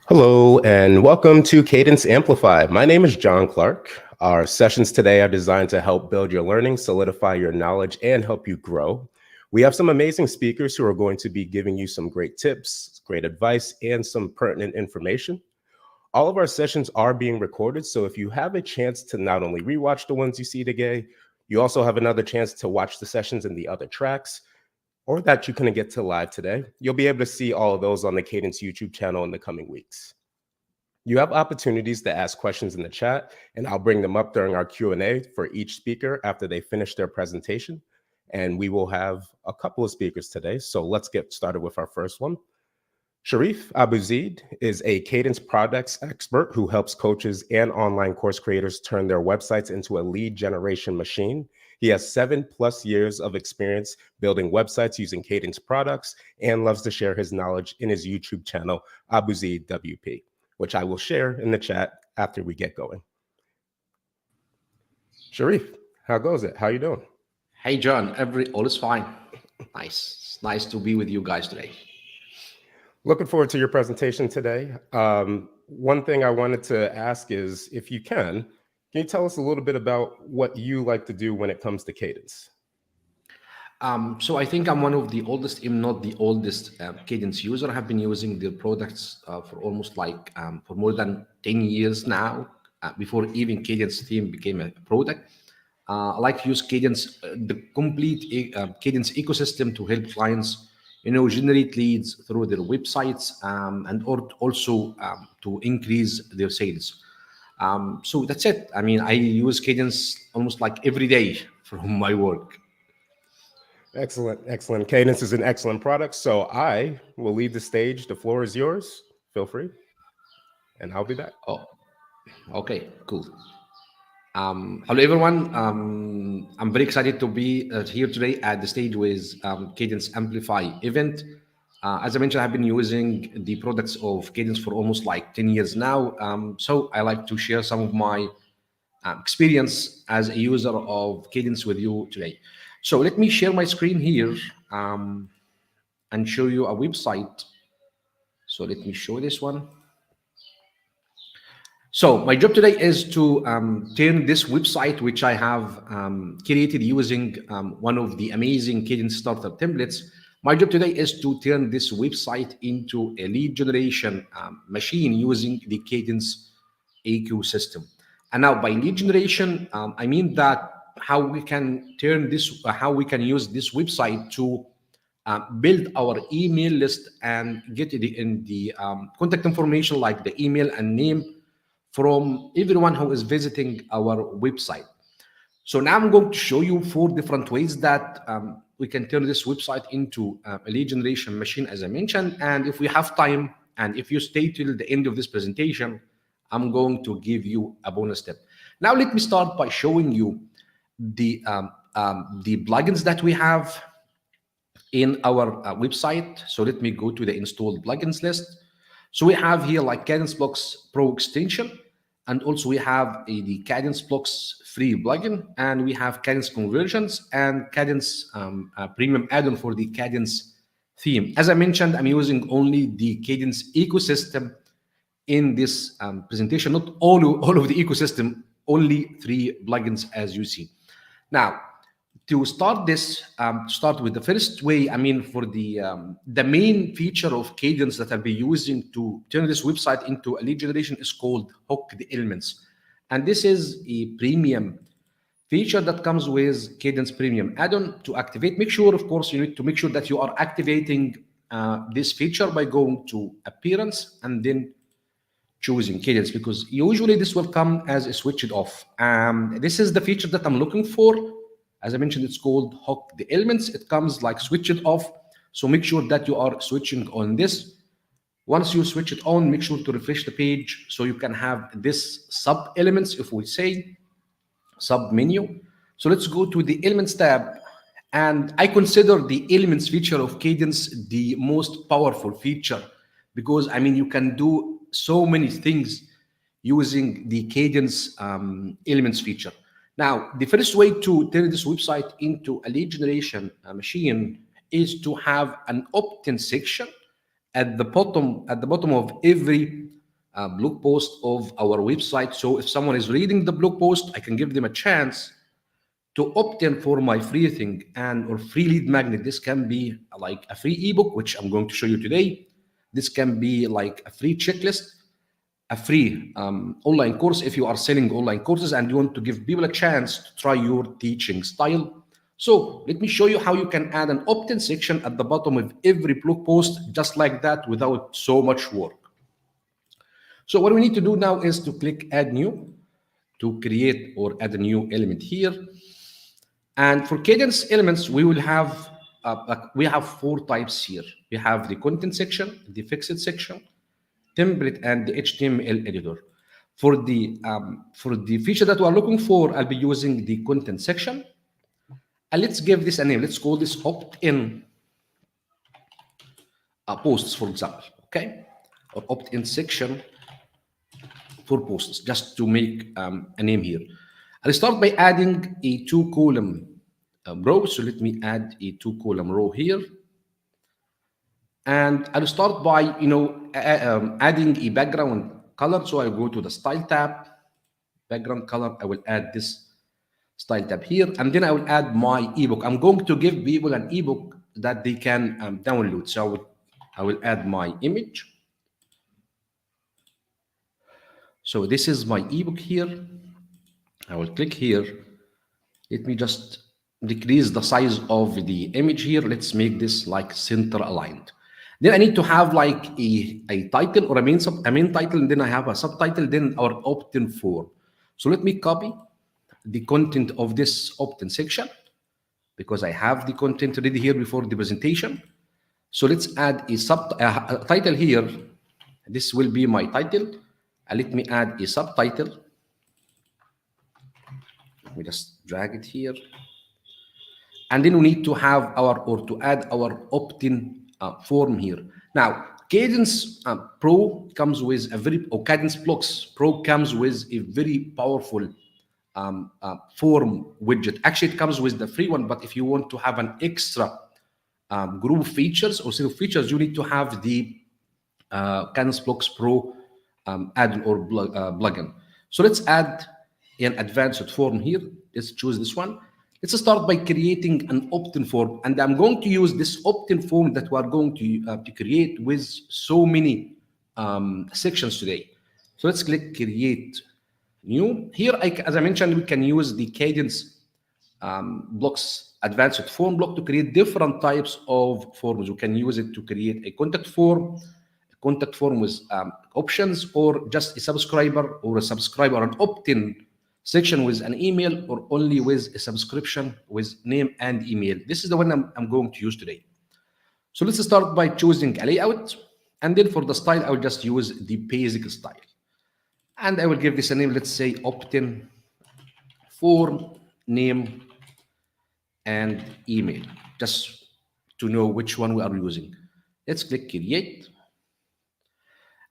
Hello and welcome to Cadence Amplify. My name is John Clark. Our sessions today are designed to help build your learning, solidify your knowledge, and help you grow. We have some amazing speakers who are going to be giving you some great tips, great advice, and some pertinent information. All of our sessions are being recorded, so if you have a chance to not only rewatch the ones you see today, you also have another chance to watch the sessions in the other tracks, or that you couldn't get to live today. You'll be able to see all of those on the Cadence YouTube channel in the coming weeks. You have opportunities to ask questions in the chat, and I'll bring them up during our Q&A for each speaker after they finish their presentation. And we will have a couple of speakers today, so let's get started with our first one. Sherif Abuzid is a Cadence products expert who helps coaches and online course creators turn their websites into a lead generation machine. He has 7+ years of experience building websites using Cadence products and loves to share his knowledge in his YouTube channel, Abuzid WP, which I will share in the chat after we get going. Sherif, how goes it? How you doing? Hey, John, all is fine. Nice. It's nice to be with you guys today. Looking forward to your presentation today. One thing I wanted to ask is, if you can you tell us a little bit about what you like to do when it comes to Cadence? So I think I'm one of the oldest, if not the oldest, Cadence user. I have been using their products for almost for more than 10 years now, before even Cadence theme became a product. I like to use Cadence, the complete Cadence ecosystem to help clients, generate leads through their websites, and also to increase their sales. So that's it. I mean, I use Cadence almost like every day for my work. Excellent, excellent. Cadence is an excellent product. So I will leave the stage. The floor is yours. Feel free. And I'll be back. Oh, okay, cool. Hello, everyone. I'm very excited to be here today at the stage with Cadence Amplify event. As I mentioned, I've been using the products of Cadence for almost like 10 years now. So I like to share some of my experience as a user of Cadence with you today. So let me share my screen here and show you a website. So let me show this one. So my job today is to turn this website, which I have created using one of the amazing Cadence starter templates. My job today is to turn this website into a lead generation machine using the Cadence ecosystem. And now by lead generation, I mean that how we can turn this, how we can use this website to build our email list and get it in the contact information like the email and name from everyone who is visiting our website. So now I'm going to show you 4 different ways that we can turn this website into a lead generation machine, as I mentioned. And if we have time, and if you stay till the end of this presentation, I'm going to give you a bonus tip. Now, let me start by showing you the plugins that we have in our website. So let me go to the installed plugins list. So we have here like Cadence Blocks Pro extension, and also we have the Cadence Blocks free plugin, and we have Cadence Conversions and Cadence premium add-on for the Cadence theme. As I mentioned, I'm using only the Cadence ecosystem in this presentation, not all of the ecosystem, only 3 plugins as you see. Now, to start this, start with the first way, I mean, for the main feature of Cadence that I'll be using to turn this website into a lead generation is called Hook the Elements. And this is a premium feature that comes with Cadence Premium add-on to activate. Make sure, of course, you need to make sure that you are activating this feature by going to Appearance and then choosing Cadence, because usually this will come as a switched off. This is the feature that I'm looking for. As I mentioned, it's called Hook the Elements. It comes like switch it off. So make sure that you are switching on this. Once you switch it on, make sure to refresh the page so you can have this sub elements, if we say sub menu. So let's go to the Elements tab. And I consider the Elements feature of Cadence the most powerful feature, because I mean, you can do so many things using the Cadence Elements feature. Now, the first way to turn this website into a lead generation machine is to have an opt-in section at the bottom of every blog post of our website. So if someone is reading the blog post, I can give them a chance to opt in for my free thing and or free lead magnet. This can be like a free ebook, which I'm going to show you today. This can be like a free checklist, a free online course if you are selling online courses and you want to give people a chance to try your teaching style. So let me show you how you can add an opt-in section at the bottom of every blog post, just like that, without so much work. So what we need to do now is to click add new to create or add a new element here. And for Kadence elements, we will have we have 4 types here. We have the content section, the fixed section, template, and the HTML editor. For the feature that we are looking for, I'll be using the content section. And let's give this a name. Let's call this opt-in posts, for example, okay? Or opt-in section for posts, just to make a name here. I'll start by adding a 2-column row. So let me add a 2-column row here. And I'll start by, adding a background color. So I'll go to the style tab, background color. I will add this style tab here. And then I will add my ebook. I'm going to give people an ebook that they can download. So I will add my image. So this is my ebook here. I will click here. Let me just decrease the size of the image here. Let's make this like center aligned. Then I need to have like a title or a main title, and then I have a subtitle, then our opt-in form. So let me copy the content of this opt-in section because I have the content ready here before the presentation. So let's add a title here. This will be my title. And let me add a subtitle. Let me just drag it here. And then we need to have to add our opt-in form here. Now, Kadence Pro comes with Kadence Blocks Pro comes with a very powerful form widget. Actually, it comes with the free one, but if you want to have an extra group of features or set of features, you need to have the Kadence Blocks Pro add-on or plugin. So let's add an advanced form here. Let's choose this one. Let's start by creating an opt-in form, and I'm going to use this opt-in form that we are going to create with so many sections today. So let's click create new. Here, as I mentioned, we can use the Kadence blocks advanced form block to create different types of forms. We can use it to create a contact form with options, or just a subscriber or an opt-in section with an email, or only with a subscription with name and email. This is the one I'm going to use today. So let's start by choosing a layout. And then for the style, I will just use the basic style. And I will give this a name. Let's say opt-in form, name, and email, just to know which one we are using. Let's click create.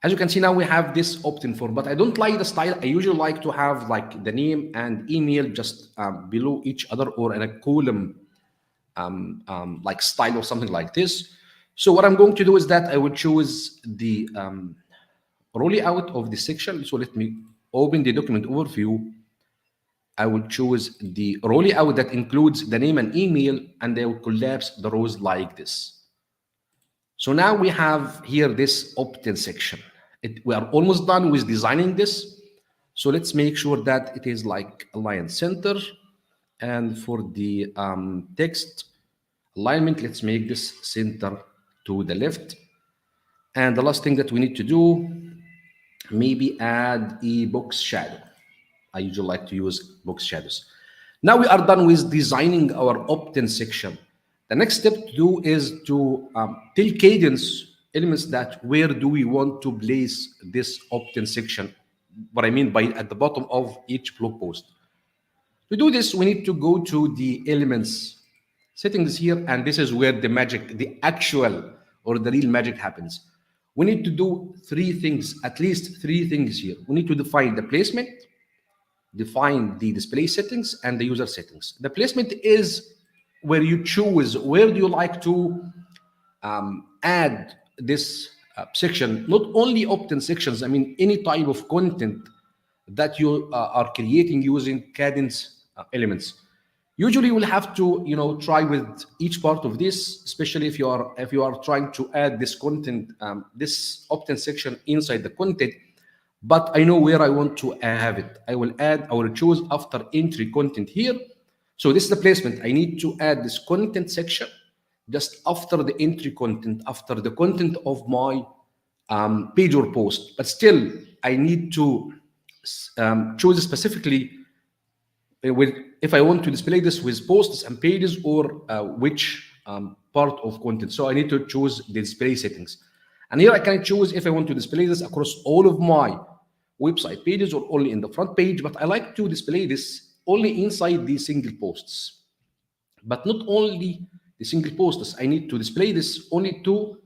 As you can see now, we have this opt-in form, but I don't like the style. I usually like to have like the name and email just below each other, or in a column like style or something like this. So what I'm going to do is that I will choose the row layout of the section. So let me open the document overview. I will choose the row layout that includes the name and email, and I will collapse the rows like this. So now we have here this opt-in section. We are almost done with designing this. So let's make sure that it is like aligned center. And for the text alignment, let's make this center to the left. And the last thing that we need to do, maybe add a box shadow. I usually like to use box shadows. Now we are done with designing our opt-in section. The next step to do is to tell Kadence elements that where do we want to place this opt-in section. What I mean by at the bottom of each blog post. To do this, we need to go to the elements settings here, and this is where the magic, the actual or the real magic happens. We need to do 3 things, at least 3 things here. We need to define the placement, define the display settings, and the user settings. The placement is where you choose where do you like to add this section, not only opt-in sections, I mean any type of content that you are creating using Kadence elements. Usually you will have to, try with each part of this, especially if you are trying to add this content, this opt-in section inside the content. But I know where I want to have it. I will choose after entry content here. So this is the placement. I need to add this content section just after the entry content, after the content of my page or post. But still, I need to choose specifically if I want to display this with posts and pages or which part of content. So I need to choose the display settings. And here I can choose if I want to display this across all of my website pages or only in the front page, but I like to display this only inside the single posts. But not only the single posts, I need to display this only to,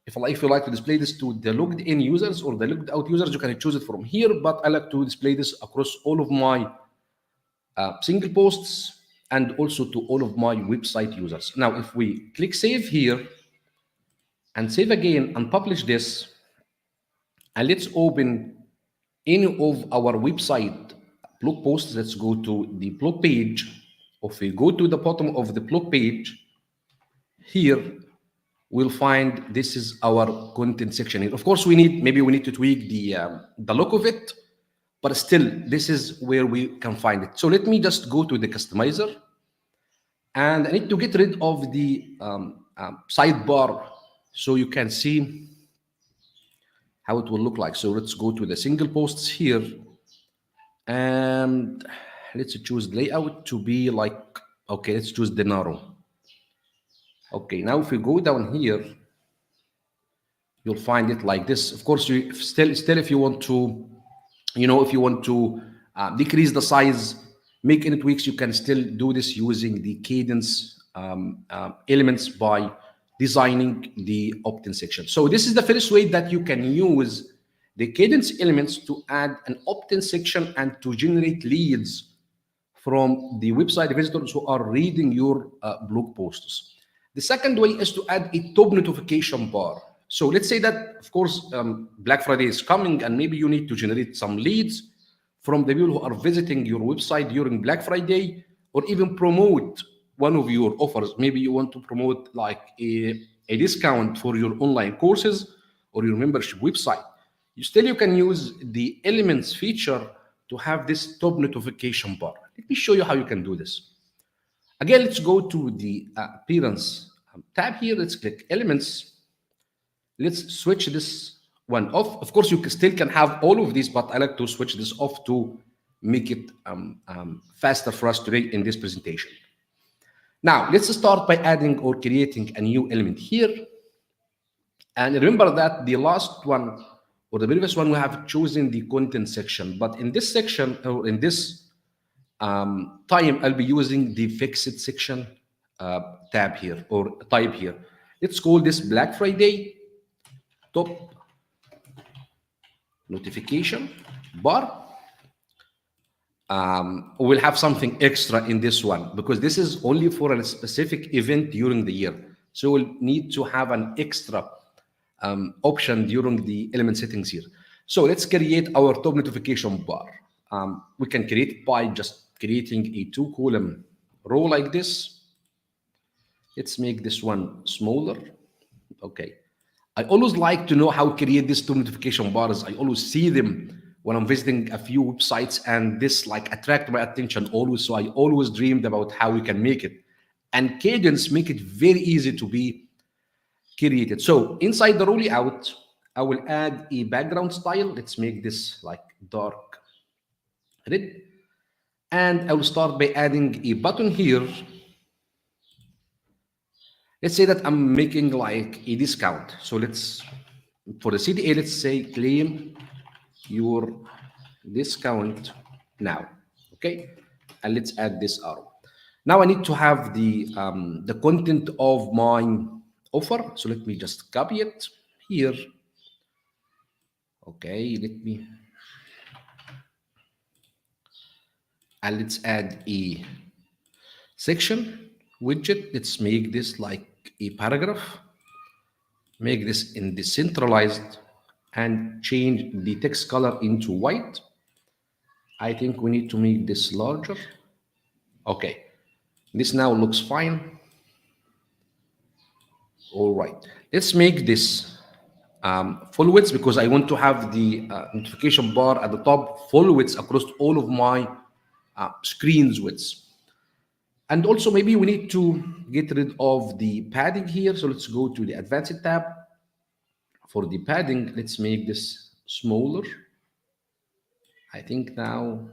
if you like to display this to the logged in users or the logged out users, you can choose it from here, but I like to display this across all of my single posts and also to all of my website users. Now, if we click save here and save again and publish this, and let's open any of our website blog posts. Let's go to the blog page. If we go to the bottom of the blog page, here we'll find this is our content section here. Of course, maybe we need to tweak the look of it, but still, this is where we can find it. So let me just go to the customizer, and I need to get rid of the sidebar so you can see how it will look like. So let's go to the single posts here, and let's choose layout to be like, okay, let's choose the narrow. Okay, now if we go down here, you'll find it like this. Of course, you still if you want to, if you want to decrease the size, make any tweaks, you can still do this using the Kadence elements by designing the opt-in section. So this is the first way that you can use the Kadence elements to add an opt-in section and to generate leads from the website visitors who are reading your blog posts. The second way is to add a top notification bar. So let's say that, of course, Black Friday is coming and maybe you need to generate some leads from the people who are visiting your website during Black Friday, or even promote one of your offers. Maybe you want to promote like a discount for your online courses or your membership website. You can use the elements feature to have this top notification bar. Let me show you how you can do this. Again, let's go to the appearance tab here. Let's click elements. Let's switch this one off. Of course, you still can have all of these, but I like to switch this off to make it faster for us today in this presentation. Now, let's start by adding or creating a new element here. And remember that the last one or the previous one, we have chosen the content section. But in this section, or in this time, I'll be using the fixed section tab here or type here. Let's call this Black Friday top notification bar. We'll have something extra in this one because this is only for a specific event during the year. So we'll need to have an extra option during the element settings here. So let's create our top notification bar. We can create it by just creating a 2-column row like this. Let's make this one smaller. Okay. I always like to know how to create these two notification bars. I always see them when I'm visiting a few websites, and this like attract my attention always. So I always dreamed about how we can make it. And Kadence make it very easy to be created. So inside the row layout, I will add a background style. Let's make this like dark red. And I will start by adding a button here. Let's say that I'm making like a discount. So let's, for the CTA, let's say claim your discount now. Okay. And let's add this arrow. Now I need to have the content of my offer. So let me just copy it here. Okay, and let's add a section widget. Let's make this like a paragraph. make this in decentralized and change the text color into white. I think we need to make this larger. Okay, this now looks fine. All right, let's make this full width because I want to have the notification bar at the top full width across all of my screens widths. And also maybe we need to get rid of the padding here. So let's go to the advanced tab. For the padding, let's make this smaller. I think now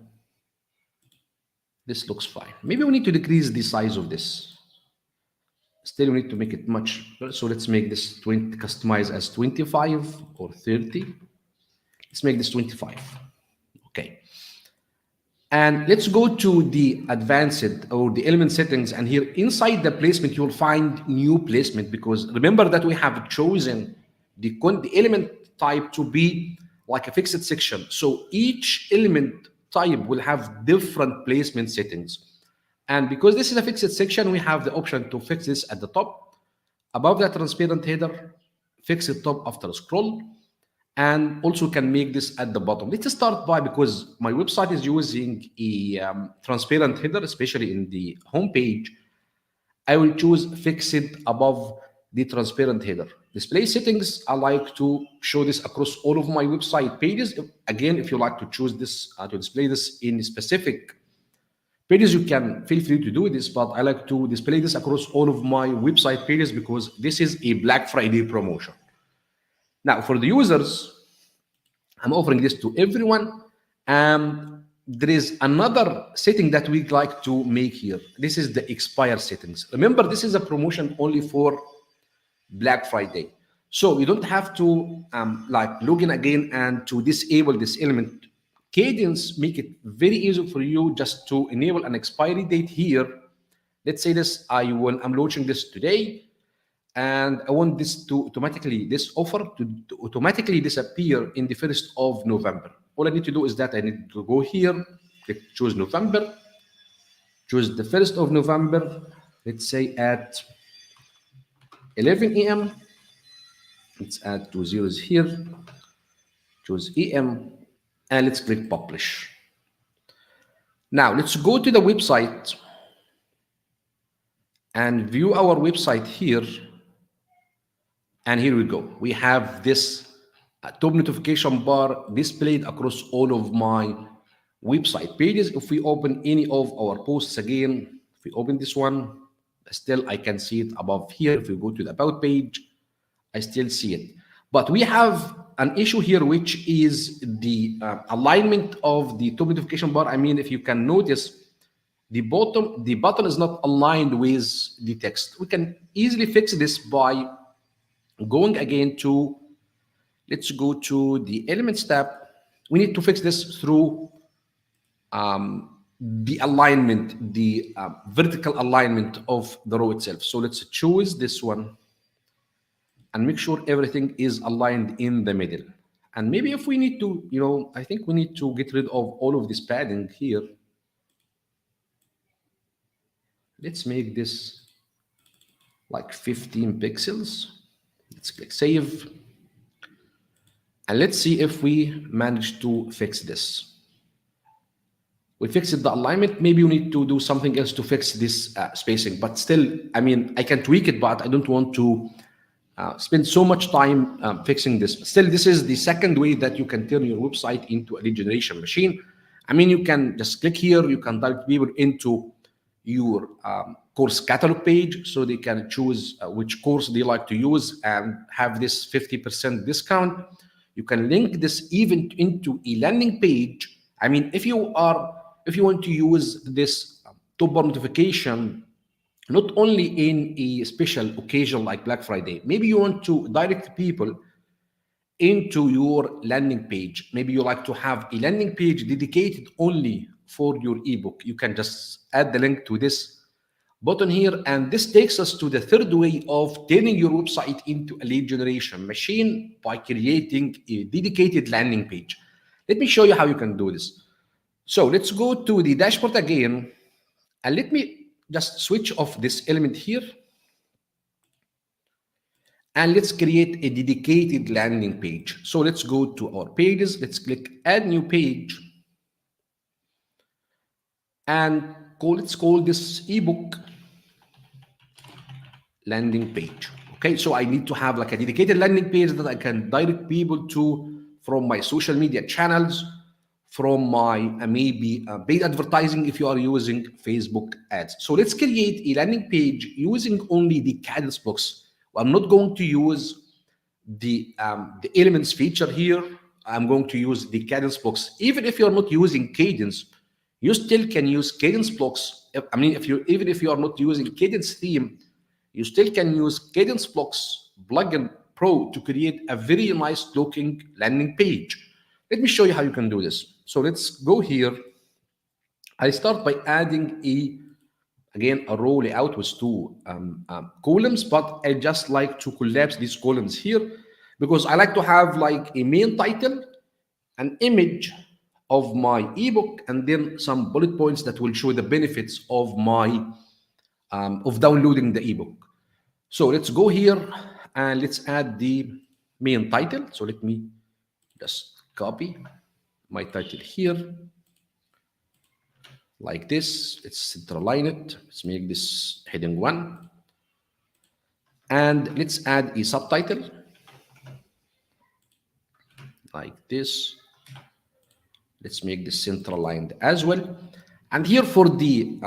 this looks fine. Maybe we need to decrease the size of this. Still, we need to make it much. So let's make this 20, customize as 25 or 30. Let's make this 25. Okay. And let's go to the advanced or the element settings. And here inside the placement, you'll find new placement because remember that we have chosen the element type to be like a fixed section. So each element type will have different placement settings. And because this is a fixed section, we have the option to fix this at the top, above the transparent header, fix it top after scroll, and also can make this at the bottom. Let's start by, because my website is using a transparent header, especially in the home page, I will choose fix it above the transparent header. Display settings, I like to show this across all of my website pages. Again, if you like to choose this, to display this in specific pages, you can feel free to do this, but I like to display this across all of my website pages because this is a Black Friday promotion. Now, for the users, I'm offering this to everyone. There is another setting that we like to make here. This is the expire settings. Remember, this is a promotion only for Black Friday. So you don't have to like log in again and to disable this element. Kadence make it very easy for you just to enable an expiry date here. Let's say this, I'm launching this today, and I want this to automatically, this offer to automatically disappear in the 1st of November. All I need to do is that I need to go here, click choose November, choose the 1st of November, let's say at 11 a.m. Let's add 2 zeros here, choose EM, and let's click publish. Now let's go to the website and view our website here. And here we go. We have this top notification bar displayed across all of my website pages. If we open any of our posts again, if we open this one, still I can see it above here. If we go to the about page, I still see it. But we have an issue here, which is the alignment of the top notification bar. I mean, if you can notice, the button is not aligned with the text. We can easily fix this by going again to, let's go to the elements tab. We need to fix this through the alignment, the vertical alignment of the row itself. So let's choose this one and make sure everything is aligned in the middle. And maybe if we need to, I think we need to get rid of all of this padding here. Let's make this like 15 pixels. Let's click save. And let's see if we manage to fix this. We fixed the alignment. Maybe we need to do something else to fix this spacing. But still, I mean, I can tweak it, but I don't want to spend so much time fixing this. Still, this is the second way that you can turn your website into a lead generation machine. I mean, you can just click here. You can direct people into your course catalog page so they can choose which course they like to use and have this 50% discount. You can link this even into a landing page. I mean, if you want to use this top bar notification not only in a special occasion like Black Friday, maybe you want to direct people into your landing page. Maybe you like to have a landing page dedicated only for your ebook. You can just add the link to this button here, and this takes us to the third way of turning your website into a lead generation machine by creating a dedicated landing page. Let me show you how you can do this. So let's go to the dashboard again, and let me just switch off this element here. And let's create a dedicated landing page. So let's go to our pages. Let's click add new page. And let's call this ebook landing page. Okay, so I need to have like a dedicated landing page that I can direct people to from my social media channels, from my maybe paid advertising if you are using Facebook ads. So let's create a landing page using only the Kadence blocks. I'm not going to use the elements feature here. I'm going to use the Kadence blocks. Even if you're not using Kadence, you still can use Kadence blocks. I mean, even if you are not using Kadence theme, you still can use Kadence blocks plugin pro to create a very nice looking landing page. Let me show you how you can do this. So let's go here. I start by adding again a row layout with two columns, but I just like to collapse these columns here because I like to have like a main title, an image of my ebook, and then some bullet points that will show the benefits of my of downloading the ebook. So let's go here and let's add the main title. So let me just copy my title here like this. Let's center align it. Let's make this heading 1. And let's add a subtitle like this. Let's make this center aligned as well. And here for the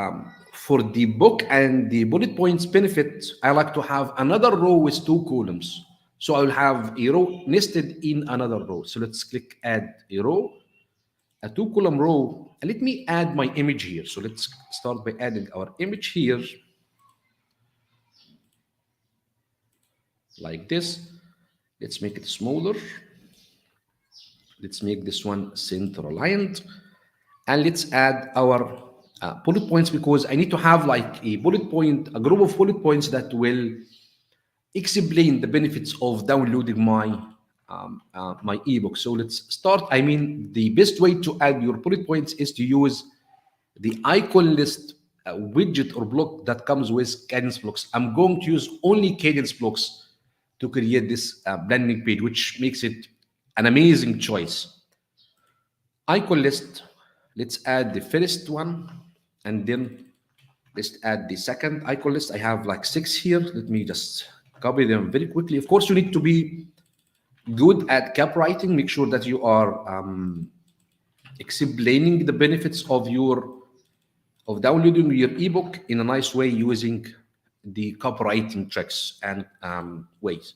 book and the bullet points benefits, I like to have another row with two columns. So I will have a row nested in another row. So let's click add a row, a 2-column row. And let me add my image here. So let's start by adding our image here like this. Let's make it smaller. Let's make this one center aligned. And let's add our bullet points, because I need to have like a bullet point, a group of bullet points that will explain the benefits of downloading my my ebook. So let's start. I mean, the best way to add your bullet points is to use the icon list widget or block that comes with Kadence blocks. I'm going to use only Kadence blocks to create this landing page, which makes it an amazing choice. Icon list. Let's add the first one, and then let's add the second icon list. I have like 6 here. Let me just copy them very quickly. Of course, you need to be good at copywriting. Make sure that you are explaining the benefits of downloading your ebook in a nice way using the copywriting tricks and ways.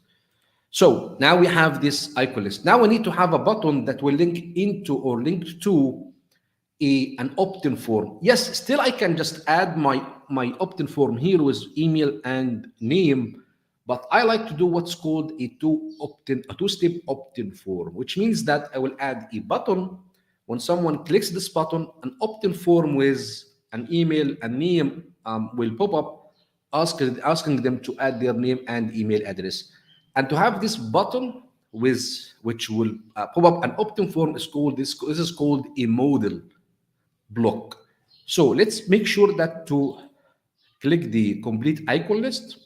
So now we have this icon list. Now we need to have a button that will link into or link to an opt-in form. Yes, still I can just add my opt-in form here with email and name, but I like to do what's called a two-step opt-in form, which means that I will add a button. When someone clicks this button, an opt-in form with an email and name will pop up, asking them to add their name and email address. And to have this button which will pop up an opt-in form is called this is called a modal block. So let's make sure that to click the complete icon list,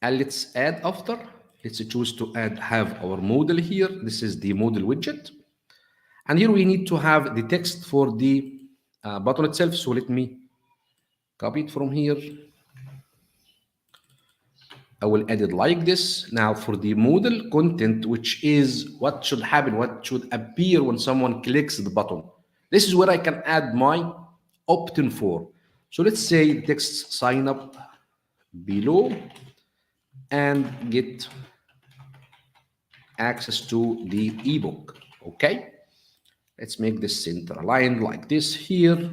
and let's add after. Let's choose to have our modal here. This is the modal widget, and here we need to have the text for the button itself. So let me copy it from here. I will add it like this. Now for the modal content, which is what should happen, what should appear when someone clicks the button. This is where I can add my opt-in form. So let's say text sign up below and get access to the ebook. Okay, let's make this center aligned like this here.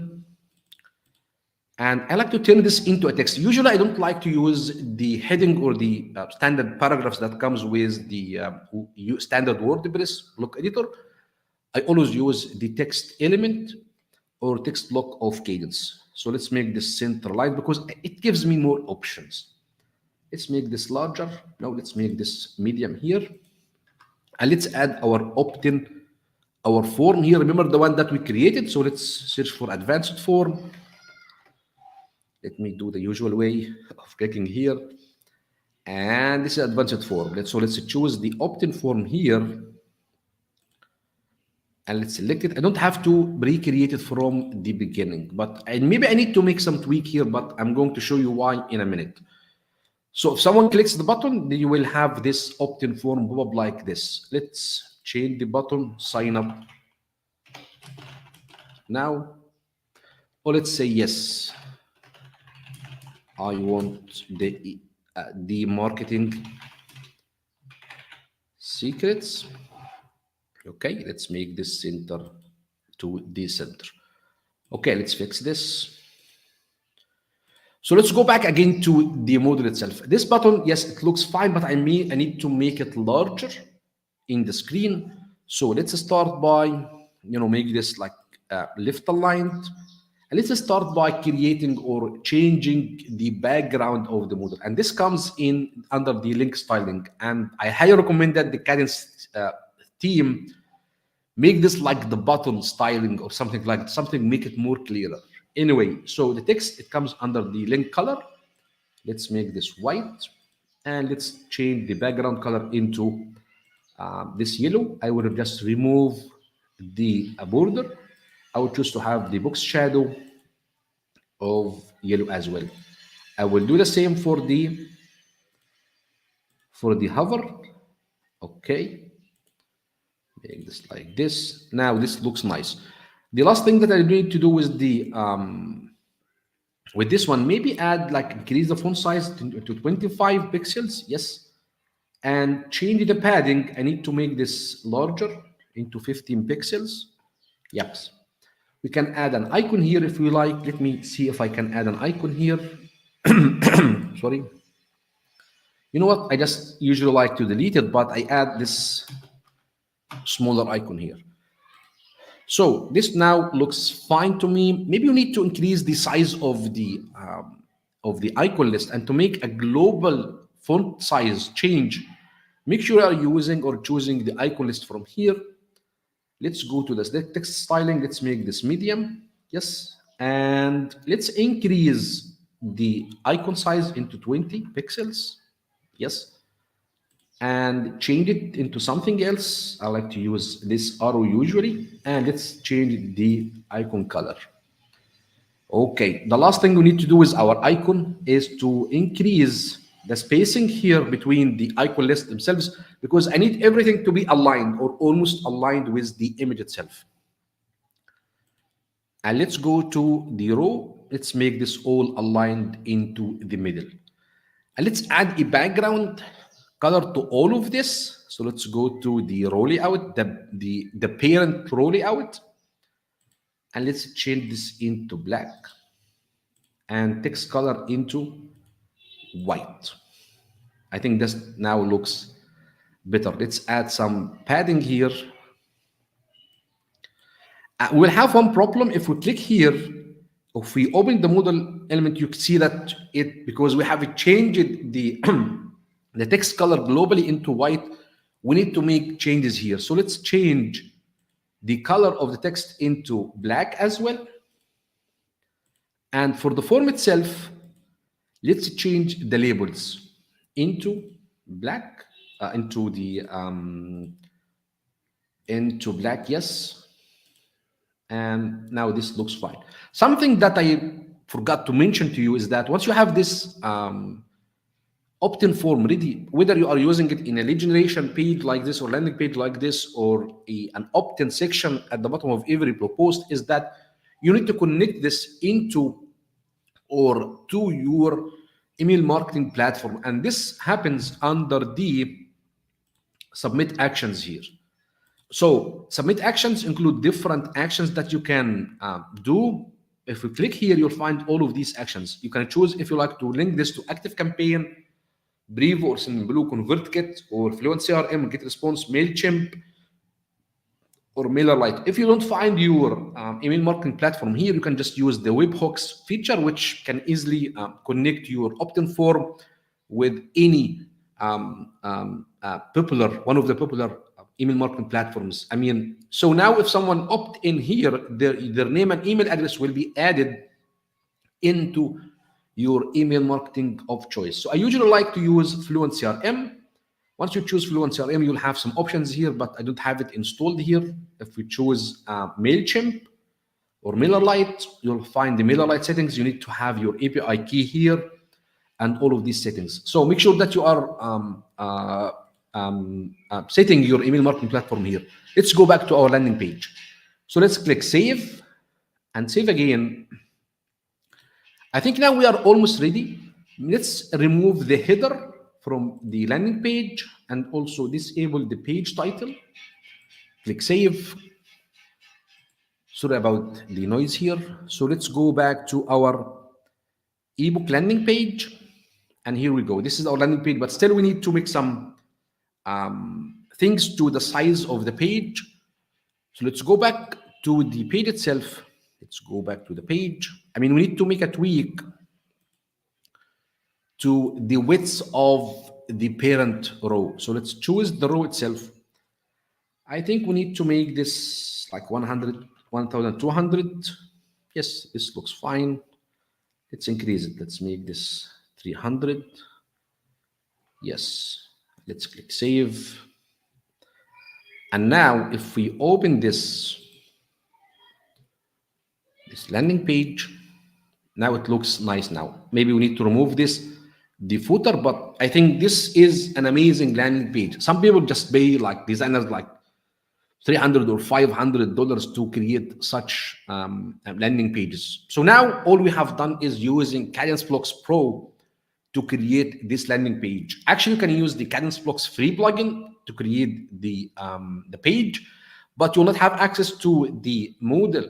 And I like to turn this into a text. Usually I don't like to use the heading or the standard paragraphs that comes with the standard WordPress block editor. I always use the text element or text block of Kadence. So let's make this center aligned because it gives me more options. Let's make this larger. Now let's make this medium here. And let's add our opt-in, our form here. Remember the one that we created. So let's search for advanced form. Let me do the usual way of clicking here. And this is advanced form. Let's choose the opt-in form here, and let's select it. I don't have to recreate it from the beginning, but maybe I need to make some tweak here, but I'm going to show you why in a minute. So if someone clicks the button, then you will have this opt-in form pop up like this. Let's change the button, sign up now, or let's say yes, I want the marketing secrets. Okay, let's make this center to the center. Okay, let's fix this. So let's go back again to the model itself. This button, yes, it looks fine, but I need to make it larger in the screen. So let's start by, make this like left aligned. And let's start by creating or changing the background of the model. And this comes in under the link styling. And I highly recommend that the Kadence team make this like the button styling or something like something, make it more clearer. Anyway, so the text, it comes under the link color. Let's make this white, and let's change the background color into this yellow. I will just remove the border. I would choose to have the box shadow of yellow as well. I will do the same for the hover. Okay, make this like this. Now this looks nice. The last thing that I need to do is the with this one, maybe add like increase the font size to 25 pixels. Yes, and change the padding. I need to make this larger into 15 pixels. Yep. We can add an icon here if we like. Let me see if I can add an icon here. Sorry. You know what? I just usually like to delete it, but I add this smaller icon here. So this now looks fine to me. Maybe you need to increase the size of the icon list, and to make a global font size change, make sure you are using or choosing the icon list from here. Let's go to the text styling. Let's make this medium. Yes. And let's increase the icon size into 20 pixels. Yes. And change it into something else. I like to use this arrow usually. And let's change the icon color. Okay. The last thing we need to do with our icon is to increase the spacing here between the icon list themselves, because I need everything to be aligned or almost aligned with the image itself. And let's go to the row. Let's make this all aligned into the middle. And let's add a background color to all of this. So let's go to the row layout, the parent row layout. And let's change this into black and text color into white. I think this now looks better. Let's add some padding here. We'll have one problem if we click here. If we open the model element, you can see that because we have changed the the text color globally into white, we need to make changes here. So let's change the color of the text into black as well. And for the form itself, let's change the labels into black, into black, yes. And now this looks fine. Something that I forgot to mention to you is that once you have this opt-in form ready, whether you are using it in a lead generation page like this or landing page like this, or an opt-in section at the bottom of every blog post, is that you need to connect this into or to your email marketing platform. And this happens under the submit actions here. So submit actions include different actions that you can do. If we click here, you'll find all of these actions. You can choose if you like to link this to Active Campaign, Brief or Blue, ConvertKit, or Fluent CRM, GetResponse, MailChimp, or MailerLite. If you don't find your email marketing platform here, you can just use the webhooks feature, which can easily connect your opt-in form with any one of the popular email marketing platforms. I mean, so now if someone opt in here, their name and email address will be added into your email marketing of choice. So I usually like to use Fluent CRM. Once you choose Fluent CRM, you'll have some options here, but I don't have it installed here. If we choose MailChimp or MailerLite, you'll find the MailerLite settings. You need to have your API key here and all of these settings. So make sure that you are setting your email marketing platform here. Let's go back to our landing page. So let's click save and save again. I think now we are almost ready. Let's remove the header from the landing page and also disable the page title. Click save. Sorry about the noise here. So let's go back to our ebook landing page. And here we go. This is our landing page, but still we need to make some things to the size of the page. So let's go back to the page itself. Let's go back to the page. I mean, we need to make a tweak to the width of the parent row. So let's choose the row itself. I think we need to make this like 100, 1,200. Yes, this looks fine. Let's increase it. Let's make this 300. Yes, let's click save. And now if we open this landing page, now it looks nice now. Maybe we need to remove the footer, but I think this is an amazing landing page. Some people just pay like designers like $300 or $500 to create such landing pages. So now all we have done is using Kadence Blocks Pro to create this landing page. Actually, you can use the Kadence Blocks free plugin to create the page, but you'll not have access to the model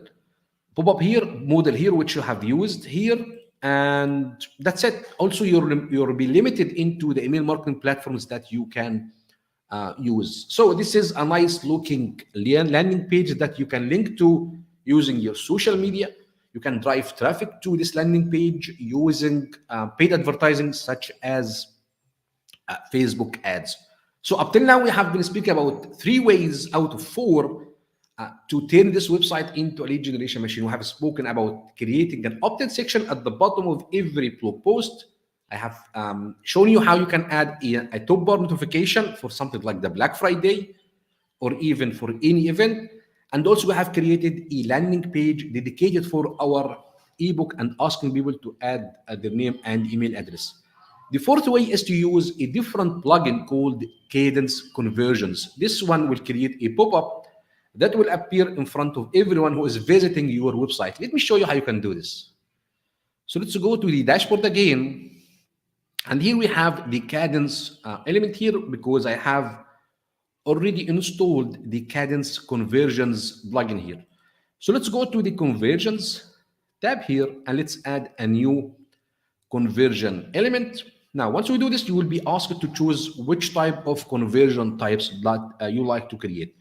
pop-up here, model here, which you have used here, and that's it. Also, you'll be limited into the email marketing platforms that you can use. So this is a nice looking landing page that you can link to using your social media. You can drive traffic to this landing page using paid advertising such as Facebook ads. So up till now, we have been speaking about 3 ways out of 4 to turn this website into a lead generation machine. We have spoken about creating an opt-in section at the bottom of every blog post. I have shown you how you can add a top bar notification for something like the Black Friday or even for any event. And also we have created a landing page dedicated for our ebook and asking people to add their name and email address. The 4th way is to use a different plugin called Kadence Conversions. This one will create a pop-up that will appear in front of everyone who is visiting your website. Let me show you how you can do this. So let's go to the dashboard again. And here we have the Kadence element here because I have already installed the Kadence Conversions plugin here. So let's go to the Conversions tab here and let's add a new conversion element. Now, once we do this, you will be asked to choose which type of conversion types that you like to create.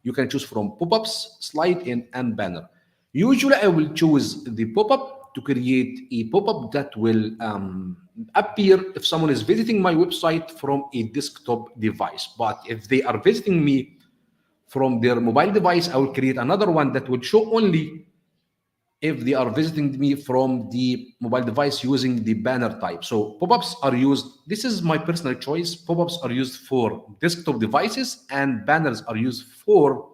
You can choose from pop-ups, slide in, and banner. Usually, I will choose the pop-up to create a pop-up that will appear if someone is visiting my website from a desktop device. But if they are visiting me from their mobile device, I will create another one that will show only if they are visiting me from the mobile device using the banner type. So pop-ups are used, this is my personal choice, pop-ups are used for desktop devices and banners are used for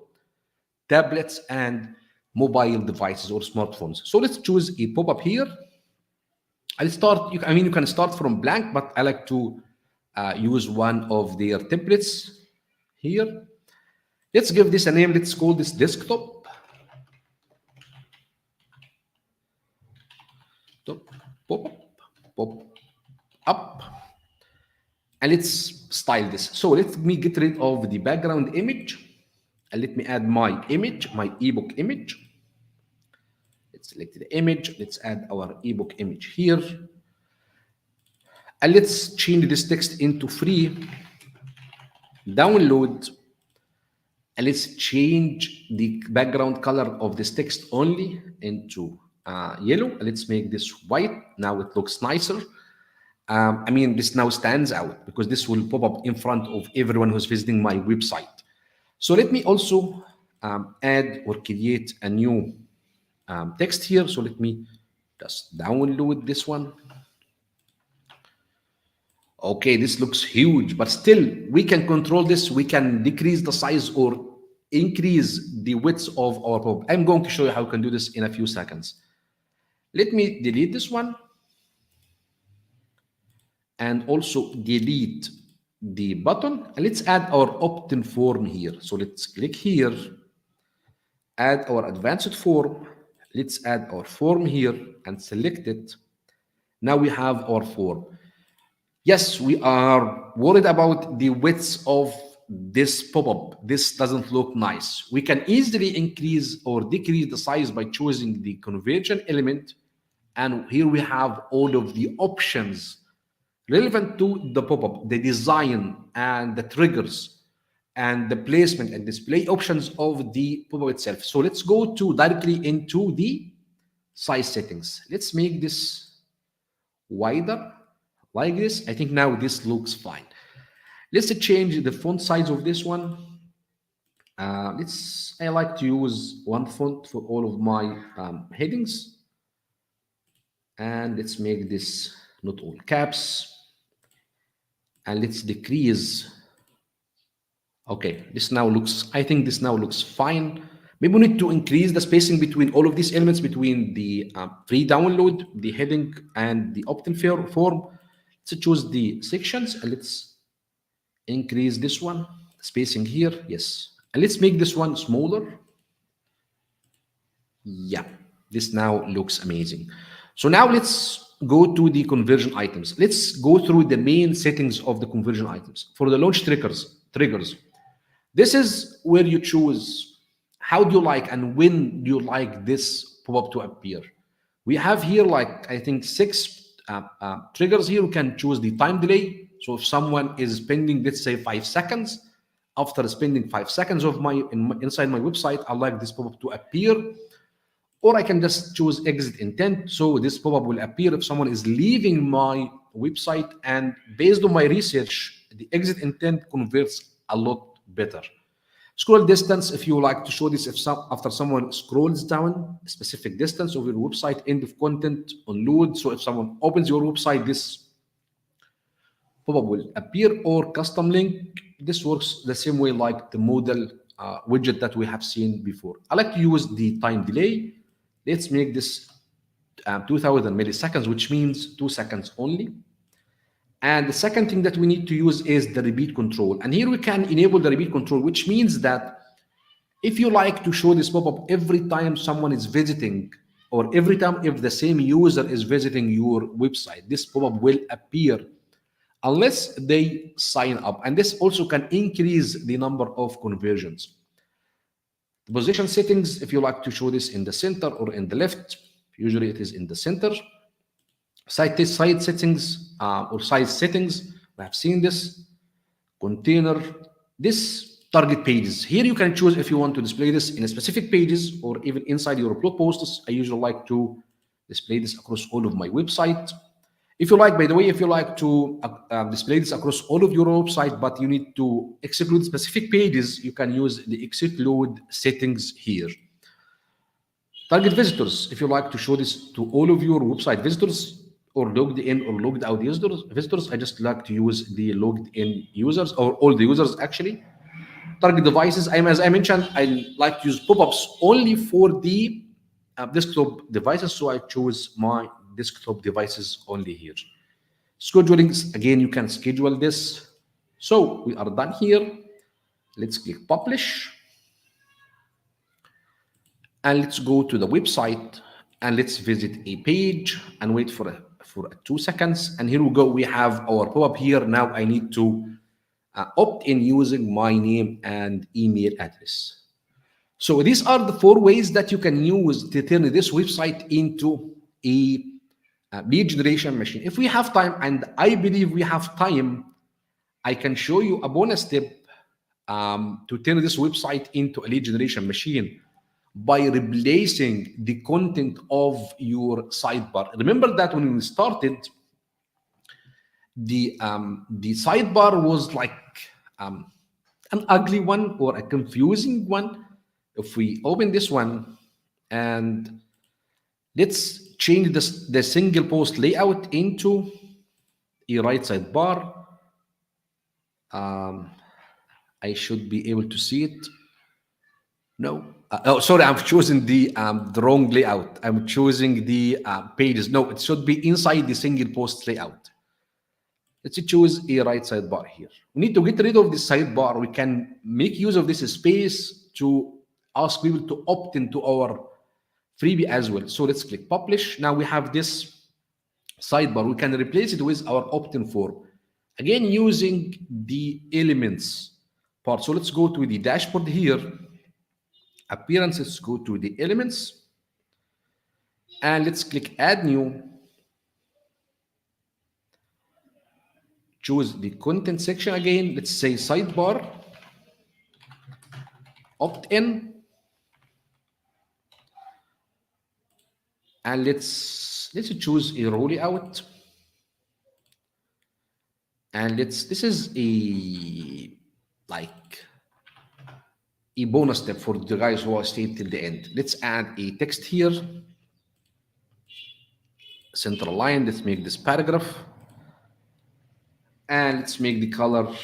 tablets and mobile devices or smartphones. So let's choose a pop-up here. I'll start, you can start from blank, but I like to use one of their templates here. Let's give this a name, let's call this desktop. Pop up, and let's style this. So let me get rid of the background image and let me add my image, my ebook image. Let's select the image. Let's add our ebook image here. And let's change this text into free download. And let's change the background color of this text only into yellow. Let's make this white. Now it looks nicer. This now stands out because this will pop up in front of everyone who's visiting my website. So let me also add or create a new text here. So let me just download this one. Okay, this looks huge, but still we can control this. We can decrease the size or increase the width of our pop-up. I'm going to show you how we can do this in a few seconds. Let me delete this one and also delete the button. And let's add our opt-in form here. So let's click here, add our advanced form. Let's add our form here and select it. Now we have our form. Yes, we are worried about the width of this pop-up. This doesn't look nice. We can easily increase or decrease the size by choosing the conversion element. And here we have all of the options relevant to the pop-up, the design and the triggers and the placement and display options of the pop-up itself. So let's go directly into the size settings. Let's make this wider like this. I think now this looks fine. Let's change the font size of this one. I like to use one font for all of my headings. And let's make this not all caps. And let's decrease. Okay, I think this now looks fine. Maybe we need to increase the spacing between all of these elements, between the free download, the heading, and the opt-in form. Let's choose the sections and let's increase this one, spacing here, yes. And let's make this one smaller. Yeah, this now looks amazing. So now let's go to the conversion items. Let's go through the main settings of the conversion items. For the launch triggers, this is where you choose how do you like and when do you like this pop-up to appear. We have here like I think 6 triggers here. You can choose the time delay. So if someone is spending, let's say 5 seconds, after spending 5 seconds of inside my website, I like this pop-up to appear. Or I can just choose exit intent. So this pop-up will appear if someone is leaving my website, and based on my research, the exit intent converts a lot better. Scroll distance, if you like to show this after someone scrolls down a specific distance of your website, end of content on load. So if someone opens your website, this pop-up will appear. Or custom link, this works the same way like the modal widget that we have seen before. I like to use the time delay. Let's make this 2000 milliseconds, which means 2 seconds only. And the second thing that we need to use is the repeat control. And here we can enable the repeat control, which means that if you like to show this pop-up every time someone is visiting, or every time if the same user is visiting your website, this pop-up will appear unless they sign up. And this also can increase the number of conversions. The position settings, if you like to show this in the center or in the left, usually it is in the center. Site settings or size settings, we have seen this. Container, this target pages. Here you can choose if you want to display this in specific pages or even inside your blog posts. I usually like to display this across all of my website. If you like, by the way, if you like to display this across all of your website, but you need to exclude specific pages, you can use the exclude settings here. Target visitors, if you like to show this to all of your website visitors or logged in or logged out visitors, I just like to use the logged in users or all the users actually. Target devices, as I mentioned, I like to use pop-ups only for the desktop devices, so I choose my desktop devices only here. Scheduling, again, you can schedule this. So we are done here. Let's click publish. And let's go to the website and let's visit a page and wait for 2 seconds. And here we go. We have our pop-up here. Now I need to opt in using my name and email address. So these are the 4 ways that you can use to turn this website into a lead generation machine. If we have time, and I believe we have time, I can show you a bonus tip to turn this website into a lead generation machine by replacing the content of your sidebar. Remember that when we started, the sidebar was like an ugly one or a confusing one. If we open this one and let's change the single post layout into a right sidebar. I should be able to see it. No. Oh, sorry, I'm choosing the wrong layout. I'm choosing the pages. No, it should be inside the single post layout. Let's choose a right sidebar here. We need to get rid of this sidebar. We can make use of this space to ask people to opt into our freebie as well. So let's click publish. Now we have this sidebar. We can replace it with our opt-in form. Again, using the elements part. So let's go to the dashboard here. Appearance, let's go to the elements. And let's click add new. Choose the content section again. Let's say sidebar, opt-in. And let's choose a roll layout. And this is a bonus step for the guys who are staying till the end. Let's add a text here. Center line, let's make this paragraph. And let's make the color,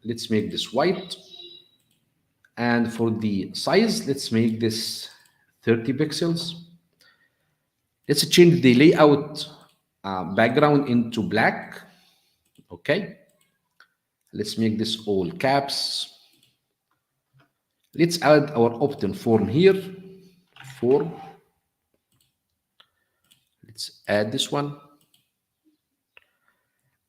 let's make this white. And for the size, let's make this 30 pixels. Let's change the layout background into black. Okay. Let's make this all caps. Let's add our opt-in form here. Form. Let's add this one.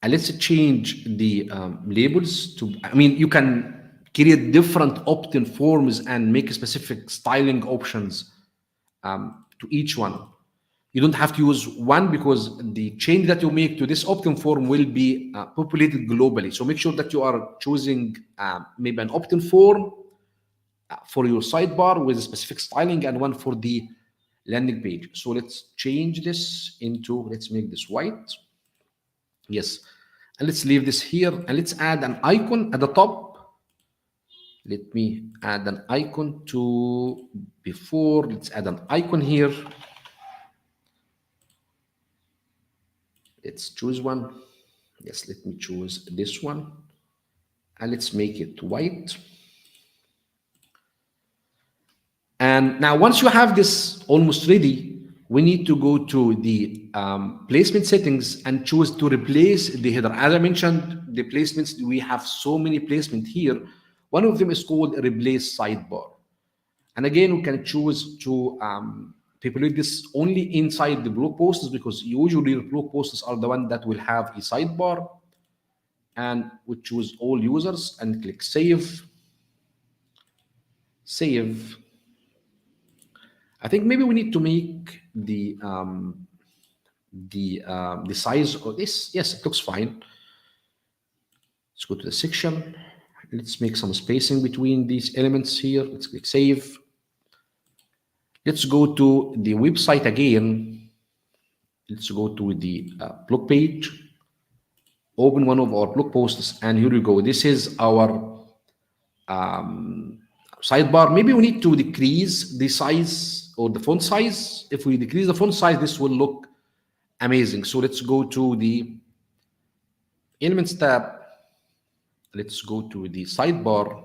And let's change the labels to, you can create different opt-in forms and make specific styling options to each one. You don't have to use one because the change that you make to this opt-in form will be populated globally. So make sure that you are choosing maybe an opt-in form for your sidebar with a specific styling and one for the landing page. So let's change this into, let's make this white. Yes. And let's leave this here and let's add an icon at the top. Let me add an icon to before. Let's add an icon here. Let's choose one. Yes, let me choose this one. And let's make it white. And now once you have this almost ready, we need to go to the placement settings and choose to replace the header. As I mentioned, the placements, we have so many placements here. One of them is called replace sidebar. And again, we can choose to populate this only inside the blog posts because usually the blog posts are the one that will have a sidebar. And we choose all users and click save. Save. I think maybe we need to make the size of this. Yes, it looks fine. Let's go to the section. Let's make some spacing between these elements here. Let's click save. Let's go to the website again. Let's go to the blog page. Open one of our blog posts, and here we go. This is our sidebar. Maybe we need to decrease the size or the font size. If we decrease the font size, this will look amazing. So let's go to the elements tab. Let's go to the sidebar.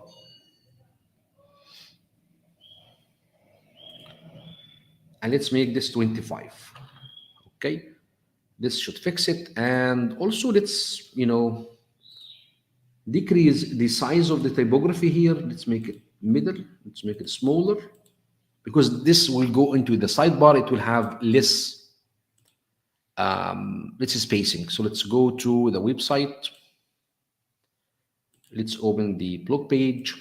And let's make this 25. Okay. This should fix it. And also let's, decrease the size of the typography here. Let's make it middle. Let's make it smaller because this will go into the sidebar. It will have less spacing. So let's go to the website. Let's open the blog page.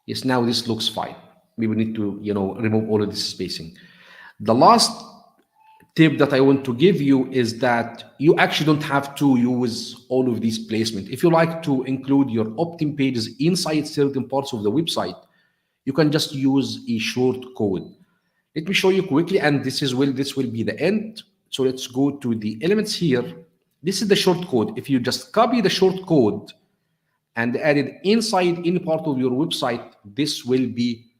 Yes, now this looks fine. We will need to, remove all of this spacing. The last tip that I want to give you is that you actually don't have to use all of these placement. If you like to include your opt-in pages inside certain parts of the website, you can just use a short code. Let me show you quickly, and this will be the end. So let's go to the elements here. This is the short code. If you just copy the short code and add it inside any part of your website, this will be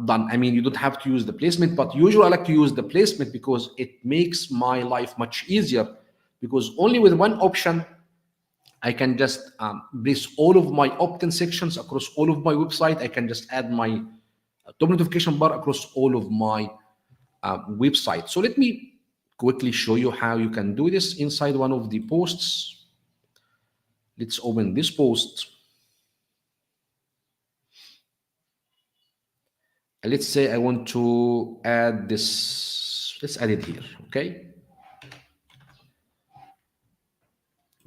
done. You don't have to use the placement, but usually I like to use the placement because it makes my life much easier because only with one option I can just place all of my opt-in sections across all of my website. I can just add my top notification bar across all of my website. So let me quickly show you how you can do this inside one of the posts. Let's open this post. And let's say I want to add this. Let's add it here, okay?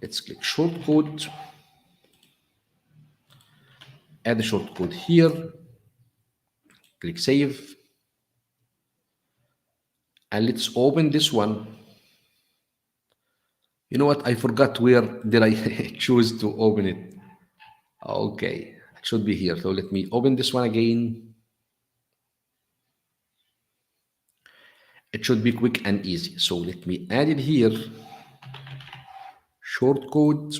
Let's click shortcode. Add the shortcode here. Click save. And let's open this one. You know what? I forgot where did I choose to open it. Okay, it should be here. So let me open this one again. It should be quick and easy. So let me add it here. Shortcode.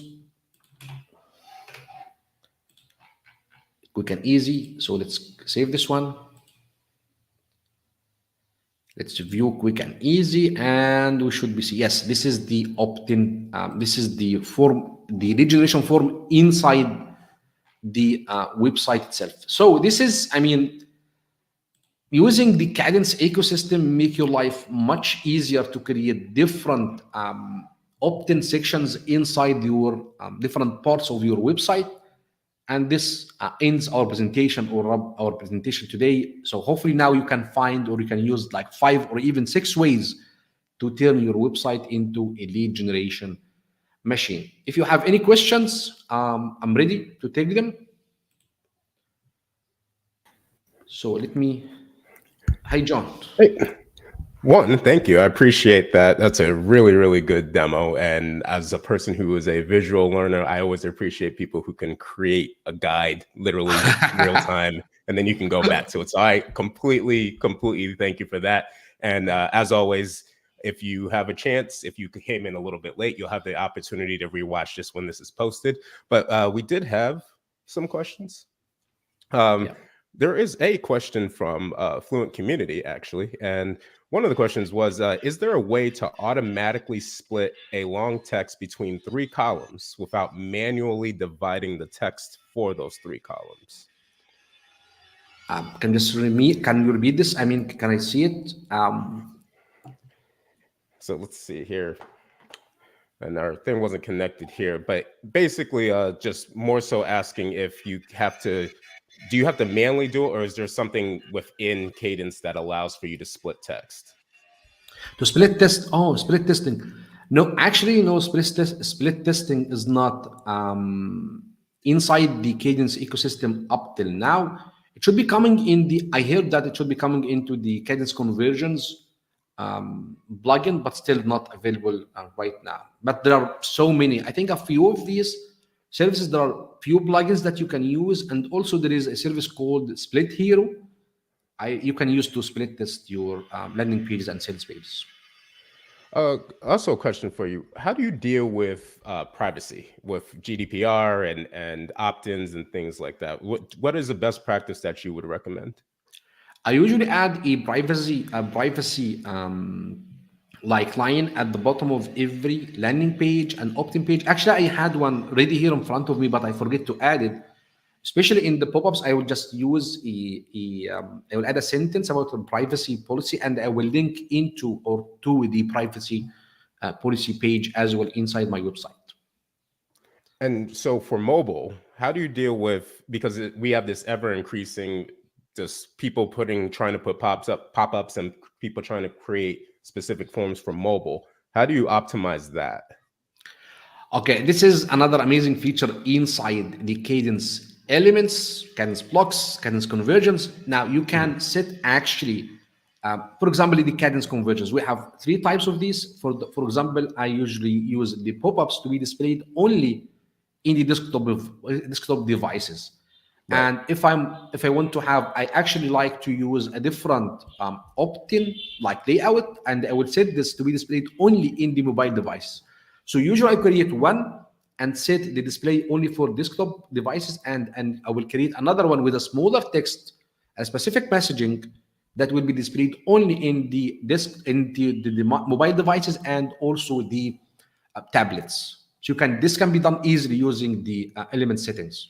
Quick and easy. So let's save this one. Let's view quick and easy, and we should be see. Yes, this is the opt-in. This is the form, the lead generation form inside the website itself. So this is, I mean, using the Kadence ecosystem make your life much easier to create different opt-in sections inside your different parts of your website. And this ends our presentation or our presentation today. So hopefully now you can find, or you can use like 5 or even 6 ways to turn your website into a lead generation machine. If you have any questions, I'm ready to take them. So let me, hi John. Hey. One, thank you. I appreciate that. That's a really, really good demo. And as a person who is a visual learner, I always appreciate people who can create a guide literally real time, and then you can go back to it. So I completely thank you for that. And as always, if you have a chance, if you came in a little bit late, you'll have the opportunity to rewatch this when this is posted. But we did have some questions. There is a question from Fluent Community, actually. And one of the questions was, is there a way to automatically split a long text between 3 columns without manually dividing the text for those 3 columns? Can you repeat this? I mean, can I see it? So let's see here. And our thing wasn't connected here, but basically just more so asking if you have to, do you have to manually do it, or is there something within Kadence that allows for you to split text? To split test, split testing. No, actually, no, split testing is not inside the Kadence ecosystem up till now. It should be coming in the, I heard that it should be coming into the Kadence conversions plugin, but still not available right now. But there are so many. I think a few of these services, there are few plugins that you can use, and also there is a service called Split Hero. You can use to split test your landing pages and sales pages. Also a question for you. How do you deal with privacy, with GDPR and opt-ins and things like that? What is the best practice that you would recommend? I usually add a privacy like line at the bottom of every landing page and opt-in page. Actually, I had one ready here in front of me, but I forget to add it. Especially in the pop-ups, I will just use I will add a sentence about the privacy policy, and I will link into or to the privacy policy page as well inside my website. And so for mobile, how do you deal with, because we have this ever increasing, just people trying to put pop-ups and people trying to create specific forms for mobile. How do you optimize that? Okay, this is another amazing feature inside the Kadence elements, Kadence blocks, Kadence conversions. Now you can set actually, for example, in the Kadence conversions, we have 3 types of these. For example, I usually use the pop-ups to be displayed only in the desktop devices. Right. And if I want to have, I actually like to use a different opt-in like layout, and I would set this to be displayed only in the mobile device. So usually I create one and set the display only for desktop devices, and I will create another one with a smaller text, a specific messaging that will be displayed only in the mobile devices and also the tablets. So this can be done easily using the element settings.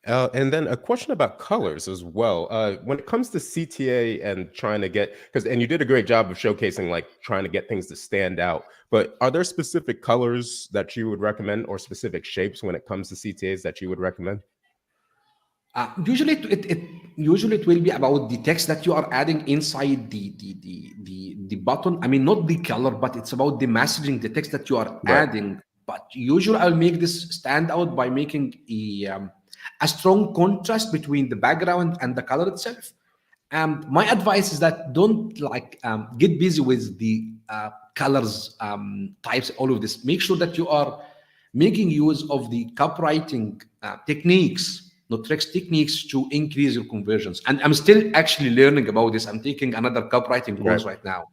And then a question about colors as well. When it comes to CTA and trying to get, and you did a great job of showcasing like trying to get things to stand out, but are there specific colors that you would recommend or specific shapes when it comes to CTAs that you would recommend? Usually, usually it will be about the text that you are adding inside the button. I mean, not the color, but it's about the messaging, the text that you are Right. adding. But usually, I'll make this stand out by making a strong contrast between the background and the color itself. And my advice is that don't get busy with the colors, types, all of this. Make sure that you are making use of the copywriting techniques, not tricks, techniques to increase your conversions. And I'm still actually learning about this. I'm taking another copywriting course right now.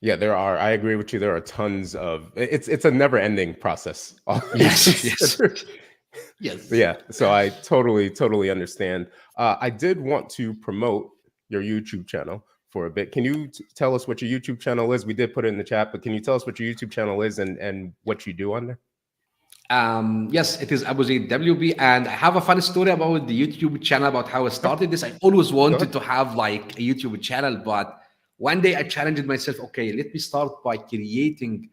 Yeah, there are. I agree with you. There are tons of. It's a never-ending process. Yes. Yes. Yeah. So I totally understand. I did want to promote your YouTube channel for a bit. Can you tell us what your YouTube channel is? We did put it in the chat, but can you tell us what your YouTube channel is and what you do on there? Yes, it is Abuzid WB, and I have a funny story about the YouTube channel, about how I started this. I always wanted to have like a YouTube channel, but one day I challenged myself. Okay, let me start by creating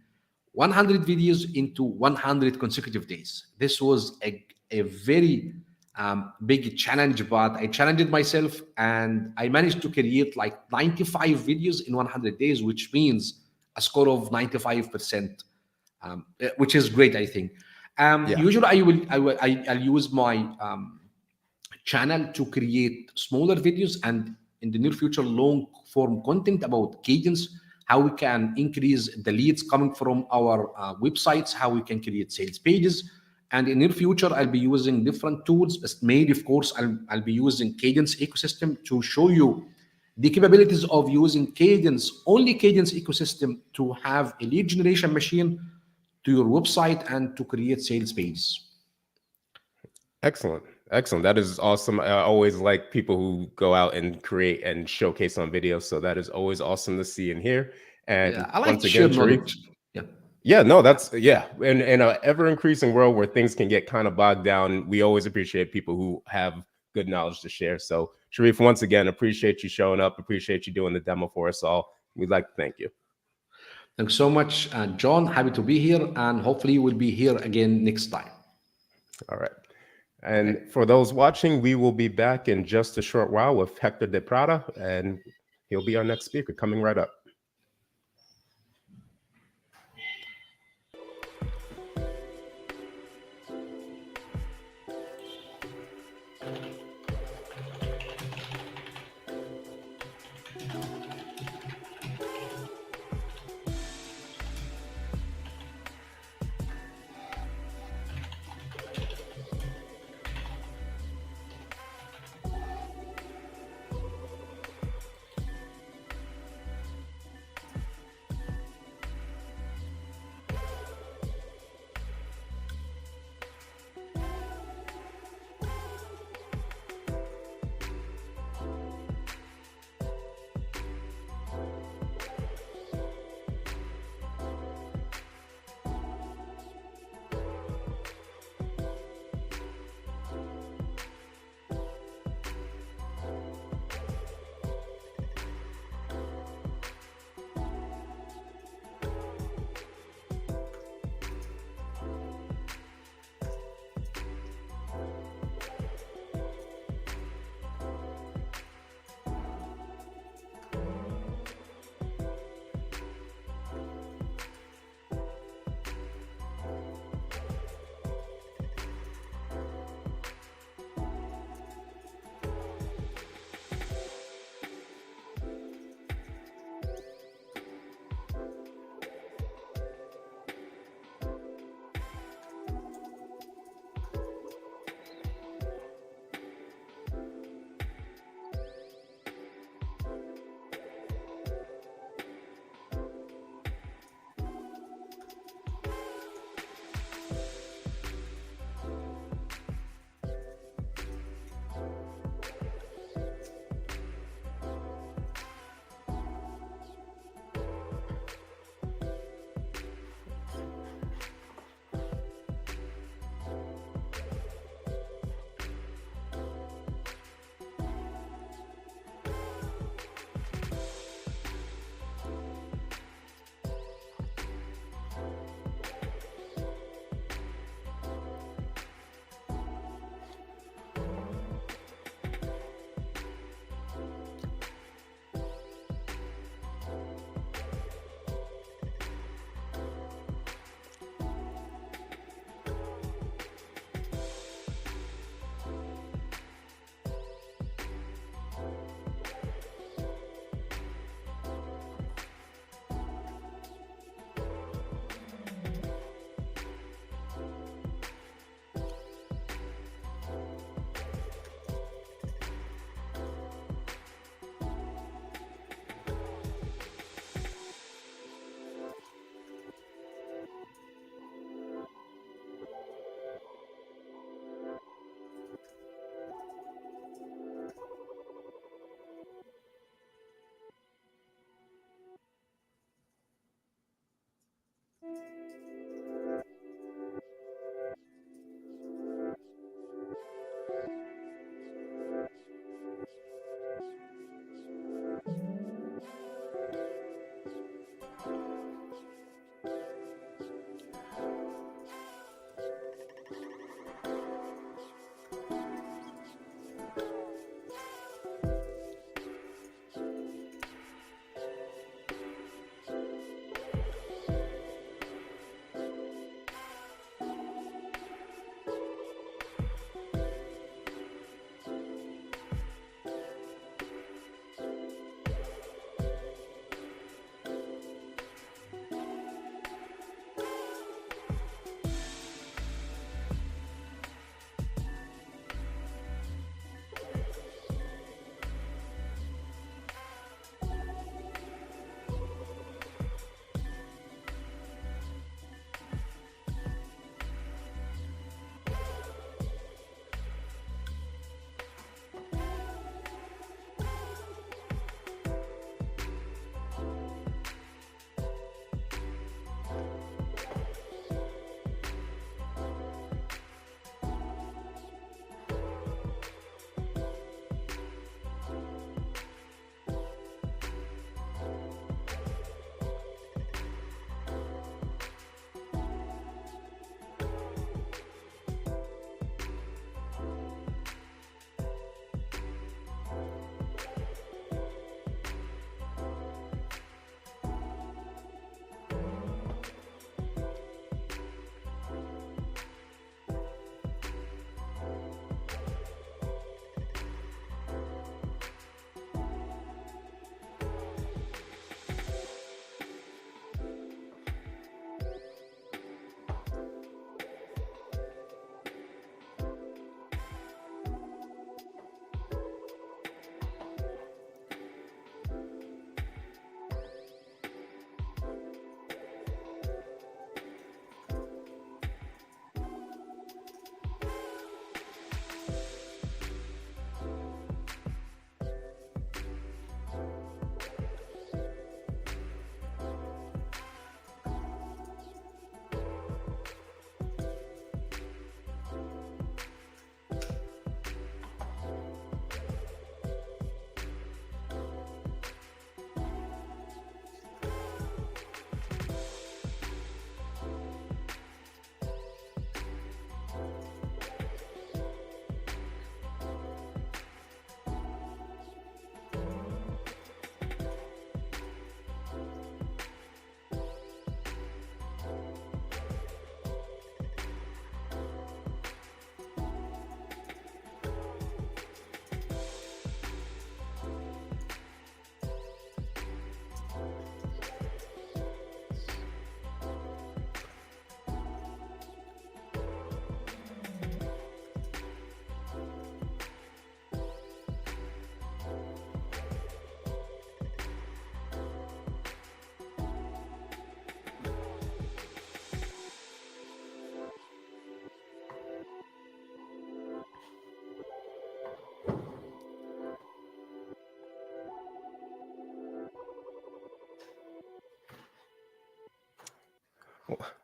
100 videos into 100 consecutive days. This was a very big challenge, but I challenged myself and I managed to create like 95 videos in 100 days, which means a score of 95%, which is great, I think. Usually, I'll use my channel to create smaller videos, and in the near future, long form content about Kadence, how we can increase the leads coming from our websites, how we can create sales pages. And in the near future, I'll be using different tools. But mainly, of course, I'll be using Kadence ecosystem to show you the capabilities of using only Kadence ecosystem to have a lead generation machine to your website and to create sales pages. Excellent. That is awesome. I always like people who go out and create and showcase on videos. So that is always awesome to see and hear. And I like once to again, share Sherif. knowledge. Yeah, no, that's In an ever increasing world where things can get kind of bogged down, we always appreciate people who have good knowledge to share. So Sherif, once again, appreciate you showing up. Appreciate you doing the demo for us all. We'd like to thank you. Thanks so much, John. Happy to be here, and hopefully we'll be here again next time. All right. And for those watching, we will be back in just a short while with Héctor de Prada, and he'll be our next speaker coming right up.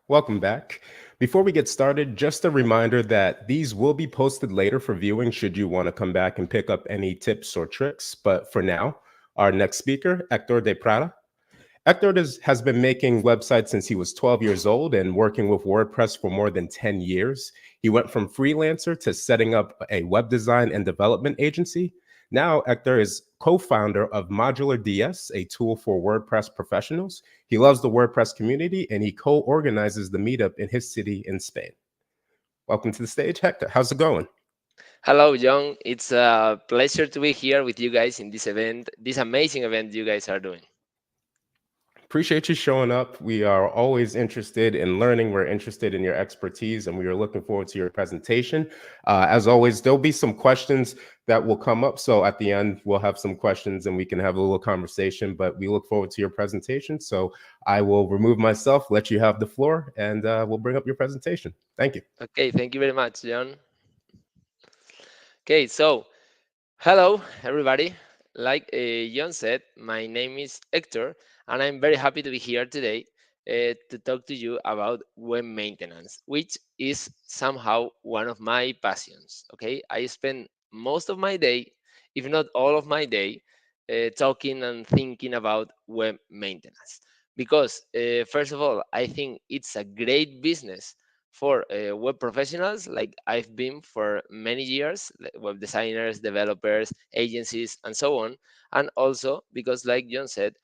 Welcome back. Before we get started, just a reminder that these will be posted later for viewing should you want to come back and pick up any tips or tricks. But for now, our next speaker, Héctor de Prada. Has been making websites since he was 12 years old and working with WordPress for more than 10 years. He went from freelancer to setting up a web design and development agency. Now, Hector is co founder of Modular DS, a tool for WordPress professionals. He loves the WordPress community and he co organizes the meetup in his city in Spain. Welcome to the stage, Hector. How's it going? Hello, John. It's a pleasure to be here with you guys in this event, this amazing event you guys are doing. Appreciate you showing up. We are always interested in learning. We're interested in your expertise, and we are looking forward to your presentation. As always, there'll be some questions that will come up. So at the end, we'll have some questions and we can have a little conversation, but we look forward to your presentation. So I will remove myself, let you have the floor, and we'll bring up your presentation. Thank you. Okay, thank you very much, John. Okay, so hello, everybody. Like John said, my name is Hector, and I'm very happy to be here today to talk to you about web maintenance, which is somehow one of my passions. Okay, I spend most of my day, if not all of my day, talking and thinking about web maintenance. Because, first of all, I think it's a great business for web professionals like I've been for many years, like web designers, developers, agencies, and so on. And also because, like John said,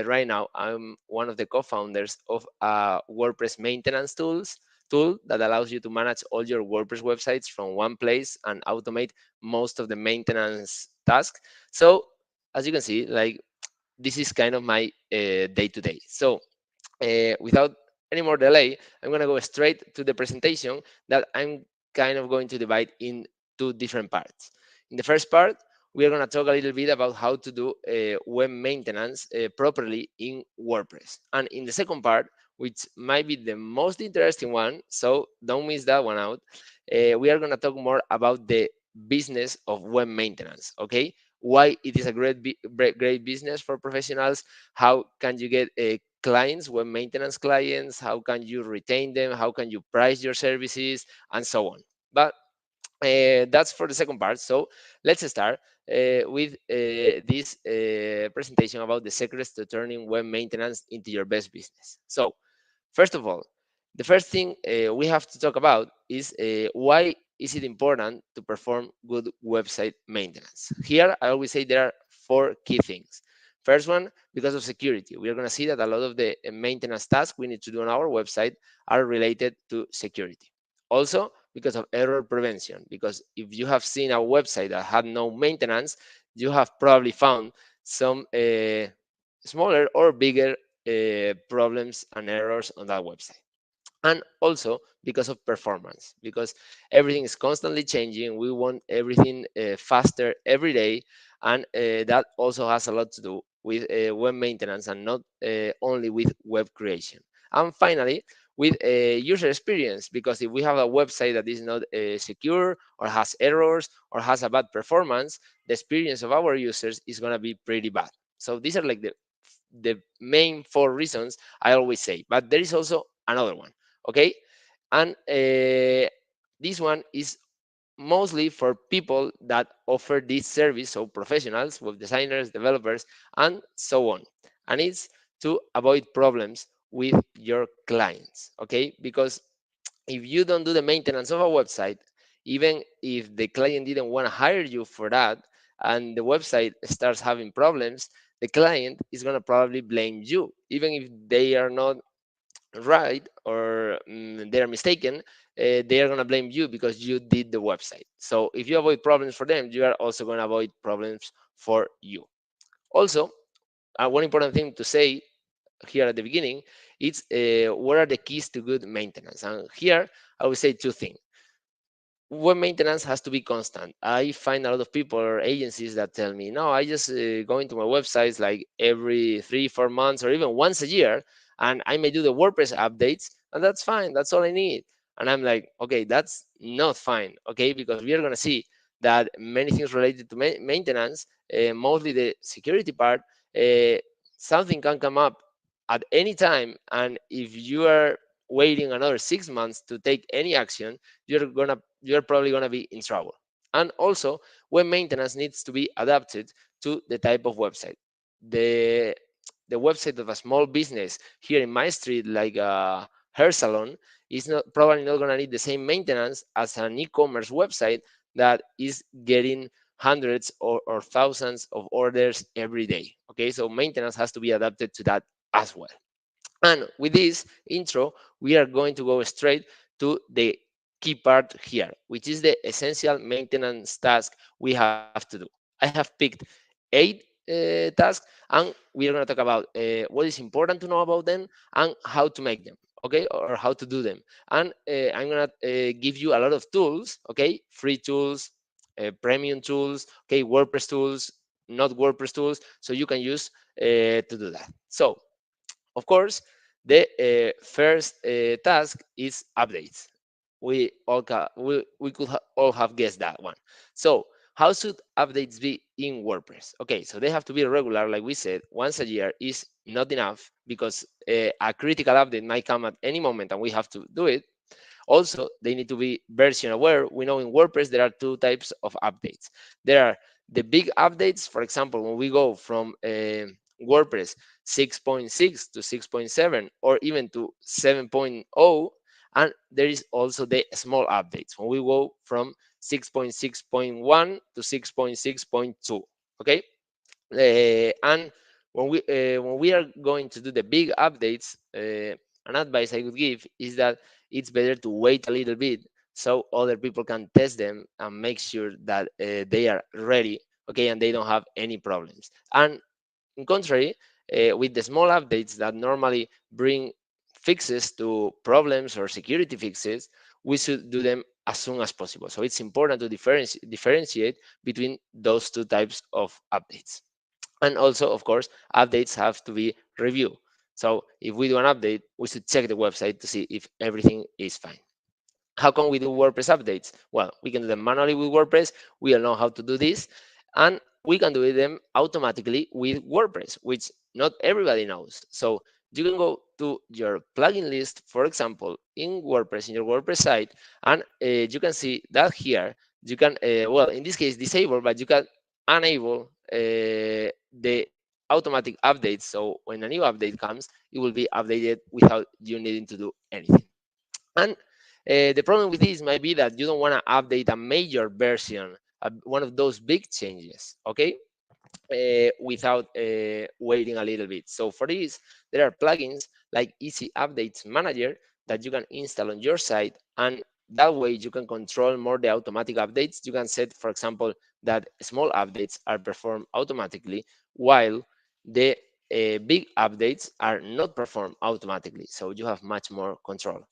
right now I'm one of the co-founders of a WordPress maintenance tool that allows you to manage all your WordPress websites from one place and automate most of the maintenance tasks. So as you can see, like this is kind of my day to day. So without any more delay, I'm going to go straight to the presentation that I'm kind of going to divide in two different parts. In the first part, we are going to talk a little bit about how to do web maintenance properly in WordPress. And in the second part, which might be the most interesting one, so don't miss that one out, we are going to talk more about the business of web maintenance, okay? Why it is a great business for professionals, how can you get clients, web maintenance clients, how can you retain them, how can you price your services, and so on. But that's for the second part. So let's start with this presentation about the secrets to turning web maintenance into your best business. So first of all, the first thing we have to talk about is why is it important to perform good website maintenance. Here, I always say there are four key things. First one, because of security. We are going to see that a lot of the maintenance tasks we need to do on our website are related to security. Also, because of error prevention, because if you have seen a website that had no maintenance, you have probably found some smaller or bigger problems and errors on that website. And also because of performance, because everything is constantly changing. We want everything faster every day, and that also has a lot to do with web maintenance and not only with web creation. And finally, with user experience, because if we have a website that is not secure or has errors or has a bad performance, the experience of our users is going to be pretty bad. So these are like the main four reasons I always say, but there is also another one. Okay, and this one is mostly for people that offer this service, so professionals, web designers, developers, and so on. And it's to avoid problems with your clients. Okay, because if you don't do the maintenance of a website, even if the client didn't want to hire you for that, and the website starts having problems, the client is going to probably blame you, even if they are not right or they are mistaken. They are going to blame you because you did the website. So if you avoid problems for them, you are also going to avoid problems for you. Also, one important thing to say here at the beginning, it's what are the keys to good maintenance. And here I would say two things. Web maintenance has to be constant. I find a lot of people or agencies that tell me, no, I just go into my websites like every 3, 4 months or even once a year, and I may do the WordPress updates, and that's fine. That's all I need. And I'm like, okay, that's not fine, okay, because we are going to see that many things related to maintenance, mostly the security part, uh, something can come up at any time, and if you are waiting another 6 months to take any action, you're probably gonna be in trouble. And also, web maintenance needs to be adapted to the type of website. The the website of a small business here in my street, like a hair salon, is not probably not gonna need the same maintenance as an e-commerce website that is getting hundreds or thousands of orders every day. Okay, so maintenance has to be adapted to that as well. And with this intro, we are going to go straight to the key part here, which is the essential maintenance task we have to do. I have picked 8 tasks, and we are going to talk about what is important to know about them and how to make them, okay, or how to do them. And I'm going to give you a lot of tools, okay, free tools, premium tools, okay, WordPress tools, not WordPress tools, so you can use to do that. So, of course, the first task is updates. We could all have guessed that one. So how should updates be in WordPress? Okay, so they have to be regular, like we said. Once a year is not enough because a critical update might come at any moment and we have to do it. Also, they need to be version aware. We know in WordPress there are two types of updates. There are the big updates, for example, when we go from WordPress 6.6 to 6.7 or even to 7.0, and there is also the small updates when we go from 6.6.1 to 6.6.2. Okay, and when we are going to do the big updates, an advice I would give is that it's better to wait a little bit so other people can test them and make sure that they are ready, okay, and they don't have any problems. And in contrary, with the small updates that normally bring fixes to problems or security fixes, we should do them as soon as possible. So it's important to differentiate between those two types of updates. And also, of course, updates have to be reviewed. So if we do an update, we should check the website to see if everything is fine. How can we do WordPress updates? Well, we can do them manually with WordPress. We all know how to do this. And we can do them automatically with WordPress, which not everybody knows. So you can go to your plugin list, for example, in WordPress, in your WordPress site, and you can see that here. You can, well, in this case, disable, but you can enable the automatic updates. So when a new update comes, it will be updated without you needing to do anything. And the problem with this might be that you don't want to update a major version, one of those big changes, okay, without waiting a little bit. So for this, there are plugins like Easy Updates Manager that you can install on your site, and that way you can control more the automatic updates. You can set, for example, that small updates are performed automatically, while the big updates are not performed automatically. So you have much more control.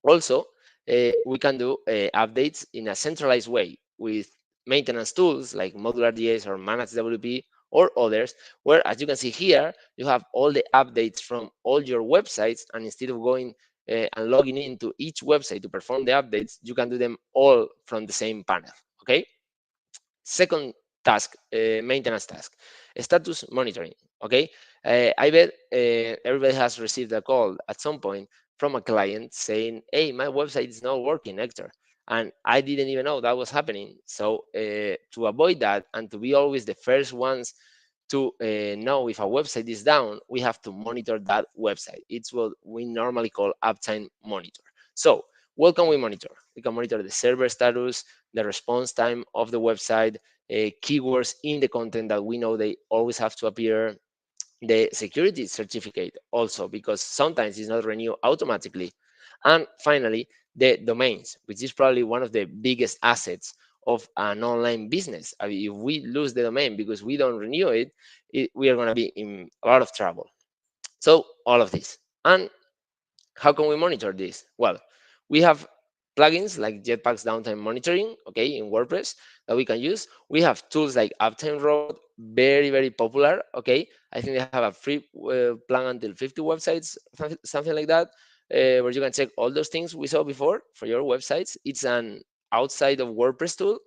Also, we can do updates in a centralized way with maintenance tools like modular.js or manage WP or others, where, as you can see here, you have all the updates from all your websites, and instead of going and logging into each website to perform the updates, you can do them all from the same panel. Okay. Second task, maintenance task, status monitoring. Okay, I bet everybody has received a call at some point from a client saying, "Hey, my website is not working, Hector," and I didn't even know that was happening. So to avoid that and to be always the first ones to know if a website is down, we have to monitor that website. It's what we normally call uptime monitor. So what can we monitor? We can monitor the server status, the response time of the website, keywords in the content that we know they always have to appear, the security certificate also, because sometimes it's not renewed automatically. And finally, the domains, which is probably one of the biggest assets of an online business. I mean, if we lose the domain because we don't renew it, we are going to be in a lot of trouble. So all of this. And how can we monitor this? Well, we have plugins like Jetpack's downtime monitoring, okay, in WordPress that we can use. We have tools like Uptime Robot, very, very popular, okay. I think they have a free plan until 50 websites, something like that, where you can check all those things we saw before for your websites. It's an outside of WordPress tool,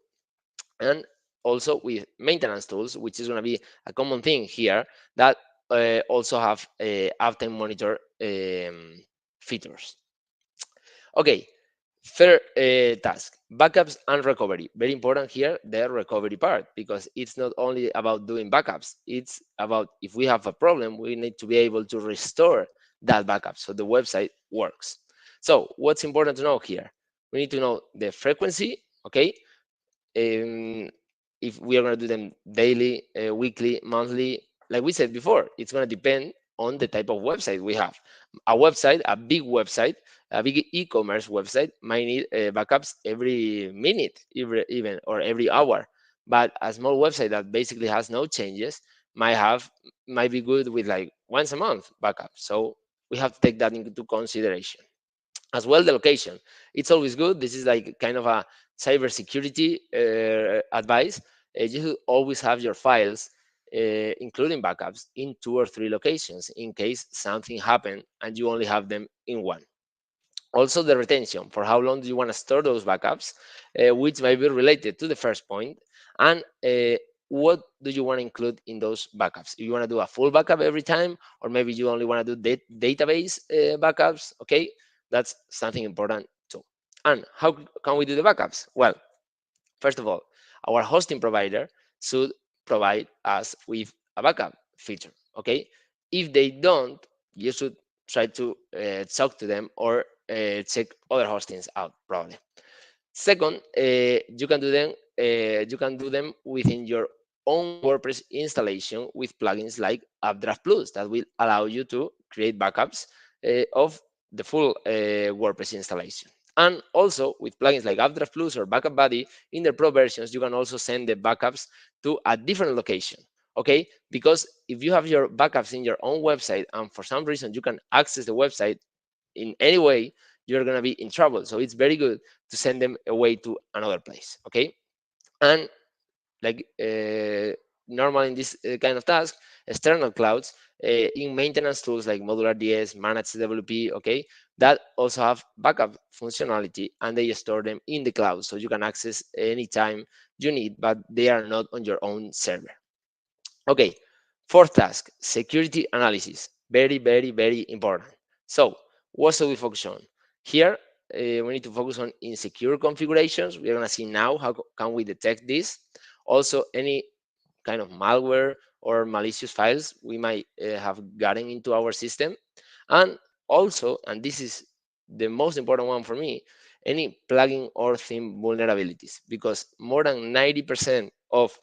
and also with maintenance tools, which is going to be a common thing here, that also have uptime monitor features. Okay, third task, backups and recovery. Very important here, the recovery part, because it's not only about doing backups, it's about if we have a problem, we need to be able to restore that backup so the website works. So what's important to know here? We need to know the frequency, okay? If we are going to do them daily, weekly, monthly, like we said before, it's going to depend on the type of website we have. A website, a big website, a big e-commerce website might need backups every minute, even or every hour. But a small website that basically has no changes might be good with like once a month backup. So we have to take that into consideration. As well, the location, it's always good. This is like kind of a cybersecurity advice. You should always have your files, including backups, in 2 or 3 locations in case something happened and you only have them in one. Also, the retention, for how long do you want to store those backups, which might be related to the first point, and what do you want to include in those backups. If you want to do a full backup every time, or maybe you only want to do database backups, okay, that's something important too. And how can we do the backups? Well, first of all, our hosting provider should provide us with a backup feature. Okay, if they don't, you should try to talk to them or check other hostings out. Probably. Second, you can do them. You can do them within your own WordPress installation with plugins like Updraft Plus that will allow you to create backups of the full WordPress installation. And also with plugins like Updraft Plus or Backup Buddy in the pro versions, you can also send the backups to a different location. Okay, because if you have your backups in your own website and for some reason you can access the website in any way, you're going to be in trouble. So it's very good to send them away to another place. Okay, and like normal in this kind of task, external clouds in maintenance tools like modular ds, managed wp, okay, that also have backup functionality and they store them in the cloud so you can access anytime you need, but they are not on your own server. Okay, fourth task, security analysis. Very, very, very important. So, what should we focus on? Here, we need to focus on insecure configurations. We're going to see now how can we detect this. Also, any kind of malware or malicious files we might have gotten into our system. And also, and this is the most important one for me, any plugin or theme vulnerabilities, because more than 90% of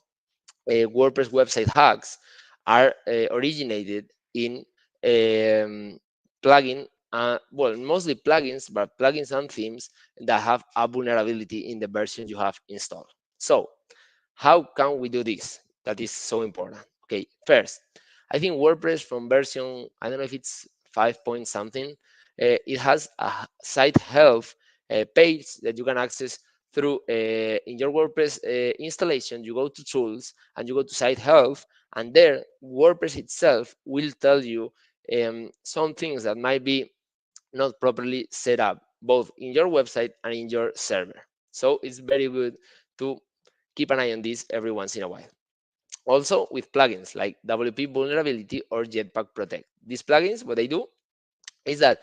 WordPress website hacks are originated in plugin, well, mostly plugins, but plugins and themes that have a vulnerability in the version you have installed. So, how can we do this? That is so important. Okay, first, I think WordPress from version, I don't know if it's 5 point something, it has a site health page that you can access through in your WordPress installation. You go to tools and you go to site health, and there WordPress itself will tell you some things that might be not properly set up both in your website and in your server. So it's very good to keep an eye on this every once in a while. Also with plugins like WP Vulnerability or Jetpack Protect. These plugins, what they do is that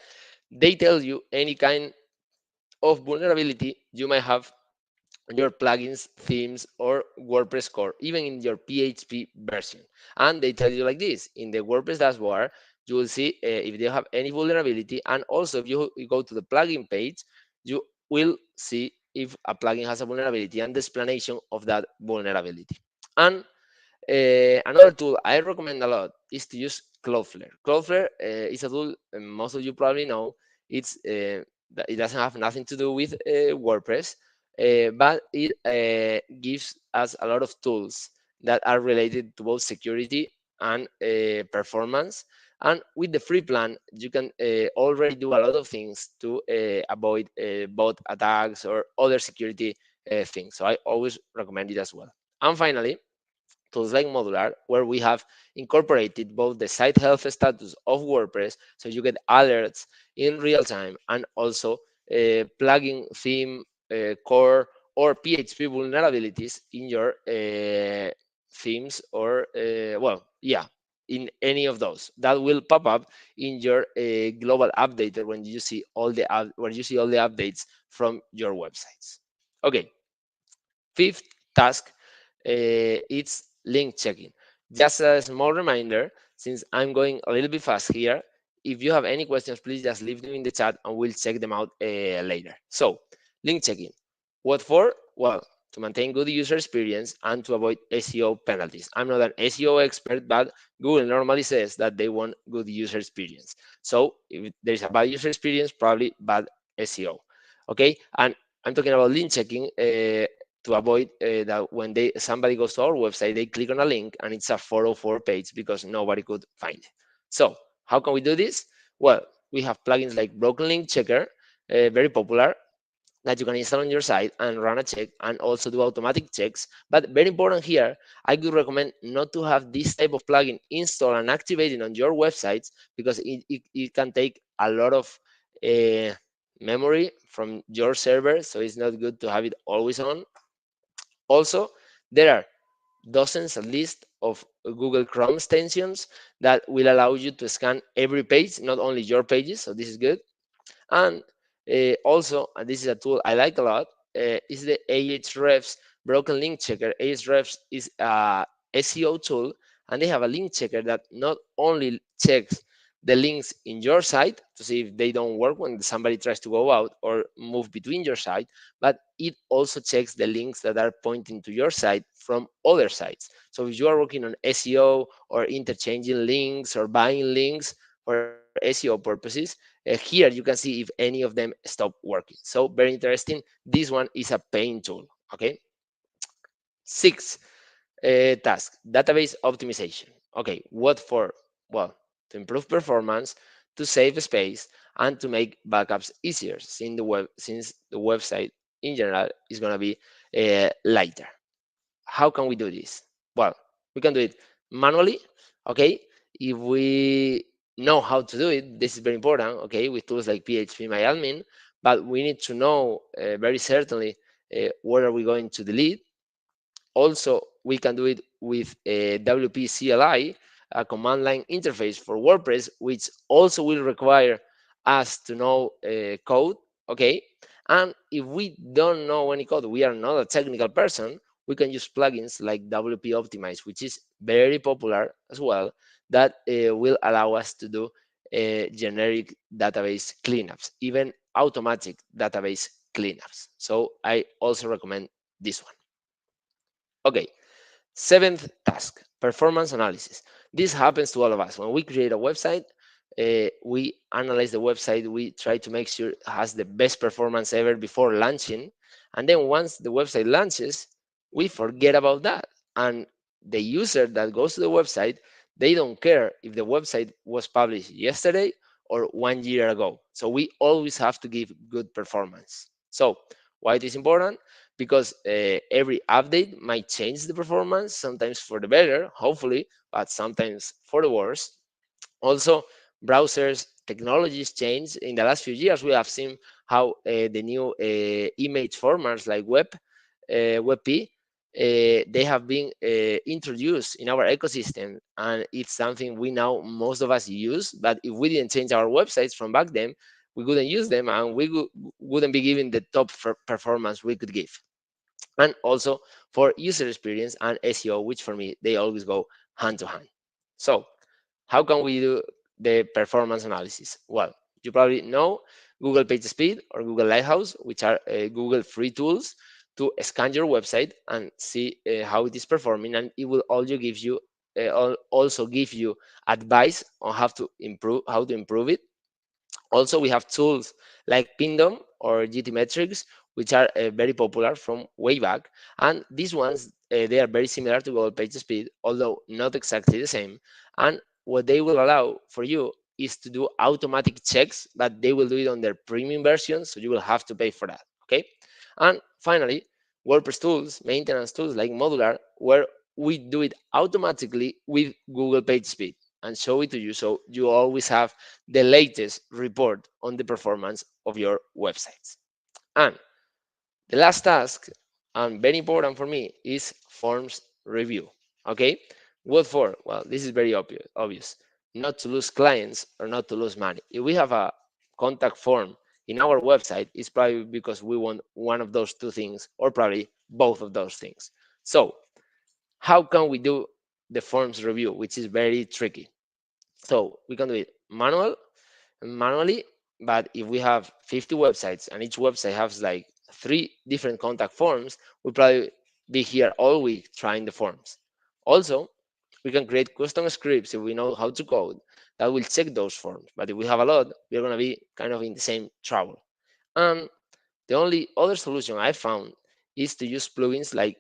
they tell you any kind of vulnerability you might have on your plugins, themes, or WordPress core, even in your PHP version. And they tell you like this in the WordPress dashboard, you will see if they have any vulnerability. And also, if you go to the plugin page, you will see if a plugin has a vulnerability and the explanation of that vulnerability. And another tool I recommend a lot is to use Cloudflare. Cloudflare is a tool most of you probably know. It doesn't have nothing to do with WordPress, but it gives us a lot of tools that are related to both security and performance. And with the free plan, you can already do a lot of things to avoid bot attacks or other security things. So I always recommend it as well. And finally, tools like Modular, where we have incorporated both the site health status of WordPress, so you get alerts in real time, and also plugin, theme, core, or PHP vulnerabilities in your themes or, well, yeah, in any of those. That will pop up in your global updater when you see all the updates from your websites. Okay, fifth task, it's link checking. Just a small reminder, since I'm going a little bit fast here, if you have any questions, please just leave them in the chat and we'll check them out later. So, link checking. What for? Well, to maintain good user experience and to avoid SEO penalties. I'm not an SEO expert, but Google normally says that they want good user experience. So if there's a bad user experience, probably bad SEO. Okay, and I'm talking about link checking to avoid that when somebody goes to our website, they click on a link and it's a 404 page because nobody could find it. So how can we do this? Well, we have plugins like Broken Link Checker, very popular, that you can install on your site and run a check and also do automatic checks. But very important here, I would recommend not to have this type of plugin installed and activated on your websites because it can take a lot of memory from your server. So it's not good to have it always on. Also, there are dozens at least of Google Chrome extensions that will allow you to scan every page, not only your pages. So this is good. And also, and this is a tool I like a lot, is the Ahrefs Broken Link Checker. Ahrefs is a SEO tool, and they have a link checker that not only checks the links in your site to see if they don't work when somebody tries to go out or move between your site, but it also checks the links that are pointing to your site from other sites. So if you are working on SEO or interchanging links or buying links for SEO purposes, here you can see if any of them stop working. So very interesting. This one is a paint tool. Okay. Six task, database optimization. Okay, what for? Well, to improve performance, to save space, and to make backups easier since the website in general is going to be lighter. How can we do this? Well, we can do it manually. Okay, if we know how to do it, this is very important. Okay, with tools like phpMyAdmin, but we need to know very certainly what are we going to delete. Also, we can do it with a WP CLI, a command line interface for WordPress, which also will require us to know code. Okay, and if we don't know any code, we are not a technical person, we can use plugins like WP Optimize, which is very popular as well, that will allow us to do generic database cleanups, even automatic database cleanups. So I also recommend this one. Okay, seventh task, performance analysis. This happens to all of us. When we create a website, we analyze the website, we try to make sure it has the best performance ever before launching. And then once the website launches, we forget about that. And the user that goes to the website, they don't care if the website was published yesterday or 1 year ago. So we always have to give good performance. So why it is important? Because every update might change the performance, sometimes for the better, hopefully, but sometimes for the worse. Also, browsers technologies change. In the last few years, we have seen how the new image formats like WebP, they have been introduced in our ecosystem, and it's something we now most of us use. But if we didn't change our websites from back then, we couldn't use them, and we wouldn't be given the top performance we could give. And also for user experience and SEO, which for me they always go hand to hand. So how can we do the performance analysis? Well, you probably know Google PageSpeed or Google Lighthouse, which are Google free tools to scan your website and see how it is performing, and it will also give you advice on how to improve it. Also, we have tools like Pindom or GTmetrix, which are very popular from way back. And these ones, they are very similar to Google PageSpeed, although not exactly the same. And what they will allow for you is to do automatic checks, but they will do it on their premium version, so you will have to pay for that. Okay. And finally, WordPress tools, maintenance tools like Modular, where we do it automatically with Google PageSpeed and show it to you, so you always have the latest report on the performance of your websites. And the last task, and very important for me, is forms review. Okay, What for? Well, this is very obvious. Not to lose clients or not to lose money. If we have a contact form in our website, it's probably because we want one of those two things, or probably both of those things. So, how can we do the forms review, which is very tricky? So we can do it manually, but if we have 50 websites and each website has like 3 different contact forms, we'll probably be here all week trying the forms. Also, we can create custom scripts if we know how to code that will check those forms. But if we have a lot, we're going to be kind of in the same trouble. And the only other solution I found is to use plugins like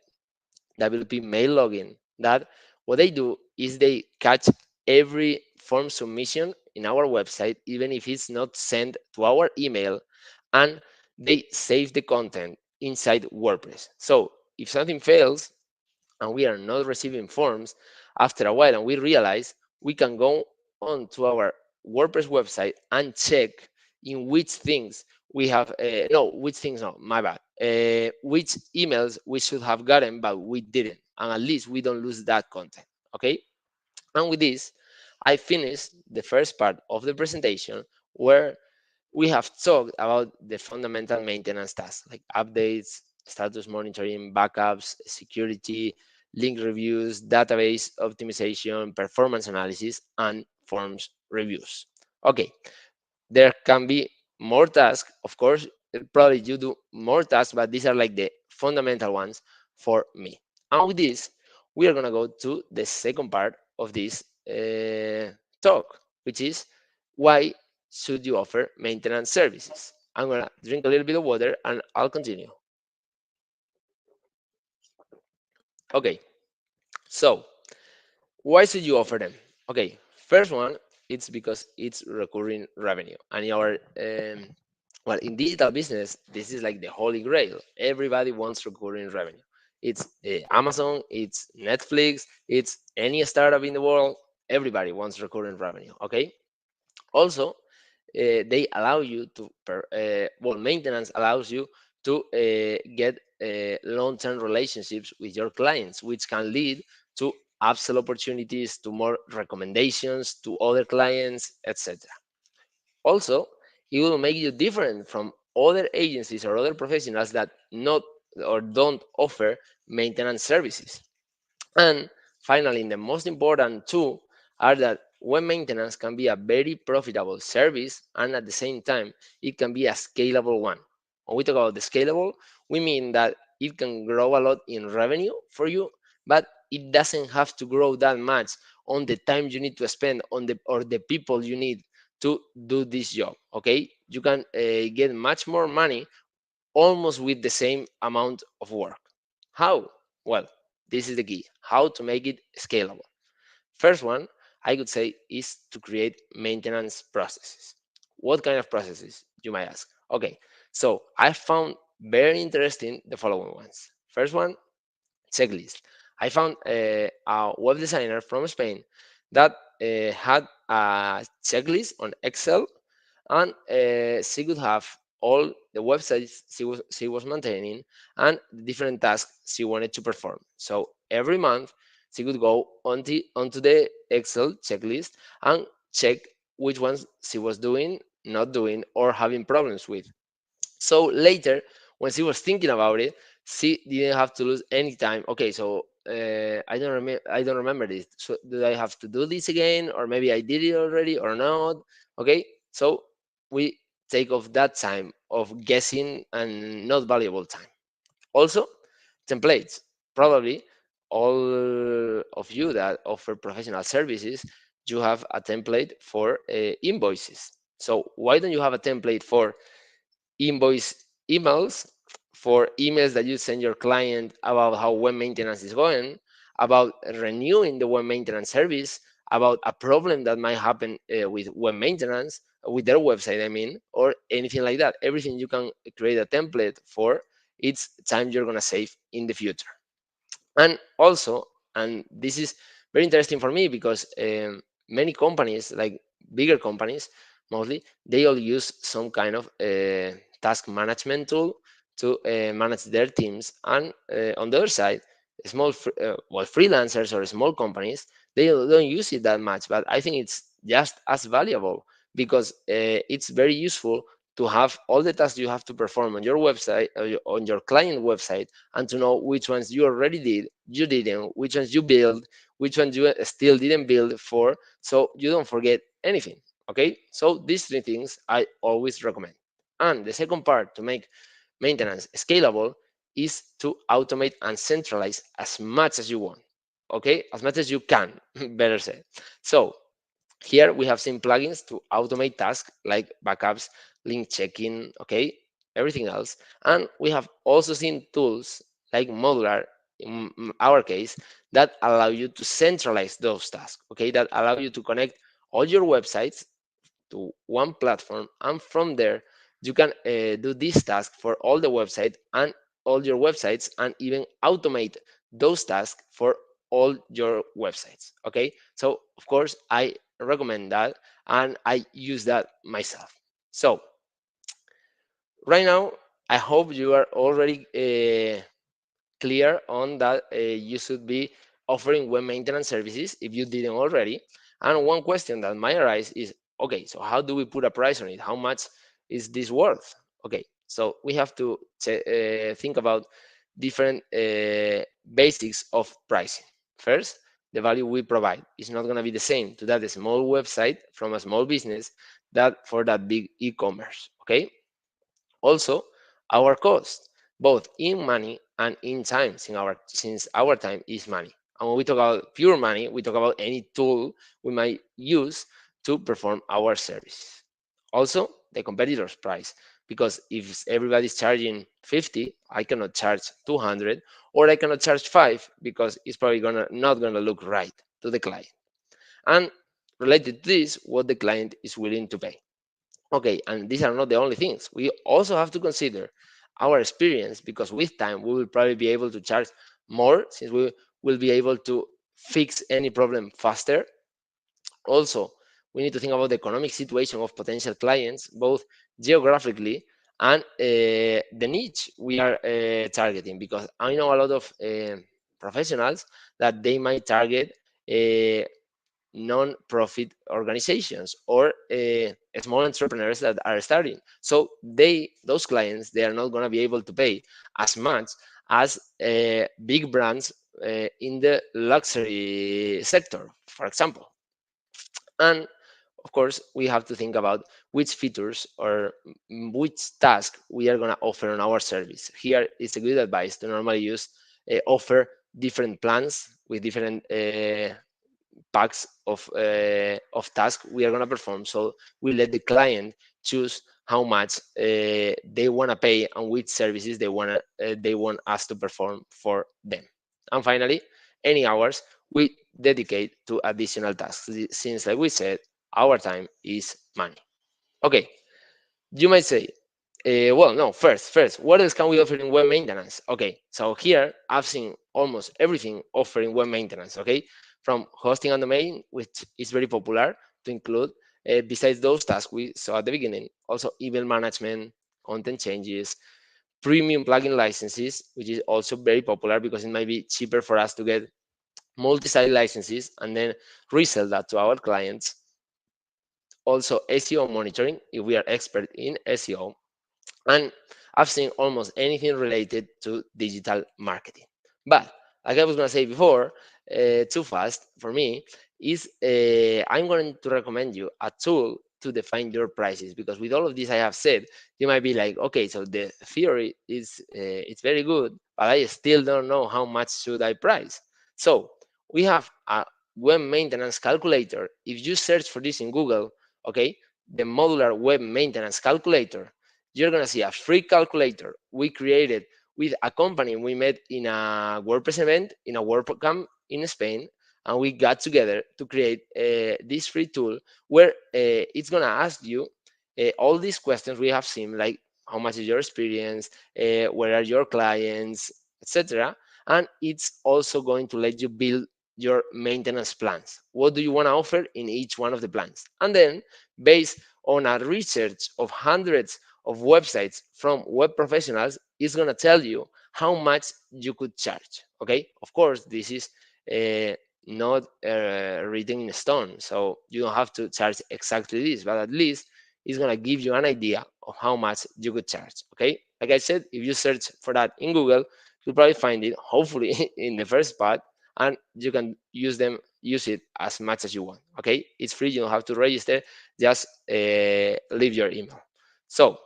WP Mail Login. That what they do is they catch every form submission in our website, even if it's not sent to our email, and they save the content inside WordPress. So if something fails and we are not receiving forms after a while and we realize, we can go on to our WordPress website and check in which things we have no which things no my bad which emails we should have gotten but we didn't, and at least we don't lose that content. Okay, and with this I finished the first part of the presentation, where we have talked about the fundamental maintenance tasks like updates, status monitoring, backups, security, link reviews, database optimization, performance analysis, and forms reviews. Okay, there can be more tasks, of course. Probably you do more tasks, but these are like the fundamental ones for me. And with this, we are going to go to the second part of this talk, which is why should you offer maintenance services. I'm going to drink a little bit of water and I'll continue. Okay, so why should you offer them? Okay, first one, it's because it's recurring revenue. And your well, in digital business, this is like the holy grail. Everybody wants recurring revenue. It's Amazon, it's Netflix, it's any startup in the world. Everybody wants recurring revenue. Okay. Also, they allow you to well, maintenance allows you to get long-term relationships with your clients, which can lead to upsell opportunities, to more recommendations to other clients, etc. Also, it will make you different from other agencies or other professionals that not or don't offer maintenance services. And finally, the most important two are that web maintenance can be a very profitable service, and at the same time, it can be a scalable one. When we talk about the scalable, we mean that it can grow a lot in revenue for you, but it doesn't have to grow that much on the time you need to spend on the or the people you need to do this job. Okay, you can get much more money almost with the same amount of work. How? Well, this is the key. How to make it scalable. First one, I could say, is to create maintenance processes. What kind of processes, you might ask? Okay, so I found very interesting the following ones. First one, checklist. I found a web designer from Spain that had a checklist on Excel, and she could have all the websites she was maintaining and the different tasks she wanted to perform. So every month she could go onto the Excel checklist and check which ones she was doing, not doing, or having problems with. So later, when she was thinking about it, she didn't have to lose any time. Okay, so I don't remember. I don't remember this. So do I have to do this again, or maybe I did it already, or not? Okay, so we take off that time of guessing and not valuable time. Also, templates. Probably all of you that offer professional services, you have a template for invoices. So why don't you have a template for invoice emails, for emails that you send your client about how web maintenance is going, about renewing the web maintenance service, about a problem that might happen with web maintenance, with their website, I mean, or anything like that. Everything you can create a template for, it's time you're going to save in the future. And also, and this is very interesting for me because many companies, like bigger companies mostly, they all use some kind of task management tool to manage their teams. And on the other side, well, freelancers or small companies, they don't use it that much, but I think it's just as valuable because it's very useful to have all the tasks you have to perform on your website, on your client website, and to know which ones you already did, you didn't, which ones you build, which ones you still didn't build for, so you don't forget anything. Okay, so these three things I always recommend. And the second part to make maintenance scalable is to automate and centralize as much as you want. Okay, as much as you can, better said. So here we have seen plugins to automate tasks like backups, link checking, okay, everything else. And we have also seen tools like Modular, in our case, that allow you to centralize those tasks, okay, that allow you to connect all your websites to one platform, and from there you can do this task for all the website and all your websites, and even automate those tasks for all your websites. Okay, so of course I recommend that, and I use that myself. So right now I hope you are already clear on that you should be offering web maintenance services if you didn't already. And one question that might arise is, okay, so how do we put a price on it? How much is this worth? Okay, so we have to think about different basics of pricing. First, the value we provide is not going to be the same to that small website from a small business that for that big e-commerce. Okay, also, our cost, both in money and in time, since our time is money. And when we talk about pure money, we talk about any tool we might use to perform our service. Also, the competitor's price, because if everybody's charging 50, I cannot charge 200, or I cannot charge 5 because it's probably not gonna look right to the client. And related to this, what the client is willing to pay. Okay, and these are not the only things. We also have to consider our experience, because with time we will probably be able to charge more, since we will be able to fix any problem faster. Also, we need to think about the economic situation of potential clients, both geographically and the niche we are targeting, because I know a lot of professionals that they might target uh, non-profit organizations or small entrepreneurs that are starting. So those clients, they are not going to be able to pay as much as big brands in the luxury sector, for example. And of course, we have to think about which features or which task we are going to offer on our service. Here is a good advice to normally use offer different plans with different packs of tasks we are going to perform. So we let the client choose how much they want to pay and which services they want us to perform for them. And finally, any hours we dedicate to additional tasks, since like we said, our time is money. Okay, you might say, well, no, first, what else can we offer in web maintenance? Okay, so here I've seen almost everything offering web maintenance, okay? From hosting and domain, which is very popular to include, besides those tasks we saw at the beginning, also email management, content changes, premium plugin licenses, which is also very popular because it might be cheaper for us to get multi-site licenses and then resell that to our clients. Also, SEO monitoring, if we are expert in SEO, and I've seen almost anything related to digital marketing. But like I was going to say before, too fast for me is I'm going to recommend you a tool to define your prices, because with all of this I have said, you might be like, okay, so the theory is it's very good, but I still don't know how much should I price. So we have a web maintenance calculator. If you search for this in Google, okay, the modular web maintenance calculator, you're going to see a free calculator we created with a company we met in a WordPress event in a WordCamp in Spain. And we got together to create this free tool where it's going to ask you all these questions we have seen, like how much is your experience, where are your clients, etc. And it's also going to let you build your maintenance plans. What do you want to offer in each one of the plans? And then, based on a research of hundreds of websites from web professionals, is going to tell you how much you could charge. Okay, of course, this is not written in stone, so you don't have to charge exactly this, but at least it's gonna give you an idea of how much you could charge. Okay, like I said, if you search for that in Google, you'll probably find it, hopefully, in the first spot, and you can use it as much as you want. Okay, it's free, you don't have to register, just leave your email. So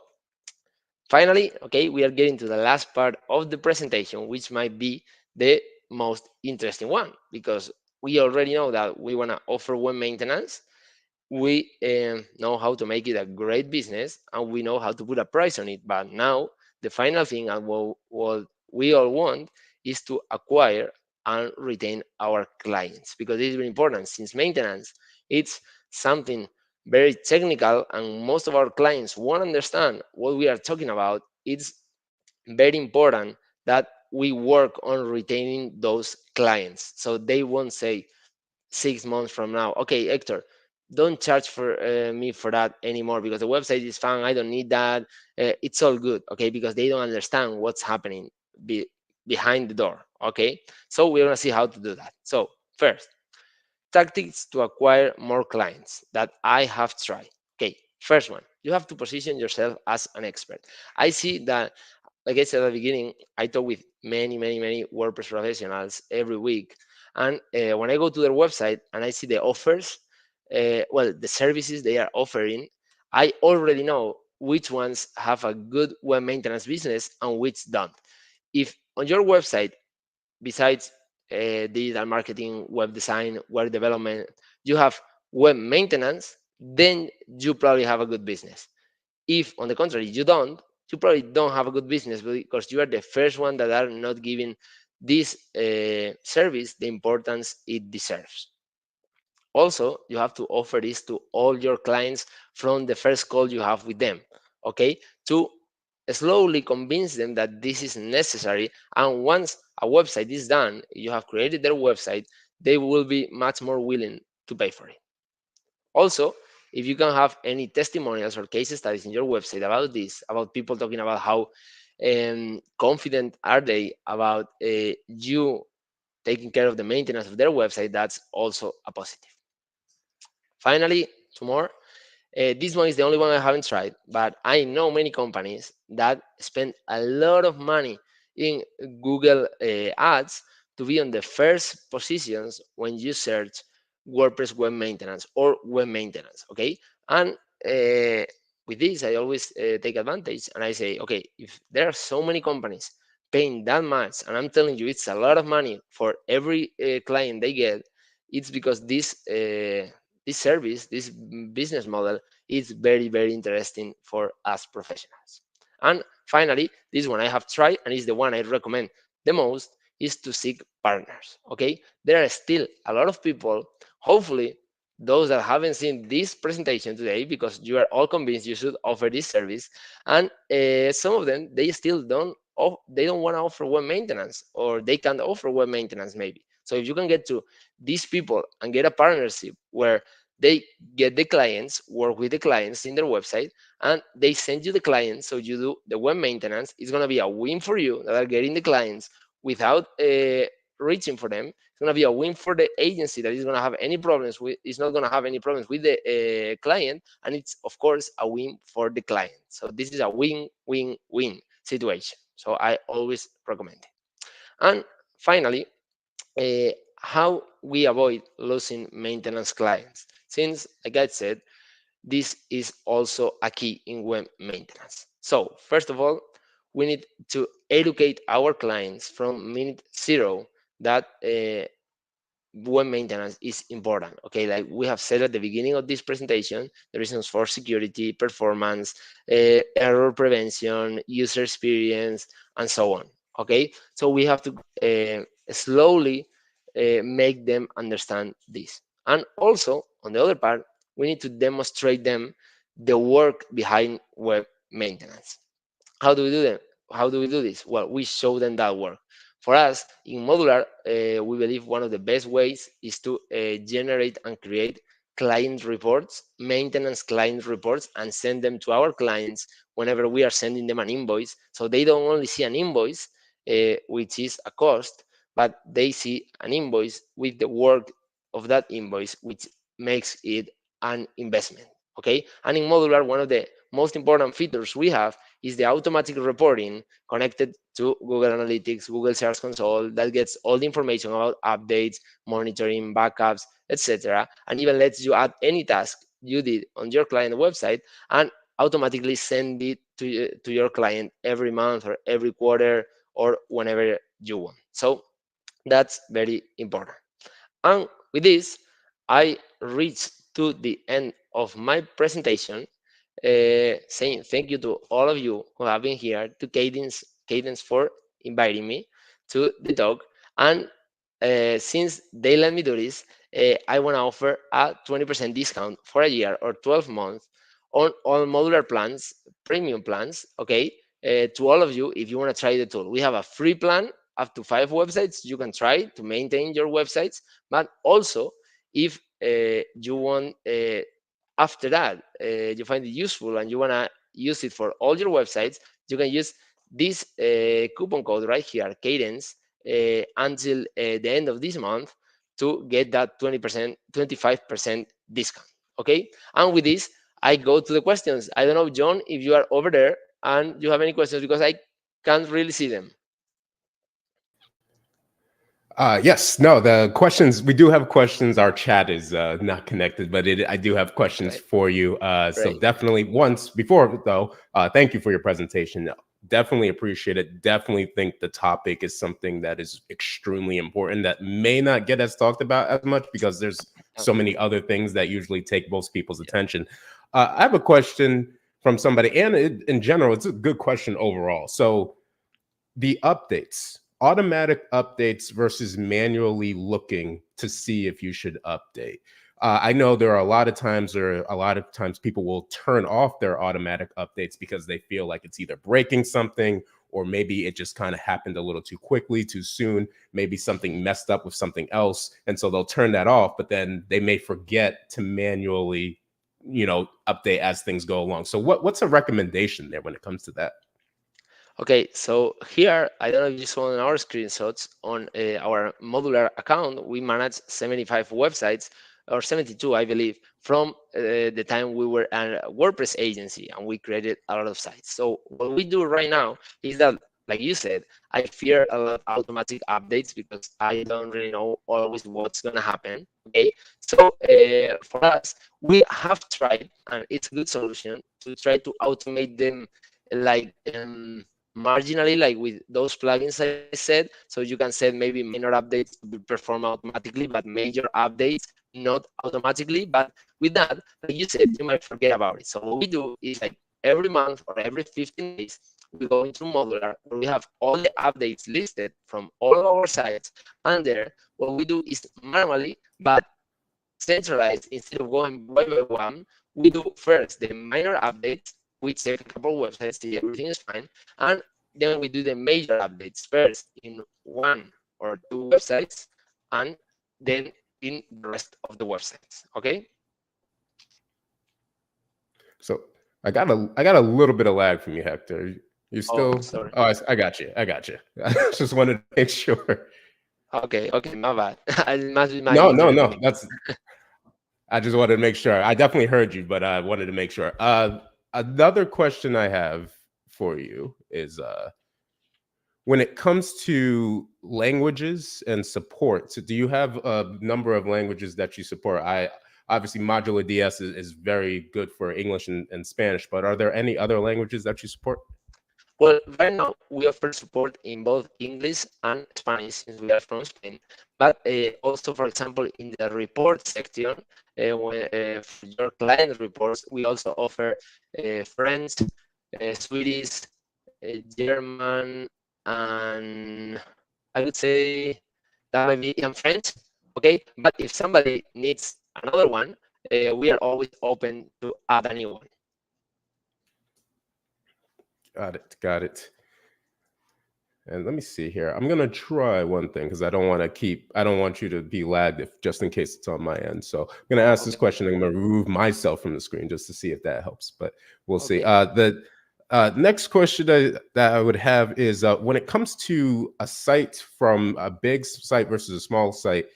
finally, okay, we are getting to the last part of the presentation, which might be the most interesting one, because we already know that we want to offer web maintenance. We know how to make it a great business, and we know how to put a price on it. But now the final thing, and what we all want, is to acquire and retain our clients, because this is very important, since maintenance, it's something very technical, and most of our clients won't understand what we are talking about. It's very important that we work on retaining those clients, so they won't say 6 months from now, okay, Hector, don't charge for me for that anymore, because the website is fine, I don't need that, it's all good. Okay, because they don't understand what's happening behind the door. Okay, so we're going to see how to do that. So first, tactics to acquire more clients that I have tried. Okay, first one, you have to position yourself as an expert. I see that, like I said at the beginning, I talk with many WordPress professionals every week. And when I go to their website and I see the offers, well, the services they are offering, I already know which ones have a good web maintenance business and which don't. If on your website, besides digital marketing, web design, web development, you have web maintenance, then you probably have a good business. If, on the contrary, you don't, you probably don't have a good business, because you are the first one that are not giving this service the importance it deserves. Also, you have to offer this to all your clients from the first call you have with them, okay? To slowly convince them that this is necessary. And once a website is done, you have created their website, they will be much more willing to pay for it. Also, if you can have any testimonials or case studies in your website about this, about people talking about how confident are they about you taking care of the maintenance of their website, that's also a positive. Finally, two more. This one is the only one I haven't tried, but I know many companies that spend a lot of money in Google ads to be on the first positions when you search WordPress web maintenance or web maintenance. Okay, and with this, I always take advantage and I say, okay, if there are so many companies paying that much, and I'm telling you, it's a lot of money for every client they get, it's because this service, this business model is very interesting for us professionals. And finally, this one I have tried and is the one I recommend the most, is to seek partners. Okay, there are still a lot of people, hopefully those that haven't seen this presentation today, because you are all convinced you should offer this service, and some of them, they still don't they don't want to offer web maintenance, or they can't offer web maintenance maybe. So if you can get to these people and get a partnership where they get the clients, work with the clients in their website, and they send you the clients, so you do the web maintenance, it's going to be a win for you that are getting the clients without reaching for them. It's going to be a win for the agency that is going to have any problems with, is not going to have any problems with the client, and it's of course a win for the client. So this is a win-win-win situation, so I always recommend it. And finally, how we avoid losing maintenance clients, since, like I said, this is also a key in web maintenance. So first of all, we need to educate our clients from minute zero that web maintenance is important. Okay, like we have said at the beginning of this presentation, the reasons for security, performance, error prevention, user experience, and so on. Okay, so we have to slowly make them understand this. And also, on the other part, we need to demonstrate them the work behind web maintenance. How do we do that? How do we do this? Well, we show them that work. For us, in Modular, we believe one of the best ways is to generate and create client reports, maintenance client reports, and send them to our clients whenever we are sending them an invoice. So they don't only see an invoice, which is a cost, but they see an invoice with the work of that invoice, which makes it an investment. Okay, and in modular, one of the most important features we have is the automatic reporting connected to Google Analytics, Google Search Console, that gets all the information about updates, monitoring, backups, etc., and even lets you add any task you did on your client website and automatically send it to your client every month or every quarter or whenever you want. So that's very important. And with this, I reached to the end of my presentation, saying thank you to all of you who have been here, to Cadence for inviting me to the talk. And since they let me do this, I want to offer a 20% discount for a year or 12 months on all modular plans, premium plans, okay, to all of you if you want to try the tool. We have a free plan up to 5 websites you can try to maintain your websites, but also if you want, after that, you find it useful and you want to use it for all your websites, you can use this coupon code right here, Cadence, until the end of this month to get that 20%, 25% discount. Okay, and with this, I go to the questions. I don't know, John, if you are over there and you have any questions, because I can't really see them. Yes, no, the questions, we do have questions. Our chat is not connected, but I do have questions Right. for you. So Great. definitely before though, thank you for your presentation. Definitely appreciate it. Definitely think the topic is something that is extremely important that may not get as talked about as much because there's so many other things that usually take most people's attention. I have a question from somebody, and in general, it's a good question overall. So the updates, automatic updates versus manually looking to see if you should update. I know there are a lot of times people will turn off their automatic updates because they feel like it's either breaking something or maybe it just kind of happened a little too quickly, too soon. Maybe something messed up with something else. And so they'll turn that off, but then they may forget to manually, update as things go along. So what's a recommendation there when it comes to that? Okay, so here, I don't know if you saw in our screenshots on our modular account, we manage 75 websites, or 72, I believe, from the time we were a WordPress agency and we created a lot of sites. So what we do right now is that, like you said, I fear a lot of automatic updates because I don't really know always what's going to happen. Okay, so for us, we have tried, and it's a good solution to try to automate them, like marginally, like with those plugins I said. So you can set maybe minor updates to be performed automatically, but major updates not automatically. But with that, like you said, you might forget about it. So what we do is, like, every month or every 15 days, we go into modular where we have all the updates listed from all of our sites, and there what we do is manually but centralized, instead of going one by one, we do first the minor updates. We check a couple of websites, see everything is fine, and then we do the major updates first in one or two websites, and then in the rest of the websites. Okay. So I got a little bit of lag from you, Hector. You Oh, still? sorry. Oh, I got you. I got you. I just wanted to make sure. Okay, okay, my bad. It must be my No, no, internet no. connection. I just wanted to make sure. I definitely heard you, but I wanted to make sure. Another question I have for you is when it comes to languages and support. So do you have a number of languages that you support? Obviously Modular DS is very good for English and Spanish, but are there any other languages that you support? Well, right now we offer support in both English and Spanish since we are from Spain. But also, for example, in the report section, for your client reports, we also offer French, Swedish, German, and I would say that might be in French. Okay, but if somebody needs another one, we are always open to add a new one. Got it. Got it. And let me see here. I'm gonna try one thing because I don't want you to be lagged just in case it's on my end. So I'm gonna ask this Okay. question. I'm gonna remove myself from the screen just to see if that helps. But we'll see. Okay. Next question that I would have is when it comes to a site from a big site versus a small site,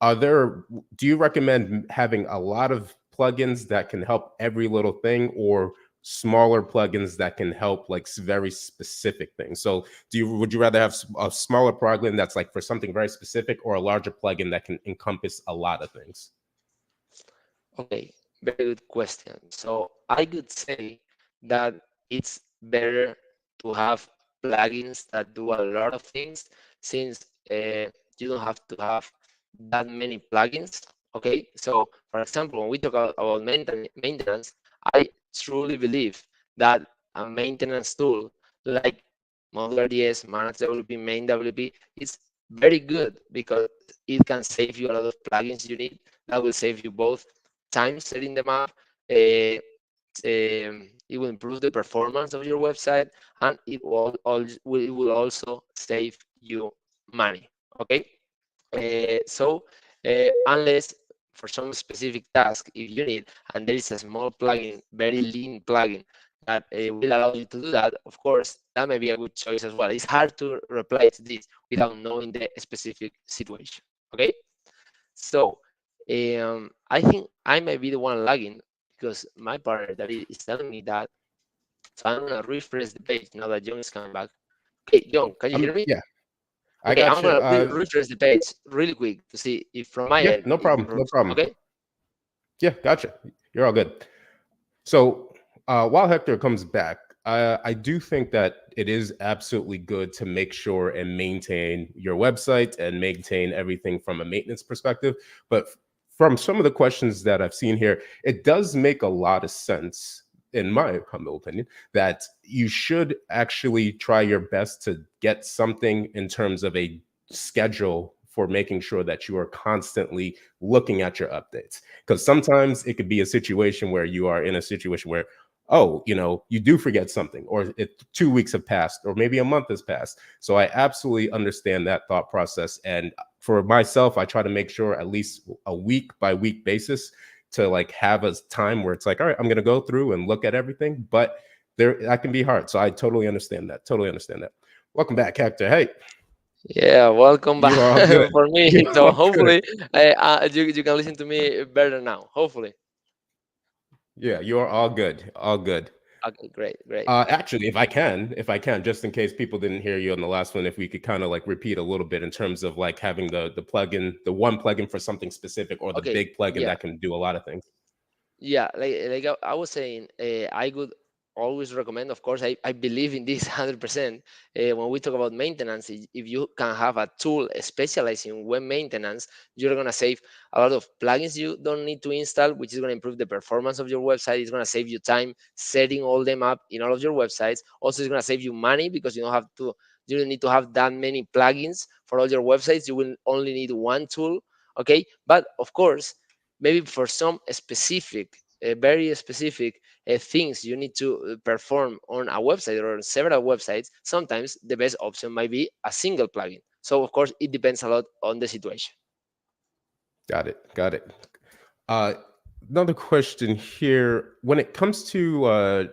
do you recommend having a lot of plugins that can help every little thing, or smaller plugins that can help like very specific things? So would you rather have a smaller plugin that's like for something very specific, or a larger plugin that can encompass a lot of things? Okay, very good question. So I could say that it's better to have plugins that do a lot of things, since you don't have to have that many plugins. Okay, so for example, when we talk about maintenance, I truly believe that a maintenance tool like Modular DS, Manage WP, Main WP is very good because it can save you a lot of plugins you need. That will save you both time setting them up. Uh, it will improve the performance of your website, and it will also save you money. Okay, unless for some specific task, if you need, and there is a small plugin, very lean plugin that will allow you to do that, of course, that may be a good choice as well. It's hard to reply to this without knowing the specific situation. Okay, so I think I might be the one lagging because my partner that is telling me that. So I'm gonna refresh the page now that John is coming back. Okay, John, can you hear me? Yeah, I Okay, got I'm you. gonna refresh the page really quick to see if from my Yeah, end no it problem, no improves. problem. Okay. Yeah, gotcha. You're all good. So while Hector comes back, I do think that it is absolutely good to make sure and maintain your website and maintain everything from a maintenance perspective. But from some of the questions that I've seen here, it does make a lot of sense, in my humble opinion, that you should actually try your best to get something in terms of a schedule for making sure that you are constantly looking at your updates, because sometimes it could be a situation where you are in a situation where, oh, you do forget something, or 2 weeks have passed, or maybe a month has passed. So I absolutely understand that thought process. And for myself, I try to make sure at least a week by week basis to like have a time where it's like, all right, I'm going to go through and look at everything. But that can be hard. So I totally understand that. Totally understand that. Welcome back, Hector. Hey, Yeah, welcome back you are all good. for me. You're So all good. hopefully, you can listen to me better now. Hopefully. Yeah, you're all good. All good. Okay, great, great. Actually, if I can, just in case people didn't hear you on the last one, if we could kind of like repeat a little bit in terms of like having the plugin, the one plugin for something specific, or the Okay, big plugin yeah. that can do a lot of things. Yeah, like I was saying, I would always recommend, of course, I believe in this 100%. When we talk about maintenance, if you can have a tool specialized in web maintenance, you're going to save a lot of plugins you don't need to install, which is going to improve the performance of your website. It's going to save you time setting all them up in all of your websites. Also, it's going to save you money because you don't need to have that many plugins for all your websites. You will only need one tool. Okay, but of course, maybe for some specific, very specific things you need to perform on a website or on several websites, sometimes the best option might be a single plugin. So of course, it depends a lot on the situation. Got it. Got it. Uh, Another question here: when it comes to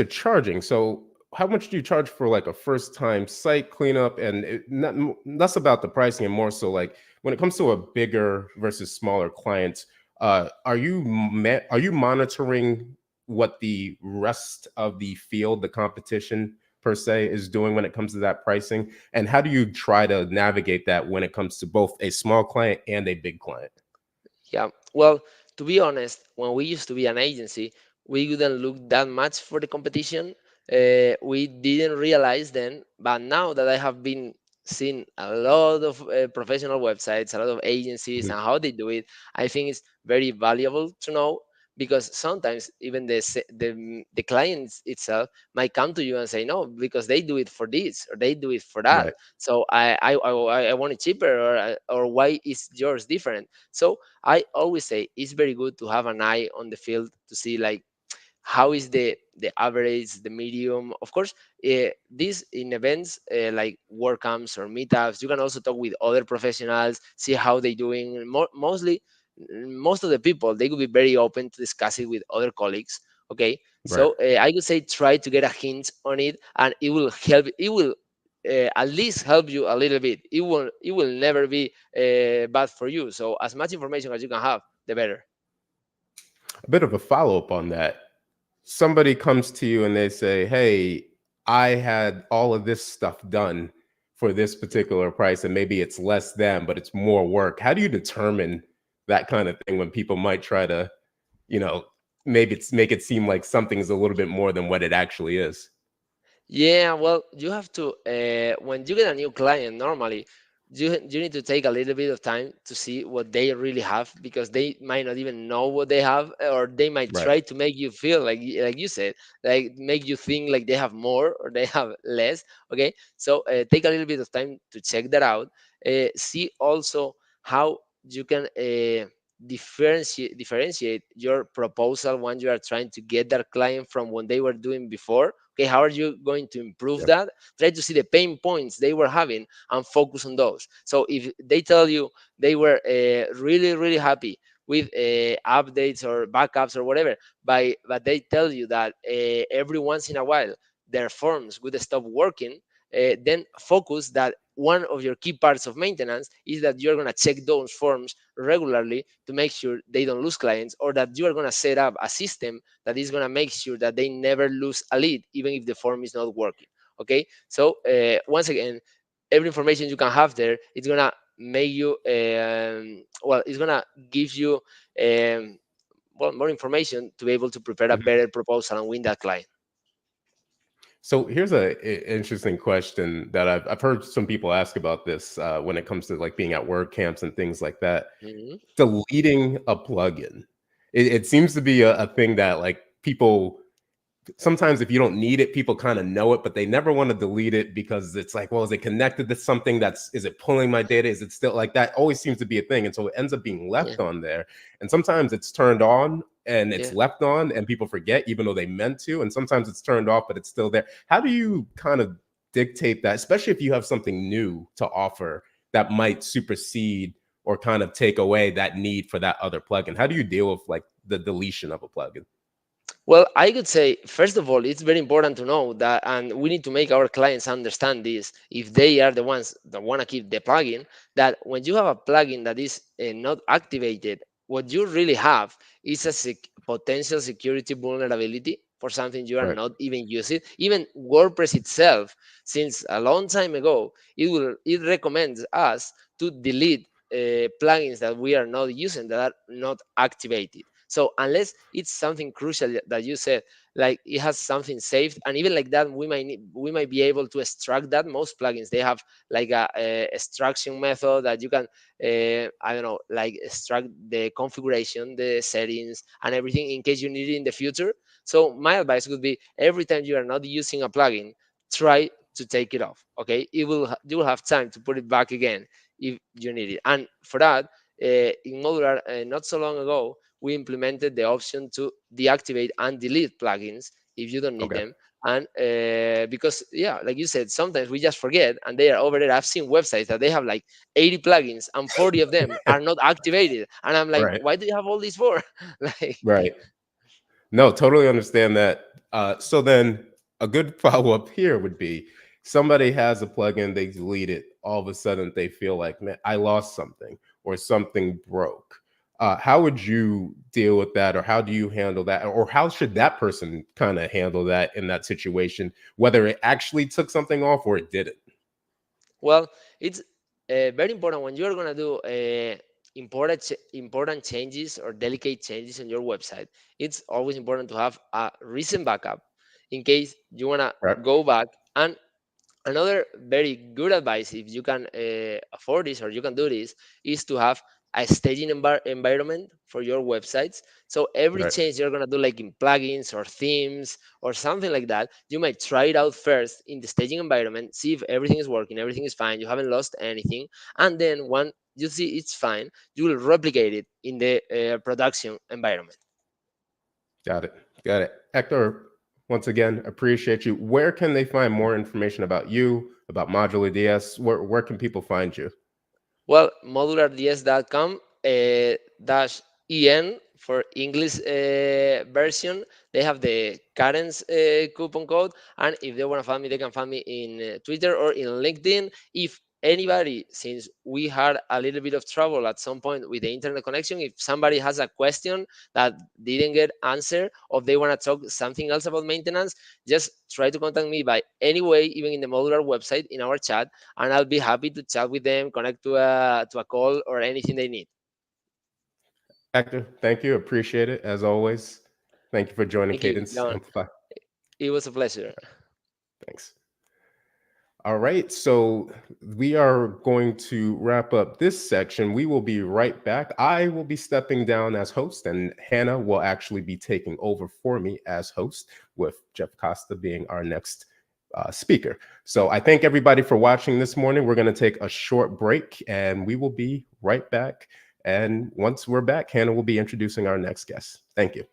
charging, so how much do you charge for like a first time site cleanup? And not less about the pricing and more so like when it comes to a bigger versus smaller client, are you monitoring what the rest of the field, the competition per se, is doing when it comes to that pricing? And how do you try to navigate that when it comes to both a small client and a big client? Yeah. Well, to be honest, when we used to be an agency, we wouldn't look that much for the competition. We didn't realize then, but now that I have been seeing a lot of professional websites, a lot of agencies, Mhm. and how they do it, I think it's very valuable to know, because sometimes even the clients itself might come to you and say no because they do it for this or they do it for that. Right. So I want it cheaper, or why is yours different? So I always say it's very good to have an eye on the field to see like how is the average, the medium. Of course, this in events like WordCamps or meetups, you can also talk with other professionals, see how they doing. Most of the people, they could be very open to discuss it with other colleagues. Okay, Right. so I would say try to get a hint on it, and it will help. It will at least help you a little bit. It will never be bad for you. So as much information as you can have, the better. A bit of a follow up on that. Somebody comes to you and they say, "Hey, I had all of this stuff done for this particular price, and maybe it's less than, but it's more work." How do you determine that kind of thing when people might try to, you know, maybe it's make it seem like something's a little bit more than what it actually is? Yeah, well, you have to when you get a new client, normally you need to take a little bit of time to see what they really have, because they might not even know what they have, or they might Right. try to make you feel like like you said, like make you think like they have more or they have less. Okay, so take a little bit of time to check that out. See also how you can differentiate your proposal when you are trying to get that client from what they were doing before. Okay, how are you going to improve Yeah. that? Try to see the pain points they were having and focus on those. So if they tell you they were really happy with updates or backups or whatever, but they tell you that every once in a while their forms would stop working, then focus that one of your key parts of maintenance is that you're going to check those forms regularly to make sure they don't lose clients, or that you are going to set up a system that is going to make sure that they never lose a lead even if the form is not working. Okay, so once again, every information you can have there, it's going to make you well, it's going to give you um, well, more information to be able to prepare a Mhm. better proposal and win that client. So here's interesting question that I've heard some people ask about this when it comes to like being at WordCamps and things like that. Mhm. Deleting a plugin. It seems to be a thing that like people sometimes if you don't need it, people kind of know it, but they never want to delete it because it's like, well, is it connected to something is it pulling my data? Is it still like that? Always seems to be a thing. And so it ends up being Yeah, left on there. And sometimes it's turned on and it's yeah. left on and people forget, even though they meant to. And sometimes it's turned off, but it's still there. How do you kind of dictate that, especially if you have something new to offer that might supersede or kind of take away that need for that other plugin? How do you deal with like the deletion of a plugin? Well, I could say, first of all, it's very important to know that, and we need to make our clients understand this, if they are the ones that want to keep the plugin, that when you have a plugin that is not activated, what you really have is a potential security vulnerability for something you are Right. not even using. Even WordPress itself, since a long time ago, it recommends us to delete plugins that we are not using, that are not activated. So unless it's something crucial that you said, like it has something saved, and even like that, we might be able to extract that. Most plugins, they have like a extraction method that you can, I don't know, like extract the configuration, the settings, and everything in case you need it in the future. So my advice would be, every time you are not using a plugin, try to take it off. Okay, you will have time to put it back again if you need it. And for that, in Modular, not so long ago, we implemented the option to deactivate and delete plugins if you don't need Okay. them. And because, yeah, like you said, sometimes we just forget and they are over there. I've seen websites that they have like 80 plugins and 40 of them are not activated. And I'm like, Right. why do you have all these for? Like, Right. No, totally understand that. So then a good follow-up here would be somebody has a plugin, they delete it, all of a sudden they feel like, man, I lost something or something broke. How would you deal with that, or how do you handle that? Or how should that person kind of handle that in that situation, whether it actually took something off or it didn't? well, it's very important when you're going to do important changes or delicate changes on your website. It's always important to have a recent backup in case you want to Right. go back. And another very good advice, if you can afford this or you can do this, is to have a staging environment for your websites. So every Right. change you're going to do, like in plugins or themes or something like that, you might try it out first in the staging environment, see if everything is working, everything is fine, you haven't lost anything. And then when you see it's fine, you will replicate it in the production environment. Got it. Got it. Hector, once again, appreciate you. Where can they find more information about you, about Modular DS? Where can people find you? Well, modulards.com dash en For English version, they have the Kadence coupon code, and if they want to find me, they can find me in Twitter or in LinkedIn. If anybody, since we had a little bit of trouble at some point with the internet connection, if somebody has a question that didn't get answered, or they want to talk something else about maintenance, just try to contact me by any way, even in the modular website in our chat, and I'll be happy to chat with them, connect to a call or anything they need. Hector, thank you. Appreciate it as always. Thank you for joining Thank you, Cadence John. Amplify. It was a pleasure. Thanks. All right, so we are going to wrap up this section. We will be right back. I will be stepping down as host, and Hannah will actually be taking over for me as host, with Jeff Costa being our next speaker. So I thank everybody for watching this morning. We're going to take a short break, and we will be right back. And once we're back, Hannah will be introducing our next guest. Thank you.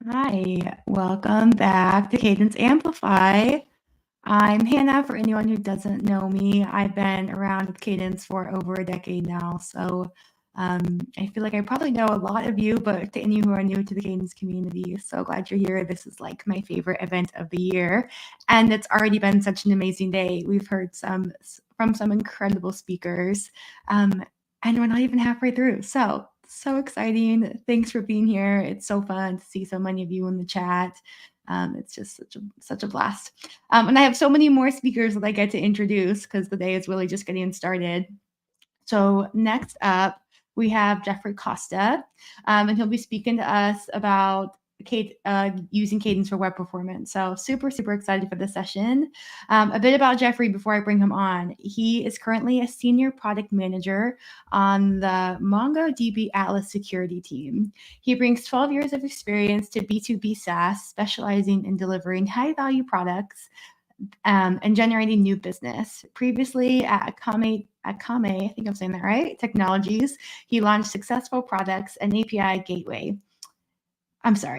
Hi, welcome back to Cadence Amplify. I'm Hannah. For anyone who doesn't know me, I've been around with Cadence for over a decade now. So I feel like I probably know a lot of you, but to any who are new to the Cadence community, so glad you're here. This is like my favorite event of the year. And it's already been such an amazing day. We've heard from some incredible speakers. And we're not even halfway through. So exciting. Thanks for being here. It's so fun to see so many of you in the chat. It's just such a blast. And I have so many more speakers that I get to introduce because the day is really just getting started. So next up, we have Jeffrey Costa, and he'll be speaking to us about using Kadence for web performance. So super excited for this session. A bit about Jeffrey before I bring him on. He is currently a senior product manager on the MongoDB Atlas security team. He brings 12 years of experience to B2B SaaS, specializing in delivering high-value products and generating new business. Previously at Kame, I think I'm saying that right, Technologies, he launched successful products and API gateway.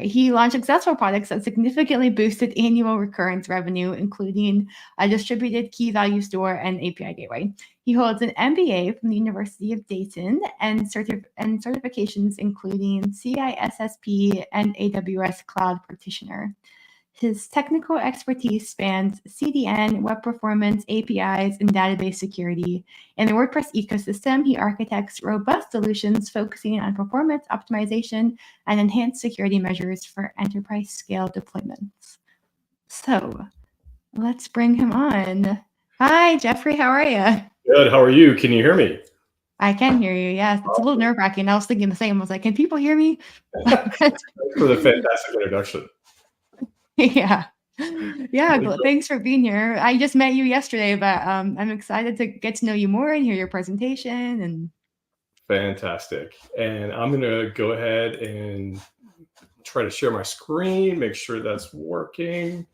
He launched successful products that significantly boosted annual recurrence revenue, including a distributed key value store and API gateway. He holds an MBA from the University of Dayton and certifications including CISSP and AWS Cloud Practitioner. His technical expertise spans CDN, web performance, APIs, and database security. In the WordPress ecosystem, he architects robust solutions focusing on performance optimization and enhanced security measures for enterprise-scale deployments. So let's bring him on. Hi, Jeffrey. How are you? Good. How are you? Can you hear me? I can hear you. Yes, it's a little nerve-wracking. I was thinking the same. I was like, can people hear me? Thanks for the fantastic introduction. Yeah. Thanks for being here. I just met you yesterday, but I'm excited to get to know you more and hear your presentation. And fantastic. And I'm going to go ahead and try to share my screen, make sure that's working.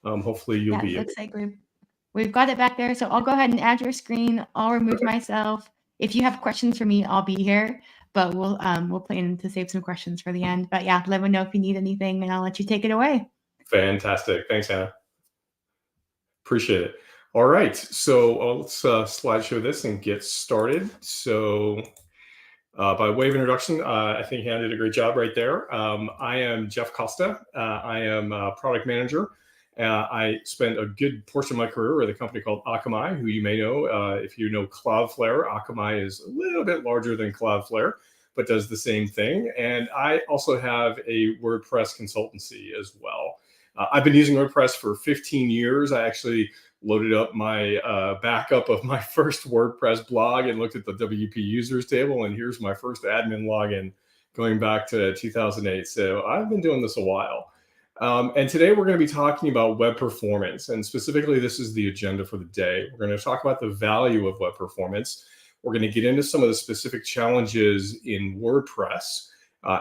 Hopefully you'll be looks like we've got it back there. So I'll go ahead and add your screen. I'll remove myself. If you have questions for me, I'll be here. But we'll plan to save some questions for the end. But yeah, let me know if you need anything, and I'll let you take it away. Fantastic. Thanks, Hannah. Appreciate it. All right. So let's slideshow this and get started. So by way of introduction, I think Hannah did a great job right there. I am Jeff Costa. I am a product manager. I spent a good portion of my career with a company called Akamai, who you may know. If you know Cloudflare, Akamai is a little bit larger than Cloudflare, but does the same thing. And I also have a WordPress consultancy as well. I've been using WordPress for 15 years. I actually loaded up my backup of my first WordPress blog and looked at the WP users table. And here's my first admin login going back to 2008. So I've been doing this a while. And today we're going to be talking about web performance. And specifically, this is the agenda for the day. We're going to talk about the value of web performance. We're going to get into some of the specific challenges in WordPress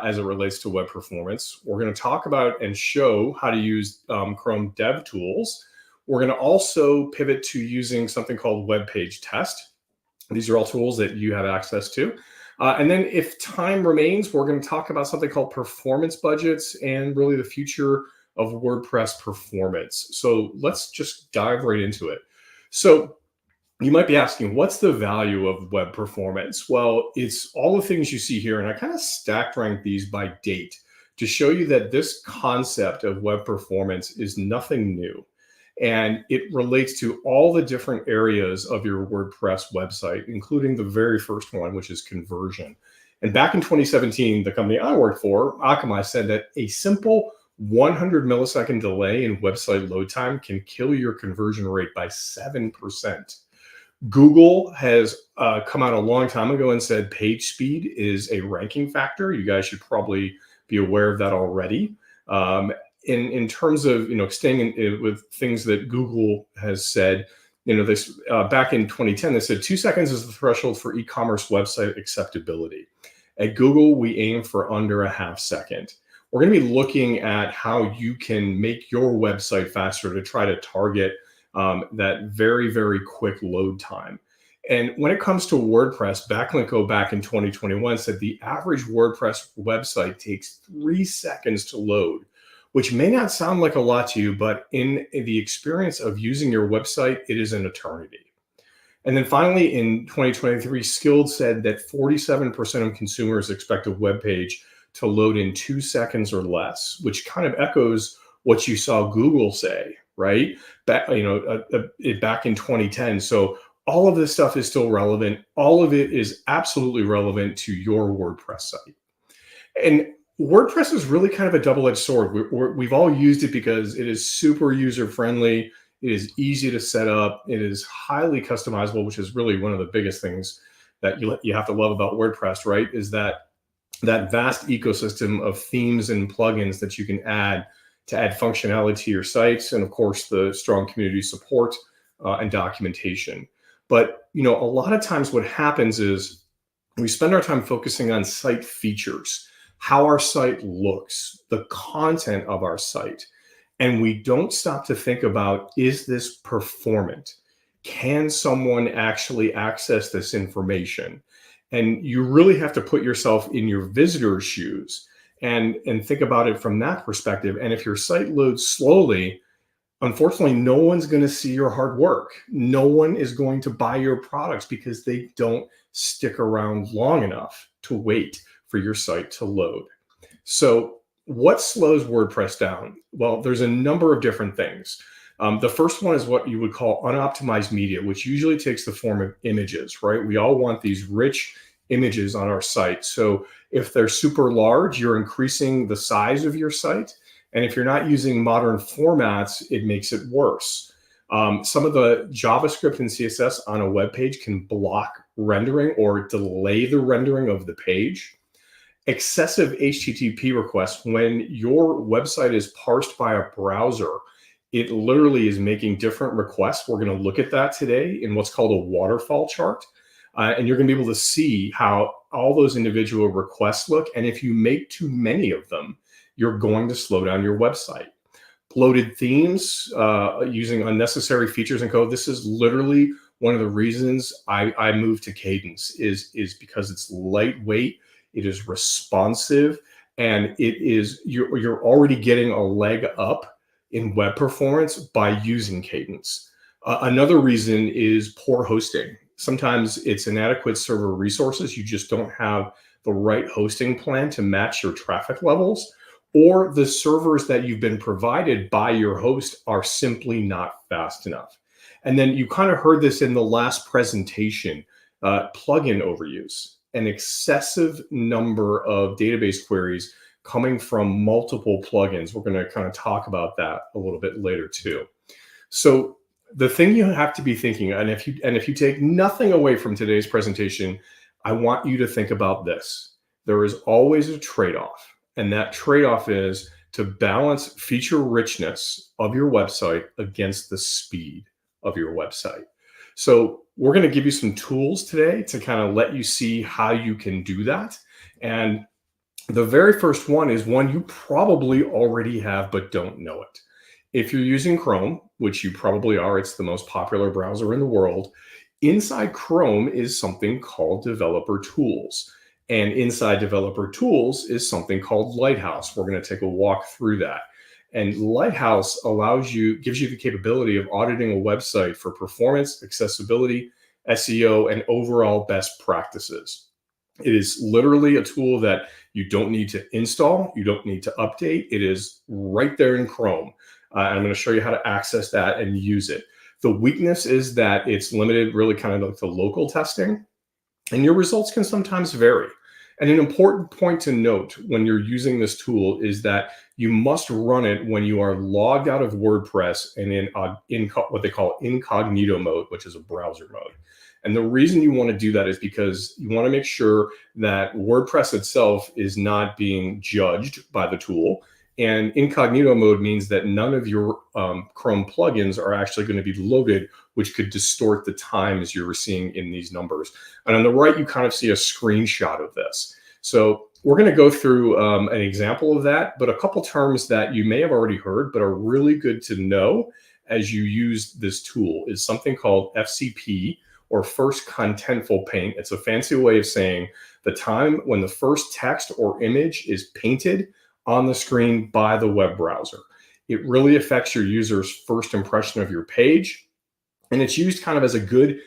as it relates to web performance. We're going to talk about and show how to use Chrome Dev Tools. We're going to also pivot to using something called Web Page Test. These are all tools that you have access to. And then if time remains, we're going to talk about something called performance budgets and really the future of WordPress performance. So let's just dive right into it. So you might be asking, what's the value of web performance? Well, it's all the things you see here, and I kind of stacked ranked these by date to show you that this concept of web performance is nothing new. And it relates to all the different areas of your WordPress website, including the very first one, which is conversion. And back in 2017, the company I worked for, Akamai, said that a simple 100 millisecond delay in website load time can kill your conversion rate by 7%. Google has come out a long time ago and said page speed is a ranking factor. You guys should probably be aware of that already. In terms of staying with things that Google has said, this back in 2010, they said 2 seconds is the threshold for e-commerce website acceptability. At Google, we aim for under a half second. We're going to be looking at how you can make your website faster to try to target that very, very quick load time. And when it comes to WordPress, Backlink back in 2021 said the average WordPress website takes 3 seconds to load, which may not sound like a lot to you, but in the experience of using your website, it is an eternity. And then finally, in 2023, Skilled said that 47% of consumers expect a web page to load in 2 seconds or less, which kind of echoes what you saw Google say, right? Back in 2010. So all of this stuff is still relevant. All of it is absolutely relevant to your WordPress site. And WordPress is really kind of a double-edged sword. We've all used it because it is super user-friendly. It is easy to set up. It is highly customizable, which is really one of the biggest things that you have to love about WordPress, right? Is that vast ecosystem of themes and plugins that you can add to add functionality to your sites, and of course the strong community support and documentation. But a lot of times what happens is we spend our time focusing on site features, how our site looks, the content of our site. And we don't stop to think about, is this performant? Can someone actually access this information? And you really have to put yourself in your visitor's shoes and think about it from that perspective. And if your site loads slowly, unfortunately, no one's going to see your hard work. No one is going to buy your products because they don't stick around long enough to wait for your site to load. So what slows WordPress down? Well, there's a number of different things. The first one is what you would call unoptimized media, which usually takes the form of images, right? We all want these rich images on our site. So if they're super large, you're increasing the size of your site. And if you're not using modern formats, it makes it worse. Some of the JavaScript and CSS on a web page can block rendering or delay the rendering of the page. Excessive HTTP requests, when your website is parsed by a browser, it literally is making different requests. We're going to look at that today in what's called a waterfall chart. And you're going to be able to see how all those individual requests look. And if you make too many of them, you're going to slow down your website. Bloated themes, using unnecessary features and code. This is literally one of the reasons I moved to Kadence is because it's lightweight. It is responsive, and you're already getting a leg up in web performance by using Kadence. Another reason is poor hosting. Sometimes it's inadequate server resources. You just don't have the right hosting plan to match your traffic levels, or the servers that you've been provided by your host are simply not fast enough. And then you kind of heard this in the last presentation, plugin overuse. An excessive number of database queries coming from multiple plugins. We're going to kind of talk about that a little bit later too. So the thing you have to be thinking, and if you take nothing away from today's presentation, I want you to think about this. There is always a trade-off, and that trade-off is to balance feature richness of your website against the speed of your website. So we're going to give you some tools today to kind of let you see how you can do that. And the very first one is one you probably already have but don't know it. If you're using Chrome, which you probably are, it's the most popular browser in the world, inside Chrome is something called Developer Tools. And inside Developer Tools is something called Lighthouse. We're going to take a walk through that. And Lighthouse gives you the capability of auditing a website for performance, accessibility, SEO, and overall best practices. It is literally a tool that you don't need to install, you don't need to update. It is right there in Chrome. And I'm going to show you how to access that and use it. The weakness is that it's limited really kind of like to local testing, and your results can sometimes vary. And an important point to note when you're using this tool is that you must run it when you are logged out of WordPress and in what they call incognito mode, which is a browser mode. And the reason you want to do that is because you want to make sure that WordPress itself is not being judged by the tool. And incognito mode means that none of your Chrome plugins are actually going to be loaded, which could distort the times you're seeing in these numbers. And on the right, you kind of see a screenshot of this. So we're going to go through an example of that, but a couple terms that you may have already heard, but are really good to know as you use this tool is something called FCP, or First Contentful Paint. It's a fancy way of saying the time when the first text or image is painted on the screen by the web browser. It really affects your user's first impression of your page. And it's used kind of as a good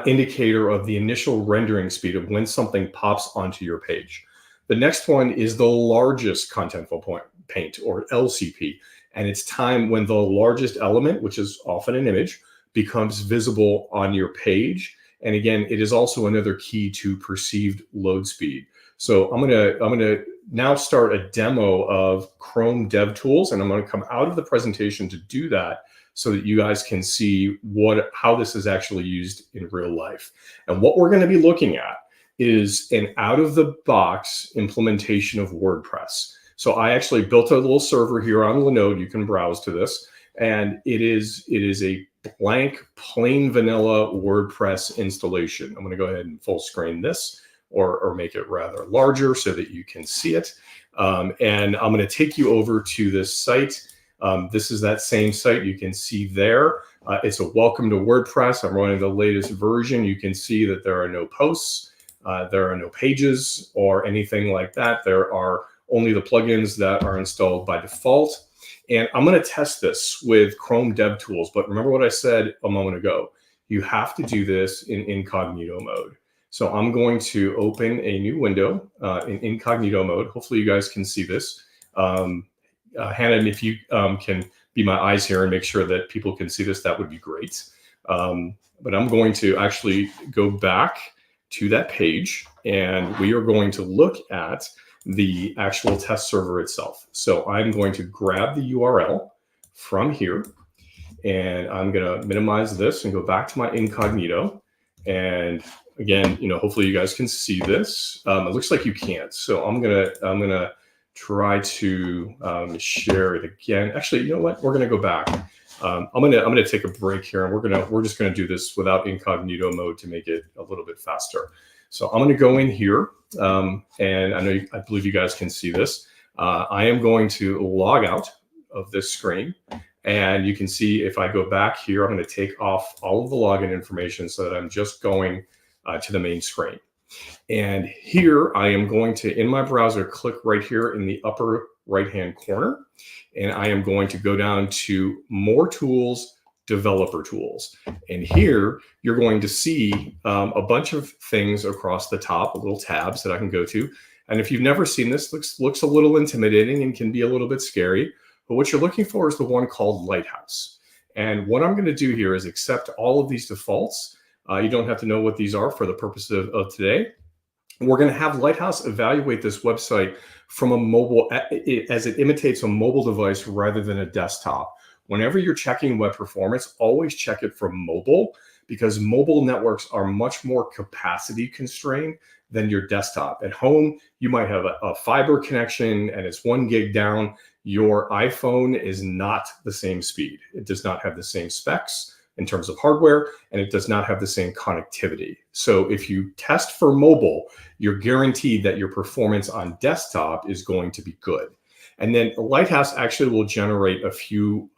indicator of the initial rendering speed of when something pops onto your page. The next one is the largest contentful paint, or LCP. And it's time when the largest element, which is often an image, becomes visible on your page. And again, it is also another key to perceived load speed. So I'm gonna now start a demo of Chrome DevTools, and I'm gonna come out of the presentation to do that so that you guys can see how this is actually used in real life. And what we're gonna be looking at is an out-of-the-box implementation of WordPress. So I actually built a little server here on Linode. You can browse to this, and it is a blank, plain vanilla WordPress installation. I'm going to go ahead and full screen this, or make it rather larger so that you can see it. And I'm going to take you over to this site. This is that same site you can see there. It's a welcome to WordPress. I'm running the latest version. You can see that there are no posts, there are no pages or anything like that. There are only the plugins that are installed by default. And I'm going to test this with Chrome DevTools. But remember what I said a moment ago. You have to do this in incognito mode. So I'm going to open a new window in incognito mode. Hopefully you guys can see this. Hannah, if you can be my eyes here and make sure that people can see this, that would be great. But I'm going to actually go back to that page, and we are going to look at the actual test server itself. So I'm going to grab the URL from here, and I'm going to minimize this and go back to my incognito. And again, hopefully you guys can see this. It looks like you can't. So I'm gonna try to share it again. Actually, you know what? We're gonna go back. I'm gonna take a break here, and we're just gonna do this without incognito mode to make it a little bit faster. So I'm gonna go in here, and I believe you guys can see this. I am going to log out of this screen, and you can see if I go back here, I'm going to take off all of the login information so that I'm just going to the main screen. And here I am going to, in my browser, click right here in the upper right-hand corner, and I am going to go down to More Tools, Developer Tools. And here you're going to see a bunch of things across the top, little tabs that I can go to. And if you've never seen this, looks a little intimidating and can be a little bit scary. But what you're looking for is the one called Lighthouse. And what I'm going to do here is accept all of these defaults. You don't have to know what these are for the purpose of today. We're going to have Lighthouse evaluate this website from a mobile, as it imitates a mobile device rather than a desktop. Whenever you're checking web performance, always check it from mobile, because mobile networks are much more capacity constrained than your desktop. At home, you might have a fiber connection and it's 1 gig down. Your iPhone is not the same speed. It does not have the same specs in terms of hardware, and it does not have the same connectivity. So if you test for mobile, you're guaranteed that your performance on desktop is going to be good. And then Lighthouse actually will generate a few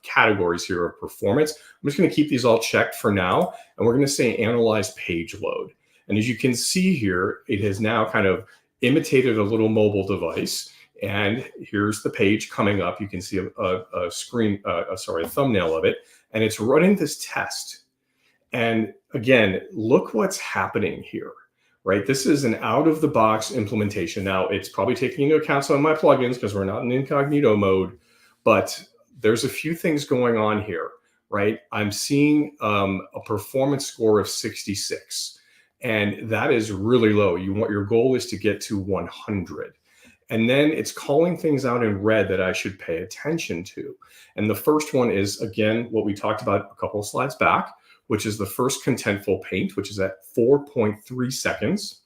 categories here of performance. I'm just going to keep these all checked for now, and we're going to say analyze page load. And as you can see here, it has now kind of imitated a little mobile device. And here's the page coming up. You can see a thumbnail of it, and it's running this test. And again, look what's happening here, right? This is an out-of-the-box implementation. Now, it's probably taking into account some of my plugins because we're not in incognito mode, but there's a few things going on here, right? I'm seeing a performance score of 66, and that is really low. Your goal is to get to 100. And then it's calling things out in red that I should pay attention to. And the first one is, again, what we talked about a couple of slides back, which is the first contentful paint, which is at 4.3 seconds.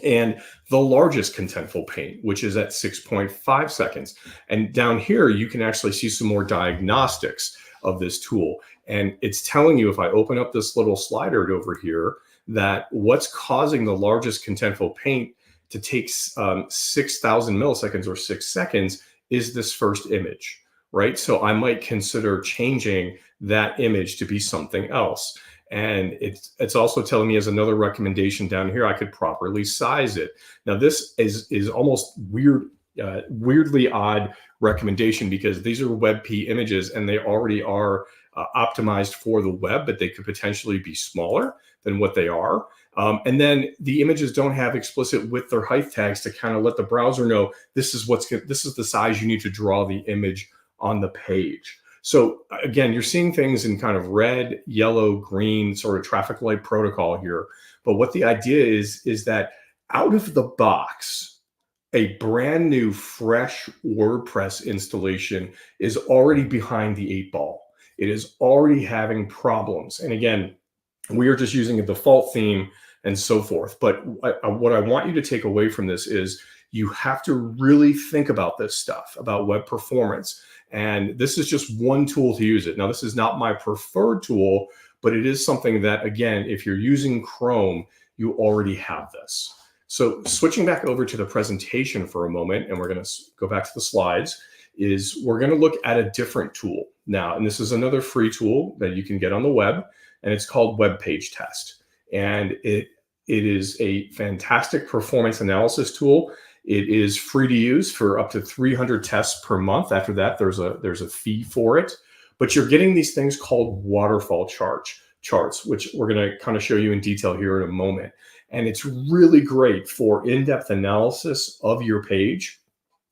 And the largest contentful paint, which is at 6.5 seconds. And down here, you can actually see some more diagnostics of this tool. And it's telling you, if I open up this little slider over here, that what's causing the largest contentful paint to take 6,000 milliseconds or 6 seconds is this first image, right? So I might consider changing that image to be something else. And it's also telling me as another recommendation down here, I could properly size it. Now this is almost weird weirdly odd recommendation, because these are WebP images and they already are optimized for the web, but they could potentially be smaller than what they are. And then the images don't have explicit width or height tags to kind of let the browser know this is the size you need to draw the image on the page. So again, you're seeing things in kind of red, yellow, green, sort of traffic light protocol here. But what the idea is that out of the box, a brand new, fresh WordPress installation is already behind the 8-ball. It is already having problems. And again, we are just using a default theme and so forth. But what I want you to take away from this is you have to really think about this stuff, about web performance. And this is just one tool to use it. Now, this is not my preferred tool, but it is something that, again, if you're using Chrome, you already have this. So switching back over to the presentation for a moment, and we're going to go back to the slides, is we're going to look at a different tool now. And this is another free tool that you can get on the web, and it's called Web Page Test. And it is a fantastic performance analysis tool. It is free to use for up to 300 tests per month. After that, there's a fee for it. But you're getting these things called waterfall charts, which we're going to kind of show you in detail here in a moment. And it's really great for in-depth analysis of your page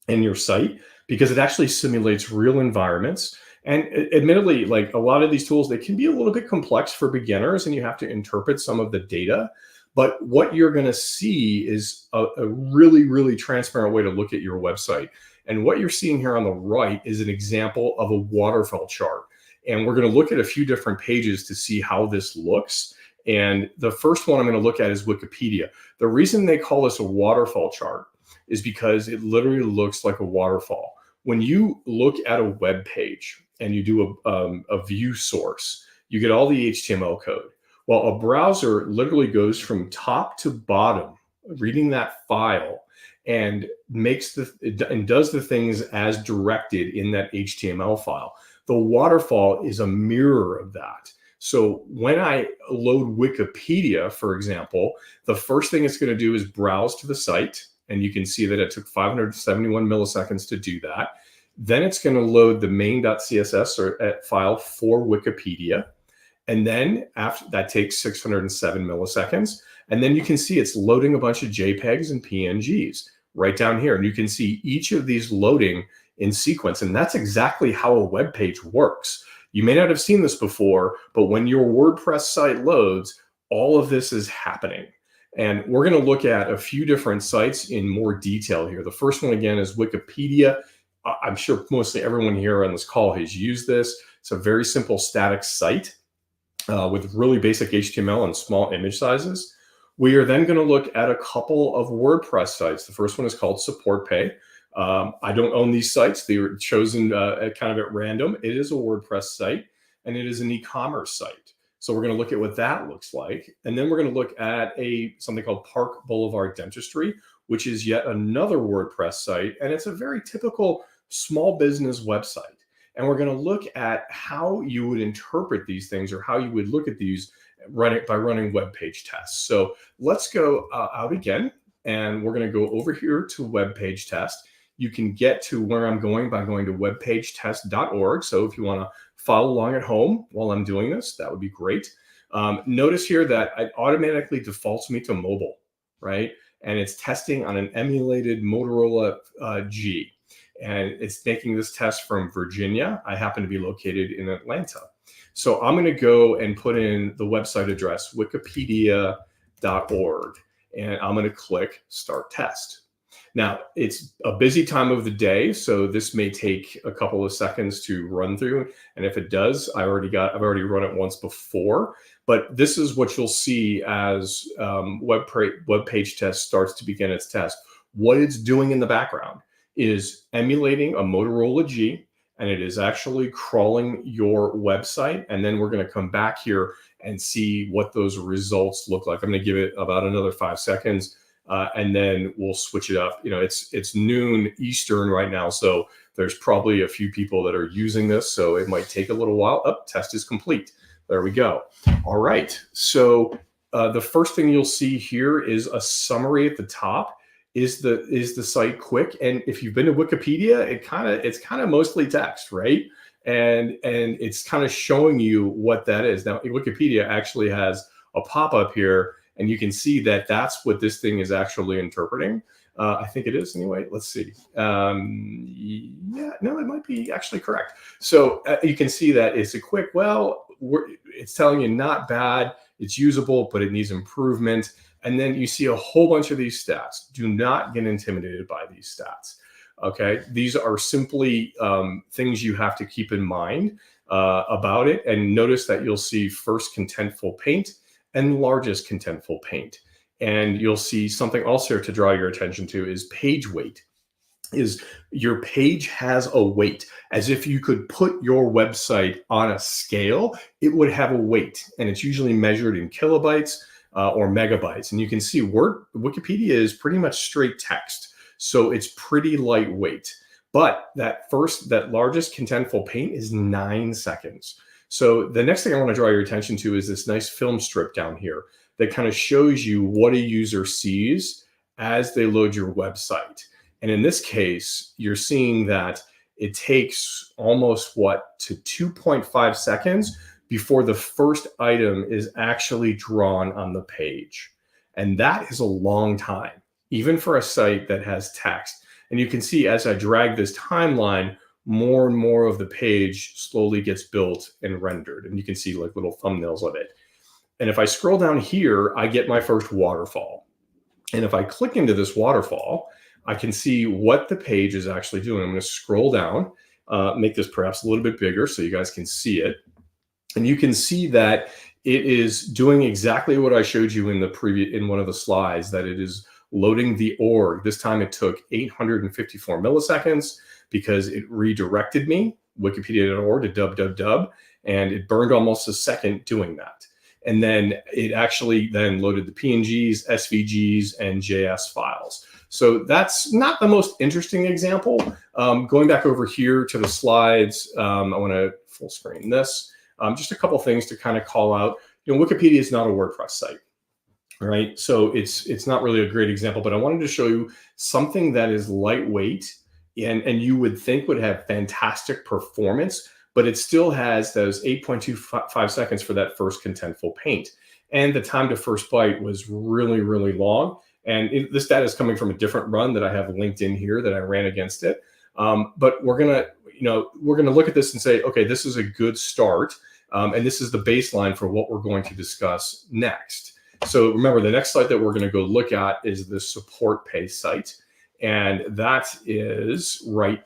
and your site, because it actually simulates real environments. And admittedly, like a lot of these tools, they can be a little bit complex for beginners, and you have to interpret some of the data. But what you're going to see is a really, really transparent way to look at your website. And what you're seeing here on the right is an example of a waterfall chart. And we're going to look at a few different pages to see how this looks. And the first one I'm going to look at is Wikipedia. The reason they call this a waterfall chart is because it literally looks like a waterfall. When you look at a web page and you do a view source, you get all the HTML code. Well, a browser literally goes from top to bottom, reading that file, and does the things as directed in that HTML file. The waterfall is a mirror of that. So when I load Wikipedia, for example, the first thing it's going to do is browse to the site, and you can see that it took 571 milliseconds to do that. Then it's going to load the main.css file for Wikipedia. And then after that takes 607 milliseconds. And then you can see it's loading a bunch of JPEGs and PNGs right down here. And you can see each of these loading in sequence. And that's exactly how a web page works. You may not have seen this before, but when your WordPress site loads, all of this is happening. And we're going to look at a few different sites in more detail here. The first one, again, is Wikipedia. I'm sure mostly everyone here on this call has used this. It's a very simple static site with really basic HTML and small image sizes. We are then going to look at a couple of WordPress sites. The first one is called SupportPay. I don't own these sites. They were chosen kind of at random. It is a WordPress site, and it is an e-commerce site. So we're going to look at what that looks like. And then we're going to look at something called Park Boulevard Dentistry, which is yet another WordPress site. And it's a very typical small business website. And we're going to look at how you would interpret these things, or how you would look at these by running web page tests. So let's go out again, and we're going to go over here to web page test. You can get to where I'm going by going to webpagetest.org. So if you want to follow along at home while I'm doing this, that would be great. Notice here that it automatically defaults me to mobile, right? And it's testing on an emulated Motorola G. And it's making this test from Virginia. I happen to be located in Atlanta. So I'm going to go and put in the website address, wikipedia.org, and I'm going to click Start Test. Now, it's a busy time of the day, so this may take a couple of seconds to run through. And if it does, I've already run it once before. But this is what you'll see as web page test starts to begin its test. What it's doing in the background is emulating a Motorola G, and it is actually crawling your website. And then we're going to come back here and see what those results look like. I'm going to give it about another 5 seconds, and then we'll switch it up. You know, it's noon Eastern right now, so there's probably a few people that are using this, so it might take a little while. Test is complete. There we go. All right. So the first thing you'll see here is a summary at the top. Is the site quick? And if you've been to Wikipedia, it's kind of mostly text, right? And it's kind of showing you what that is. Now, Wikipedia actually has a pop-up here, and you can see that that's what this thing is actually interpreting. I think it is anyway. Let's see. Yeah, no, it might be actually correct. So you can see that it's a quick, well, it's telling you not bad, it's usable, but it needs improvement. And then you see a whole bunch of these stats. Do not get intimidated by these stats. Okay, these are simply things you have to keep in mind about it. And notice that you'll see first contentful paint and largest contentful paint. And you'll see something also to draw your attention to is page weight. Is your page has a weight. As if you could put your website on a scale, it would have a weight. And it's usually measured in kilobytes or megabytes. And you can see Wikipedia is pretty much straight text. So it's pretty lightweight. But that largest contentful paint is 9 seconds. So the next thing I want to draw your attention to is this nice film strip down here that kind of shows you what a user sees as they load your website. And in this case, you're seeing that it takes almost to 2.5 seconds before the first item is actually drawn on the page. And that is a long time, even for a site that has text. And you can see as I drag this timeline, more and more of the page slowly gets built and rendered. And you can see like little thumbnails of it. And if I scroll down here, I get my first waterfall. And if I click into this waterfall, I can see what the page is actually doing. I'm going to scroll down, make this perhaps a little bit bigger so you guys can see it. And you can see that it is doing exactly what I showed you in one of the slides, that it is loading the org. This time it took 854 milliseconds because it redirected me, wikipedia.org, to www, and it burned almost a second doing that. And then it actually then loaded the PNGs, SVGs, and JS files. So that's not the most interesting example. Going back over here to the slides, I want to full screen this. Just a couple things to kind of call out. Wikipedia is not a WordPress site, right? So it's not really a great example, but I wanted to show you something that is lightweight and you would think would have fantastic performance, but it still has those 8.25 seconds for that first contentful paint. And the time to first byte was really, really long. And this data is coming from a different run that I have linked in here that I ran against it. But we're gonna look at this and say, okay, this is a good start. And this is the baseline for what we're going to discuss next. So remember, the next site that we're going to go look at is the support pay site. And that is right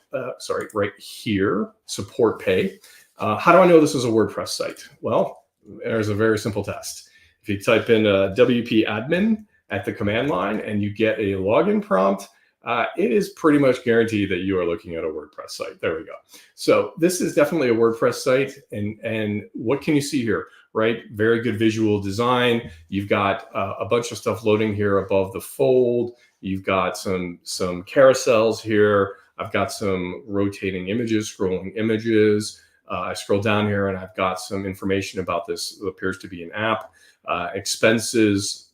here, support pay. How do I know this is a WordPress site? Well, there's a very simple test. If you type in WP admin at the command line and you get a login prompt, it is pretty much guaranteed that you are looking at a WordPress site. There we go. So this is definitely a WordPress site. And what can you see here, right? Very good visual design. You've got a bunch of stuff loading here above the fold. You've got some carousels here. I've got some rotating images, scrolling images. I scroll down here and I've got some information about this. It appears to be an app, expenses,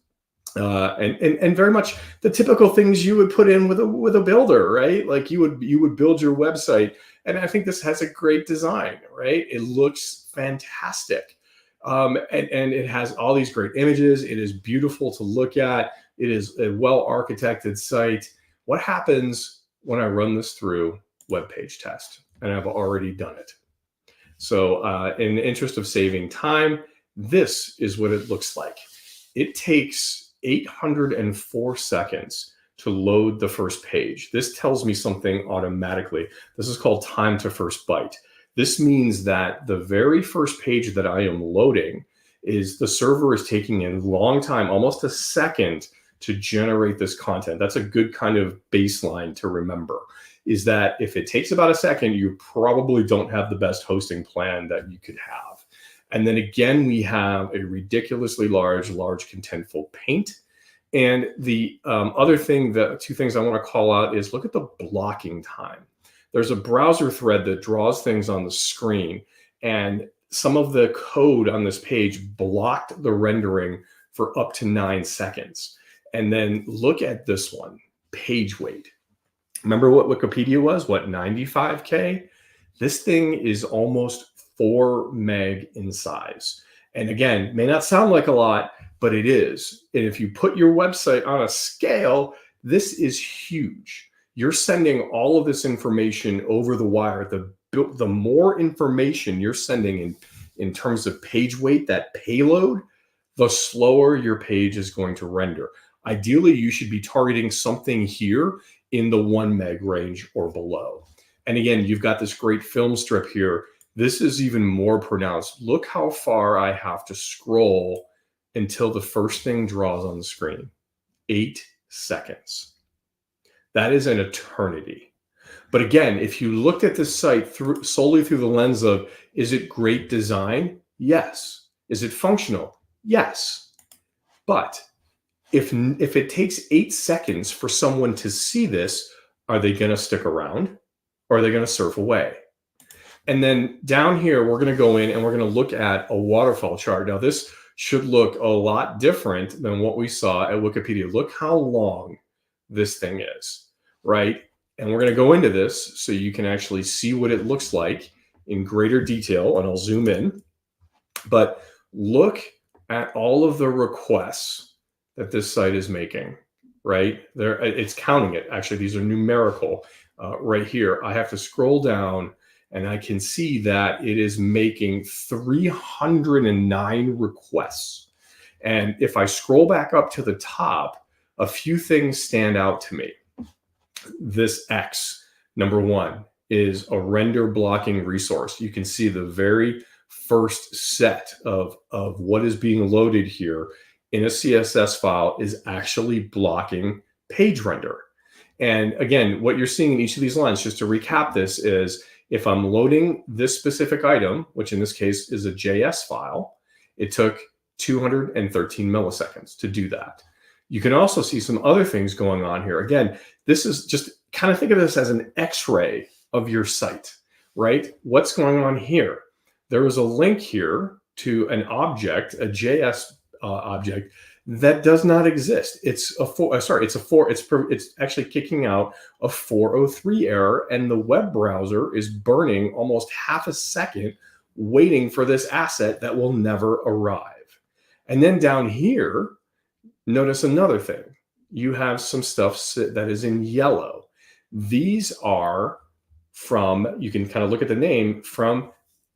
and very much the typical things you would put in with a builder, right? Like you would build your website, and I think this has a great design, right? It looks fantastic, and it has all these great images. It is beautiful to look at. It is a well architected site. What happens when I run this through web page test? And I've already done it. So in the interest of saving time, this is what it looks like. It takes 804 seconds to load the first page. This tells me something automatically. This is called time to first byte. This means that the very first page that I am loading is the server is taking a long time, almost a second, to generate this content. That's a good kind of baseline to remember, is that if it takes about a second, you probably don't have the best hosting plan that you could have. And then again, we have a ridiculously large contentful paint. And the other thing, the two things I want to call out is look at the blocking time. There's a browser thread that draws things on the screen, and some of the code on this page blocked the rendering for up to 9 seconds. And then look at this one. page weight. Remember what Wikipedia was? What, 95K? This thing is almost 4 meg in size. And again, may not sound like a lot, but it is. And if you put your website on a scale, this is huge. You're sending all of this information over the wire. The more information you're sending in terms of page weight, that payload, the slower your page is going to render. Ideally, you should be targeting something here in the 1 meg range or below. And again, you've got this great film strip here. This is even more pronounced. Look how far I have to scroll until the first thing draws on the screen. 8 seconds. That is an eternity. But again, if you looked at this site solely through the lens of, is it great design? Yes. Is it functional? Yes. But if it takes 8 seconds for someone to see this, are they going to stick around or are they going to surf away? And then down here, we're going to go in and we're going to look at a waterfall chart. Now, this should look a lot different than what we saw at Wikipedia. Look how long this thing is, right? And we're going to go into this so you can actually see what it looks like in greater detail, and I'll zoom in. But look at all of the requests that this site is making, right? It's counting it. Actually, these are numerical right here. I have to scroll down and I can see that it is making 309 requests. And if I scroll back up to the top, a few things stand out to me. This X, number 1, is a render blocking resource. You can see the very first set of what is being loaded here in a CSS file is actually blocking page render. And again, what you're seeing in each of these lines, just to recap this, is if I'm loading this specific item, which in this case is a JS file, it took 213 milliseconds to do that. You can also see some other things going on here. Again, this is just kind of think of this as an X-ray of your site, right? What's going on here? There is a link here to an object, a JS object that does not exist. It's actually kicking out a 403 error, and the web browser is burning almost half a second waiting for this asset that will never arrive. And then down here, notice another thing. You have some stuff that is in yellow. These are from, you can kind of look at the name, from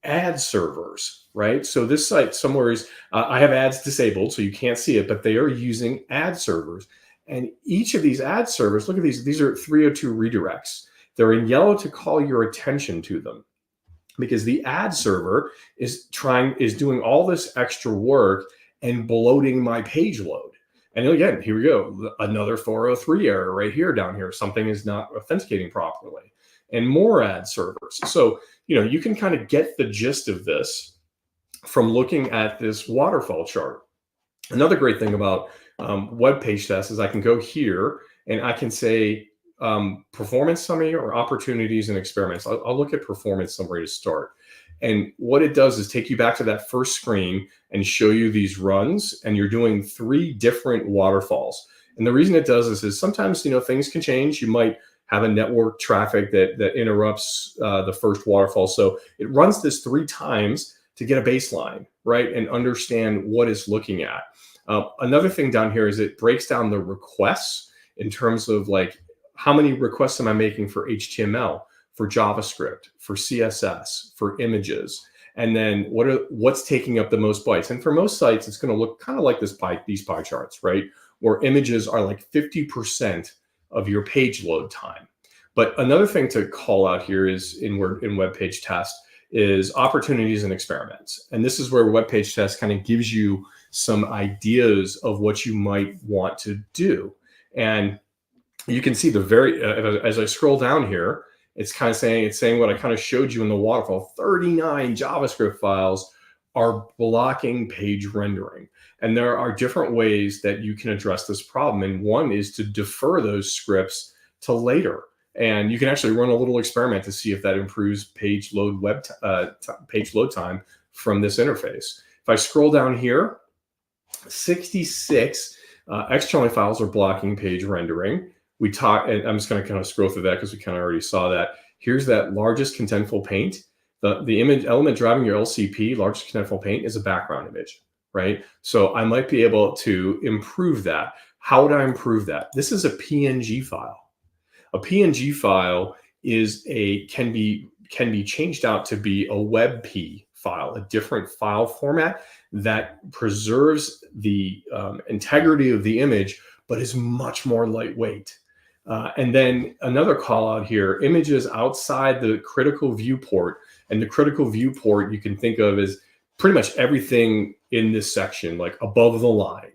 ad servers, right? So this site somewhere is, I have ads disabled, so you can't see it, but they are using ad servers. And each of these ad servers, look at these are 302 redirects. They're in yellow to call your attention to them, because the ad server is doing all this extra work and bloating my page load. And again, here we go, another 403 error right here down here. Something is not authenticating properly, and more ad servers. So, you can kind of get the gist of this from looking at this waterfall chart. Another great thing about web page tests is I can go here and I can say performance summary or opportunities and experiments. I'll look at performance summary to start. And what it does is take you back to that first screen and show you these runs, and you're doing 3 different waterfalls. And the reason it does this is sometimes, things can change. You might have a network traffic that interrupts the first waterfall. So it runs this 3 times to get a baseline, right? And understand what it's looking at. Another thing down here is it breaks down the requests in terms of like, how many requests am I making for HTML, for JavaScript, for CSS, for images, and then what's taking up the most bytes. And for most sites, it's going to look kind of like these pie charts, right? Where images are like 50% of your page load time. But another thing to call out here is in web page test is opportunities and experiments. And this is where web page test kind of gives you some ideas of what you might want to do. And you can see as I scroll down here, it's saying what I kind of showed you in the waterfall. 39 JavaScript files are blocking page rendering. And there are different ways that you can address this problem. And one is to defer those scripts to later. And you can actually run a little experiment to see if that improves page load time from this interface. If I scroll down here, 66 external files are blocking page rendering. we talk, and I'm just going to kind of scroll through that because we kind of already saw that. Here's that largest contentful paint. The image element driving your LCP, largest contentful paint, is a background image, right? So I might be able to improve that. How would I improve that? This is a PNG file. A PNG file can be changed out to be a WebP file, a different file format that preserves the integrity of the image, but is much more lightweight. And then another call out here, images outside the critical viewport. And the critical viewport you can think of as pretty much everything in this section, like above the line.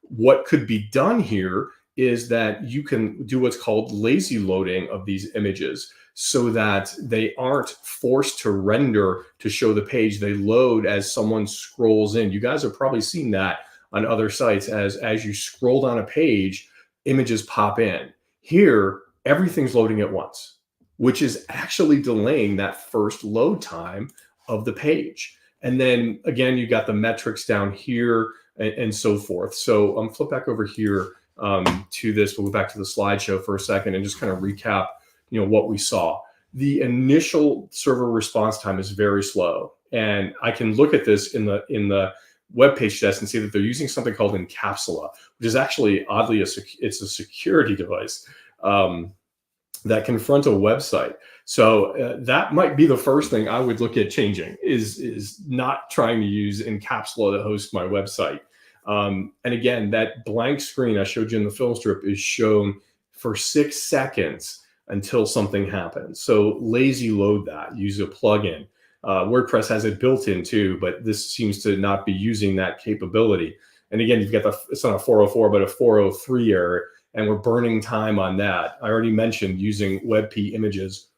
What could be done here is that you can do what's called lazy loading of these images so that they aren't forced to render to show the page. They load as someone scrolls in. You guys have probably seen that on other sites. As you scroll down a page, images pop in. Here, everything's loading at once, which is actually delaying that first load time of the page. And then again, you got the metrics down here and so forth. So flip back over here to this. We'll go back to the slideshow for a second and just kind of recap, what we saw. The initial server response time is very slow, and I can look at this in the web page test and see that they're using something called Encapsula, which is actually oddly it's a security device that confront a website. So that might be the first thing I would look at changing is not trying to use Encapsula to host my website. And again, that blank screen I showed you in the film strip is shown for 6 seconds until something happens. So lazy load that, use a plugin. WordPress has it built in too, but this seems to not be using that capability. And again, you've got it's not a 404, but a 403 error, and we're burning time on that. I already mentioned using WebP images,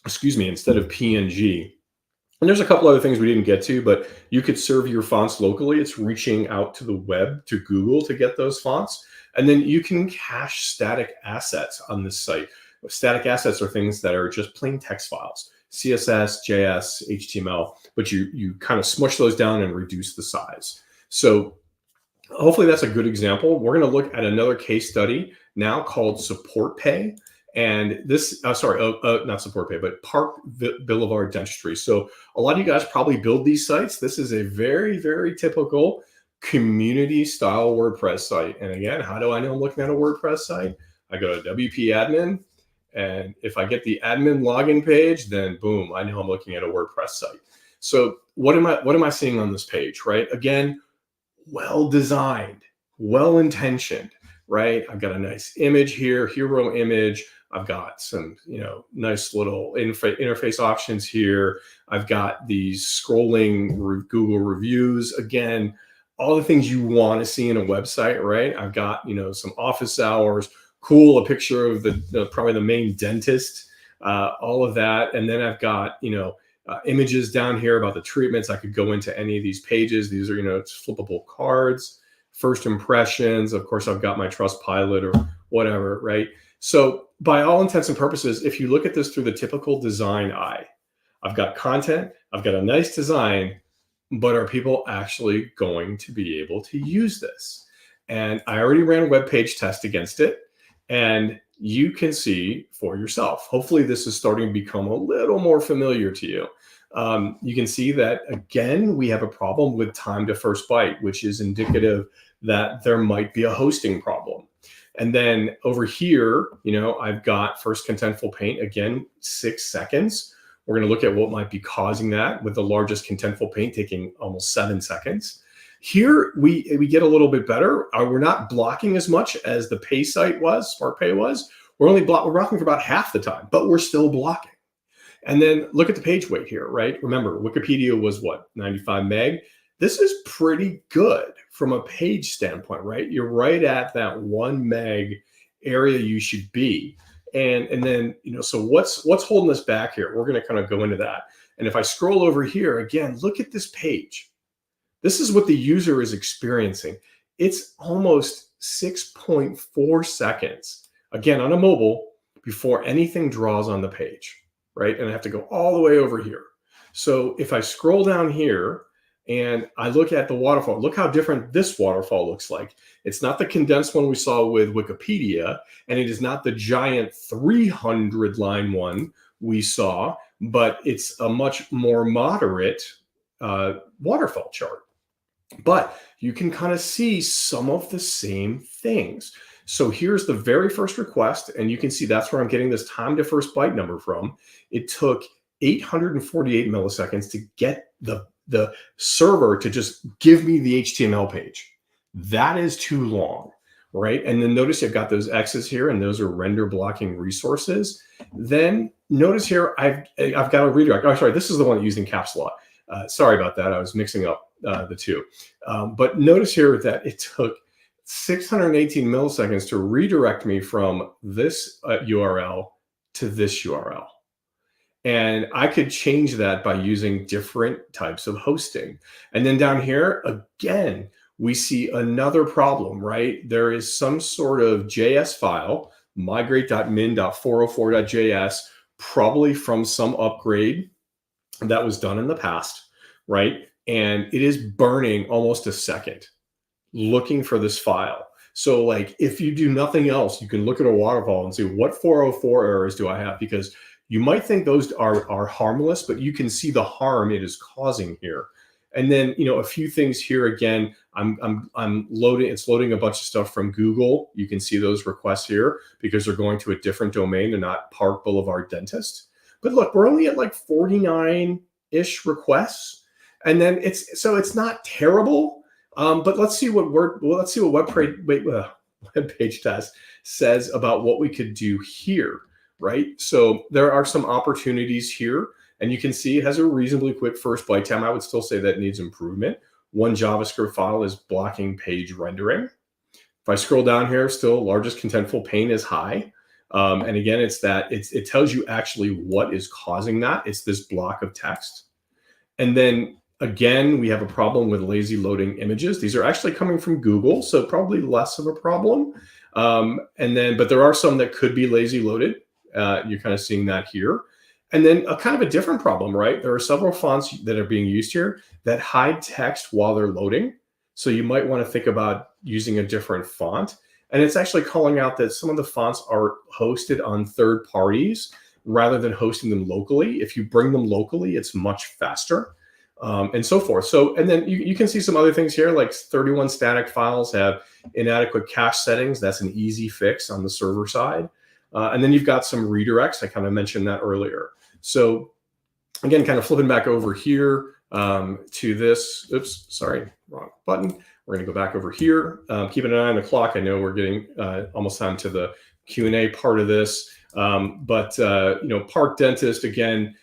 instead of PNG. And there's a couple other things we didn't get to, but you could serve your fonts locally. It's reaching out to the web, to Google, to get those fonts. And then you can cache static assets on this site. Static assets are things that are just plain text files, CSS, JS, HTML, but you kind of smush those down and reduce the size. So hopefully that's a good example. We're going to look at another case study now called Support Pay. And this, not Support Pay, but Park Boulevard Dentistry. So a lot of you guys probably build these sites. This is a very, very typical community style WordPress site. And again, how do I know I'm looking at a WordPress site? I go to WP admin, and if I get the admin login page, then boom, I know I'm looking at a WordPress site. So what am I seeing on this page, right? Again, well designed, well intentioned, right? I've got a nice image here, hero image. I've got some, nice little interface options here. I've got these scrolling Google reviews. Again, all the things you want to see in a website, right? I've got, some office hours, cool, a picture of probably the main dentist, all of that. And then I've got, images down here about the treatments. I could go into any of these pages. These are, it's flippable cards, first impressions. Of course, I've got my Trustpilot or whatever, right? So by all intents and purposes, if you look at this through the typical design eye, I've got content, I've got a nice design, but are people actually going to be able to use this? And I already ran a web page test against it, and you can see for yourself. Hopefully this is starting to become a little more familiar to you. You can see that, again, we have a problem with time to first byte, which is indicative that there might be a hosting problem. And then over here, I've got first contentful paint, again, 6 seconds. We're going to look at what might be causing that, with the largest contentful paint taking almost 7 seconds. Here, we get a little bit better. We're not blocking as much as the pay site was, Smart Pay was. We're blocking for about half the time, but we're still blocking. And then look at the page weight here, right? Remember, Wikipedia was what, 95 meg? This is pretty good from a page standpoint, right? You're right at that 1 meg area you should be. And then, so what's holding us back here? We're going to kind of go into that. And if I scroll over here, again, look at this page. This is what the user is experiencing. It's almost 6.4 seconds, again, on a mobile, before anything draws on the page, right? And I have to go all the way over here. So if I scroll down here And I look at the waterfall. Look how different this waterfall looks like. It's not the condensed one we saw with Wikipedia, and it is not the giant 300-line one we saw, but it's a much more moderate waterfall chart. But you can kind of see some of the same things. So here's the very first request, and you can see that's where I'm getting this time to first byte number from. It took 848 milliseconds to get the server to just give me the HTML page. That is too long, right? And then notice I've got those X's here, and those are render blocking resources. Then notice here, I've got a redirect. Oh, sorry, this is the one using caps lock. Sorry about that. I was mixing up the two. But notice here that it took 618 milliseconds to redirect me from this URL to this URL. And I could change that by using different types of hosting. And then down here, again, we see another problem, right? There is some sort of JS file, migrate.min.404.js, probably from some upgrade that was done in the past, right? And it is burning almost a second looking for this file. So like if you do nothing else, you can look at a waterfall and see what 404 errors do I have, because you might think those are harmless, but you can see the harm it is causing here. And then, you know, a few things here again, I'm loading, it's loading a bunch of stuff from Google. You can see those requests here because they're going to a different domain. They're not Park Boulevard Dentist. But look, we're only at like 49-ish requests. And then it's not terrible. But let's see what web page test says about what we could do here, right? So there are some opportunities here, and you can see it has a reasonably quick first byte time. I would still say that needs improvement. One JavaScript file is blocking page rendering. If I scroll down here, still largest contentful pane is high. And again, it tells you actually what is causing that. It's this block of text. And then again, we have a problem with lazy loading images. These are actually coming from Google, so probably less of a problem. But there are some that could be lazy loaded. You're kind of seeing that here. And then a kind of a different problem, right? There are several fonts that are being used here that hide text while they're loading. So you might want to think about using a different font. And it's actually calling out that some of the fonts are hosted on third parties rather than hosting them locally. If you bring them locally, it's much faster. And so forth. So, and then you can see some other things here, like 31 static files have inadequate cache settings. That's an easy fix on the server side. And then you've got some redirects. I kind of mentioned that earlier. So again, kind of flipping back over here to this. Oops, sorry, wrong button. We're going to go back over here. Keeping an eye on the clock. I know we're getting almost time to the Q&A part of this. You know, Park Dentist, again,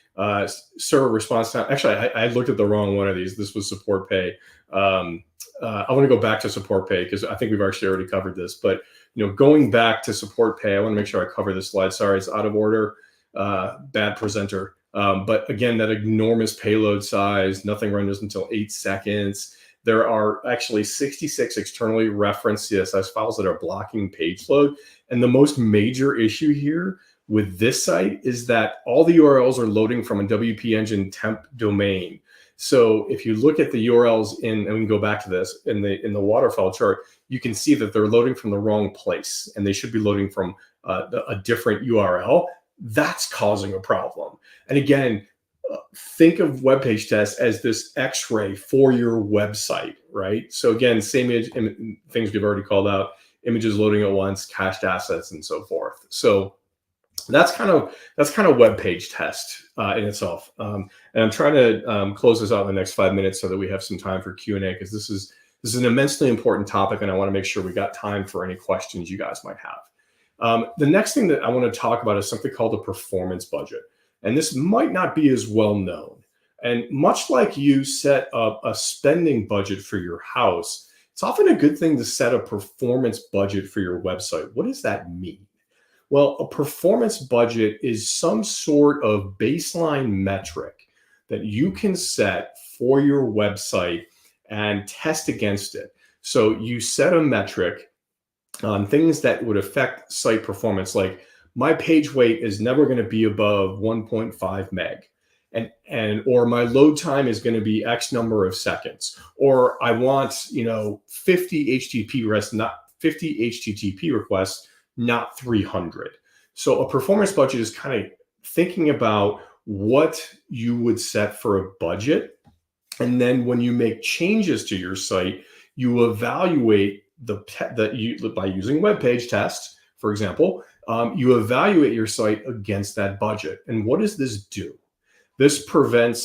server response time. Actually, I looked at the wrong one of these. This was support pay. I want to go back to support pay because I think we've actually already covered this. But you know, going back to support pay, I want to make sure I cover this slide. Sorry, it's out of order. Bad presenter. But again, that enormous payload size, nothing renders until 8 seconds. There are actually 66 externally referenced CSS files that are blocking page load. And the most major issue here with this site is that all the URLs are loading from a WP Engine temp domain. So if you look at the URLs and we can go back to this in the waterfall chart, you can see that they're loading from the wrong place and they should be loading from a different URL. That's causing a problem. And again, think of web page tests as this X-ray for your website, right? So again, same things we've already called out, images loading at once, cached assets, and so forth. So that's kind of web page test in itself. And I'm trying to close this out in the next 5 minutes so that we have some time for Q&A, because this is an immensely important topic, and I want to make sure we got time for any questions you guys might have. The next thing that I want to talk about is something called a performance budget. And this might not be as well known. And much like you set up a spending budget for your house, it's often a good thing to set a performance budget for your website. What does that mean? Well, a performance budget is some sort of baseline metric that you can set for your website and test against it. So you set a metric on things that would affect site performance, like my page weight is never going to be above 1.5 meg. or my load time is going to be X number of seconds, or I want 50 HTTP requests, not 300. So a performance budget is kind of thinking about what you would set for a budget, and then when you make changes to your site, you evaluate by using web page tests, for example, you evaluate your site against that budget. And what does this do? This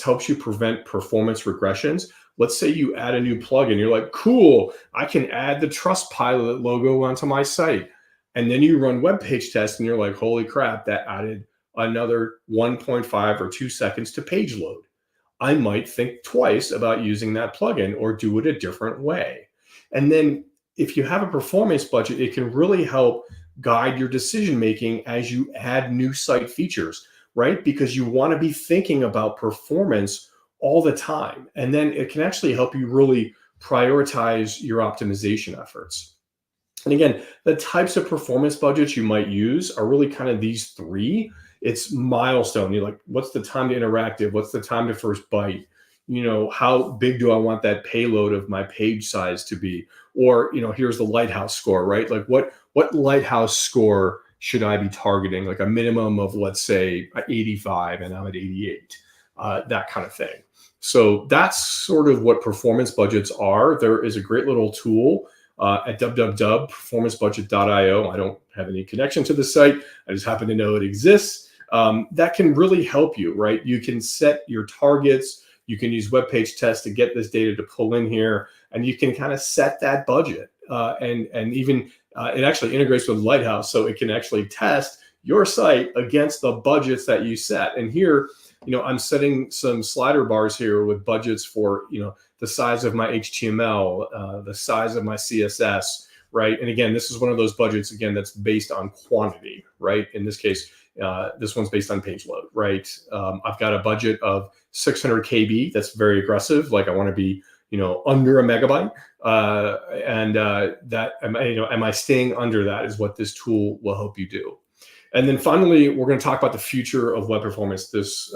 helps you prevent performance regressions. Let's say you add a new plugin. You're like, cool, I can add the Trustpilot logo onto my site. And then you run web page tests and you're like, holy crap, that added another 1.5 or 2 seconds to page load. I might think twice about using that plugin or do it a different way. And then if you have a performance budget, it can really help guide your decision-making as you add new site features, right? Because you want to be thinking about performance all the time. And then it can actually help you really prioritize your optimization efforts. And again, the types of performance budgets you might use are really kind of these three. It's milestone. You're like, what's the time to interactive? What's the time to first byte? How big do I want that payload of my page size to be? Or, here's the lighthouse score, right? Like what lighthouse score should I be targeting? Like a minimum of, let's say, 85 and I'm at 88, that kind of thing. So that's sort of what performance budgets are. There is a great little tool at www.performancebudget.io. I don't have any connection to the site. I just happen to know it exists. That can really help you, right? You can set your targets. You can use web page tests to get this data to pull in here, and you can kind of set that budget. And even it actually integrates with Lighthouse, so it can actually test your site against the budgets that you set. And here, I'm setting some slider bars here with budgets for, the size of my HTML, the size of my CSS, right? And again, this is one of those budgets, again, that's based on quantity, right? In this case, this one's based on page load, right? I've got a budget of 600 KB. That's very aggressive. Like I want to be, under a megabyte. Am I staying under that is what this tool will help you do. And then finally, we're going to talk about the future of web performance. This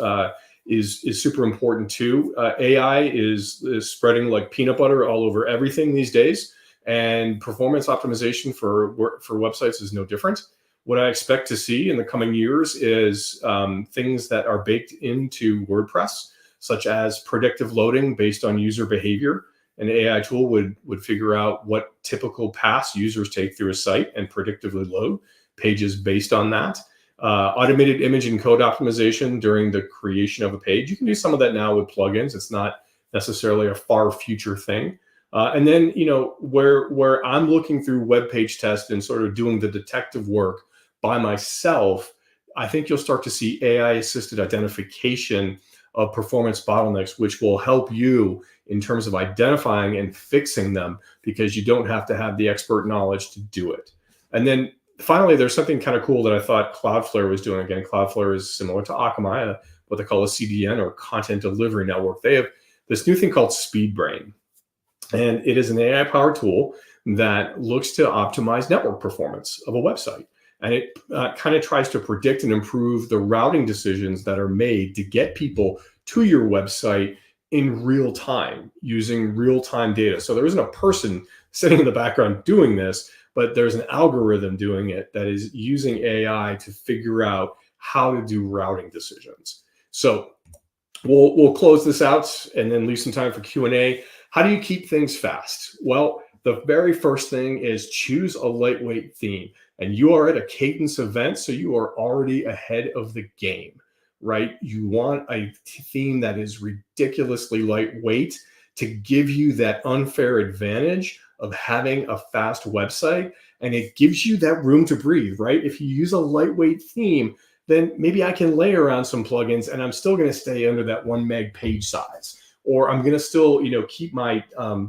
is super important too. AI is spreading like peanut butter all over everything these days, and performance optimization for websites is no different. What I expect to see in the coming years is things that are baked into WordPress, such as predictive loading based on user behavior. An AI tool would figure out what typical paths users take through a site and predictively load pages based on that. Automated image and code optimization during the creation of a page. You can do some of that now with plugins. It's not necessarily a far future thing. And then, where I'm looking through web page tests and sort of doing the detective work by myself, I think you'll start to see AI-assisted identification of performance bottlenecks, which will help you in terms of identifying and fixing them, because you don't have to have the expert knowledge to do it. And then finally, there's something kind of cool that I thought Cloudflare was doing. Again, Cloudflare is similar to Akamai, what they call a CDN or content delivery network. They have this new thing called SpeedBrain. And it is an AI-powered tool that looks to optimize network performance of a website. And it kind of tries to predict and improve the routing decisions that are made to get people to your website in real time, using real-time data. So there isn't a person sitting in the background doing this, but there's an algorithm doing it that is using AI to figure out how to do routing decisions. So we'll close this out and then leave some time for Q&A. How do you keep things fast? Well, the very first thing is choose a lightweight theme. And you are at a Kadence event, so you are already ahead of the game, right? You want a theme that is ridiculously lightweight to give you that unfair advantage of having a fast website, and it gives you that room to breathe, right? If you use a lightweight theme, then maybe I can layer on some plugins and I'm still going to stay under that 1 meg page size, or I'm going to still, keep my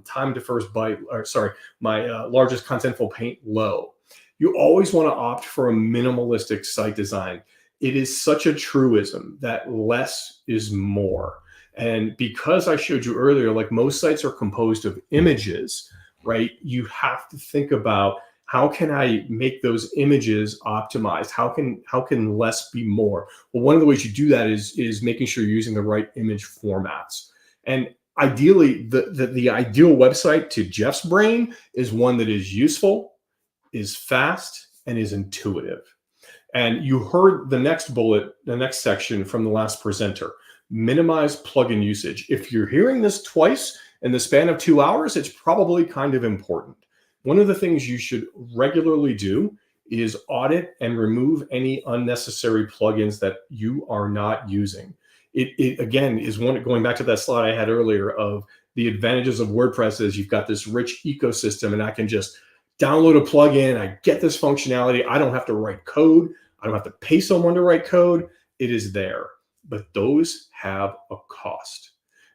time to first byte, or sorry, my largest contentful paint low. You always want to opt for a minimalistic site design. It is such a truism that less is more. And because I showed you earlier, like most sites are composed of images, right? You have to think about How can I make those images optimized? How can less be more? Well, one of the ways you do that is making sure you're using the right image formats. And ideally, the ideal website to Jeff's brain is one that is useful, is fast, and is intuitive. And you heard the next bullet, the next section from the last presenter, minimize plugin usage. If you're hearing this twice in the span of 2 hours, it's probably kind of important. One of the things you should regularly do is audit and remove any unnecessary plugins that you are not using. It again is going back to that slide I had earlier of the advantages of WordPress is you've got this rich ecosystem, and I can just download a plugin. I get this functionality. I don't have to write code. I don't have to pay someone to write code. It is there, but those have a cost.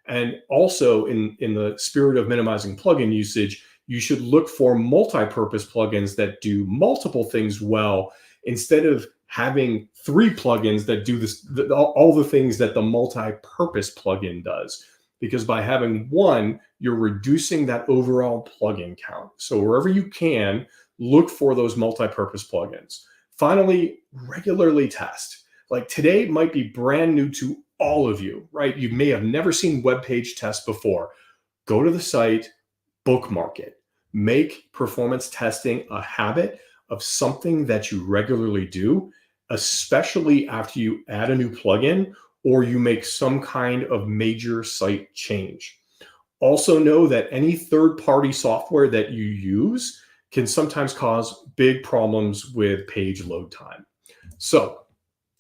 And also in the spirit of minimizing plugin usage, you should look for multi-purpose plugins that do multiple things well, instead of having 3 plugins that do all the things that the multi-purpose plugin does. Because by having one, you're reducing that overall plugin count. So wherever you can, look for those multi-purpose plugins. Finally, regularly test. Like today might be brand new to all of you, right? You may have never seen web page tests before. Go to the site, bookmark it. Make performance testing a habit of something that you regularly do, especially after you add a new plugin or you make some kind of major site change. Also know that any third-party software that you use can sometimes cause big problems with page load time. So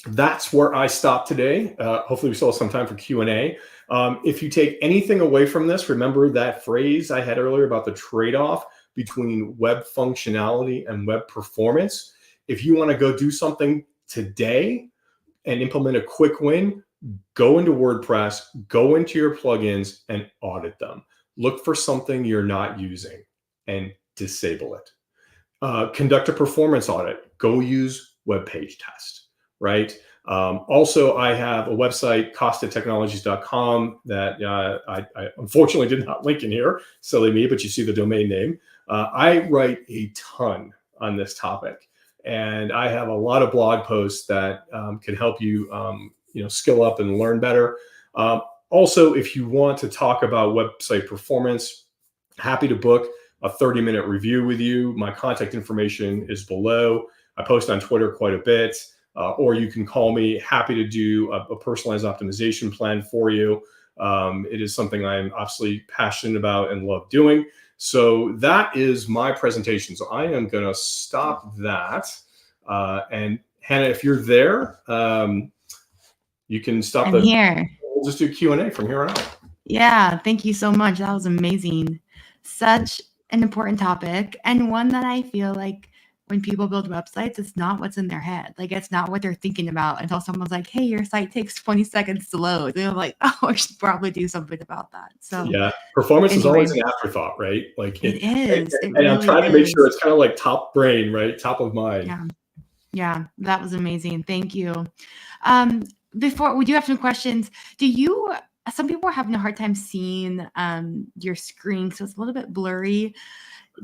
that's where I stop today. Hopefully we still have some time for Q&A. If you take anything away from this, remember that phrase I had earlier about the trade-off between web functionality and web performance. If you want to go do something today and implement a quick win, go into WordPress, go into your plugins and audit them. Look for something you're not using and disable it. Conduct a performance audit. Go use web page test, right? Also, I have a website, costatechnologies.com, that I unfortunately did not link in here. Silly me, but you see the domain name. I write a ton on this topic, and I have a lot of blog posts that can help you, skill up and learn better. Also, if you want to talk about website performance, happy to book a 30-minute review with you. My contact information is below. I post on Twitter quite a bit, or you can call me. Happy to do a personalized optimization plan for you. It is something I'm obviously passionate about and love doing. So that is my presentation. So I am going to stop that. And Hannah, if you're there, you can stop. I'm here. We'll just do Q&A from here on out. Yeah, thank you so much. That was amazing. Such an important topic, and one that I feel like when people build websites, it's not what's in their head. Like, it's not what they're thinking about until someone's like, hey, your site takes 20 seconds to load. They're like, oh, I should probably do something about that. So yeah, performance is always an afterthought, right? Like it is. And I'm trying to make sure it's kind of like top brain, right? Top of mind. Yeah, that was amazing. Thank you. Before we do have some questions, some people are having a hard time seeing your screen, so it's a little bit blurry.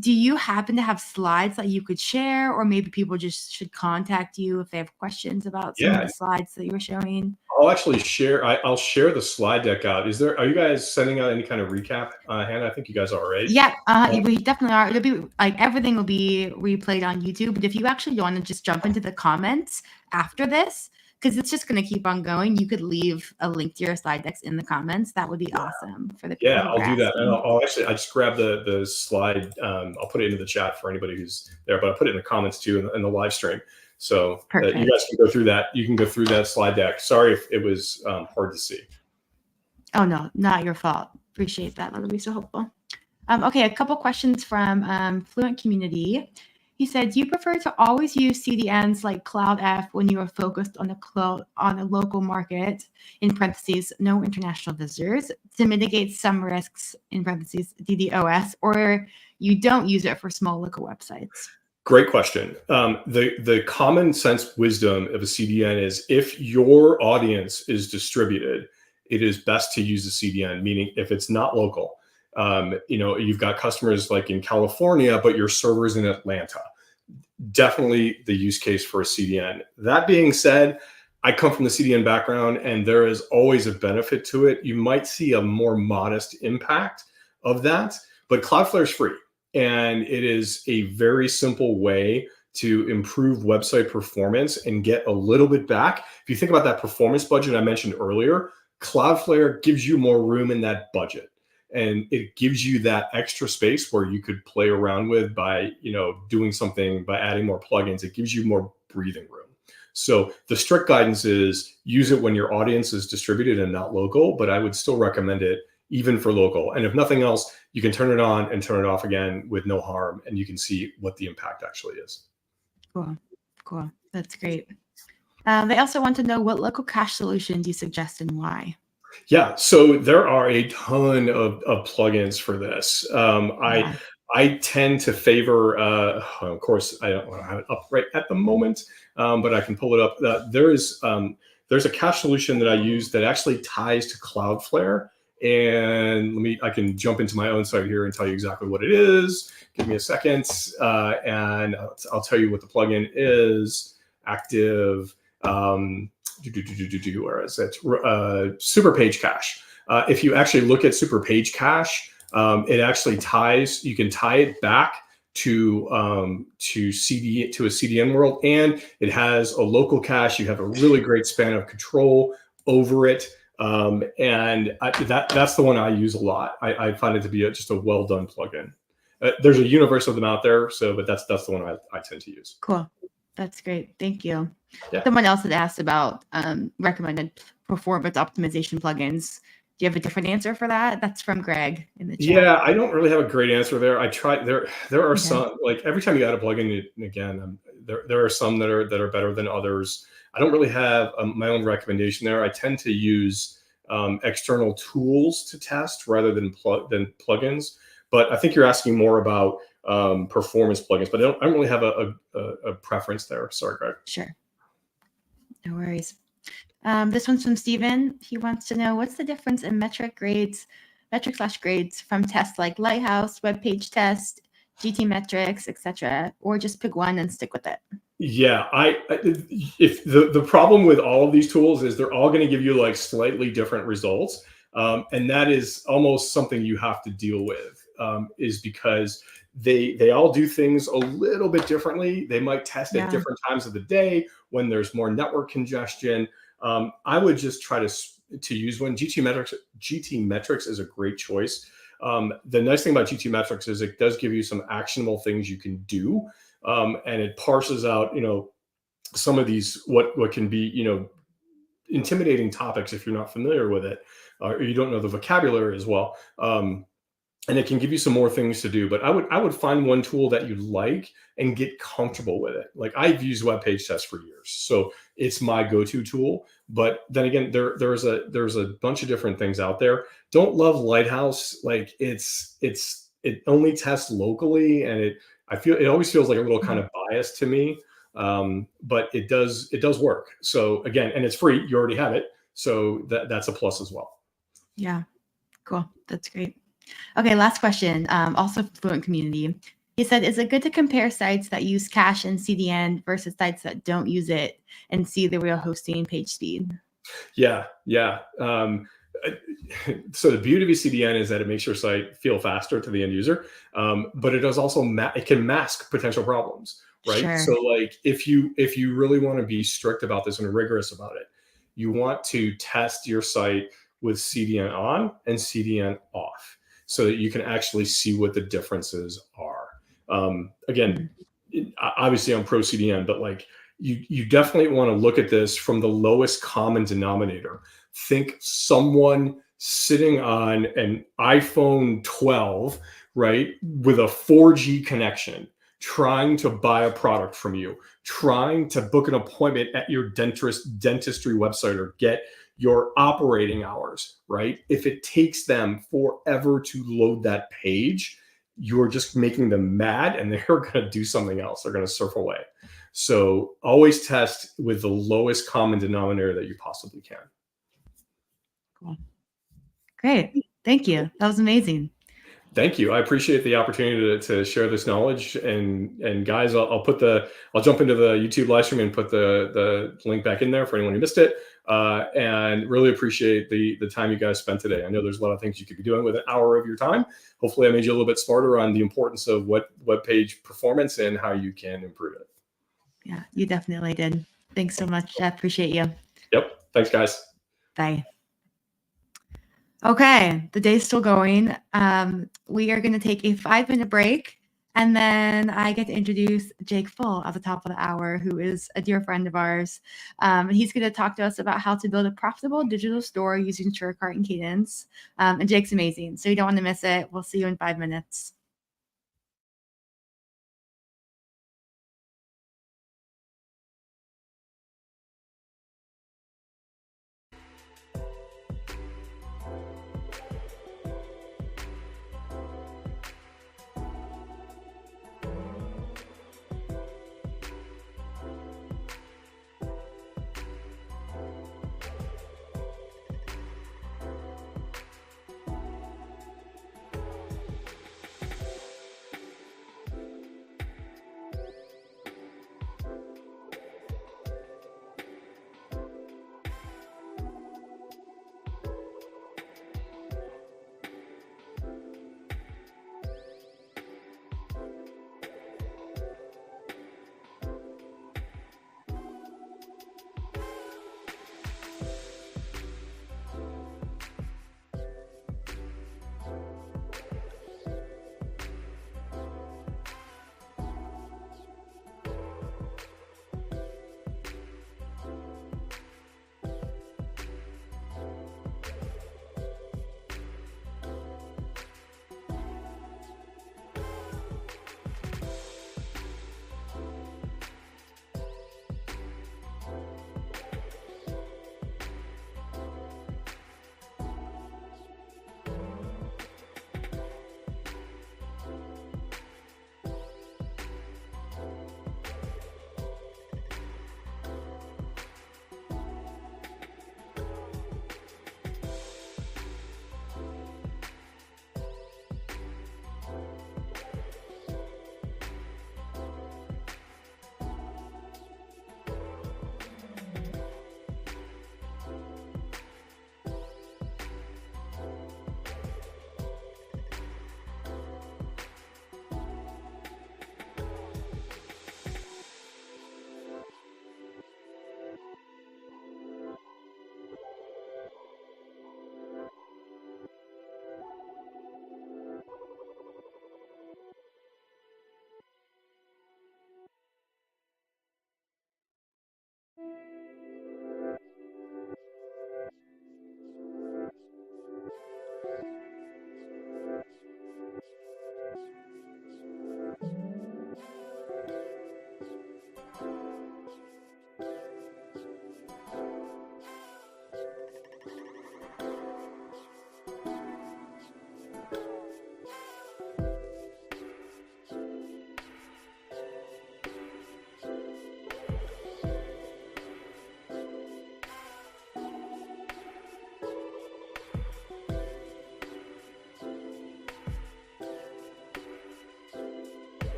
Do you happen to have slides that you could share, or maybe people just should contact you if they have questions about some of the slides that you were showing? I'll actually share. I'll share the slide deck out. Are you guys sending out any kind of recap, Hannah? I think you guys are, right? Yeah, we definitely are. It'll be like everything will be replayed on YouTube. But if you actually want to just jump into the comments after this, because it's just going to keep on going, you could leave a link to your slide decks in the comments. That would be awesome for the people. Yeah, I'll do that. And I just grab the slide. I'll put it into the chat for anybody who's there, but I'll put it in the comments too in the live stream. So that you guys can go through that. You can go through that slide deck. Sorry if it was hard to see. Oh, no, not your fault. Appreciate that. That'll be so helpful. Okay, a couple questions from Fluent Community. He said, do you prefer to always use CDNs like Cloud F when you are focused on a local market, in parentheses, no international visitors, to mitigate some risks, in parentheses, DDoS, or you don't use it for small local websites? Great question. The common sense wisdom of a CDN is if your audience is distributed, it is best to use a CDN, meaning if it's not local. You've got customers like in California, but your server's in Atlanta. definitely the use case for a CDN. That being said, I come from the CDN background, and there is always a benefit to it. You might see a more modest impact of that, but Cloudflare is free, and it is a very simple way to improve website performance and get a little bit back. If you think about that performance budget I mentioned earlier, Cloudflare gives you more room in that budget. And it gives you that extra space where you could play around with by, doing something, by adding more plugins. It gives you more breathing room. So the strict guidance is use it when your audience is distributed and not local, but I would still recommend it even for local. And if nothing else, you can turn it on and turn it off again with no harm, and you can see what the impact actually is. Cool. That's great. They also want to know what local cache solution do you suggest and why? Yeah, so there are a ton of plugins for this. I tend to favor, of course, I don't want to have it up right at the moment, but I can pull it up. There's a cache solution that I use that actually ties to Cloudflare. And I can jump into my own site here and tell you exactly what it is. Give me a second, and I'll tell you what the plugin is. Active. Where is it? Super Page Cache. If you actually look at Super Page Cache, it actually ties. You can tie it back to a CDN world, and it has a local cache. You have a really great span of control over it, and that's the one I use a lot. I find it to be just a well done plugin. There's a universe of them out there, but that's the one I tend to use. Cool. That's great. Thank you. Yeah. Someone else had asked about recommended performance optimization plugins. Do you have a different answer for that? That's from Greg in the chat. Yeah, I don't really have a great answer there. I tried. There are some, like every time you add a plugin, again, there are some that are better than others. I don't really have my own recommendation there. I tend to use external tools to test rather than plugins. But I think you're asking more about performance plugins, but I don't really have a preference there. Sorry, Greg. Sure. No worries. This one's from Steven. He wants to know what's the difference in metric/grades from tests like Lighthouse, web page test, GT metrics, etc., or just pick one and stick with it. Yeah, if the problem with all of these tools is they're all going to give you like slightly different results, and that is almost something you have to deal with, is because they all do things a little bit differently. They might test at different times of the day when there's more network congestion. I would just try to use one. GT metrics is a great choice. The nice thing about GT metrics is it does give you some actionable things you can do, and it parses out, some of these what can be, intimidating topics if you're not familiar with it, or you don't know the vocabulary as well. And it can give you some more things to do. But I would find one tool that you like and get comfortable with it. Like I've used web page test for years, so it's my go-to tool. But then again, there's a bunch of different things out there. Don't love Lighthouse. Like it only tests locally, and it always feels like a little kind of biased to me. But it does work. So again, and it's free. You already have it, so that's a plus as well. Yeah, cool. That's great. Okay, last question. Also Fluent community. He said, is it good to compare sites that use cache and CDN versus sites that don't use it and see the real hosting page speed? Yeah. So the beauty of a CDN is that it makes your site feel faster to the end user, but it does also it can mask potential problems, right? Sure. So like if you really want to be strict about this and rigorous about it, you want to test your site with CDN on and CDN off, so that you can actually see what the differences are. Again, obviously I'm pro CDN, but like you definitely want to look at this from the lowest common denominator. Think someone sitting on an iPhone 12, right, with a 4G connection, trying to buy a product from you, trying to book an appointment at your dentistry website or get your operating hours, right? If it takes them forever to load that page, you're just making them mad, and they're going to do something else. They're going to surf away. So always test with the lowest common denominator that you possibly can. Cool. Great. Thank you. That was amazing. Thank you. I appreciate the opportunity to share this knowledge. And guys, I'll jump into the YouTube live stream and put the link back in there for anyone who missed it. And really appreciate the time you guys spent today. I know there's a lot of things you could be doing with an hour of your time. Hopefully I made you a little bit smarter on the importance of web page performance and how you can improve it. Yeah, you definitely did. Thanks so much. I appreciate you. Yep. Thanks, guys. Bye. Okay, the day's still going. We are going to take a 5-minute break, and then I get to introduce Jake Pfohl at the top of the hour, who is a dear friend of ours. He's going to talk to us about how to build a profitable digital store using SureCart and Kadence. And Jake's amazing, so you don't want to miss it. We'll see you in 5 minutes.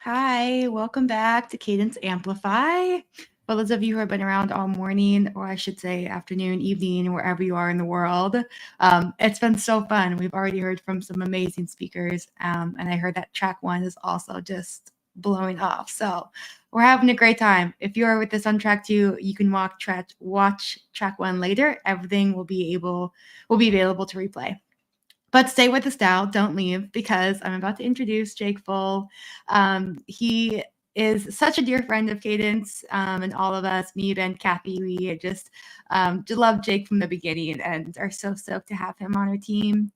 Hi, welcome back to Kadence Amplify. For those of you who have been around all morning, or I should say afternoon, evening, wherever you are in the world, it's been so fun. We've already heard from some amazing speakers, and I heard that track 1 is also just blowing off. So we're having a great time. If you are with us on track 2, you can watch track 1 later. Everything will be available to replay. But stay with us now. Don't leave, because I'm about to introduce Jake Pfohl. He is such a dear friend of Kadence, and all of us, me, Ben, Kathy, we just love Jake from the beginning and are so stoked to have him on our team.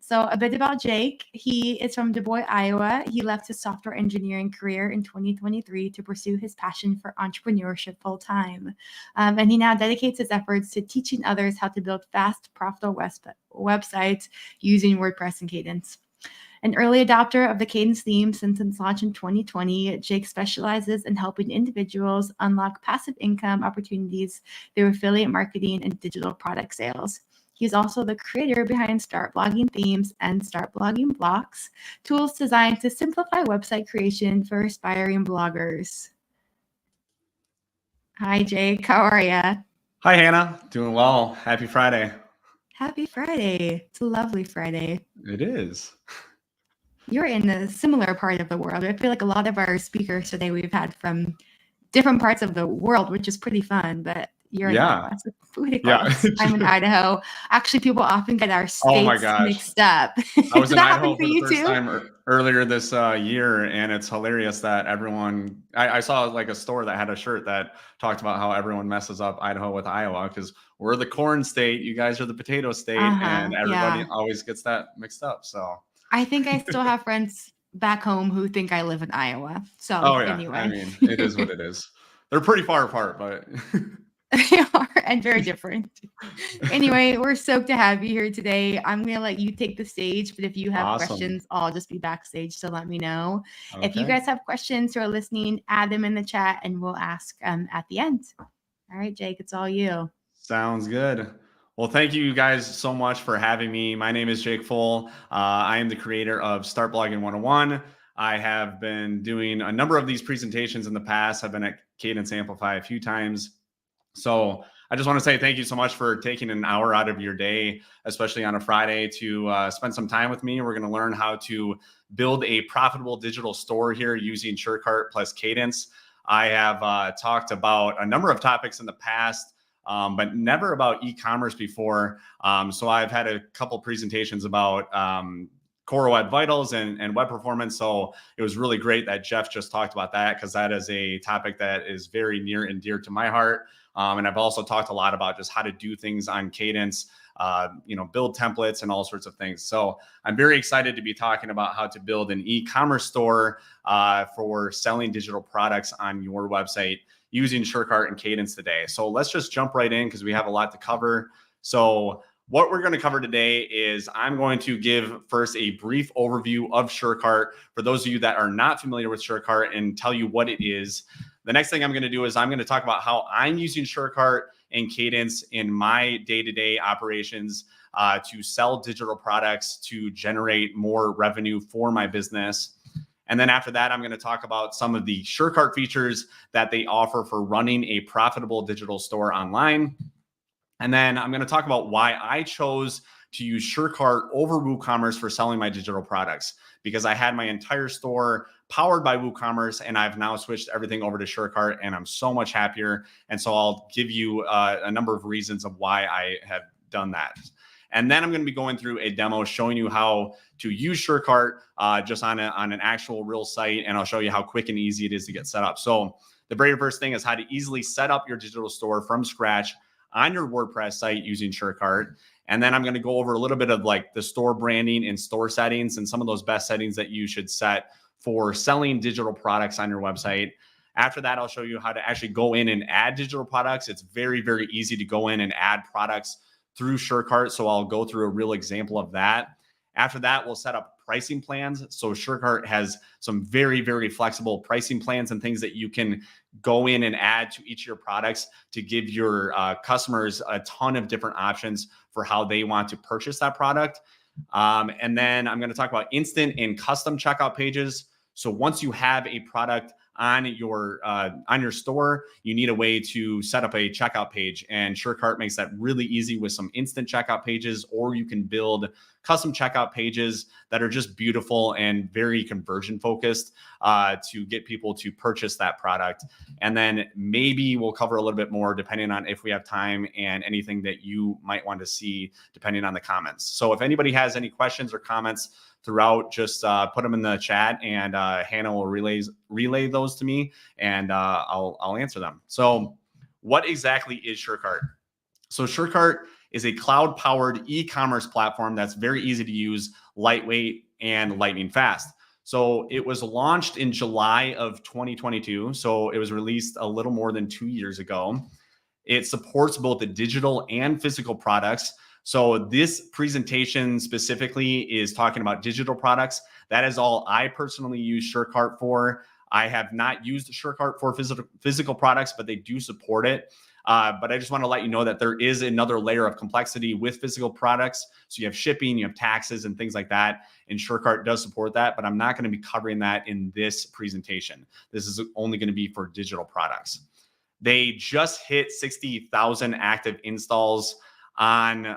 So a bit about Jake. He is from Du Bois, Iowa. He left his software engineering career in 2023 to pursue his passion for entrepreneurship full time. And he now dedicates his efforts to teaching others how to build fast, profitable websites using WordPress and Kadence. An early adopter of the Kadence theme since its launch in 2020, Jake specializes in helping individuals unlock passive income opportunities through affiliate marketing and digital product sales. He's also the creator behind Start Blogging Themes and Start Blogging Blocks, tools designed to simplify website creation for aspiring bloggers. Hi, Jake. How are you? Hi, Hannah. Doing well. Happy Friday. Happy Friday. It's a lovely Friday. It is. You're in a similar part of the world. I feel like a lot of our speakers today we've had from different parts of the world, which is pretty fun, but you're in Iowa, so pretty close. I'm in Idaho. Actually, people often get our states mixed up. I was in Idaho for the first time earlier this year, and it's hilarious that everyone, I saw like a store that had a shirt that talked about how everyone messes up Idaho with Iowa, because we're the corn state, you guys are the potato state, and everybody always gets that mixed up. So I think I still have friends back home who think I live in Iowa. So anyway. I mean, it is what it is. They're pretty far apart, but they are, and very different. Anyway, we're stoked to have you here today. I'm going to let you take the stage, but if you have questions, I'll just be backstage, so let me know. Okay. If you guys have questions who are listening, add them in the chat and we'll ask at the end. All right, Jake, it's all you. Sounds good. Well, thank you guys so much for having me. My name is Jake Pfohl. I am the creator of Start Blogging 101. I have been doing a number of these presentations in the past. I've been at Kadence Amplify a few times. So I just want to say thank you so much for taking an hour out of your day, especially on a Friday, to spend some time with me. We're going to learn how to build a profitable digital store here using SureCart plus Kadence. I have talked about a number of topics in the past, but never about e-commerce before. So I've had a couple presentations about Core Web Vitals and web performance. So it was really great that Jeff just talked about that, because that is a topic that is very near and dear to my heart. And I've also talked a lot about just how to do things on Kadence, build templates and all sorts of things. So I'm very excited to be talking about how to build an e-commerce store for selling digital products on your website using SureCart and Kadence today. So let's just jump right in, because we have a lot to cover. So what we're going to cover today is I'm going to give first a brief overview of SureCart for those of you that are not familiar with SureCart and tell you what it is. The next thing I'm going to do is I'm going to talk about how I'm using SureCart and Kadence in my day-to-day operations to sell digital products to generate more revenue for my business. And then after that, I'm going to talk about some of the SureCart features that they offer for running a profitable digital store online. And then I'm going to talk about why I chose to use SureCart over WooCommerce for selling my digital products, because I had my entire store powered by WooCommerce, and I've now switched everything over to SureCart, and I'm so much happier. And so I'll give you a number of reasons of why I have done that. And then I'm going to be going through a demo showing you how to use SureCart just on an actual real site, and I'll show you how quick and easy it is to get set up. So the very first thing is how to easily set up your digital store from scratch on your WordPress site using SureCart. And then I'm going to go over a little bit of like the store branding and store settings and some of those best settings that you should set for selling digital products on your website. After that, I'll show you how to actually go in and add digital products. It's very, very easy to go in and add products through SureCart. So I'll go through a real example of that. After that, we'll set up pricing plans. So SureCart has some very, very flexible pricing plans and things that you can go in and add to each of your products to give your customers a ton of different options for how they want to purchase that product. And then I'm going to talk about instant and custom checkout pages. So once you have a product on your store, you need a way to set up a checkout page, and SureCart makes that really easy with some instant checkout pages, or you can build custom checkout pages that are just beautiful and very conversion focused to get people to purchase that product. And then maybe we'll cover a little bit more depending on if we have time and anything that you might want to see depending on the comments. So if anybody has any questions or comments throughout, just put them in the chat, and Hannah will relay those to me, and I'll answer them. So what exactly is SureCart? So SureCart is a cloud-powered e-commerce platform that's very easy to use, lightweight, and lightning fast. So it was launched in July of 2022. So it was released a little more than 2 years ago. It supports both the digital and physical products. So this presentation specifically is talking about digital products. That is all I personally use SureCart for. I have not used SureCart for physical products, but they do support it. But I just want to let you know that there is another layer of complexity with physical products. So you have shipping, you have taxes, and things like that. And SureCart does support that, but I'm not going to be covering that in this presentation. This is only going to be for digital products. They just hit 60,000 active installs on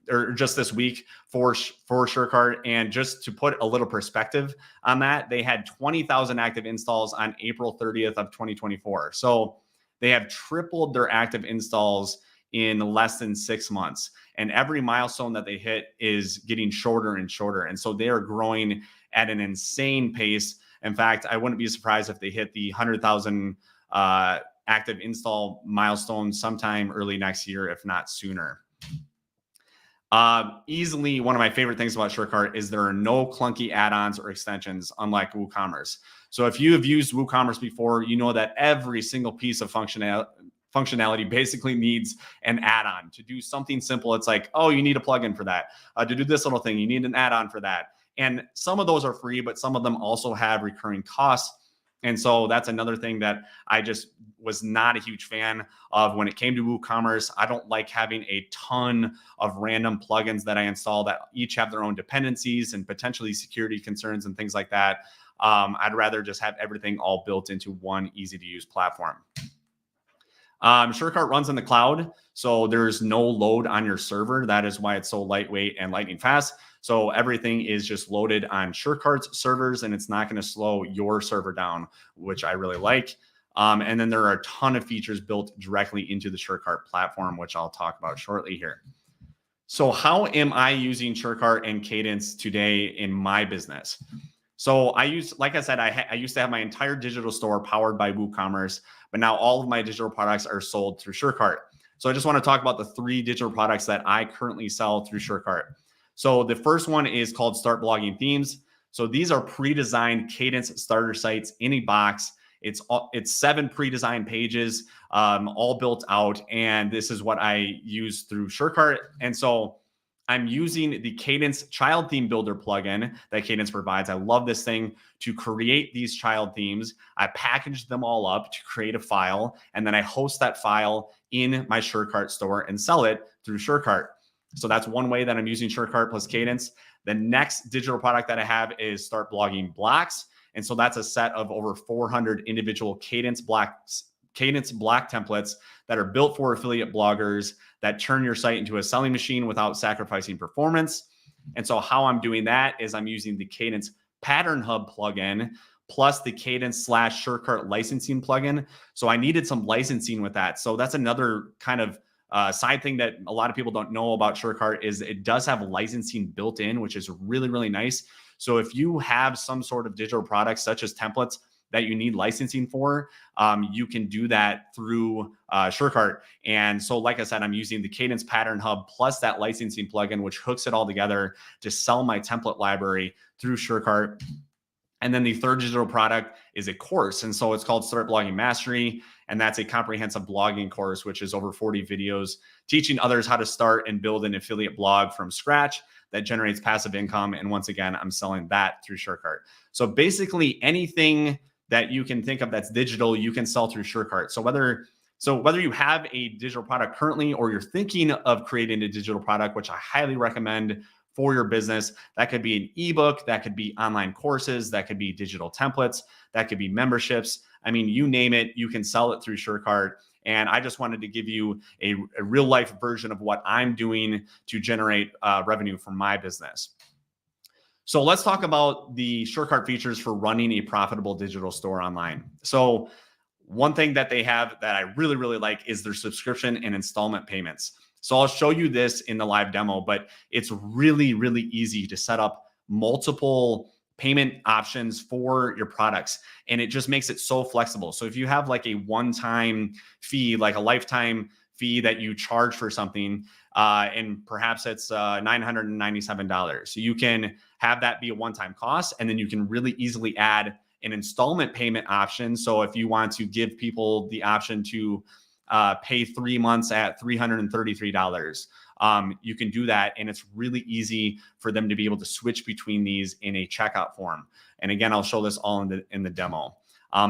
or just this week for SureCart. And just to put a little perspective on that, they had 20,000 active installs on April 30th of 2024. So they have tripled their active installs in less than 6 months. And every milestone that they hit is getting shorter and shorter. And so they are growing at an insane pace. In fact, I wouldn't be surprised if they hit the 100,000 active install milestone sometime early next year, if not sooner. Easily one of my favorite things about SureCart is there are no clunky add-ons or extensions, unlike WooCommerce. So if you have used WooCommerce before, you know that every single piece of functionality basically needs an add-on. To do something simple, it's like, oh, you need a plugin for that. To do this little thing, you need an add-on for that. And some of those are free, but some of them also have recurring costs. And so that's another thing that I just was not a huge fan of when it came to WooCommerce. I don't like having a ton of random plugins that I install that each have their own dependencies and potentially security concerns and things like that. I'd rather just have everything all built into one easy to use platform. SureCart runs in the cloud, so there's no load on your server. That is why it's so lightweight and lightning fast. So everything is just loaded on SureCart's servers, and it's not going to slow your server down, which I really like. And then there are a ton of features built directly into the SureCart platform, which I'll talk about shortly here. So how am I using SureCart and Kadence today in my business? So like I said, I used to have my entire digital store powered by WooCommerce, but now all of my digital products are sold through SureCart. So I just want to talk about the 3 digital products that I currently sell through SureCart. So the first one is called Start Blogging Themes. So these are pre-designed Kadence starter sites in a box. It's 7 pre-designed pages, all built out. And this is what I use through SureCart. And so I'm using the Kadence Child Theme Builder plugin that Kadence provides. I love this thing to create these child themes. I package them all up to create a file, and then I host that file in my SureCart store and sell it through SureCart. So that's one way that I'm using SureCart plus Kadence. The next digital product that I have is Start Blogging Blocks. And so that's a set of over 400 individual Kadence block templates that are built for affiliate bloggers that turn your site into a selling machine without sacrificing performance. And so how I'm doing that is I'm using the Kadence Pattern Hub plugin plus the Kadence / SureCart licensing plugin. So I needed some licensing with that. So that's another kind of side thing that a lot of people don't know about SureCart is it does have licensing built in, which is really, really nice. So if you have some sort of digital products such as templates that you need licensing for, you can do that through SureCart. And so, like I said, I'm using the Kadence Pattern Hub plus that licensing plugin, which hooks it all together to sell my template library through SureCart. And then the third digital product is a course. And so it's called Start Blogging Mastery. And that's a comprehensive blogging course, which is over 40 videos teaching others how to start and build an affiliate blog from scratch that generates passive income. And once again, I'm selling that through SureCart. So basically anything that you can think of that's digital, you can sell through SureCart. So whether you have a digital product currently or you're thinking of creating a digital product, which I highly recommend for your business. That could be an ebook, that could be online courses, that could be digital templates, that could be memberships. I mean, you name it, you can sell it through SureCart. And I just wanted to give you a real life version of what I'm doing to generate revenue from my business. So let's talk about the SureCart features for running a profitable digital store online. So one thing that they have that I really, really like is their subscription and installment payments. So I'll show you this in the live demo, but it's really, really easy to set up multiple payment options for your products. And it just makes it so flexible. So if you have like a one-time fee, like a lifetime fee that you charge for something, and perhaps it's $997. So you can have that be a one-time cost, and then you can really easily add an installment payment option. So if you want to give people the option to pay 3 months at $333, you can do that. And it's really easy for them to be able to switch between these in a checkout form. And again, I'll show this all in the demo.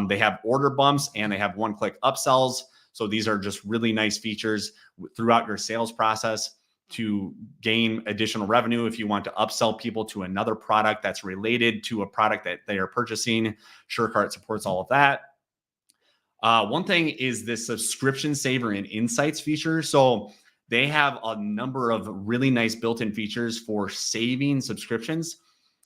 They have order bumps and they have one-click upsells. So these are just really nice features throughout your sales process to gain additional revenue. If you want to upsell people to another product that's related to a product that they are purchasing, SureCart supports all of that. One thing is this subscription saver and insights feature. So they have a number of really nice built-in features for saving subscriptions.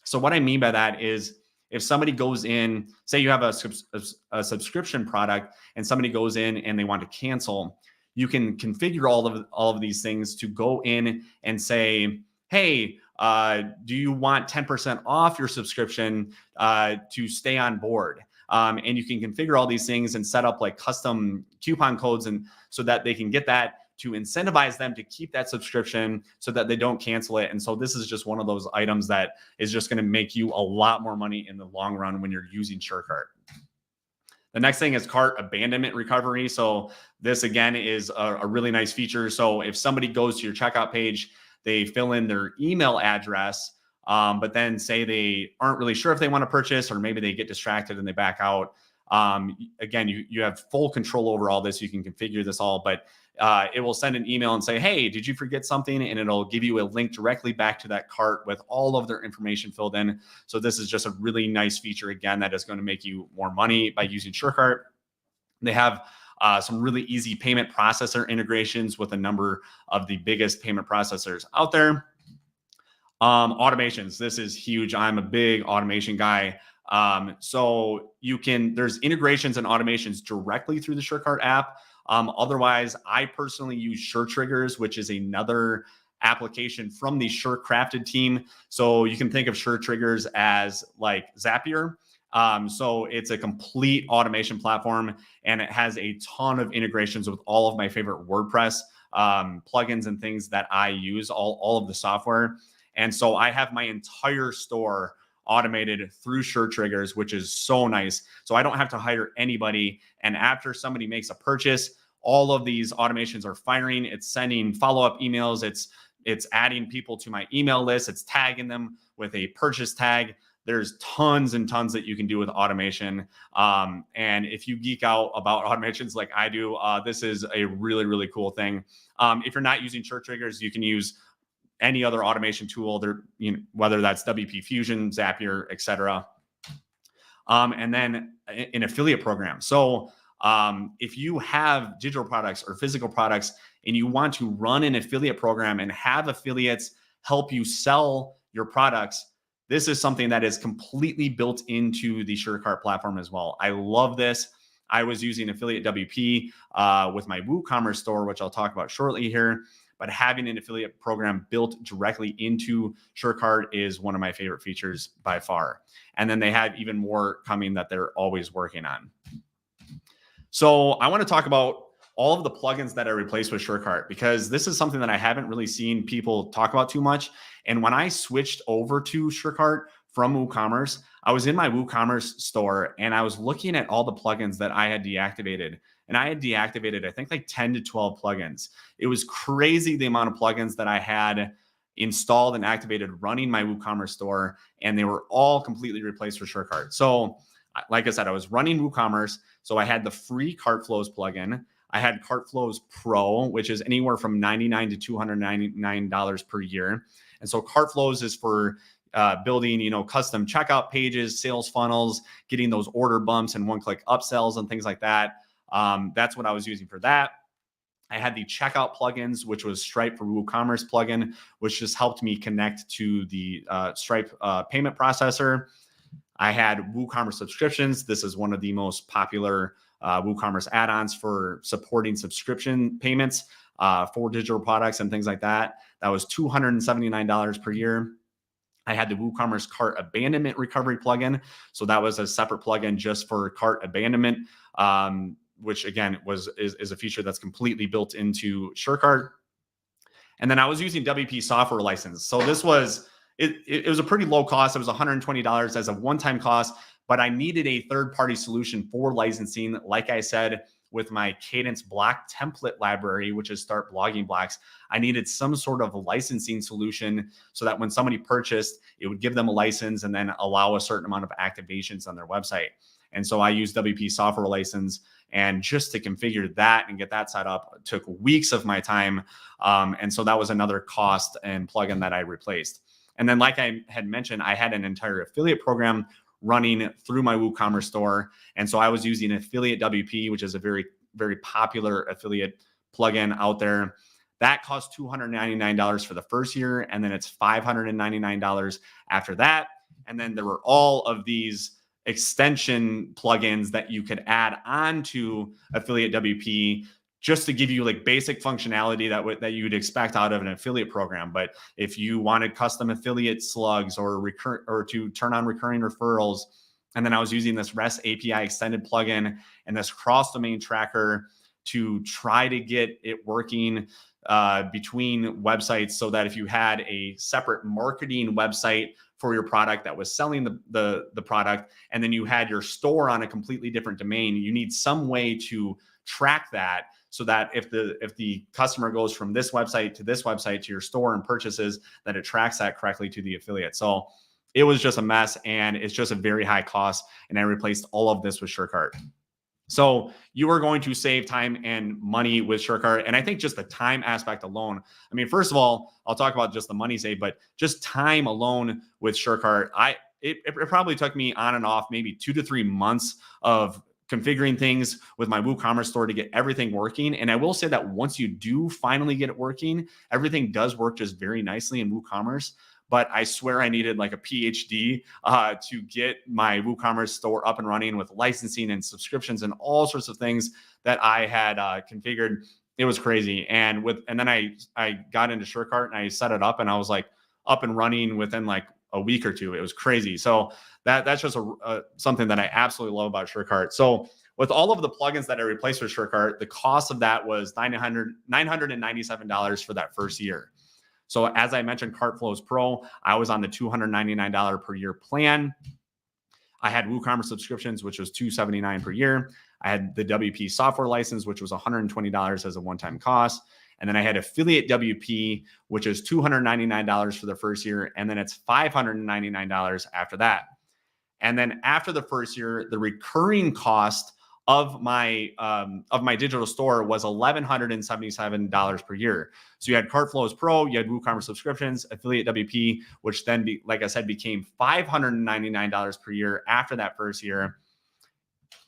So what I mean by that is if somebody goes in, say you have a subscription product and somebody goes in and they want to cancel, you can configure all of these things to go in and say, hey, do you want 10% off your subscription to stay on board? And you can configure all these things and set up like custom coupon codes, and so that they can get that to incentivize them to keep that subscription so that they don't cancel it. And so this is just one of those items that is just going to make you a lot more money in the long run when you're using SureCart. The next thing is cart abandonment recovery. So this again is a really nice feature. So if somebody goes to your checkout page, they fill in their email address, but then say they aren't really sure if they want to purchase, or maybe they get distracted and they back out. Again, you have full control over all this. You can configure this all, but it will send an email and say, hey, did you forget something? And it'll give you a link directly back to that cart with all of their information filled in. So this is just a really nice feature, again, that is going to make you more money by using SureCart. They have some really easy payment processor integrations with a number of the biggest payment processors out there. Automations. This is huge. I'm a big automation guy. So there's integrations and automations directly through the SureCart app. Otherwise, I personally use SureTriggers, which is another application from the SureCrafted team. So you can think of SureTriggers as like Zapier. So it's a complete automation platform, and it has a ton of integrations with all of my favorite WordPress plugins and things that I use, all of the software. And so I have my entire store automated through SureTriggers, which is so nice. So I don't have to hire anybody. And after somebody makes a purchase, all of these automations are firing. It's sending follow-up emails. It's adding people to my email list. It's tagging them with a purchase tag. There's tons and tons that you can do with automation. And if you geek out about automations like I do, this is a really, really cool thing. If you're not using SureTriggers, you can use any other automation tool, whether that's WP Fusion, Zapier, etc. And then an affiliate program. So if you have digital products or physical products and you want to run an affiliate program and have affiliates help you sell your products, this is something that is completely built into the SureCart platform as well. I love this. I was using affiliate WP with my WooCommerce store, which I'll talk about shortly here. But having an affiliate program built directly into SureCart is one of my favorite features by far. And then they have even more coming that they're always working on. So I want to talk about all of the plugins that are replaced with SureCart, because this is something that I haven't really seen people talk about too much. And when I switched over to SureCart from WooCommerce, I was in my WooCommerce store and I was looking at all the plugins that I had deactivated. And I had deactivated, I think, like 10 to 12 plugins. It was crazy the amount of plugins that I had installed and activated running my WooCommerce store, and they were all completely replaced for SureCart. So like I said, I was running WooCommerce. So I had the free CartFlows plugin. I had CartFlows Pro, which is anywhere from $99 to $299 per year. And so cart flows is for building, custom checkout pages, sales funnels, getting those order bumps and one-click upsells and things like that. That's what I was using for that. I had the checkout plugins, which was Stripe for WooCommerce plugin, which just helped me connect to the Stripe payment processor. I had WooCommerce subscriptions. This is one of the most popular WooCommerce add-ons for supporting subscription payments for digital products and things like that. That was $279 per year. I had the WooCommerce cart abandonment recovery plugin. So that was a separate plugin just for cart abandonment, which again is a feature that's completely built into SureCart. And then I was using WP software license. So this was, it was a pretty low cost. It was $120 as a one-time cost, but I needed a third-party solution for licensing. Like I said, with my Kadence block template library, which is Start Blogging Blocks, I needed some sort of licensing solution so that when somebody purchased, it would give them a license and then allow a certain amount of activations on their website. And so I used WP software license, and just to configure that and get that set up took weeks of my time. And so that was another cost and plugin that I replaced. And then, like I had mentioned, I had an entire affiliate program running through my WooCommerce store. And so I was using Affiliate WP, which is a very, very popular affiliate plugin out there. That cost $299 for the first year, and then it's $599 after that. And then there were all of these extension plugins that you could add on to Affiliate WP just to give you like basic functionality that you would expect out of an affiliate program. But if you wanted custom affiliate slugs or to turn on recurring referrals, and then I was using this REST API extended plugin and this cross domain tracker to try to get it working between websites, so that if you had a separate marketing website for your product that was selling the product, and then you had your store on a completely different domain, you need some way to track that, so that if the customer goes from this website to your store and purchases, that it tracks that correctly to the affiliate. So it was just a mess, and it's just a very high cost. And I replaced all of this with SureCart. So you are going to save time and money with SureCart. And I think just the time aspect alone, I mean, first of all, I'll talk about just the money save, but just time alone with SureCart, it probably took me on and off maybe 2 to 3 months of configuring things with my WooCommerce store to get everything working. And I will say that once you do finally get it working, everything does work just very nicely in WooCommerce. But I swear I needed like a PhD to get my WooCommerce store up and running with licensing and subscriptions and all sorts of things that I had configured. It was crazy. And then I got into SureCart and I set it up, and I was like up and running within like a week or two. It was crazy. So that's just something that I absolutely love about SureCart. So with all of the plugins that I replaced with SureCart, the cost of that was $997 for that first year. So as I mentioned, CartFlows Pro, I was on the $299 per year plan. I had WooCommerce subscriptions, which was $279 per year. I had the WP software license, which was $120 as a one-time cost. And then I had Affiliate WP, which is $299 for the first year. And then it's $599 after that. And then after the first year, the recurring cost of my digital store was $1,177 per year. So you had CartFlows Pro, you had WooCommerce subscriptions, Affiliate WP, which then, like I said, became $599 per year after that first year.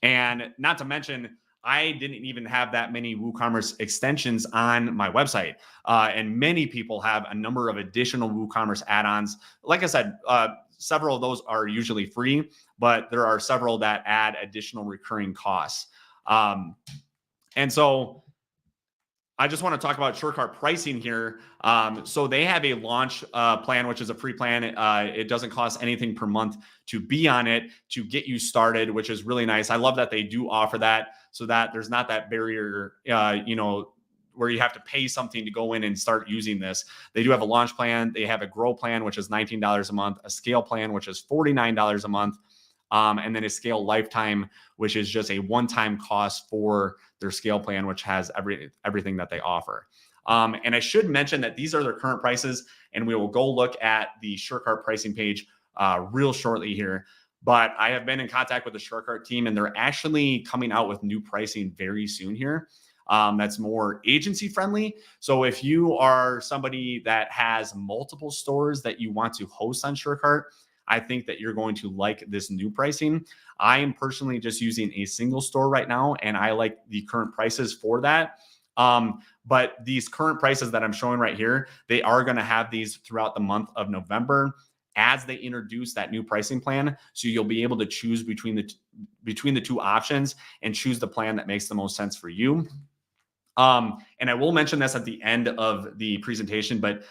And not to mention, I didn't even have that many WooCommerce extensions on my website. And many people have a number of additional WooCommerce add-ons. Like I said, several of those are usually free, but there are several that add additional recurring costs. And so I just want to talk about SureCart pricing here. So they have a launch plan, which is a free plan. It doesn't cost anything per month to be on it, to get you started, which is really nice. I love that they do offer that, so that there's not that barrier, where you have to pay something to go in and start using this. They do have a launch plan. They have a grow plan, which is $19 a month, a scale plan, which is $49 a month, and then a scale lifetime, which is just a one-time cost for their scale plan, which has everything that they offer. And I should mention that these are their current prices, and we will go look at the SureCart pricing page real shortly here. But I have been in contact with the SureCart team, and they're actually coming out with new pricing very soon here. that's more agency friendly. So if you are somebody that has multiple stores that you want to host on SureCart, I think that you're going to like this new pricing. I am personally just using a single store right now, and I like the current prices for that. But these current prices that I'm showing right here, they are going to have these throughout the month of November as they introduce that new pricing plan. So you'll be able to choose between the two options and choose the plan that makes the most sense for you. And I will mention this at the end of the presentation, but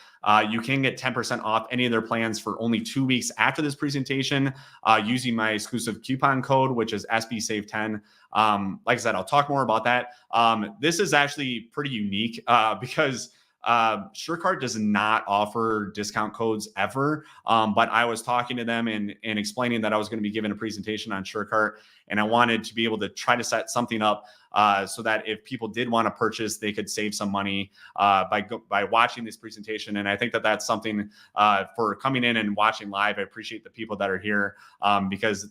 you can get 10% off any of their plans for only 2 weeks after this presentation using my exclusive coupon code, which is SBSave10. Like I said, I'll talk more about that. This is actually pretty unique because SureCart does not offer discount codes ever. But I was talking to them and explaining that I was going to be giving a presentation on SureCart, and I wanted to be able to try to set something up so that if people did want to purchase, they could save some money by watching this presentation. And I think that that's something for coming in and watching live. I appreciate the people that are here because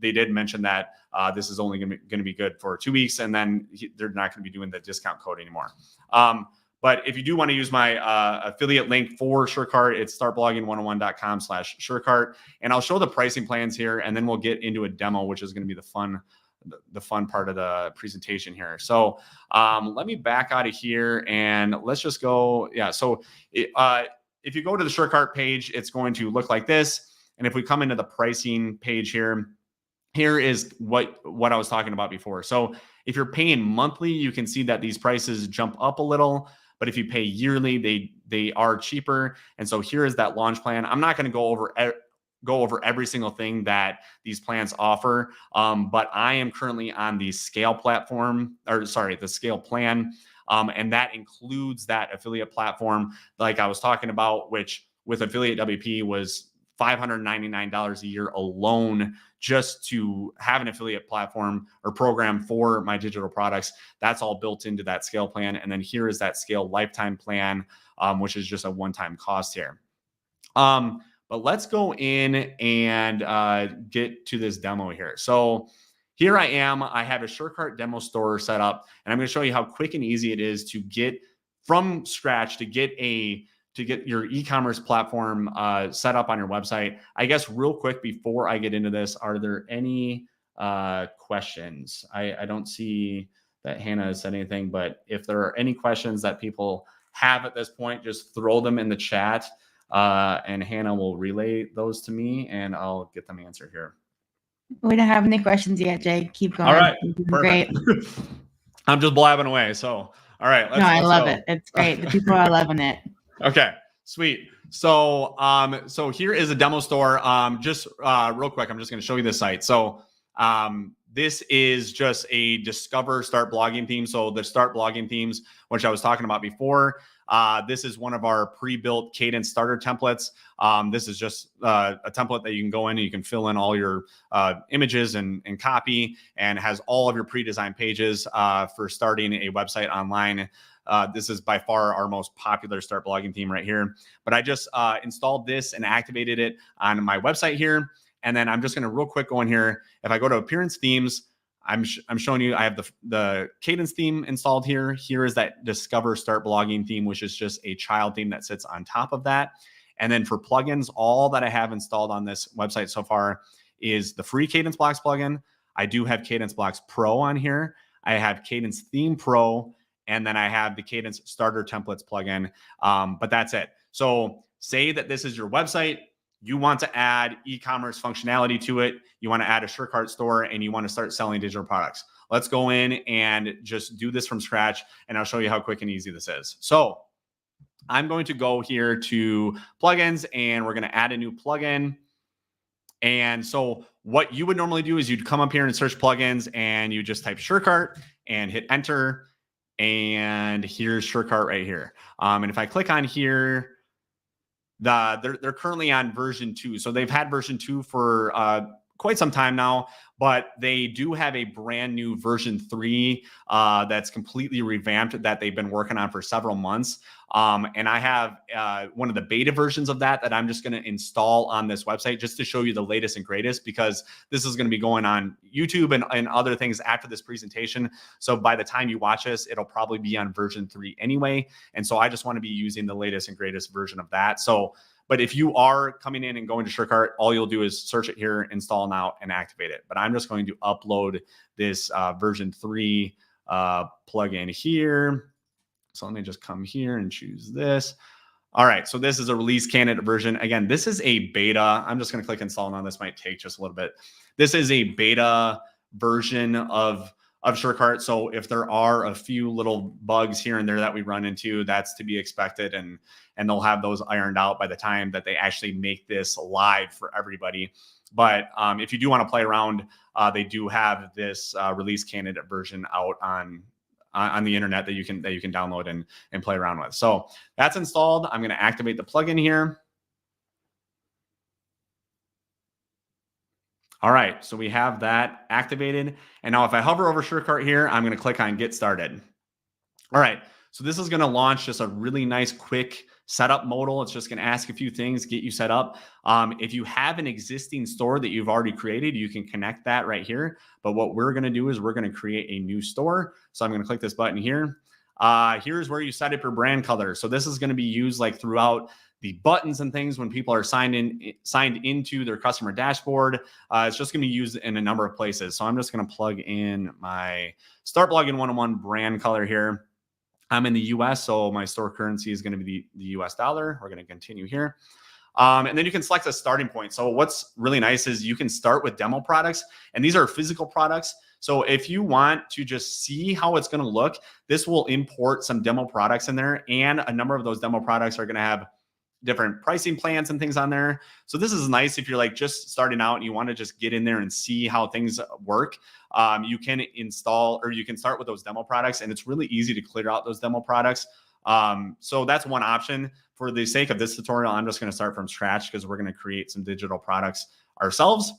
they did mention that this is only going to be good for 2 weeks, and then they're not going to be doing the discount code anymore. But if you do want to use my affiliate link for SureCart, it's startblogging101.com/SureCart. And I'll show the pricing plans here, and then we'll get into a demo, which is going to be the fun part of the presentation here. So let me back out of here and let's just go. Yeah. So if you go to the SureCart page, it's going to look like this. And if we come into the pricing page here is what I was talking about before. So if you're paying monthly, you can see that these prices jump up a little. But if you pay yearly, they are cheaper. And so here is that launch plan. I'm not going to go over every single thing that these plans offer. But I am currently on the Scale platform, the Scale plan. And that includes that affiliate platform like I was talking about, which with Affiliate WP was $599 a year alone just to have an affiliate platform or program for my digital products. That's all built into that Scale plan. And then here is that Scale lifetime plan, which is just a one-time cost here. But let's go in and get to this demo here. So here I am. I have a SureCart demo store set up, and I'm going to show you how quick and easy it is to get from scratch to get your e-commerce platform set up on your website. I guess real quick before I get into this, are there any questions? I don't see that Hannah has said anything, but if there are any questions that people have at this point, just throw them in the chat and Hannah will relay those to me and I'll get them answered here. We don't have any questions yet, Jake. Keep going. All right, Great. I'm just blabbing away. So, all right. I love it. It's great. The people are loving it. Okay, sweet. So, so here is a demo store. Just real quick, I'm just going to show you this site. So, this is just a Discover Start Blogging theme. So the Start Blogging themes, which I was talking about before, this is one of our pre-built Kadence starter templates. This is just a template that you can go in and you can fill in all your images and copy, and has all of your pre-designed pages for starting a website online. This is by far our most popular Start Blogging theme right here. But I just installed this and activated it on my website here. And then I'm just going to real quick go in here. If I go to Appearance Themes, I'm showing you I have the Kadence theme installed here. Here is that Discover Start Blogging theme, which is just a child theme that sits on top of that. And then for plugins, all that I have installed on this website so far is the free Kadence Blocks plugin. I do have Kadence Blocks Pro on here. I have Kadence Theme Pro. And then I have the Kadence Starter Templates plugin, but that's it. So say that this is your website, you want to add e-commerce functionality to it, you want to add a SureCart store, and you want to start selling digital products. Let's go in and just do this from scratch, and I'll show you how quick and easy this is. So I'm going to go here to plugins, and we're going to add a new plugin. And so what you would normally do is you'd come up here and search plugins, and you just type SureCart and hit enter. And here's SureCart right here. And if I click on here, they're currently on version 2. So they've had version 2 for quite some time now, but they do have a brand new version 3 that's completely revamped that they've been working on for several months. And I have one of the beta versions of that I'm just going to install on this website just to show you the latest and greatest, because this is going to be going on YouTube and other things after this presentation. So by the time you watch this, it'll probably be on version 3 anyway. And so I just want to be using the latest and greatest version of that. So, but if you are coming in and going to SureCart, all you'll do is search it here, install now, and activate it. But I'm just going to upload this version 3 plugin here. So let me just come here and choose this. All right, so this is a release candidate version. Again, this is a beta. I'm just going to click install now. This might take just a little bit. This is a beta version of SureCart. So if there are a few little bugs here and there that we run into, that's to be expected, and they'll have those ironed out by the time that they actually make this live for everybody. But if you do want to play around, they do have this release candidate version out on the internet that you can download and play around with. So that's installed. I'm going to activate the plugin here. All right, so we have that activated. And now if I hover over SureCart here, I'm going to click on Get Started. All right, so this is going to launch just a really nice, quick setup modal. It's just going to ask a few things, get you set up. If you have an existing store that you've already created, you can connect that right here. But what we're going to do is we're going to create a new store. So I'm going to click this button here. Here's where you set up your brand color. So this is going to be used like throughout the buttons and things when people are signed into their customer dashboard. It's just going to be used in a number of places. So I'm just going to plug in my Start Blogging 101 brand color here. I'm in the US, so my store currency is going to be the US dollar. We're going to continue here. And then you can select a starting point. So what's really nice is you can start with demo products, and these are physical products. So if you want to just see how it's going to look, this will import some demo products in there, and a number of those demo products are going to have different pricing plans and things on there. So this is nice if you're like just starting out and you want to just get in there and see how things work. You can install, or you can start with those demo products, and it's really easy to clear out those demo products. So that's one option. For the sake of this tutorial, I'm just going to start from scratch because we're going to create some digital products ourselves.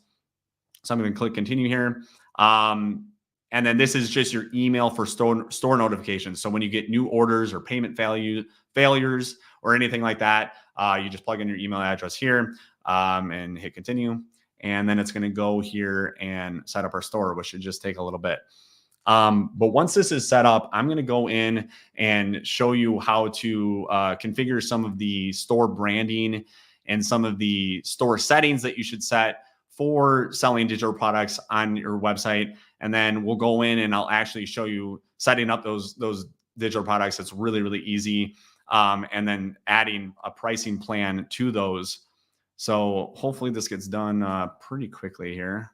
So I'm going to click continue here. And then this is just your email for store notifications. So when you get new orders or payment failures or anything like that, you just plug in your email address here and hit continue. And then it's going to go here and set up our store, which should just take a little bit. But once this is set up, I'm going to go in and show you how to configure some of the store branding and some of the store settings that you should set for selling digital products on your website. And then we'll go in and I'll actually show you setting up those digital products. It's really, really easy. And then adding a pricing plan to those. So hopefully this gets done pretty quickly here.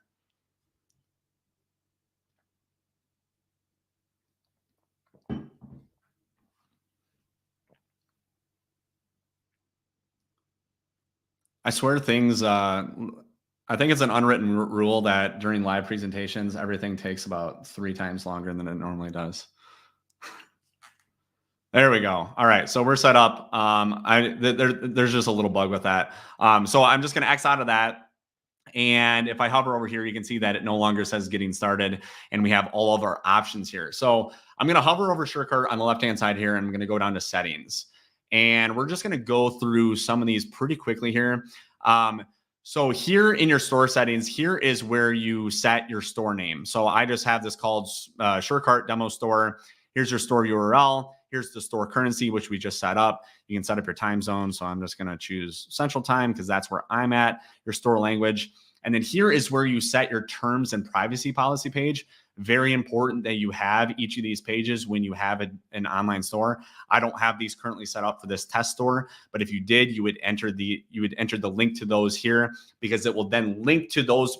I swear things, I think it's an unwritten rule that during live presentations, everything takes about 3 times longer than it normally does. There we go. All right, so we're set up. There's just a little bug with that. So I'm just gonna X out of that. And if I hover over here, you can see that it no longer says getting started, and we have all of our options here. So I'm gonna hover over SureCart on the left-hand side here, and I'm gonna go down to settings. And we're just going to go through some of these pretty quickly here. So here in your store settings, here is where you set your store name. So I just have this called SureCart Demo Store. Here's your store URL. Here's the store currency, which we just set up. You can set up your time zone. So I'm just going to choose Central Time because that's where I'm at, your store language. And then here is where you set your terms and privacy policy page. Very important that you have each of these pages when you have an online store. I don't have these currently set up for this test store, but if you did, you would enter the link to those here, because it will then link to those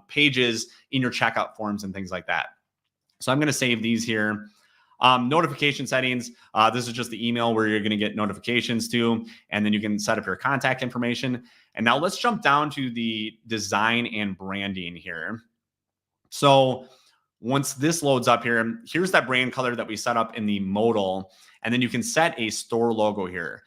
pages in your checkout forms and things like that. So I'm going to save these here. Notification settings. This is just the email where you're going to get notifications to, and then you can set up your contact information. And now let's jump down to the design and branding here. So once this loads up here, here's that brand color that we set up in the modal, and then you can set a store logo here.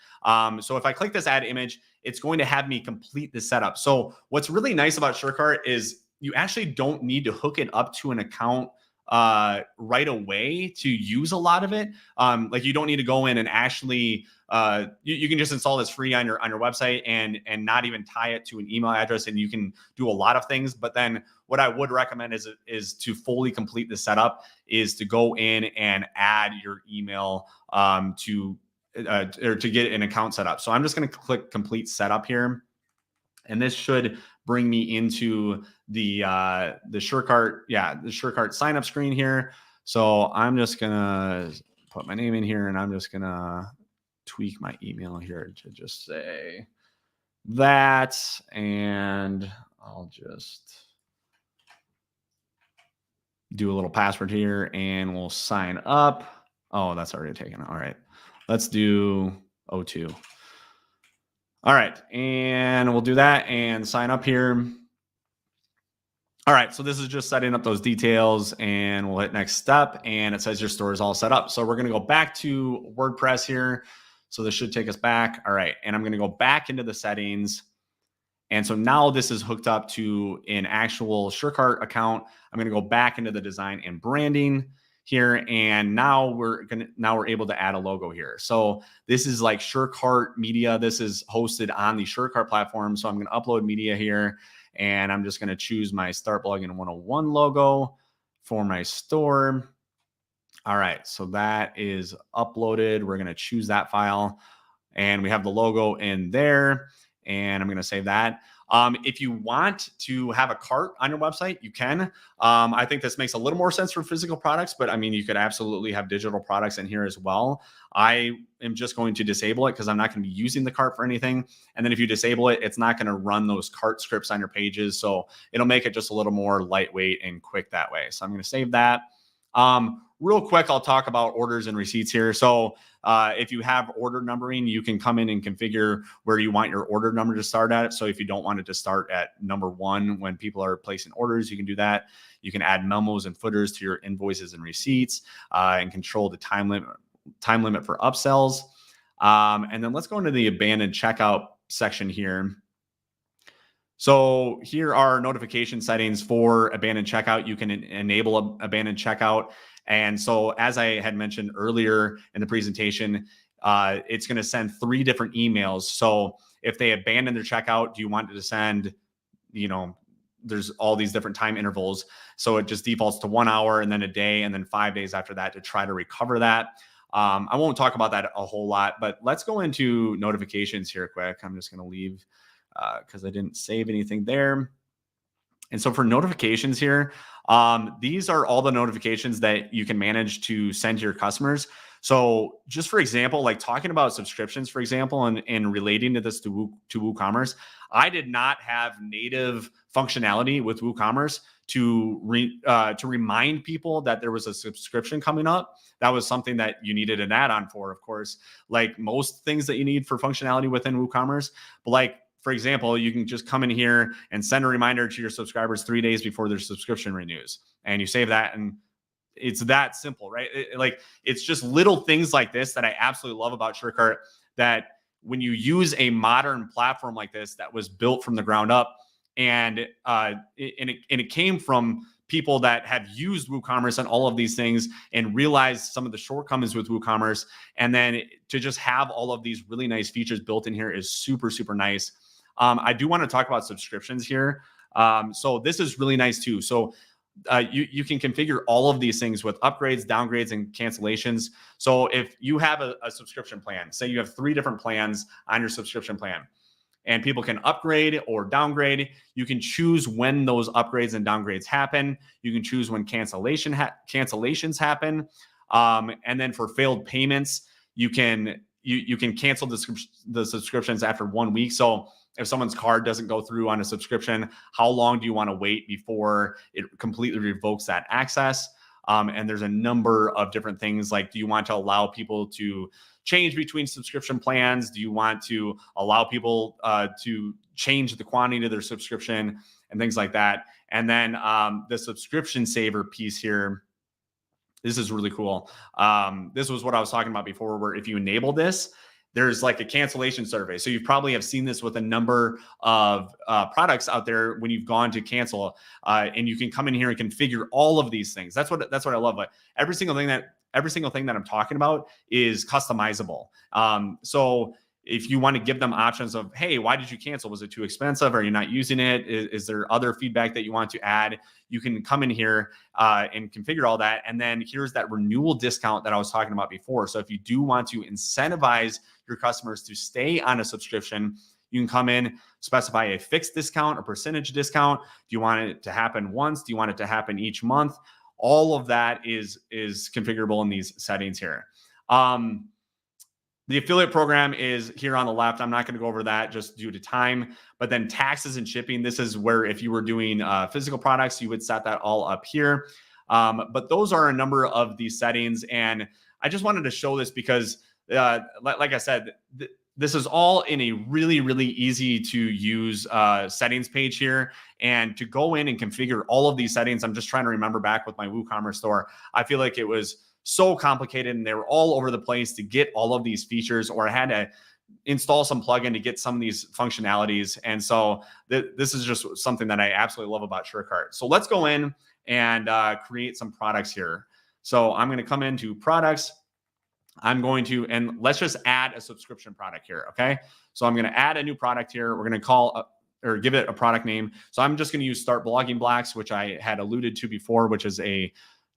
So if I click this add image, it's going to have me complete this setup. So what's really nice about SureCart is you actually don't need to hook it up to an account right away to use a lot of it. Like you don't need to go in and actually you can just install this free on your website and not even tie it to an email address, and you can do a lot of things. But then what I would recommend is to fully complete the setup is to go in and add your email or to get an account set up. So I'm just going to click complete setup here, and this should bring me into the SureCart, the SureCart sign up screen here. So I'm just gonna put my name in here, and I'm just gonna tweak my email here to just say that, and I'll just do a little password here, and we'll sign up. Oh, that's already taken. All right, let's do O2. All right, and we'll do that and sign up here. All right, so this is just setting up those details, and we'll hit next step, and it says your store is all set up. So we're gonna go back to WordPress here. So this should take us back. All right, and I'm gonna go back into the settings. And so now this is hooked up to an actual SureCart account. I'm gonna go back into the design and branding here, and now we're able to add a logo here. So this is like SureCart media. This is hosted on the SureCart platform. So I'm going to upload media here, and I'm just going to choose my Start Blogging 101 logo for my store. All right, so that is uploaded. We're going to choose that file, and we have the logo in there, and I'm going to save that. If you want to have a cart on your website, you can. I think this makes a little more sense for physical products, but I mean, you could absolutely have digital products in here as well. I am just going to disable it because I'm not going to be using the cart for anything. And then if you disable it, it's not going to run those cart scripts on your pages. So it'll make it just a little more lightweight and quick that way. So I'm going to save that. Real quick, I'll talk about orders and receipts here. So if you have order numbering, you can come in and configure where you want your order number to start at. So if you don't want it to start at number 1 when people are placing orders, you can do that. You can add memos and footers to your invoices and receipts, and control the time limit for upsells. And then let's go into the abandoned checkout section here. So here are notification settings for abandoned checkout. You can enable abandoned checkout. And so as I had mentioned earlier in the presentation, it's going to send 3 different emails. So if they abandon their checkout, do you want it to send, there's all these different time intervals. So it just defaults to 1 hour and then a day and then 5 days after that to try to recover that. I won't talk about that a whole lot, but let's go into notifications here quick. I'm just going to leave because I didn't save anything there. And so for notifications here, these are all the notifications that you can manage to send to your customers. So just for example, like talking about subscriptions, for example, and relating to this to WooCommerce, I did not have native functionality with WooCommerce to remind people that there was a subscription coming up. That was something that you needed an add-on for, of course, like most things that you need for functionality within WooCommerce. But like, for example, you can just come in here and send a reminder to your subscribers 3 days before their subscription renews, and you save that, and it's that simple, right? It's just little things like this that I absolutely love about SureCart, that when you use a modern platform like this that was built from the ground up, and it came from people that have used WooCommerce and all of these things and realized some of the shortcomings with WooCommerce, and then to just have all of these really nice features built in here is super, super nice. I do want to talk about subscriptions here. So this is really nice too. So you can configure all of these things with upgrades, downgrades, and cancellations. So if you have a subscription plan, say you have 3 different plans on your subscription plan, and people can upgrade or downgrade, you can choose when those upgrades and downgrades happen. You can choose when cancellations happen. And then for failed payments, you can cancel the subscriptions after 1 week. So if someone's card doesn't go through on a subscription, how long do you want to wait before it completely revokes that access? And there's a number of different things, like, do you want to allow people to change between subscription plans? Do you want to allow people to change the quantity of their subscription and things like that? And then the subscription saver piece here, this is really cool. This was what I was talking about before, where if you enable this, there's like a cancellation survey. So you probably have seen this with a number of products out there when you've gone to cancel, and you can come in here and configure all of these things. That's what I love. But every single thing that I'm talking about is customizable. So if you want to give them options of, hey, why did you cancel? Was it too expensive? Are you not using it? Is there other feedback that you want to add? You can come in here and configure all that. And then here's that renewal discount that I was talking about before. So if you do want to incentivize your customers to stay on a subscription, you can come in, specify a fixed discount, a percentage discount. Do you want it to happen once? Do you want it to happen each month? All of that is configurable in these settings here. The affiliate program is here on the left. I'm not going to go over that just due to time, but then taxes and shipping. This is where if you were doing physical products, you would set that all up here. But those are a number of these settings. And I just wanted to show this because like I said, this is all in a really, really easy to use settings page here. And to go in and configure all of these settings, I'm just trying to remember back with my WooCommerce store. I feel like it was so complicated and they were all over the place to get all of these features, or I had to install some plugin to get some of these functionalities. And so this is just something that I absolutely love about SureCart. So let's go in and create some products here. So I'm going to come into products. And let's just add a subscription product here. Okay. So I'm going to add a new product here. We're going to call or give it a product name. So I'm just going to use Start Blogging Blocks, which I had alluded to before, which is a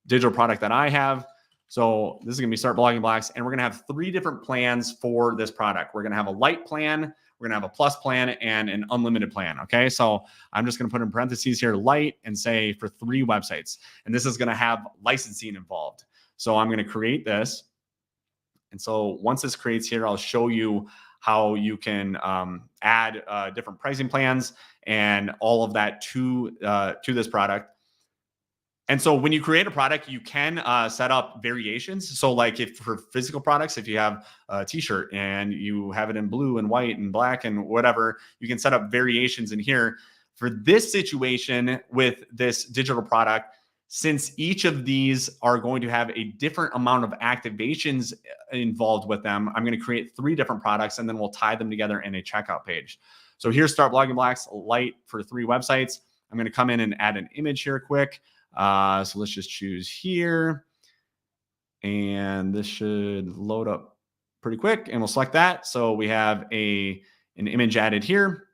digital product that I have. So this is going to be Start Blogging Blocks, and we're going to have 3 different plans for this product. We're going to have a light plan, we're going to have a plus plan, and an unlimited plan. Okay. So I'm just going to put in parentheses here, light, and say for 3 websites. And this is going to have licensing involved. So I'm going to create this. And so once this creates here, I'll show you how you can add different pricing plans and all of that to this product. And so when you create a product, you can set up variations. So like if for physical products, if you have a t-shirt and you have it in blue and white and black and whatever, you can set up variations in here. For this situation with this digital product, since each of these are going to have a different amount of activations involved with them, I'm going to create 3 different products and then we'll tie them together in a checkout page. So here's Start Blogging Blocks, light for 3 websites. I'm going to come in and add an image here quick. So let's just choose here, and this should load up pretty quick, and we'll select that. So we have an image added here,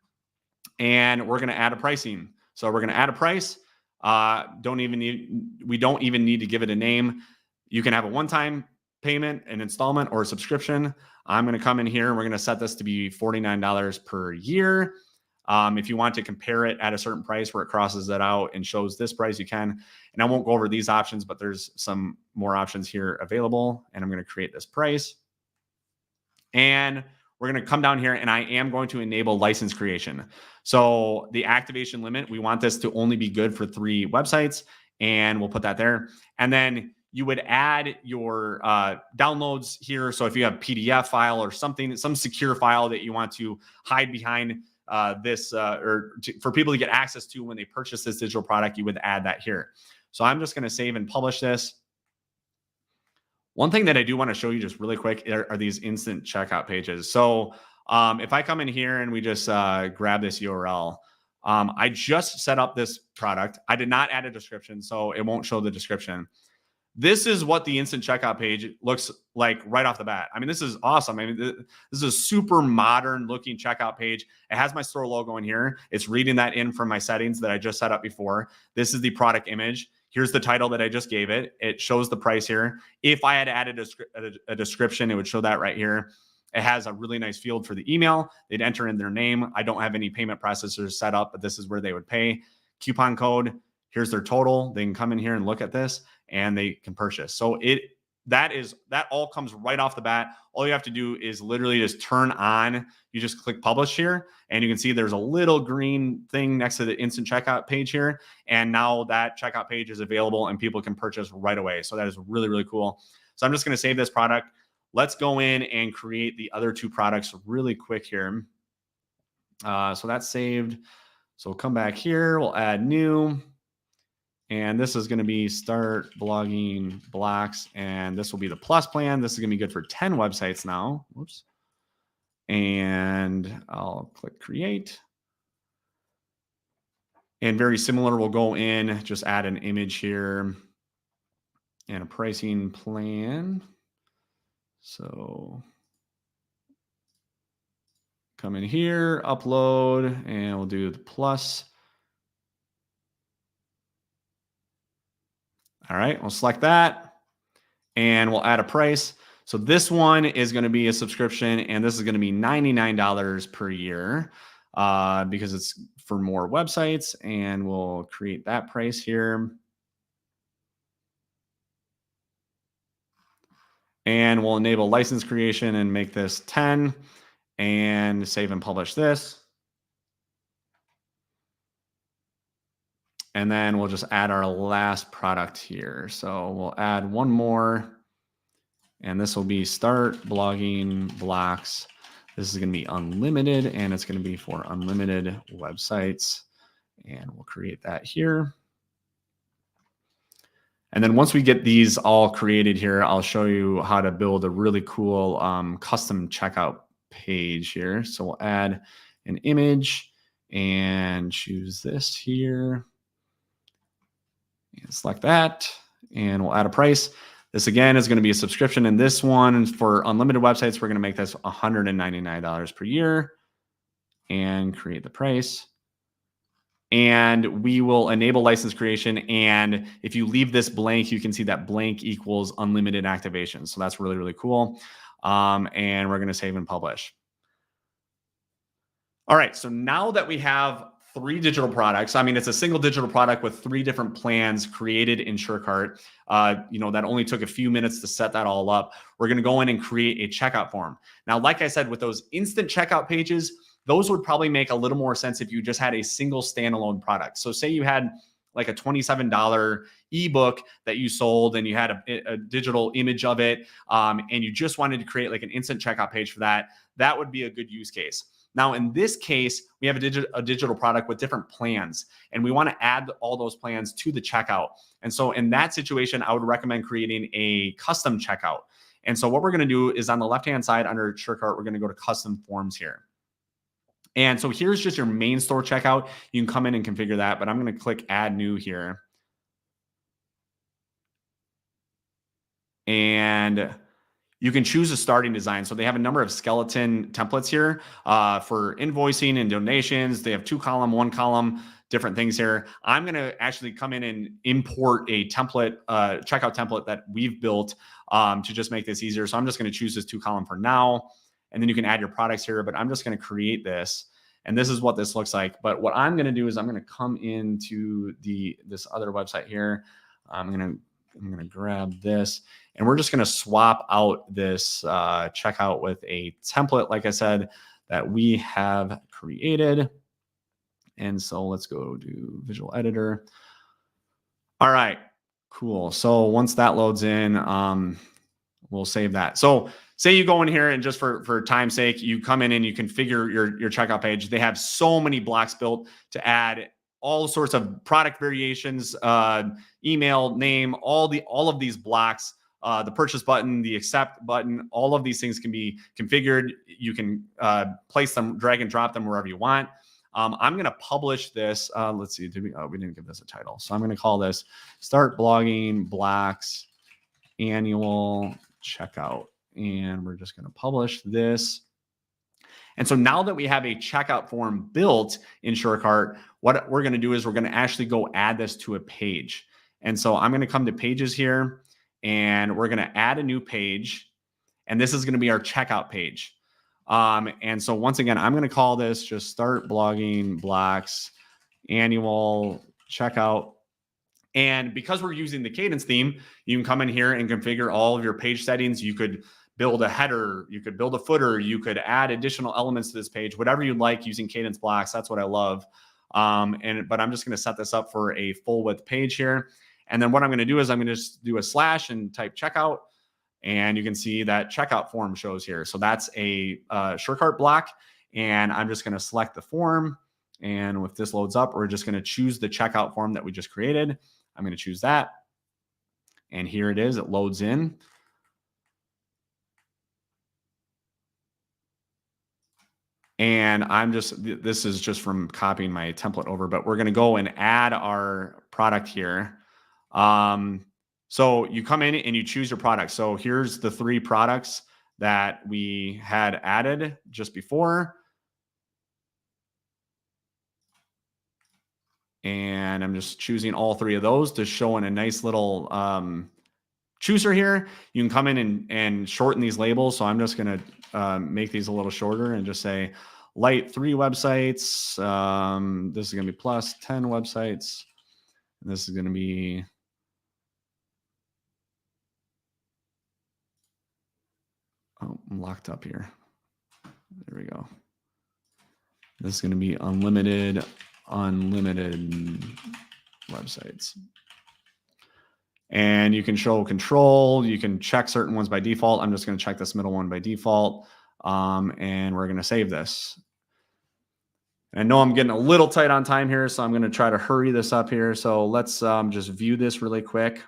and we're going to add a pricing. So we're going to add a price. We don't even need to give it a name. You can have a one-time payment, an installment, or a subscription. I'm going to come in here and we're going to set this to be $49 per year. If you want to compare it at a certain price where it crosses that out and shows this price, you can. And I won't go over these options, but there's some more options here available. And I'm going to create this price. And we're going to come down here and I am going to enable license creation. So the activation limit, we want this to only be good for 3 websites. And we'll put that there. And then you would add your downloads here. So if you have PDF file or something, some secure file that you want to hide behind for people to get access to when they purchase this digital product, you would add that here. So I'm just going to save and publish this. One thing that I do want to show you just really quick are these instant checkout pages. So if I come in here and we just grab this URL, I just set up this product. I did not add a description, so it won't show the description. This is what the instant checkout page looks like right off the bat. I mean, this is awesome. I mean, this is a super modern looking checkout page. It has my store logo in here. It's reading that in from my settings that I just set up before. This is the product image. Here's the title that I just gave it. It shows the price here. If I had added a description, it would show that right here. It has a really nice field for the email. They'd enter in their name. I don't have any payment processors set up, but this is where they would pay. Coupon code. Here's their total. They can come in here and look at this and they can purchase. So that all comes right off the bat. All you have to do is literally just turn on. You just click publish here and you can see there's a little green thing next to the instant checkout page here. And now that checkout page is available and people can purchase right away. So that is really, really cool. So I'm just going to save this product. Let's go in and create the other 2 products really quick here. So that's saved. So we'll come back here. We'll add new. And this is going to be Start Blogging Blocks. And this will be the plus plan. This is going to be good for 10 websites now. Whoops. and I'll click create. And very similar, we'll go in, just add an image here and a pricing plan. So come in here, upload, and we'll do the plus. All right, we'll select that and we'll add a price. So this one is going to be a subscription, and this is going to be $99 per year because it's for more websites, and we'll create that price here. And we'll enable license creation and make this 10 and save and publish this. And then we'll just add our last product here. So we'll add one more, and this will be start blogging blocks. This is going to be unlimited, and it's going to be for unlimited websites. And we'll create that here. And then once we get these all created here, I'll show you how to build a really cool custom checkout page here. So we'll add an image and choose this here. And select that, and we'll add a price. This again is going to be a subscription, and this one for unlimited websites, we're going to make this $199 per year and create the price. And we will enable license creation. And if you leave this blank, you can see that blank equals unlimited activation. So that's really, really cool. And we're going to save and publish. All right. So now that we have 3 digital products, I mean, it's a single digital product with 3 different plans created in SureCart. That only took a few minutes to set that all up. We're going to go in and create a checkout form. Now, like I said, with those instant checkout pages, those would probably make a little more sense if you just had a single standalone product. So say you had like a $27 ebook that you sold, and you had a digital image of it, and you just wanted to create like an instant checkout page for that. That would be a good use case. Now, in this case, we have a digital product with different plans, and we want to add all those plans to the checkout. And so in that situation, I would recommend creating a custom checkout. And so what we're going to do is on the left-hand side under SureCart, we're going to go to custom forms here. And so here's just your main store checkout. You can come in and configure that, but I'm going to click add new here. And you can choose a starting design. So they have a number of skeleton templates here for invoicing and donations. They have 2-column, 1-column, different things here. I'm going to actually come in and import a template, checkout template that we've built to just make this easier. So I'm just going to choose this 2-column for now. And then you can add your products here, but I'm just going to create this. And this is what this looks like. But what I'm going to do is I'm going to come into this other website here. I'm going to grab this, and we're just going to swap out this checkout with a template, like I said, that we have created. And so let's go to Visual Editor. All right, cool. So once that loads in, we'll save that. So say you go in here and just for time's sake, you come in and you configure your checkout page. They have so many blocks built to add all sorts of product variations, email, name, all of these blocks, the purchase button, the accept button, all of these things can be configured. You can place them, drag and drop them wherever you want. I'm going to publish this. Let's see. We didn't give this a title. So I'm going to call this Start Blogging Blocks Annual Checkout. And we're just going to publish this. And so now that we have a checkout form built in SureCart, what we're going to do is we're going to actually go add this to a page. And so I'm going to come to pages here, and we're going to add a new page. And this is going to be our checkout page. And so once again, I'm going to call this just Start Blogging Blocks Annual Checkout. And because we're using the Kadence theme, you can come in here and configure all of your page settings. You could build a header, you could build a footer, you could add additional elements to this page, whatever you like using Kadence blocks. That's what I love. But I'm just going to set this up for a full width page here. And then what I'm going to do is I'm going to just do a slash and type checkout. And you can see that checkout form shows here. So that's a SureCart block. And I'm just going to select the form. And if this loads up, we're just going to choose the checkout form that we just created. I'm going to choose that. And here it is. It loads in. And this is just from copying my template over, but we're going to go and add our product here. So you come in and you choose your product. So here's the 3 products that we had added just before. And I'm just choosing all 3 of those to show in a nice little chooser here. You can come in and shorten these labels. So I'm just going to make these a little shorter and just say light 3 websites. This is going to be plus 10 websites. And this is going to be I'm locked up here. There we go. This is going to be unlimited websites. And you can show control. You can check certain ones by default. I'm just going to check this middle one by default. And we're going to save this. And I know I'm getting a little tight on time here, so I'm going to try to hurry this up here. So let's just view this really quick.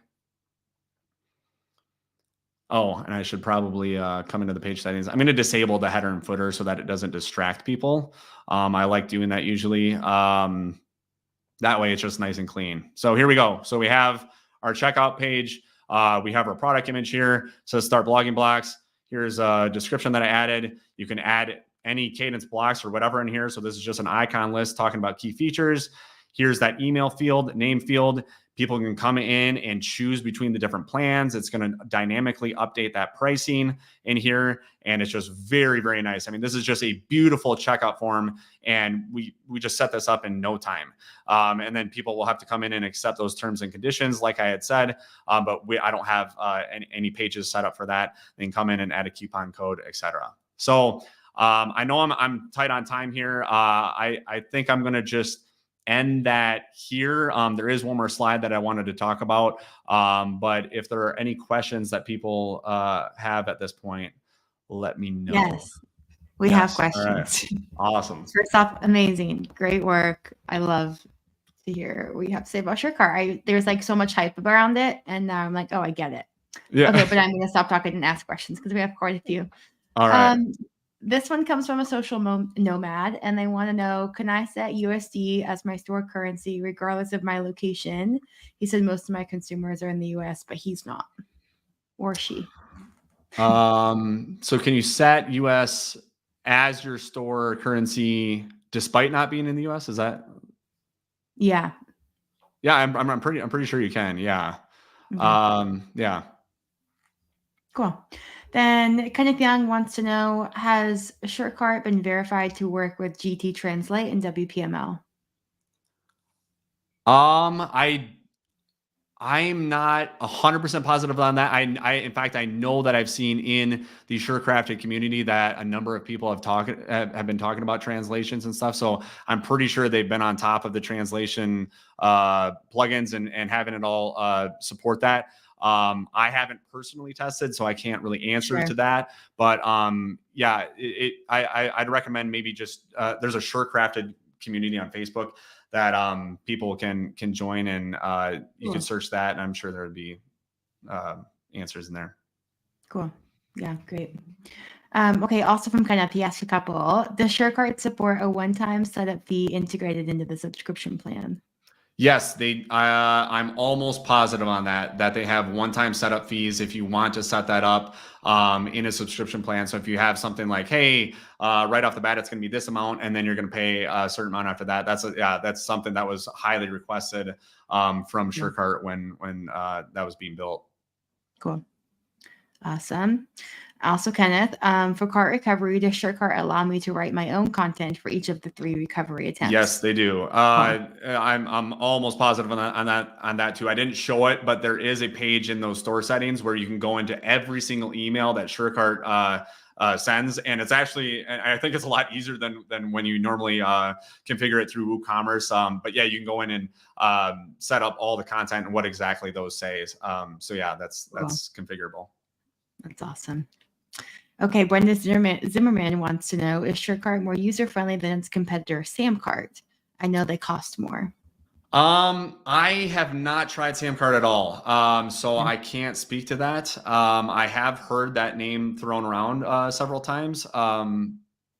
Oh, and I should probably come into the page settings. I'm going to disable the header and footer so that it doesn't distract people. I like doing that usually. That way it's just nice and clean. So here we go. So we have our checkout page. We have our product image here. It says start blogging blocks. Here's a description that I added. You can add any Kadence blocks or whatever in here. So this is just an icon list talking about key features. Here's that email field, name field. People can come in and choose between the different plans. It's going to dynamically update that pricing in here. And it's just very, very nice. I mean, this is just a beautiful checkout form. And we just set this up in no time. And then people will have to come in and accept those terms and conditions, like I had said. But I don't have any pages set up for that. They can come in and add a coupon code, etc. So I know I'm tight on time here. I think I'm going to just end that here. There is one more slide that I wanted to talk about. But if there are any questions that people have at this point, let me know. Yes, we have questions. Right. Awesome. First off, amazing. Great work. I love to hear what you have to say about SureCart. There's like so much hype around it. And now I'm like, oh, I get it. Yeah. Okay, but I'm going to stop talking and ask questions because we have quite a few. All right. This one comes from a social nomad, and they want to know, can I set USD as my store currency regardless of my location? He said most of my consumers are in the US, but he's not, or she. So can you set US as your store currency despite not being in the US? Is that? Yeah. Yeah, I'm pretty sure you can. Yeah. Okay. Yeah. Cool. Then Kenneth Young wants to know, has SureCart been verified to work with GT Translate and WPML? I'm not 100% positive on that. In fact, I know that I've seen in the SureCrafted community that a number of people have been talking about translations and stuff. So I'm pretty sure they've been on top of the translation plugins and having it all support that. I haven't personally tested, so I can't really answer to that. But yeah, I'd recommend maybe just there's a SureCrafted community on Facebook that people can join, and you can search that, and I'm sure there would be answers in there. Cool. Yeah, great. Okay, also from Kenneth, he asked a couple. Does SureCart support a one-time setup fee integrated into the subscription plan? Yes, they. I'm almost positive on that they have one-time setup fees if you want to set that up in a subscription plan. So if you have something like, hey, right off the bat, it's going to be this amount, and then you're going to pay a certain amount after that. That's something that was highly requested from SureCart when that was being built. Cool. Awesome. Also, Kenneth, for cart recovery, does SureCart allow me to write my own content for each of the 3 recovery attempts? Yes, they do. I'm almost positive on that too. I didn't show it, but there is a page in those store settings where you can go into every single email that SureCart sends, and it's actually, I think it's a lot easier than when you normally configure it through WooCommerce. But yeah, you can go in and set up all the content and what exactly those say. So yeah, that's configurable. That's awesome. Okay, Brenda Zimmerman wants to know, is SureCart more user-friendly than its competitor, SamCart? I know they cost more. I have not tried SamCart at all, so I can't speak to that. I have heard that name thrown around several times.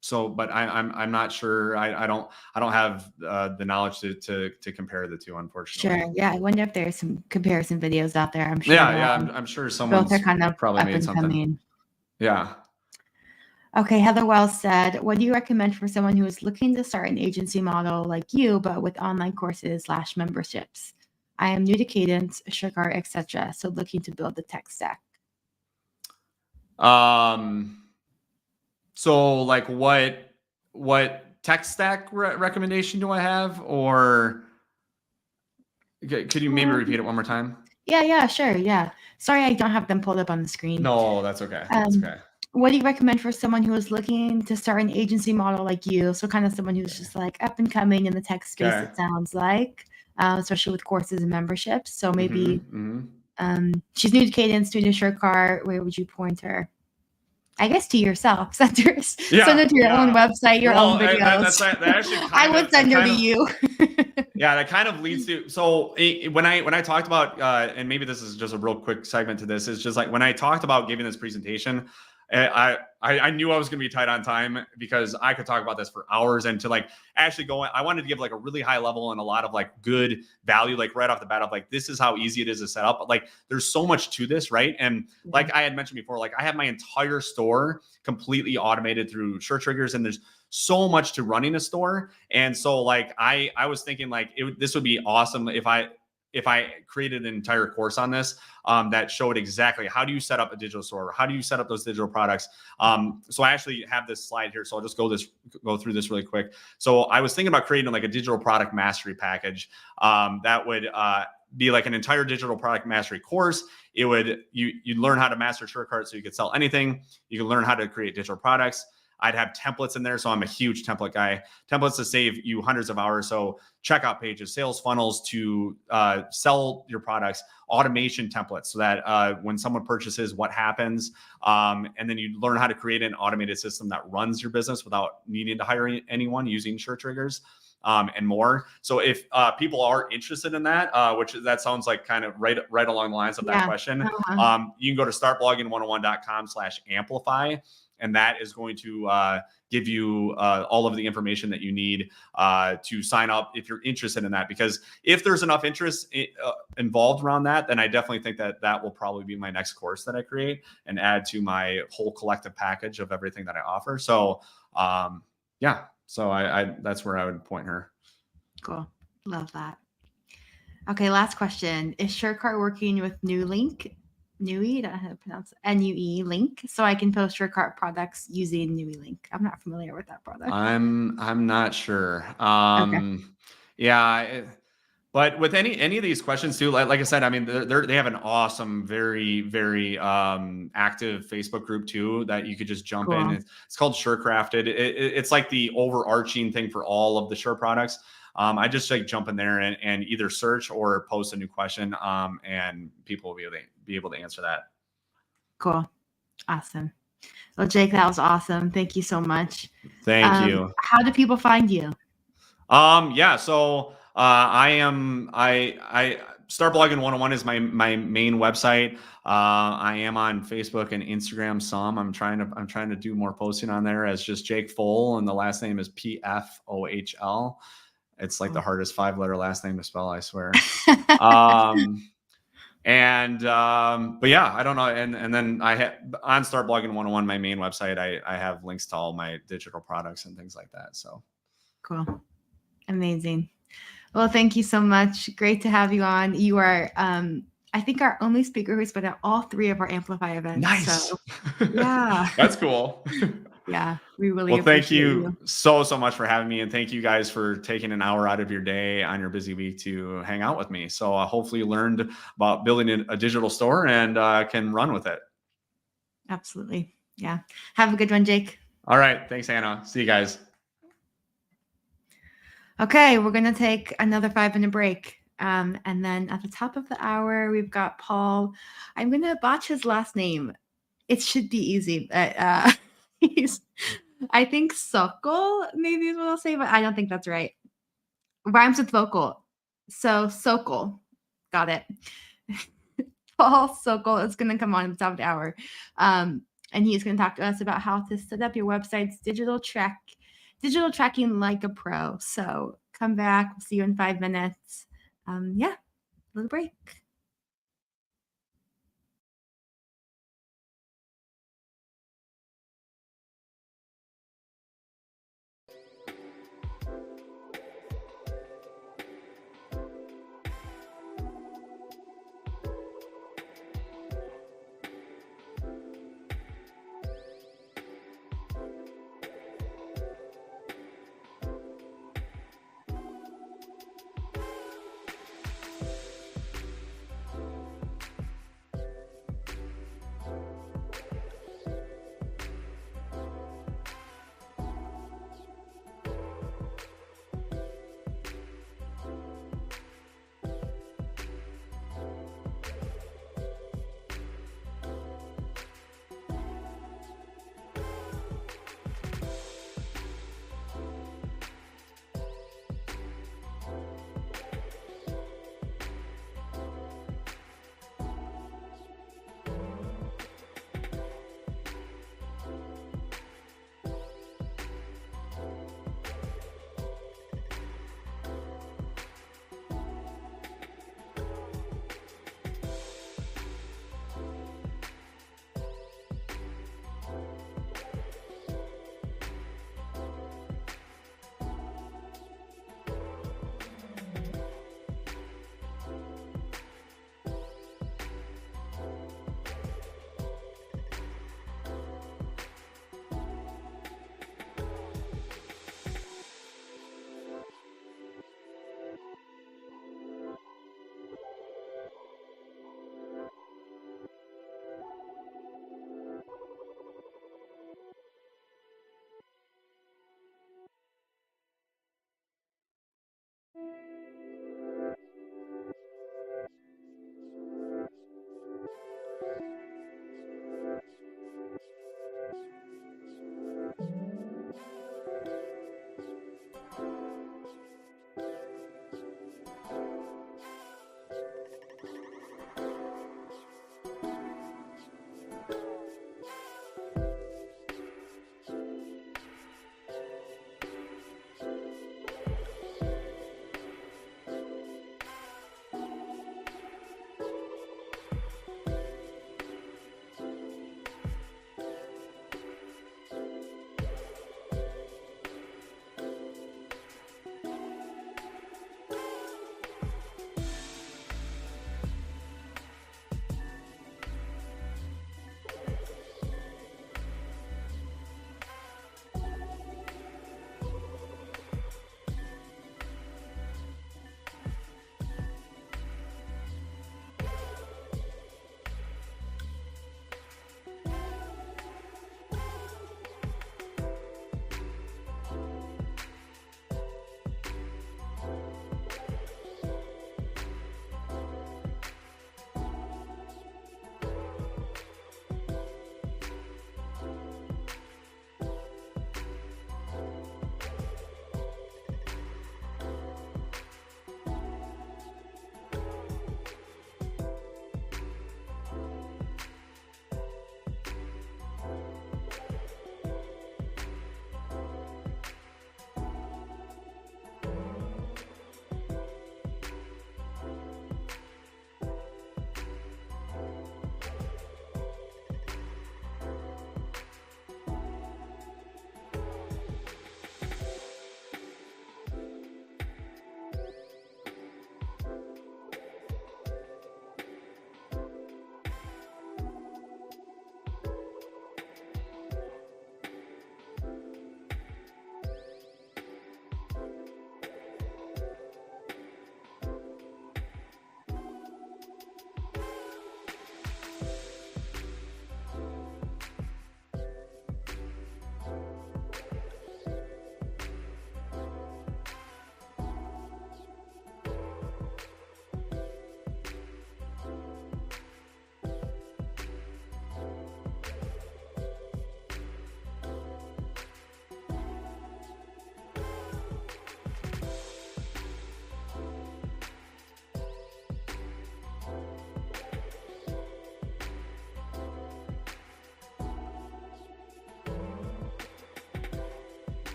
So, but I'm not sure. I don't have the knowledge to compare the two, unfortunately. Sure. Yeah. I wonder if there's some comparison videos out there. I'm sure. Yeah. I'm sure both someone's are kind of probably up made and something. coming. Yeah. Okay, Heather Wells said, what do you recommend for someone who is looking to start an agency model like you, but with online courses / memberships? I am new to Kadence, SureCart, etc. So looking to build the tech stack. So like what tech stack recommendation do I have? Or could you maybe repeat it one more time? Yeah, sure. Yeah. Sorry, I don't have them pulled up on the screen. No, that's okay. That's okay. What do you recommend for someone who is looking to start an agency model like you? So kind of someone who's just like up and coming in the tech space, it sounds like, especially with courses and memberships. So maybe she's new to Kadence, new to SureCart. Where would you point her? I guess to yourself. Send her to your own website, your own videos. That actually I would send her to you. Yeah, that kind of leads to, so when I talked about, and maybe this is just a real quick segment to this, is just like when I talked about giving this presentation, I knew I was going to be tight on time because I could talk about this for hours, and to like actually go, I wanted to give like a really high level and a lot of like good value, like right off the bat of like, this is how easy it is to set up. But like, there's so much to this, right? And like I had mentioned before, like I have my entire store completely automated through SureTriggers, and there's so much to running a store. And so like, I was thinking like this would be awesome if I created an entire course on this that showed exactly how do you set up a digital store, how do you set up those digital products. So I actually have this slide here, so I'll just go through this really quick. So I was thinking about creating like a digital product mastery package that would be like an entire digital product mastery course. It would you'd learn how to master SureCart so you could sell anything. You can learn how to create digital products. I'd have templates in there. So I'm a huge template guy. Templates to save you hundreds of hours. So checkout pages, sales funnels to sell your products, automation templates so that when someone purchases, what happens. And then you learn how to create an automated system that runs your business without needing to hire anyone using SureTriggers. And more. So if people are interested in that, which that sounds like kind of right along the lines of that question, you can go to startblogging101.com/amplify. And that is going to give you all of the information that you need to sign up if you're interested in that. Because if there's enough interest involved around that, then I definitely think that will probably be my next course that I create and add to my whole collective package of everything that I offer. So yeah, so I that's where I would point her. Cool. Love that. Okay, last question. Is SureCart working with Nui, I don't know how to pronounce it, NUE link, so I can post SureCart products using Nui link? I'm not familiar with that product. I'm not sure. Okay. Yeah, but with any of these questions too, like I said, I mean, they have an awesome, very, very active Facebook group too that you could just jump in. It's called SureCrafted. It's like the overarching thing for all of the Sure products. I just like jump in there and either search or post a new question, and people will be able to answer that. Cool. Awesome. Well, Jake, that was awesome. Thank you so much. Thank you. How do people find you? Yeah, so I Start Blogging 101 is my main website. I am on Facebook and Instagram some. I'm trying to do more posting on there as just Jake Pfohl, and the last name is Pfohl. It's like the hardest 5-letter last name to spell, I swear. But yeah, I don't know. And then I have on Start Blogging 101, my main website, I have links to all my digital products and things like that. So cool. Amazing. Well, thank you so much. Great to have you on. You are, I think, our only speaker who's been at all 3 of our Amplify events. Nice. So, yeah. That's cool. Yeah, we really well, thank you so much for having me. And thank you guys for taking an hour out of your day on your busy week to hang out with me. So hopefully you learned about building a digital store and can run with it. Absolutely. Yeah. Have a good one, Jake. All right. Thanks, Hannah. See you guys. Okay, we're going to take another 5-minute break. And then at the top of the hour, we've got Paul. I'm going to botch his last name. It should be easy. But, I think Sokol maybe is what I'll say, but I don't think that's right. Rhymes with vocal. So Sokol. Got it. Paul Sokol is going to come on at the top of the hour. and he's going to talk to us about how to set up your website's digital tracking like a pro. So come back. We'll see you in 5 minutes. Yeah, little break.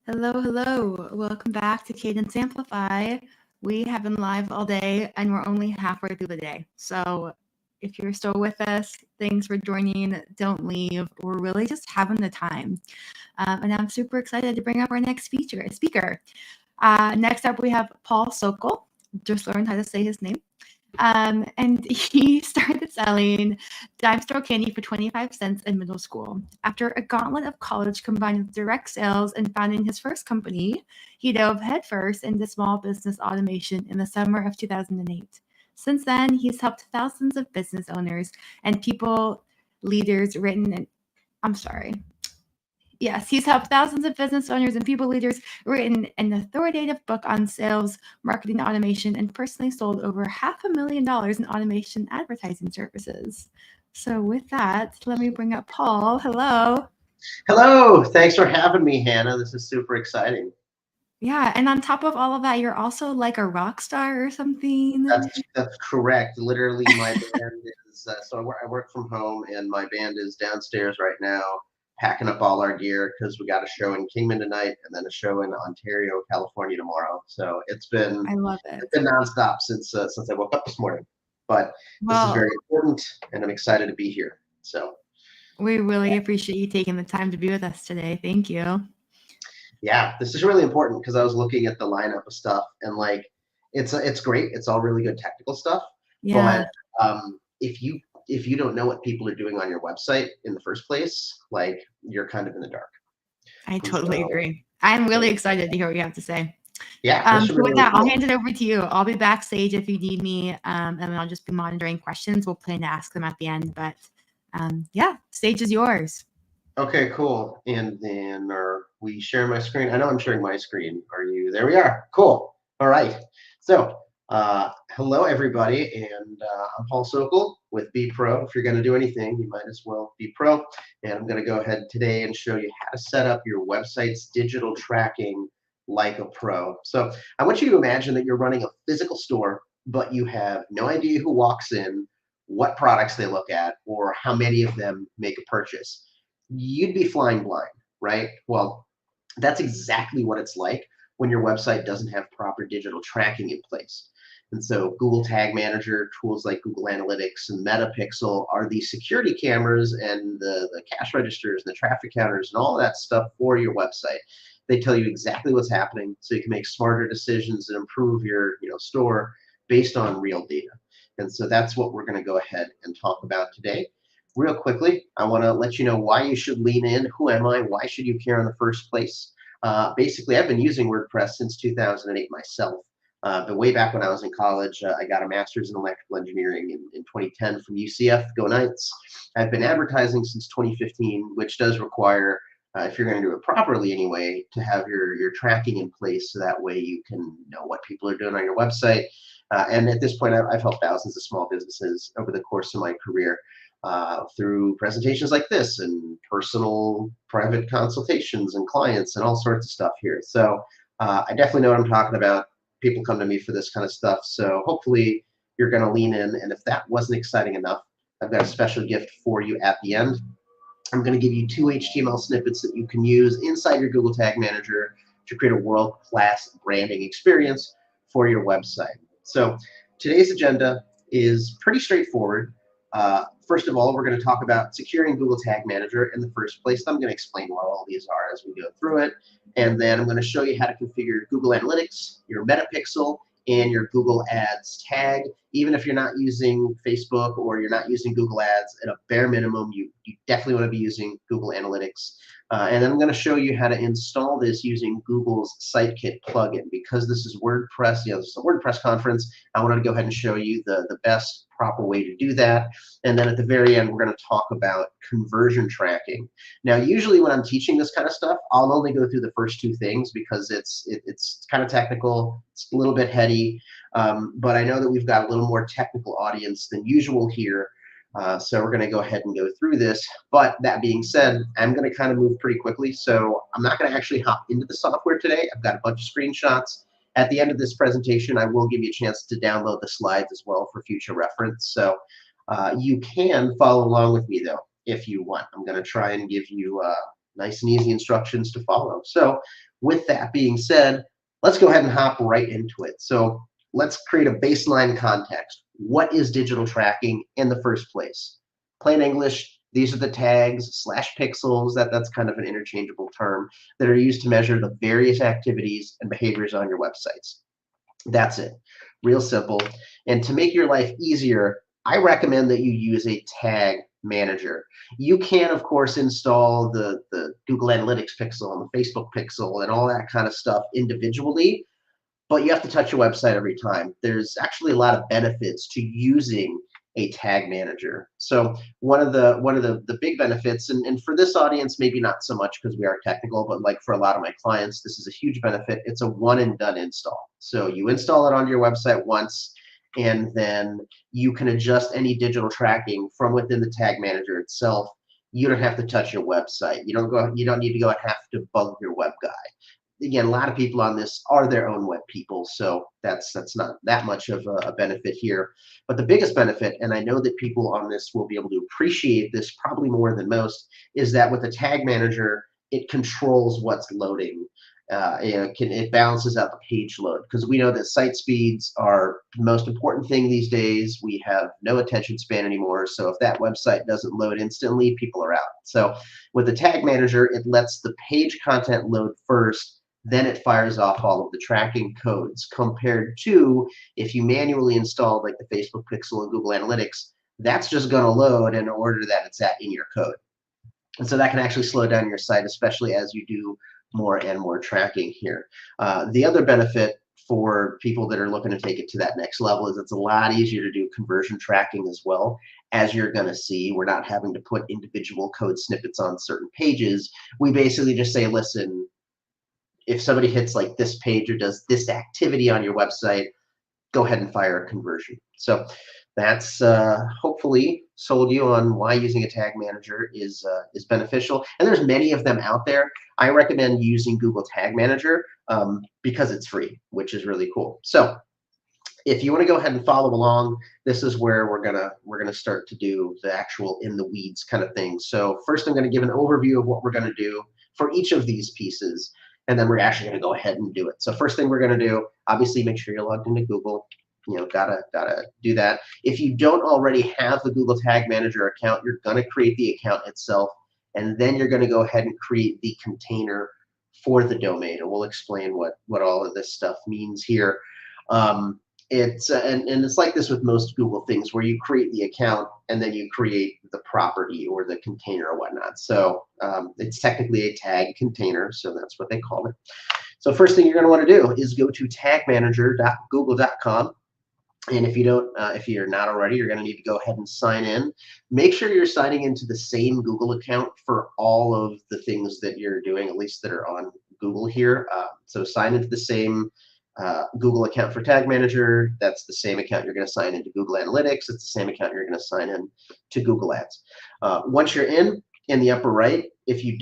Hello, hello. Welcome back to Cadence Amplify. We have been live all day and we're only halfway through the day. So if you're still with us, thanks for joining. Don't leave. We're really just having the time. And I'm super excited to bring up our next speaker. Next up, we have Pfohl Sokol. Just learned how to say his name. And he started selling dime store candy for 25 cents in middle school. After a gauntlet of college combined with direct sales and founding his first company, he dove headfirst into small business automation in the summer of 2008. Since then, he's helped thousands of business owners and people leaders Yes, he's helped thousands of business owners and people leaders, written an authoritative book on sales, marketing automation, and personally sold over $500,000 in automation advertising services. So with that, let me bring up Pfohl. Hello. Hello. Thanks for having me, Hannah. This is super exciting. Yeah, and on top of all of that, you're also like a rock star or something. That's correct. Literally, my band is I work from home, and my band is downstairs right now, packing up all our gear because we got a show in Kingman tonight, and then a show in Ontario, California tomorrow. So it's been nonstop since I woke up this morning. But this is very important, and I'm excited to be here. So we really appreciate you taking the time to be with us today. Thank you. Yeah, this is really important because I was looking at the lineup of stuff, and like it's great. It's all really good technical stuff. Yeah. But if you don't know what people are doing on your website in the first place, like you're kind of in the dark. I totally agree. I'm really excited to hear what you have to say. Yeah. So with that, I'll hand it over to you. I'll be backstage if you need me, and then I'll just be monitoring questions. We'll plan to ask them at the end, but yeah, stage is yours. Okay, cool. And then are we sharing my screen? I know I'm sharing my screen. Are you? There we are. Cool. All right. So hello, everybody. And I'm Pfohl Sokol with Be Pro. If you're going to do anything, you might as well be pro. And I'm going to go ahead today and show you how to set up your website's digital tracking like a pro. So I want you to imagine that you're running a physical store, but you have no idea who walks in, what products they look at, or how many of them make a purchase. You'd be flying blind, right? Well, that's exactly what it's like when your website doesn't have proper digital tracking in place. And so Google Tag Manager, tools like Google Analytics and Metapixel are the security cameras and the cash registers and the traffic counters and all that stuff for your website. They tell you exactly what's happening so you can make smarter decisions and improve your store based on real data. And so that's what we're going to go ahead and talk about today. Real quickly, I want to let you know why you should lean in. Who am I? Why should you care in the first place? Basically, I've been using WordPress since 2008 myself. But way back when I was in college, I got a master's in electrical engineering in 2010 from UCF. Go Knights. I've been advertising since 2015, which does require, if you're going to do it properly anyway, to have your tracking in place so that way you can know what people are doing on your website. And at this point, I've helped thousands of small businesses over the course of my career. Through presentations like this and personal private consultations and clients and all sorts of stuff here. So I definitely know what I'm talking about. People come to me for this kind of stuff. So hopefully you're going to lean in. And if that wasn't exciting enough, I've got a special gift for you at the end. I'm going to give you 2 HTML snippets that you can use inside your Google Tag Manager to create a world-class branding experience for your website. So today's agenda is pretty straightforward. First of all, we're going to talk about securing Google Tag Manager in the first place. I'm going to explain what all these are as we go through it. And then I'm going to show you how to configure Google Analytics, your Metapixel, and your Google Ads tag. Even if you're not using Facebook or you're not using Google Ads, at a bare minimum, you definitely want to be using Google Analytics. And then I'm going to show you how to install this using Google's SiteKit plugin. Because this is WordPress, this is a WordPress conference, I wanted to go ahead and show you the best proper way to do that. And then at the very end, we're going to talk about conversion tracking. Now, usually when I'm teaching this kind of stuff, I'll only go through the first 2 things because it's kind of technical, it's a little bit heady, but I know that we've got a little more technical audience than usual here. So we're going to go ahead and go through this. But that being said, I'm going to kind of move pretty quickly. So I'm not going to actually hop into the software today. I've got a bunch of screenshots. At the end of this presentation, I will give you a chance to download the slides as well for future reference. So you can follow along with me, though, if you want. I'm going to try and give you nice and easy instructions to follow. So with that being said, let's go ahead and hop right into it. So let's create a baseline context. What is digital tracking in the first place? Plain English, these are the tags / pixels, that's kind of an interchangeable term, that are used to measure the various activities and behaviors on your websites. That's it. Real simple. And to make your life easier, I recommend that you use a tag manager. You can, of course, install the Google Analytics pixel and the Facebook pixel and all that kind of stuff individually, but you have to touch your website every time. There's actually a lot of benefits to using a tag manager. So one of the big benefits, and for this audience, maybe not so much because we are technical, but like for a lot of my clients, this is a huge benefit. It's a one and done install. So you install it on your website once, and then you can adjust any digital tracking from within the tag manager itself. You don't have to touch your website. You don't need to go and have to bug your web guy. Again, a lot of people on this are their own web people, so that's not that much of a benefit here. But the biggest benefit, and I know that people on this will be able to appreciate this probably more than most, is that with the tag manager, it controls what's loading. It balances out the page load, because we know that site speeds are the most important thing these days. We have no attention span anymore, so if that website doesn't load instantly, people are out. So with the tag manager, it lets the page content load first, then it fires off all of the tracking codes, compared to if you manually installed like the Facebook pixel and Google Analytics, that's just going to load in order that it's in your code. And so that can actually slow down your site, especially as you do more and more tracking here. The other benefit for people that are looking to take it to that next level is it's a lot easier to do conversion tracking as well. As you're going to see, we're not having to put individual code snippets on certain pages. We basically just say, listen, if somebody hits like this page or does this activity on your website, go ahead and fire a conversion. So that's hopefully sold you on why using a tag manager is beneficial. And there's many of them out there. I recommend using Google Tag Manager because it's free, which is really cool. So if you want to go ahead and follow along, this is where we're gonna start to do the actual in the weeds kind of thing. So first, I'm going to give an overview of what we're going to do for each of these pieces, and then we're actually going to go ahead and do it. So first thing we're going to do, obviously, make sure you're logged into Google. You know, gotta do that. If you don't already have the Google Tag Manager account, you're going to create the account itself, and then you're going to go ahead and create the container for the domain, and we'll explain what all of this stuff means here. It's it's like this with most Google things, where you create the account and then you create the property or the container or whatnot. So it's technically a tag container, so that's what they call it. So first thing you're going to want to do is go to tagmanager.google.com. And if you're not already, you're going to need to go ahead and sign in. Make sure you're signing into the same Google account for all of the things that you're doing, at least that are on Google here. So sign into the same Google account for Tag Manager. That's the same account you're going to sign into Google Analytics. It's the same account you're going to sign in to Google Ads. Once you're in the upper right, if you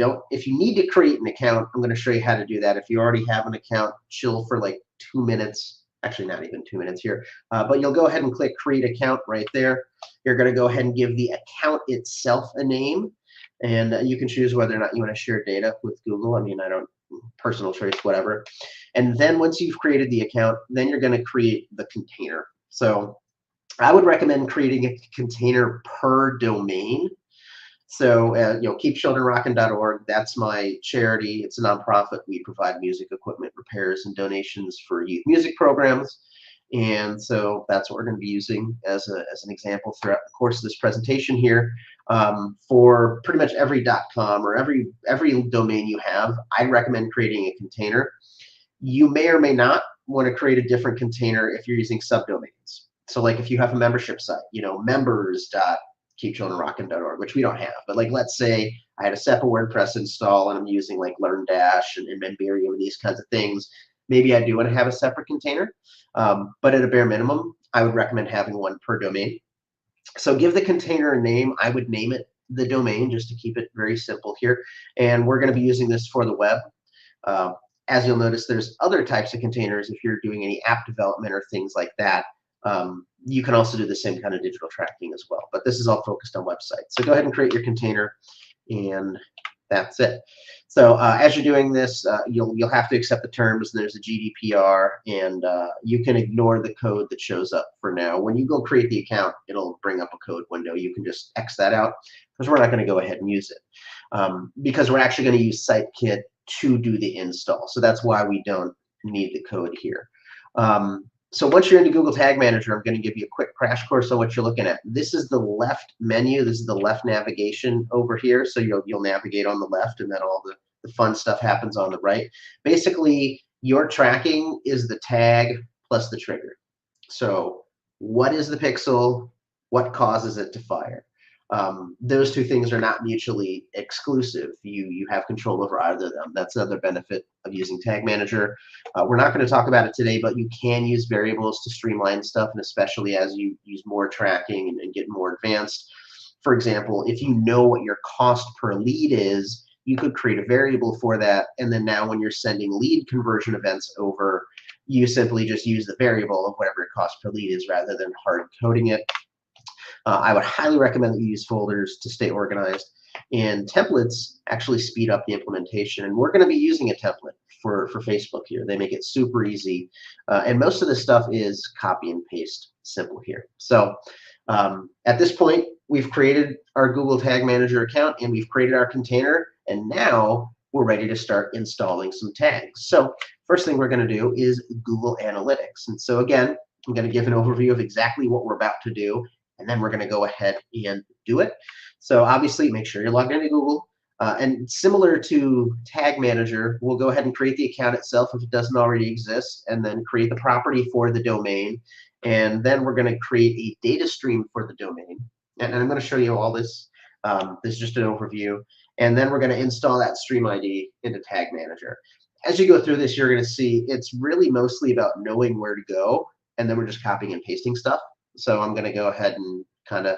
need to create an account, I'm going to show you how to do that. If you already have an account, chill for like 2 minutes. Actually, not even 2 minutes here, but you'll go ahead and click Create Account right there. You're going to go ahead and give the account itself a name, and you can choose whether or not you want to share data with Google. I mean, I don't, personal choice, whatever. And then once you've created the account, then you're going to create the container. So I would recommend creating a container per domain. So, keepchildrenrockin.org, that's my charity. It's a nonprofit. We provide music equipment repairs and donations for youth music programs. And so that's what we're going to be using as an example throughout the course of this presentation here. For pretty much every .com or every domain you have, I recommend creating a container. You may or may not want to create a different container if you're using subdomains. So like if you have a membership site, members.keepchildrenrockin.org, which we don't have, but like let's say I had a separate WordPress install and I'm using like LearnDash and Memberium and these kinds of things. Maybe I do want to have a separate container, but at a bare minimum, I would recommend having one per domain. So give the container a name. I would name it the domain just to keep it very simple here. And we're going to be using this for the web. As you'll notice, there's other types of containers if you're doing any app development or things like that. You can also do the same kind of digital tracking as well, but this is all focused on websites. So go ahead and create your container, and That's it. So as you're doing this, you'll have to accept the terms. There's a GDPR, and you can ignore the code that shows up for now. When you go create the account, it'll bring up a code window. You can just X that out because we're not going to go ahead and use it because we're actually going to use SiteKit to do the install. So that's why we don't need the code here. So once you're into Google Tag Manager, I'm going to give you a quick crash course on what you're looking at. This is the left menu. This is the left navigation over here. So you'll navigate on the left, and then all the fun stuff happens on the right. Basically, your tracking is the tag plus the trigger. So what is the pixel? What causes it to fire? Those two things are not mutually exclusive. You have control over either of them. That's another benefit of using Tag Manager. We're not going to talk about it today, but you can use variables to streamline stuff, and especially as you use more tracking and get more advanced. For example, if you know what your cost per lead is, you could create a variable for that, and then now when you're sending lead conversion events over, you simply just use the variable of whatever your cost per lead is rather than hard coding it. I would highly recommend that you use folders to stay organized, and templates actually speed up the implementation. And we're going to be using a template for Facebook here. They make it super easy, and most of this stuff is copy and paste simple here. So at this point, we've created our Google Tag Manager account, and we've created our container, and now we're ready to start installing some tags. So first thing we're going to do is Google Analytics. And so again, I'm going to give an overview of exactly what we're about to do, and then we're going to go ahead and do it. So obviously, make sure you're logged into Google. And similar to Tag Manager, we'll go ahead and create the account itself if it doesn't already exist, and then create the property for the domain. And then we're going to create a data stream for the domain. And I'm going to show you all this. This is just an overview. And then we're going to install that stream ID into Tag Manager. As you go through this, you're going to see it's really mostly about knowing where to go, and then we're just copying and pasting stuff. So I'm going to go ahead and kind of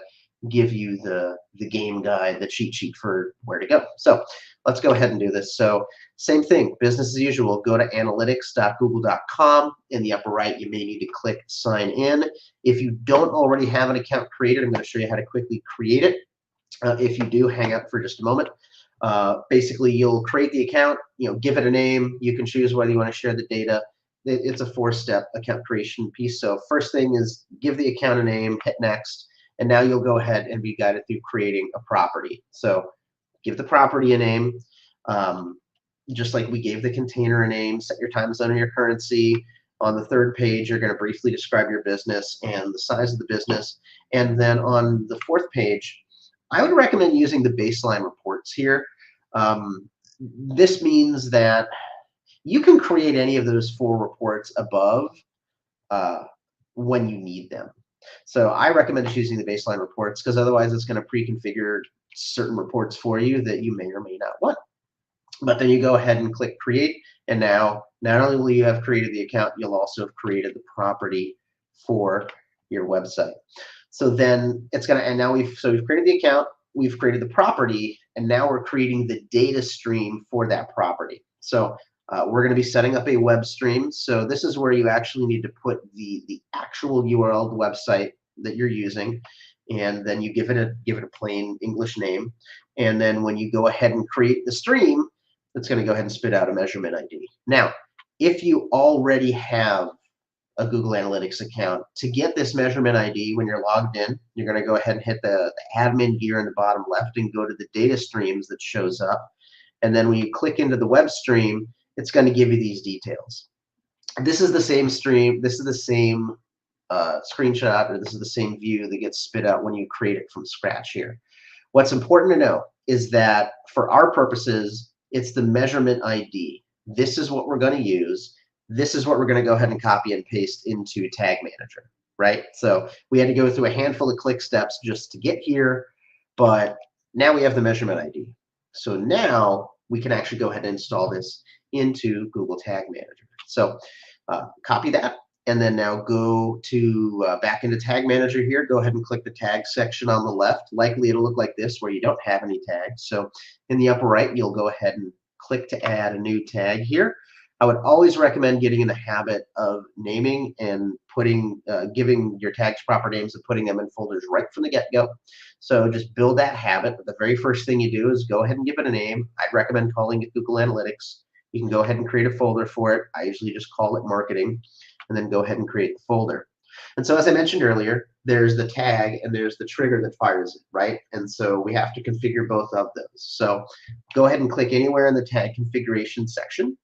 give you the game guide, the cheat sheet for where to go. So let's go ahead and do this. So same thing, business as usual. Go to analytics.google.com. In the upper right, you may need to click sign in. If you don't already have an account created, I'm going to show you how to quickly create it. If you do, hang out for just a moment. Basically, you'll create the account, give it a name. You can choose whether you want to share the data. It's a 4-step account creation piece. So first thing is give the account a name, hit next, and now you'll go ahead and be guided through creating a property. So give the property a name, just like we gave the container a name. Set your time zone and your currency. On the third page, you're going to briefly describe your business and the size of the business. And then on the fourth page, I would recommend using the baseline reports here. This means that you can create any of those 4 reports above when you need them. So I recommend just using the baseline reports because otherwise it's going to pre-configure certain reports for you that you may or may not want. But then you go ahead and click create, and now not only will you have created the account, you'll also have created the property for your website. So then it's going to, and now we've created the account, we've created the property, and now we're creating the data stream for that property. So we're going to be setting up a web stream. So this is where you actually need to put the actual URL of the website that you're using, and then you give it a plain English name. And then when you go ahead and create the stream, it's going to go ahead and spit out a measurement ID. Now, if you already have a Google Analytics account, to get this measurement ID when you're logged in, you're going to go ahead and hit the admin gear in the bottom left and go to the data streams that shows up. And then when you click into the web stream, it's going to give you these details. This is the same stream. This is the same screenshot, or this is the same view that gets spit out when you create it from scratch here. What's important to know is that for our purposes, it's the measurement ID. This is what we're going to use. This is what we're going to go ahead and copy and paste into Tag Manager, right? So we had to go through a handful of click steps just to get here, but now we have the measurement ID. So now we can actually go ahead and install this into Google Tag Manager. So copy that, and then now go to back into Tag Manager here. Go ahead and click the tag section on the left. Likely it'll look like this where you don't have any tags. So in the upper right, you'll go ahead and click to add a new tag here. I would always recommend getting in the habit of naming and putting, giving your tags proper names and putting them in folders right from the get-go. So just build that habit. The very first thing you do is go ahead and give it a name. I'd recommend calling it Google Analytics. You can go ahead and create a folder for it. I usually just call it marketing, and then go ahead and create the folder. And so as I mentioned earlier, there's the tag and there's the trigger that fires it, right? And so we have to configure both of those. So go ahead and click anywhere in the tag configuration section,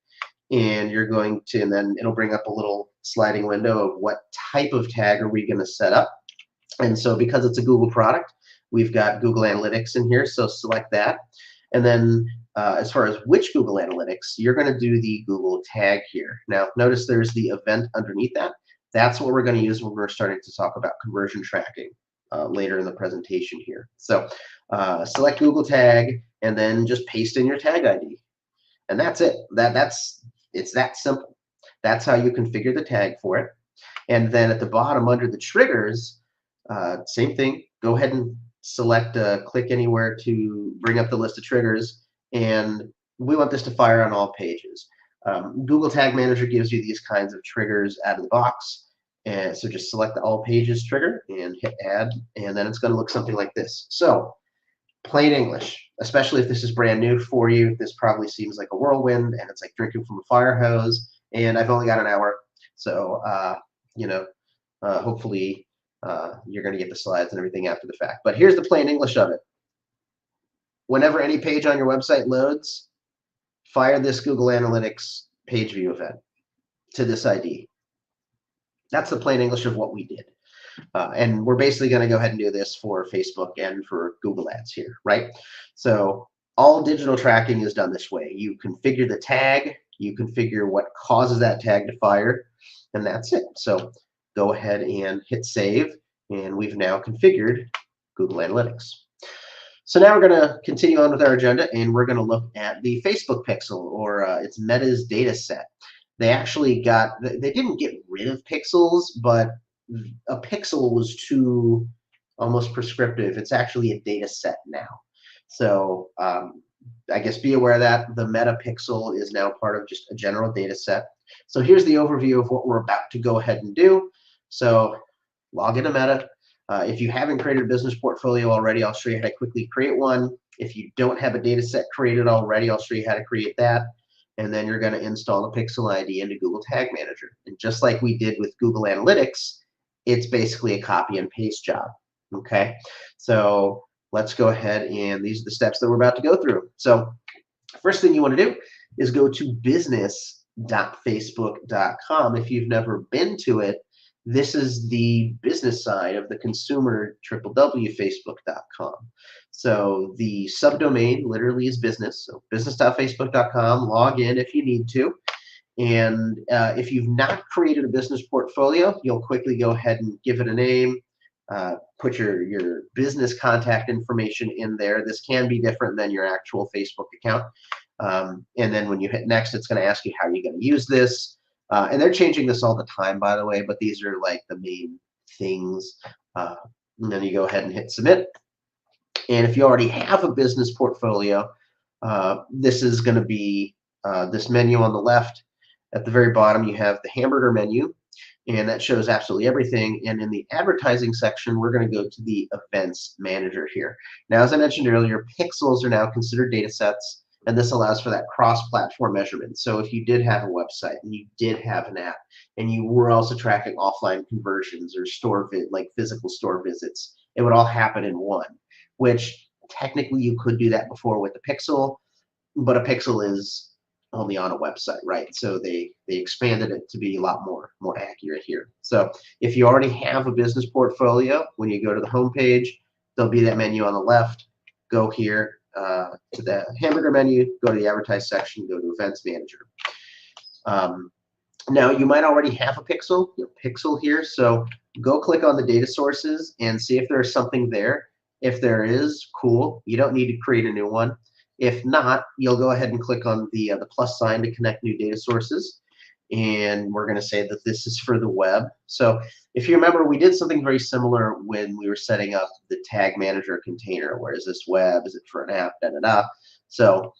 and you're going to, and then it'll bring up a little sliding window of what type of tag are we going to set up. And so because it's a Google product, we've got Google Analytics in here, so select that. And then as far as which Google Analytics, you're going to do the Google tag here. Now, notice there's the event underneath that. That's what we're going to use when we're starting to talk about conversion tracking later in the presentation here. So select Google tag, and then just paste in your tag ID. And that's it. It's that simple. That's how you configure the tag for it. And then at the bottom under the triggers, same thing. Go ahead and select, click anywhere to bring up the list of triggers. And we want this to fire on all pages. Google Tag Manager gives you these kinds of triggers out of the box. And so just select the all pages trigger and hit add. And then it's going to look something like this. So plain English, especially if this is brand new for you, this probably seems like a whirlwind and it's like drinking from a fire hose. And I've only got an hour. So, hopefully you're going to get the slides and everything after the fact. But here's the plain English of it. Whenever any page on your website loads, fire this Google Analytics page view event to this ID. That's the plain English of what we did. And we're basically going to go ahead and do this for Facebook and for Google Ads here, right? So all digital tracking is done this way. You configure the tag, you configure what causes that tag to fire, and that's it. So go ahead and hit save, and we've now configured Google Analytics. So now we're going to continue on with our agenda, and we're going to look at the Facebook pixel, or it's Meta's data set. They actually they didn't get rid of pixels, but a pixel was too almost prescriptive. It's actually a data set now. So I guess be aware that the Meta pixel is now part of just a general data set. So here's the overview of what we're about to go ahead and do. So log into Meta. If you haven't created a business portfolio already, I'll show you how to quickly create one. If you don't have a data set created already, I'll show you how to create that. And then you're going to install the Pixel ID into Google Tag Manager. And just like we did with Google Analytics, it's basically a copy and paste job. Okay, so let's go ahead, and these are the steps that we're about to go through. So first thing you want to do is go to business.facebook.com. If you've never been to it, this is the business side of the consumer www.facebook.com. So the subdomain literally is business. So business.facebook.com, log in if you need to. And if you've not created a business portfolio, you'll quickly go ahead and give it a name, put your business contact information in there. This can be different than your actual Facebook account. And then when you hit next, it's going to ask you how you're going to use this. And they're changing this all the time, by the way, but these are like the main things. And then you go ahead and hit submit. And if you already have a business portfolio, this is going to be this menu on the left. At the very bottom, you have the hamburger menu, and that shows absolutely everything. And in the advertising section, we're going to go to the events manager here. Now, as I mentioned earlier, pixels are now considered data sets, and this allows for that cross-platform measurement. So if you did have a website and you did have an app, and you were also tracking offline conversions or like physical store visits, it would all happen in one, which technically you could do that before with the pixel, but a pixel is only on a website, right? So they expanded it to be a lot more accurate here. So if you already have a business portfolio, when you go to the home page, there'll be that menu on the left. Go here to the hamburger menu, go to the advertise section, go to events manager. Now you might already have a pixel here, so go click on the data sources and see if there's something there. If there is, cool. You don't need to create a new one. If not, you'll go ahead and click on the plus sign to connect new data sources. And we're going to say that this is for the web. So if you remember, we did something very similar when we were setting up the tag manager container. Where is this web? Is it for an app? Da, da, da. So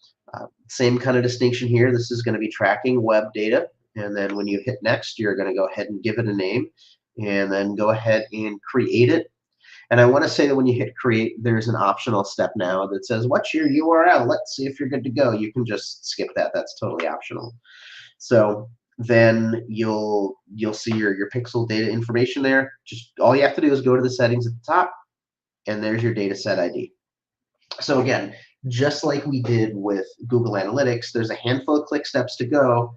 Same kind of distinction here. This is going to be tracking web data. And then when you hit next, you're going to go ahead and give it a name and then go ahead and create it. And I want to say that when you hit create, there's an optional step now that says, what's your URL? Let's see if you're good to go. You can just skip that. That's totally optional. So then you'll see your pixel data information there. Just all you have to do is go to the settings at the top, and there's your data set ID. So again, just like we did with Google Analytics, there's a handful of click steps to go,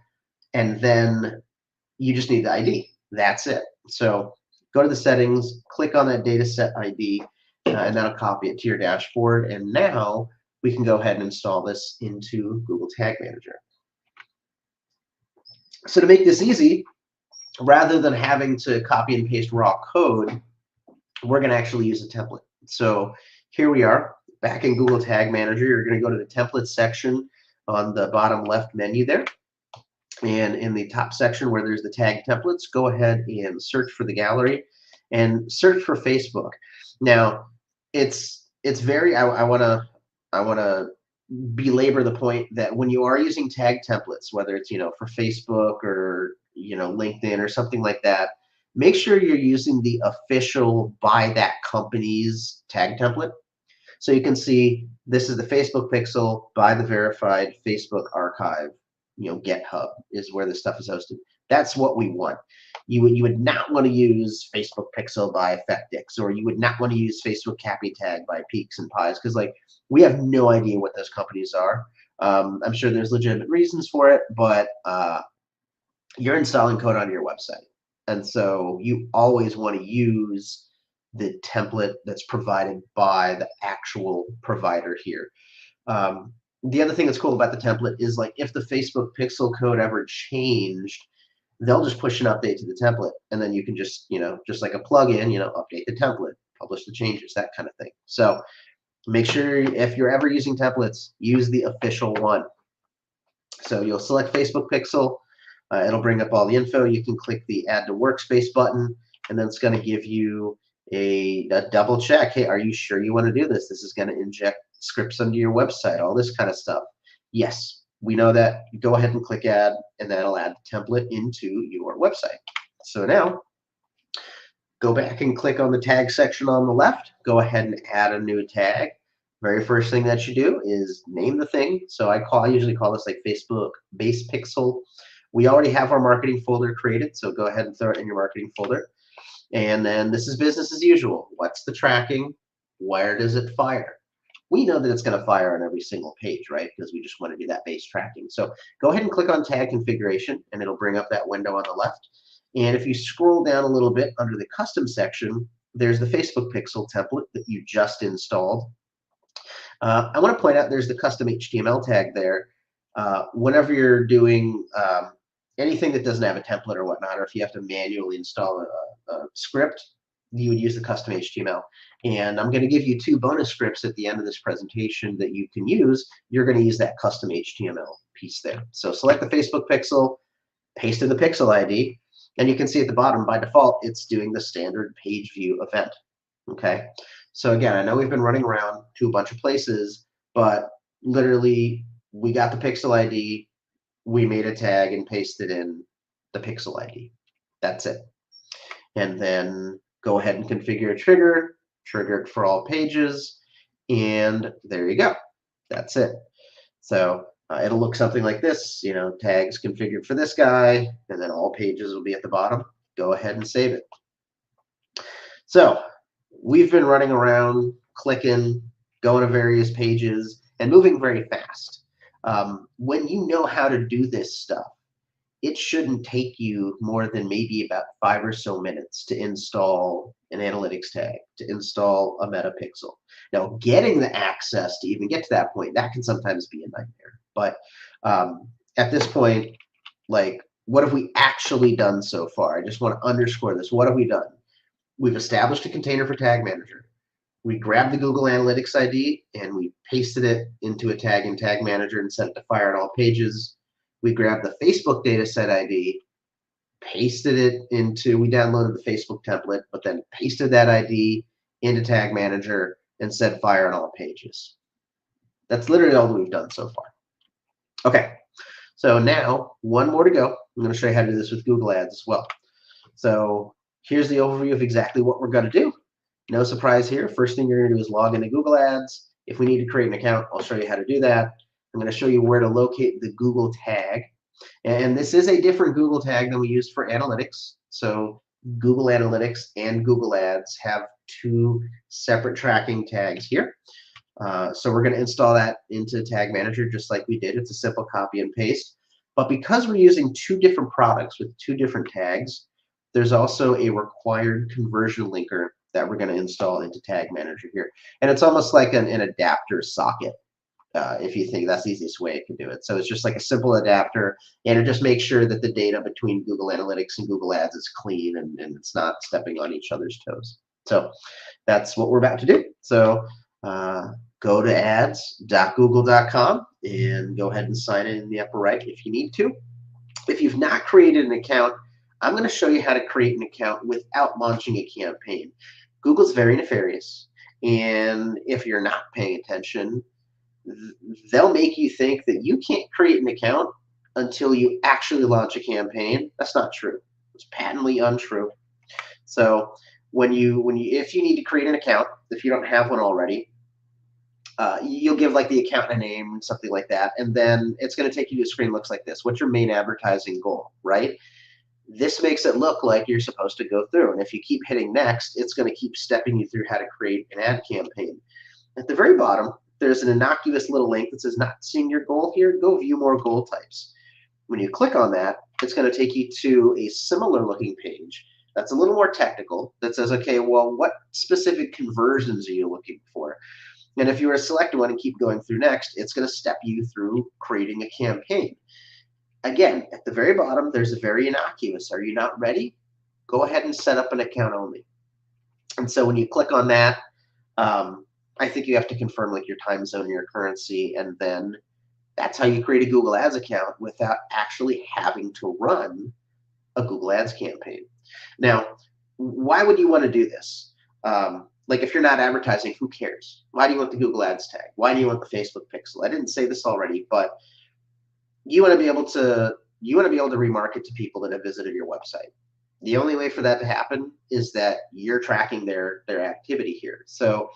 and then you just need the ID. That's it. So go to the settings, click on that data set ID, and that'll copy it to your dashboard. And now we can go ahead and install this into Google Tag Manager. So to make this easy, rather than having to copy and paste raw code, we're going to actually use a template. So here we are back in Google Tag Manager. You're going to go to the templates section on the bottom left menu there. And in the top section where there's the tag templates, go ahead and search for the gallery and search for Facebook. Now, it's very, I want to belabor the point that when you are using tag templates, whether it's, for Facebook or, LinkedIn or something like that, make sure you're using the official by that company's tag template. So you can see this is the Facebook pixel by the verified Facebook archive. GitHub is where this stuff is hosted. That's what we want. You would not want to use Facebook Pixel by Effectix, or you would not want to use Facebook Cappy Tag by Peaks and Pies, because we have no idea what those companies are. I'm sure there's legitimate reasons for it, but you're installing code onto your website, and so you always want to use the template that's provided by the actual provider here. The other thing that's cool about the template is if the Facebook pixel code ever changed, they'll just push an update to the template, and then you can just, just like a plugin, update the template, publish the changes, that kind of thing. So make sure if you're ever using templates, use the official one. So you'll select Facebook pixel. It'll bring up all the info. You can click the add to workspace button, and then it's going to give you a double check. Hey, are you sure you want to do this? This is going to inject scripts onto your website, all this kind of stuff. Yes, we know that. Go ahead and click add, and that'll add the template into your website. So now go back and click on the tag section on the left. Go ahead and add a new tag. Very first thing that you do is name the thing. So I usually call this Facebook base pixel. We already have our marketing folder created, so go ahead and throw it in your marketing folder. And then this is business as usual. What's the tracking? Where does it fire? We know that it's going to fire on every single page, right? Because we just want to do that base tracking. So go ahead and click on tag configuration, and it'll bring up that window on the left. And if you scroll down a little bit under the custom section, there's the Facebook pixel template that you just installed. I want to point out there's the custom HTML tag there. Whenever you're doing anything that doesn't have a template or whatnot, or if you have to manually install a script, you would use the custom HTML. And I'm going to give you 2 bonus scripts at the end of this presentation that you can use. You're going to use that custom HTML piece there. So select the Facebook pixel, paste in the pixel ID, and you can see at the bottom, by default, it's doing the standard page view event. Okay. So again, I know we've been running around to a bunch of places, but literally we got the pixel ID, we made a tag and pasted in the pixel ID. That's it. And then go ahead and configure a trigger it for all pages, and there you go. That's it. So it'll look something like this, tags configured for this guy, and then all pages will be at the bottom. Go ahead and save it. So we've been running around, clicking, going to various pages, and moving very fast. When you know how to do this stuff, it shouldn't take you more than maybe about 5 or so minutes to install an analytics tag, to install a meta pixel. Now, getting the access to even get to that point, that can sometimes be a nightmare. But at this point, what have we actually done so far? I just want to underscore this. What have we done? We've established a container for Tag Manager. We grabbed the Google Analytics ID and we pasted it into a tag in Tag Manager and set it to fire on all pages. We grabbed the Facebook dataset ID, pasted it into, we downloaded the Facebook template, but then pasted that ID into Tag Manager and said fire on all pages. That's literally all that we've done so far. Okay, so now one more to go. I'm going to show you how to do this with Google Ads as well. So here's the overview of exactly what we're going to do. No surprise here. First thing you're going to do is log into Google Ads. If we need to create an account, I'll show you how to do that. I'm going to show you where to locate the Google tag. And this is a different Google tag than we used for analytics. So Google Analytics and Google Ads have two separate tracking tags here. So we're going to install that into Tag Manager just like we did. It's a simple copy and paste. But because we're using two different products with two different tags, there's also a required conversion linker that we're going to install into Tag Manager here. And it's almost like an adapter socket, if you think that's the easiest way it can do it. So it's just like a simple adapter, and it just makes sure that the data between Google Analytics and Google Ads is clean and it's not stepping on each other's toes. So that's what we're about to do. So go to ads.google.com and go ahead and sign in the upper right if you need to. If you've not created an account, I'm going to show you how to create an account without launching a campaign. Google's very nefarious, and if you're not paying attention, they'll make you think that you can't create an account until you actually launch a campaign. That's not true. It's patently untrue. So if you need to create an account, if you don't have one already, you'll give like the account a name, something like that, and then it's going to take you to a screen that looks like this. What's your main advertising goal, right? This makes it look like you're supposed to go through, and if you keep hitting next, it's going to keep stepping you through how to create an ad campaign. At the very bottom, there's an innocuous little link that says not seeing your goal here. Go view more goal types. When you click on that, it's going to take you to a similar looking page that's a little more technical that says, okay, well, what specific conversions are you looking for? And if you were to select one and keep going through next, it's going to step you through creating a campaign. Again, at the very bottom, there's a very innocuous. Are you not ready? Go ahead and set up an account only. And so when you click on that, I think you have to confirm like your time zone, your currency, and then that's how you create a Google Ads account without actually having to run a Google Ads campaign. Now, why would you want to do this? Like if you're not advertising, who cares? Why do you want the Google Ads tag? Why do you want the Facebook pixel? I didn't say this already, but you want to be able to remarket to people that have visited your website. The only way for that to happen is that you're tracking their activity here. So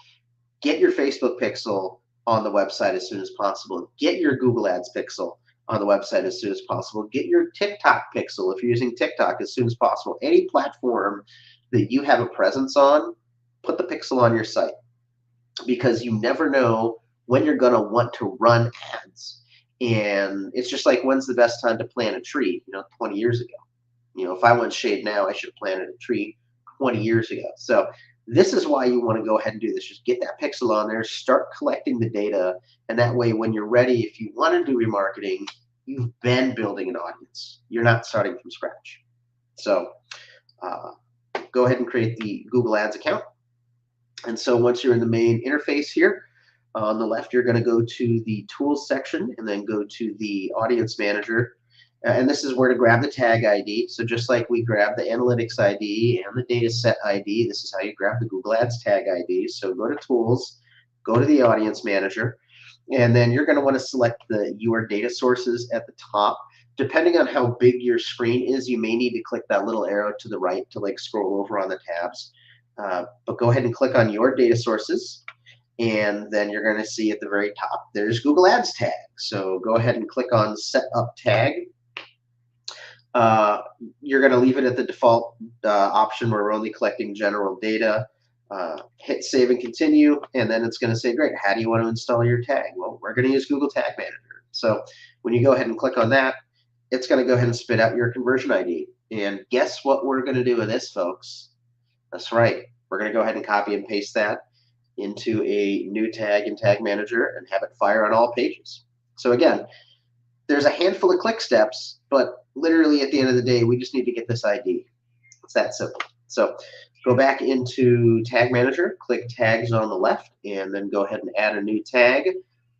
get your Facebook pixel on the website as soon as possible. Get your Google Ads pixel on the website as soon as possible. Get your TikTok pixel if you're using TikTok as soon as possible. Any platform that you have a presence on, put the pixel on your site, because you never know when you're going to want to run ads. And it's just like, when's the best time to plant a tree? 20 years ago. If I want shade now, I should have planted a tree 20 years ago. So this is why you want to go ahead and do this. Just get that pixel on there, start collecting the data, and that way when you're ready, if you want to do remarketing, you've been building an audience. You're not starting from scratch. So go ahead and create the Google Ads account. And so once you're in the main interface here, on the left, you're going to go to the Tools section and then go to the Audience Manager. And this is where to grab the tag ID. So just like we grab the Analytics ID and the Data Set ID, this is how you grab the Google Ads tag ID. So go to Tools, go to the Audience Manager, and then you're going to want to select your data sources at the top. Depending on how big your screen is, you may need to click that little arrow to the right to like scroll over on the tabs. But go ahead and click on your data sources. And then you're going to see at the very top, there's Google Ads tag. So go ahead and click on Set Up Tag. You're going to leave it at the default option where we're only collecting general data. Hit Save and Continue, and then it's going to say, great, how do you want to install your tag? Well, we're going to use Google Tag Manager. So when you go ahead and click on that, it's going to go ahead and spit out your conversion ID. And guess what we're going to do with this, folks? That's right. We're going to go ahead and copy and paste that into a new tag in Tag Manager and have it fire on all pages. So again, there's a handful of click steps, but literally at the end of the day, we just need to get this ID. It's that simple. So go back into Tag Manager, click Tags on the left, and then go ahead and add a new tag.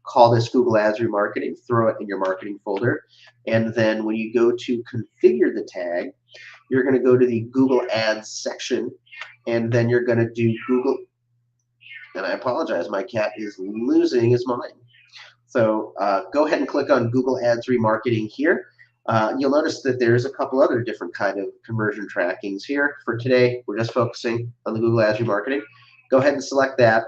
Call this Google Ads Remarketing, throw it in your marketing folder. And then when you go to configure the tag, you're going to go to the Google Ads section, and then you're going to do Google. And I apologize, my cat is losing his mind. So go ahead and click on Google Ads Remarketing here. You'll notice that there's a couple other different kind of conversion trackings here. For today, we're just focusing on the Google Ads Remarketing. Go ahead and select that,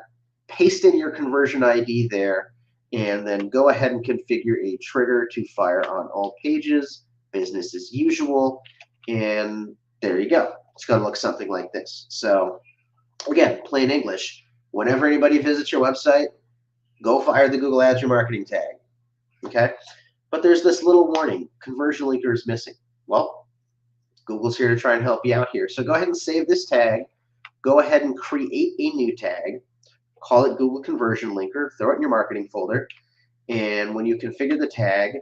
paste in your conversion ID there, and then go ahead and configure a trigger to fire on all pages, business as usual, and there you go. It's going to look something like this. So again, plain English, whenever anybody visits your website, go fire the Google Ads Remarketing tag, okay? But there's this little warning, conversion linker is missing. Well, Google's here to try and help you out here. So go ahead and save this tag. Go ahead and create a new tag. Call it Google Conversion Linker. Throw it in your marketing folder. And when you configure the tag,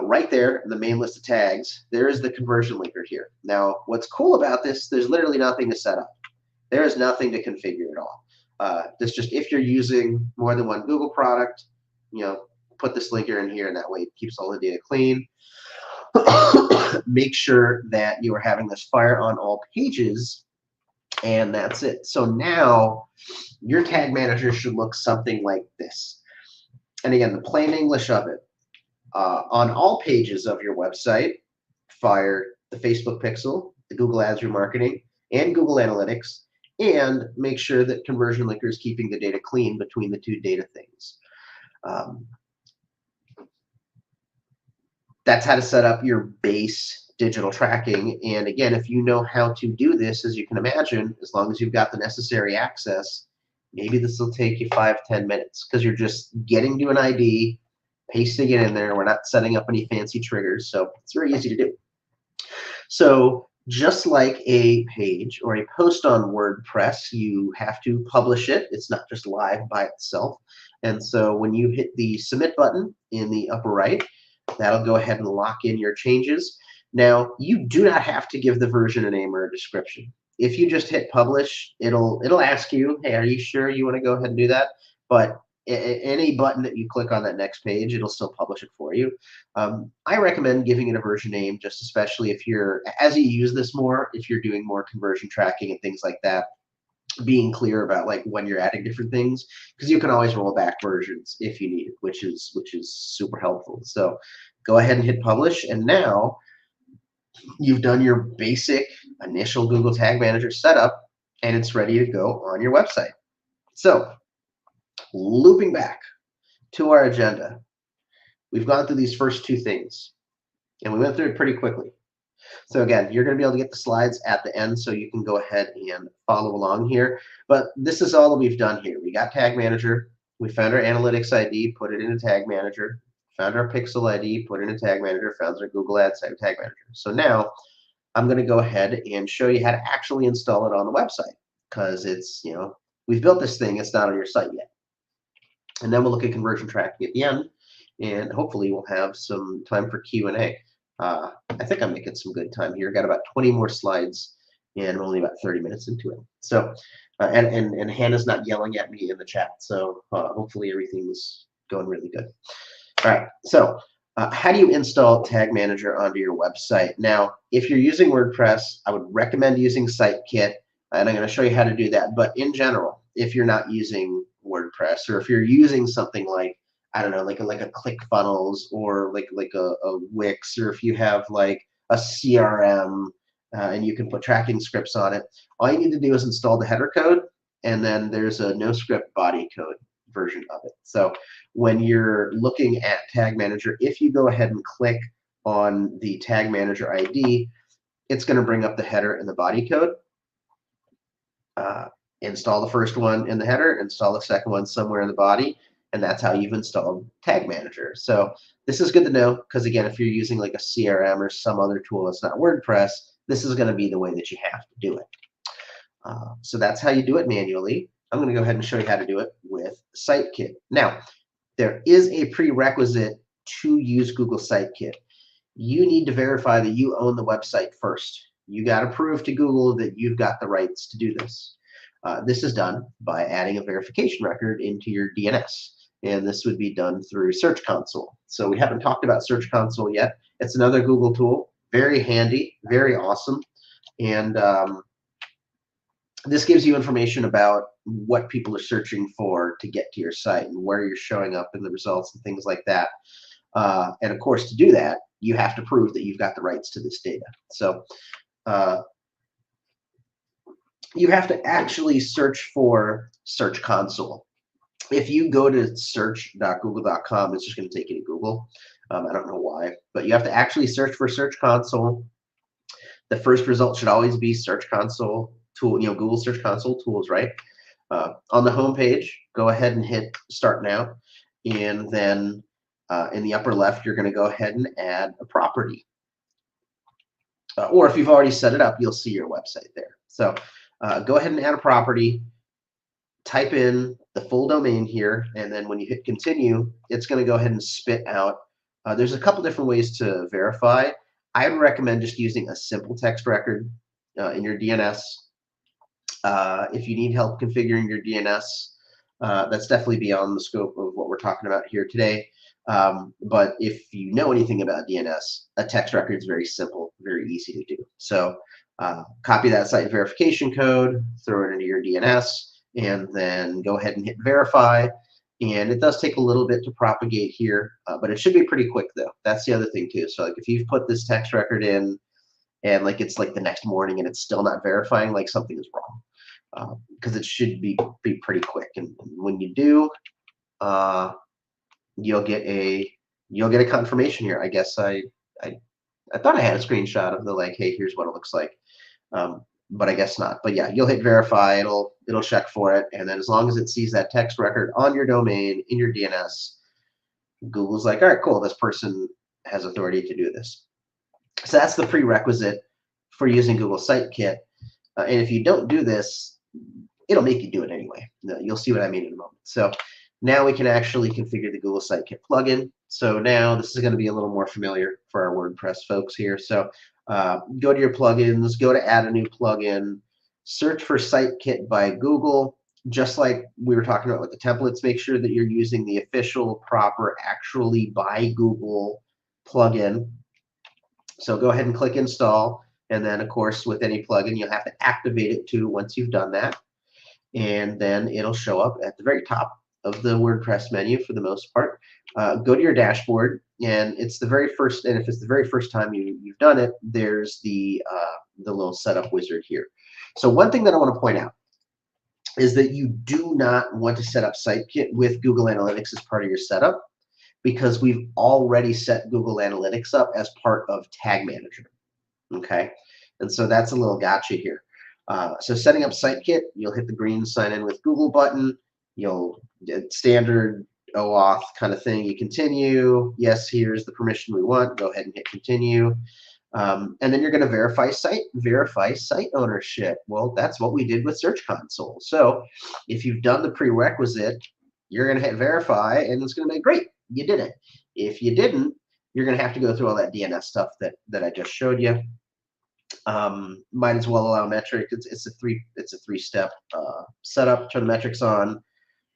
right there in the main list of tags, there is the conversion linker here. Now, what's cool about this, there's literally nothing to set up. There is nothing to configure at all. This just, if you're using more than one Google product, put this linker in here, and that way it keeps all the data clean. Make sure that you are having this fire on all pages, and that's it. So now your tag manager should look something like this. And again, the plain English of it, on all pages of your website, fire the Facebook pixel, the Google Ads Remarketing, and Google Analytics, and make sure that Conversion Linker is keeping the data clean between the two data things. That's how to set up your base digital tracking. And again, if you know how to do this, as you can imagine, as long as you've got the necessary access, maybe this will take you 5-10 minutes, because you're just getting to an ID, pasting it in there. We're not setting up any fancy triggers, so it's very easy to do. So just like a page or a post on WordPress, you have to publish it. It's not just live by itself. And so when you hit the submit button in the upper right, that'll go ahead and lock in your changes. Now, you do not have to give the version a name or a description. If you just hit publish, it'll ask you, hey, are you sure you want to go ahead and do that? But any button that you click on that next page, it'll still publish it for you. I recommend giving it a version name, just especially if as you use this more, if you're doing more conversion tracking and things like that, being clear about like when you're adding different things, because you can always roll back versions if you need it, which is super helpful. So go ahead and hit publish, and now you've done your basic initial Google Tag Manager setup, and it's ready to go on your website. So looping back to our agenda, we've gone through these first two things, and we went through it pretty quickly. So again, you're going to be able to get the slides at the end, so you can go ahead and follow along here. But this is all that we've done here. We got Tag Manager. We found our Analytics ID, put it in a Tag Manager. Found our Pixel ID, put it in a Tag Manager. Found our Google Ads Tag Manager. So now I'm going to go ahead and show you how to actually install it on the website, because it's, we've built this thing. It's not on your site yet. And then we'll look at conversion tracking at the end, and hopefully we'll have some time for Q&A. I think I'm making some good time here. Got about 20 more slides, and we're only about 30 minutes into it. So, and Hannah's not yelling at me in the chat, so hopefully everything's going really good. All right, so how do you install Tag Manager onto your website? Now, if you're using WordPress, I would recommend using SiteKit, and I'm going to show you how to do that. But in general, if you're not using WordPress, or if you're using something like, I don't know, like a ClickFunnels, or like a Wix, or if you have like a CRM, and you can put tracking scripts on it, all you need to do is install the header code, and then there's a no script body code version of it. So when you're looking at Tag Manager, if you go ahead and click on the Tag Manager ID, it's going to bring up the header and the body code. Install the first one in the header, install the second one somewhere in the body, and that's how you've installed Tag Manager. So this is good to know, because again, if you're using like a CRM or some other tool that's not WordPress, this is going to be the way that you have to do it. So that's how you do it manually. I'm going to go ahead and show you how to do it with SiteKit. Now, there is a prerequisite to use Google SiteKit. You need to verify that you own the website first. You got to prove to Google that you've got the rights to do this. This is done by adding a verification record into your DNS, and this would be done through Search Console. So we haven't talked about Search Console yet. It's another Google tool, very handy, very awesome, and This gives you information about what people are searching for to get to your site and where you're showing up in the results and things like that. And of course, to do that, you have to prove that you've got the rights to this data. So you have to actually search for Search Console. If you go to search.google.com, it's just going to take you to Google. I don't know why, but you have to actually search for Search Console. The first result should always be Search Console tool, Google Search Console tools, right? On the home page, go ahead and hit Start Now, and then in the upper left, you're going to go ahead and add a property. Or if you've already set it up, you'll see your website there. So go ahead and add a property. Type in the full domain here, and then when you hit continue, it's going to go ahead and spit out. There's a couple different ways to verify. I would recommend just using a simple text record in your DNS. If you need help configuring your DNS, that's definitely beyond the scope of what we're talking about here today. But if you know anything about DNS, a text record is very simple, very easy to do. So copy that site verification code, throw it into your DNS, and then go ahead and hit verify. And it does take a little bit to propagate here, but it should be pretty quick though. That's the other thing too. So like if you've put this text record in and like it's like the next morning and it's still not verifying, like something is wrong, because it should be pretty quick. And when you do, you'll get a confirmation here. I guess I thought I had a screenshot of the like, hey, here's what it looks like. But I guess not. But yeah, you'll hit verify, it'll check for it, and then as long as it sees that text record on your domain in your DNS, Google's like, all right, cool, this person has authority to do this. So that's the prerequisite for using Google Site Kit. And if you don't do this, it'll make you do it anyway. You'll see what I mean in a moment. So now we can actually configure the Google Site Kit plugin. So now this is going to be a little more familiar for our WordPress folks here. So go to your plugins, go to add a new plugin, search for Site Kit by Google. Just like we were talking about with the templates, make sure that you're using the official, proper, actually by Google plugin. So go ahead and click install. And then, of course, with any plugin, you'll have to activate it too once you've done that. And then it'll show up at the very top of the WordPress menu for the most part. Go to your dashboard, and it's the very first. And if it's the very first time you've done it, there's the little setup wizard here. So one thing that I want to point out is that you do not want to set up SiteKit with Google Analytics as part of your setup, because we've already set Google Analytics up as part of Tag Manager. Okay, and so that's a little gotcha here. So setting up SiteKit, you'll hit the green sign in with Google button. You'll standard OAuth kind of thing. You continue. Yes, here's the permission we want. Go ahead and hit continue. And then you're going to verify site ownership. Well, that's what we did with Search Console. So if you've done the prerequisite, you're going to hit verify, and it's going to be great. You did it. If you didn't, you're going to have to go through all that DNS stuff that I just showed you. Might as well allow metric. It's a three-step setup. Turn the metrics on.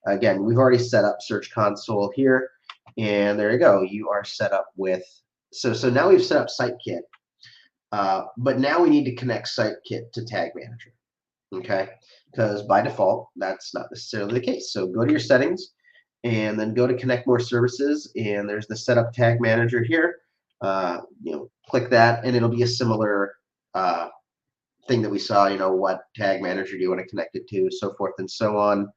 Again, we've already set up Search Console here, and there you go. You are set up with. So now we've set up SiteKit, but now we need to connect SiteKit to Tag Manager. Okay, because by default that's not necessarily the case. So go to your settings, and then go to Connect More Services, and there's the Setup Tag Manager here. Click that, and it'll be a similar thing that we saw. What Tag Manager do you want to connect it to, so forth and so on.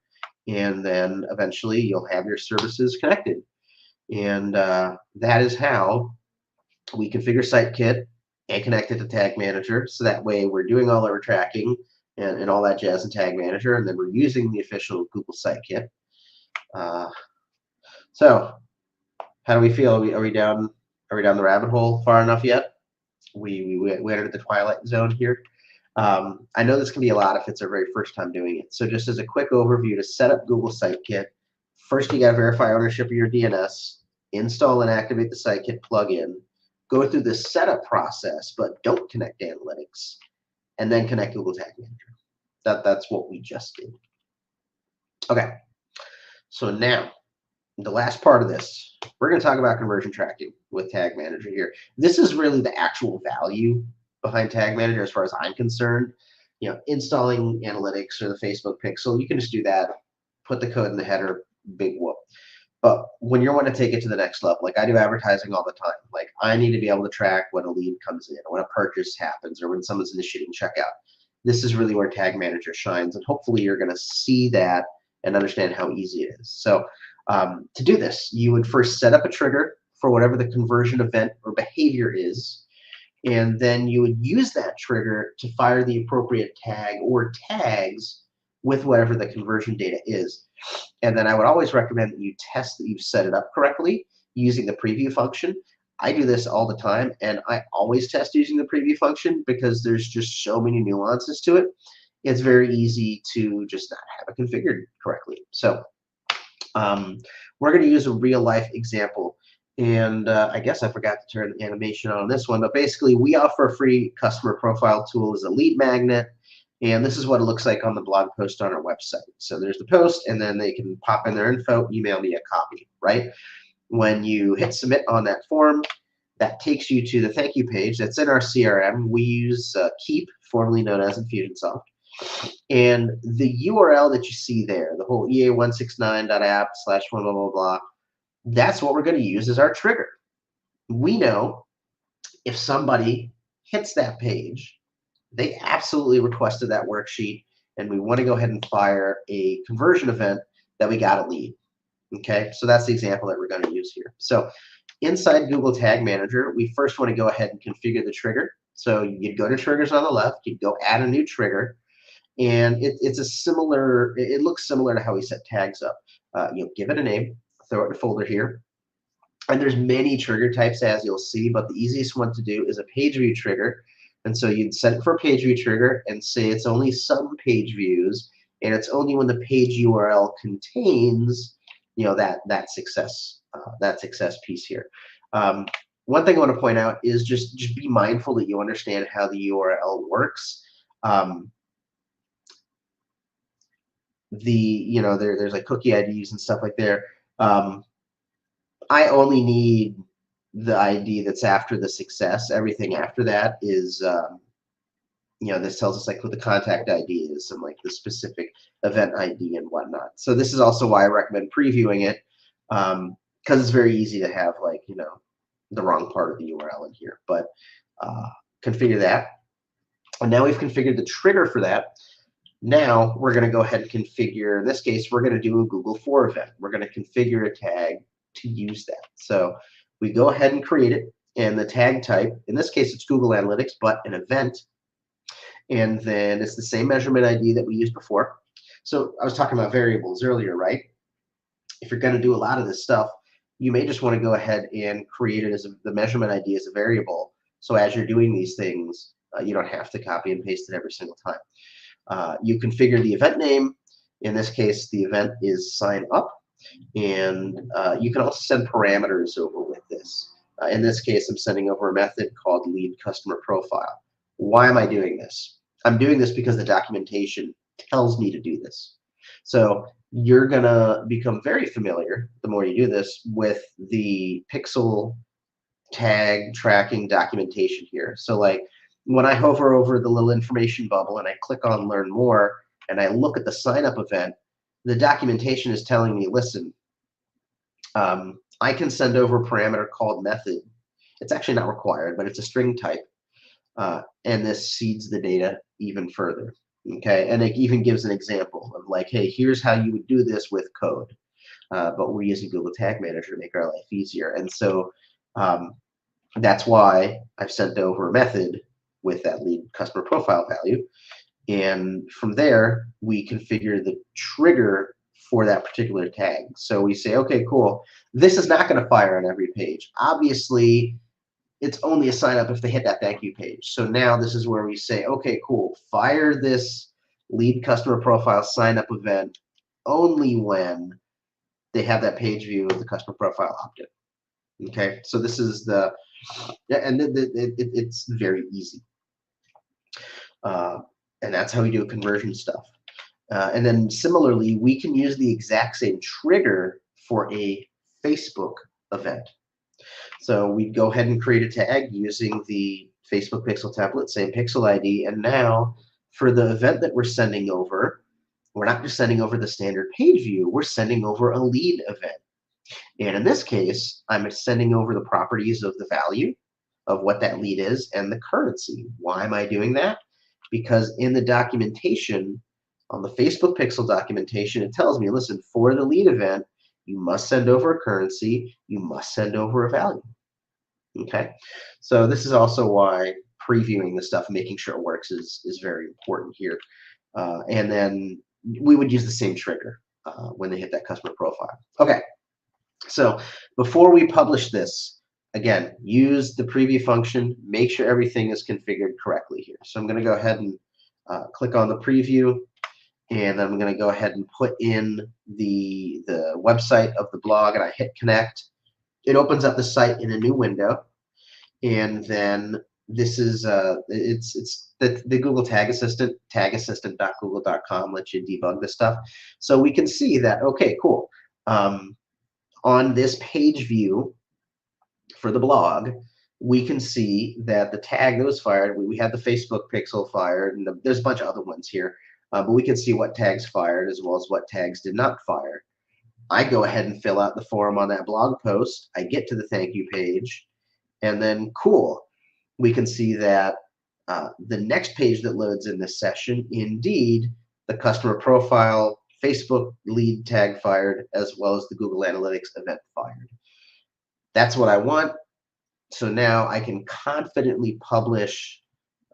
And then eventually you'll have your services connected. And that is how we configure SiteKit and connect it to Tag Manager. So that way we're doing all our tracking and all that jazz in Tag Manager, and then we're using the official Google SiteKit. So how do we feel? Are we down the rabbit hole far enough yet? We entered the twilight zone here. I know this can be a lot if it's our very first time doing it. So just as a quick overview, to set up Google SiteKit, first you got to verify ownership of your DNS, install and activate the SiteKit plugin, go through the setup process, but don't connect Analytics, and then connect Google Tag Manager. That's what we just did. Okay, so now the last part of this, we're going to talk about conversion tracking with Tag Manager here. This is really the actual value behind Tag Manager as far as I'm concerned. installing analytics or the Facebook pixel, you can just do that, put the code in the header, big whoop. But when you want to take it to the next level, like I do advertising all the time, like I need to be able to track when a lead comes in, or when a purchase happens, or when someone's initiating checkout. This is really where Tag Manager shines, and hopefully you're going to see that and understand how easy it is. So to do this, you would first set up a trigger for whatever the conversion event or behavior is, and then you would use that trigger to fire the appropriate tag or tags with whatever the conversion data is. And then I would always recommend that you test that you've set it up correctly using the preview function. I do this all the time, and I always test using the preview function because there's just so many nuances to it. It's very easy to just not have it configured correctly. So we're going to use a real life example. And I guess I forgot to turn the animation on this one, but basically we offer a free customer profile tool as a lead magnet. And this is what it looks like on the blog post on our website. So there's the post, and then they can pop in their info, email me a copy, right? When you hit submit on that form, that takes you to the thank you page that's in our CRM. We use Keep, formerly known as Infusionsoft. And the URL that you see there, the whole ea169.app/blah, blah, blah, blah, that's what we're going to use as our trigger. We know if somebody hits that page, they absolutely requested that worksheet, and we want to go ahead and fire a conversion event that we got a lead. Okay, so that's the example that we're going to use here. So inside Google Tag Manager, we first want to go ahead and configure the trigger. So you'd go to triggers on the left, you'd go add a new trigger, and it looks similar to how we set tags up. You'll give it a name, throw it in a folder here. And there's many trigger types, as you'll see, but the easiest one to do is a page view trigger. And so you'd set it for a page view trigger and say it's only some page views, and it's only when the page URL contains, that success piece here. One thing I want to point out is just be mindful that you understand how the URL works. There's like cookie IDs and stuff like there. I only need the ID that's after the success. Everything after that is, this tells us like what the contact ID is and like the specific event ID and whatnot. So this is also why I recommend previewing it, because it's very easy to have like, the wrong part of the URL in here. But configure that. And now we've configured the trigger for that. Now we're going to go ahead and configure, in this case, we're going to do a Google For event. We're going to configure a tag to use that. So we go ahead and create it, and the tag type, in this case, it's Google Analytics, but an event. And then it's the same measurement ID that we used before. So I was talking about variables earlier, right? If you're going to do a lot of this stuff, you may just want to go ahead and create it as the measurement ID as a variable. So as you're doing these things, you don't have to copy and paste it every single time. You configure the event name. In this case, the event is sign up. And you can also send parameters over with this. In this case, I'm sending over a method called lead customer profile. Why am I doing this? I'm doing this because the documentation tells me to do this. So you're going to become very familiar, the more you do this, with the pixel tag tracking documentation here. So like when I hover over the little information bubble and I click on learn more and I look at the sign up event, the documentation is telling me, listen, I can send over a parameter called method. It's actually not required, but it's a string type. And this seeds the data even further. Okay, and it even gives an example of like, hey, here's how you would do this with code. But we're using Google Tag Manager to make our life easier. And so that's why I've sent over a method with that lead customer profile value. And from there, we configure the trigger for that particular tag. So we say, okay, cool. This is not going to fire on every page. Obviously, it's only a sign up if they hit that thank you page. So now this is where we say, okay, cool. Fire this lead customer profile sign up event only when they have that page view of the customer profile opt-in. Okay, so this is the, and it's very easy. And that's how we do conversion stuff. And then similarly, we can use the exact same trigger for a Facebook event. So we go ahead and create a tag using the Facebook pixel template, same pixel ID, and now for the event that we're sending over, we're not just sending over the standard page view, we're sending over a lead event. And in this case, I'm sending over the properties of the value of what that lead is and the currency. Why am I doing that? Because in the documentation, on the Facebook pixel documentation, it tells me, listen, for the lead event, you must send over a currency, you must send over a value. Okay, so this is also why previewing the stuff, making sure it works is very important here. And then we would use the same trigger when they hit that customer profile. Okay, so before we publish this, again, use the preview function, make sure everything is configured correctly here. So I'm going to go ahead and click on the preview, and then I'm going to go ahead and put in the website of the blog, and I hit connect. It opens up the site in a new window, and then this is it's the Google Tag Assistant, tagassistant.google.com lets you debug this stuff. So we can see that, okay, cool. On this page view for the blog, we can see that the tag that was fired, we had the Facebook pixel fired, and there's a bunch of other ones here, but we can see what tags fired as well as what tags did not fire. I go ahead and fill out the form on that blog post. I get to the thank you page, and then cool, we can see that the next page that loads in this session, indeed, the customer profile, Facebook lead tag fired, as well as the Google Analytics event fired. That's what I want. So now I can confidently publish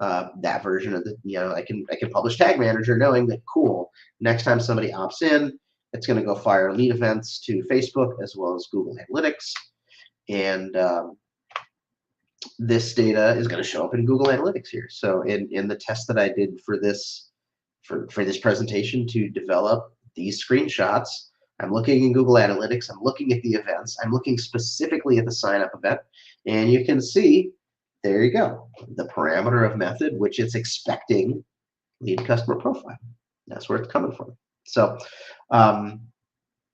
that version of the, I can publish Tag Manager knowing that, cool, next time somebody opts in, it's going to go fire lead events to Facebook as well as Google Analytics. And this data is going to show up in Google Analytics here. So in the test that I did for this presentation to develop these screenshots, I'm looking in Google Analytics, I'm looking at the events, I'm looking specifically at the sign up event, and you can see, there you go, the parameter of method, which it's expecting lead customer profile. That's where it's coming from. So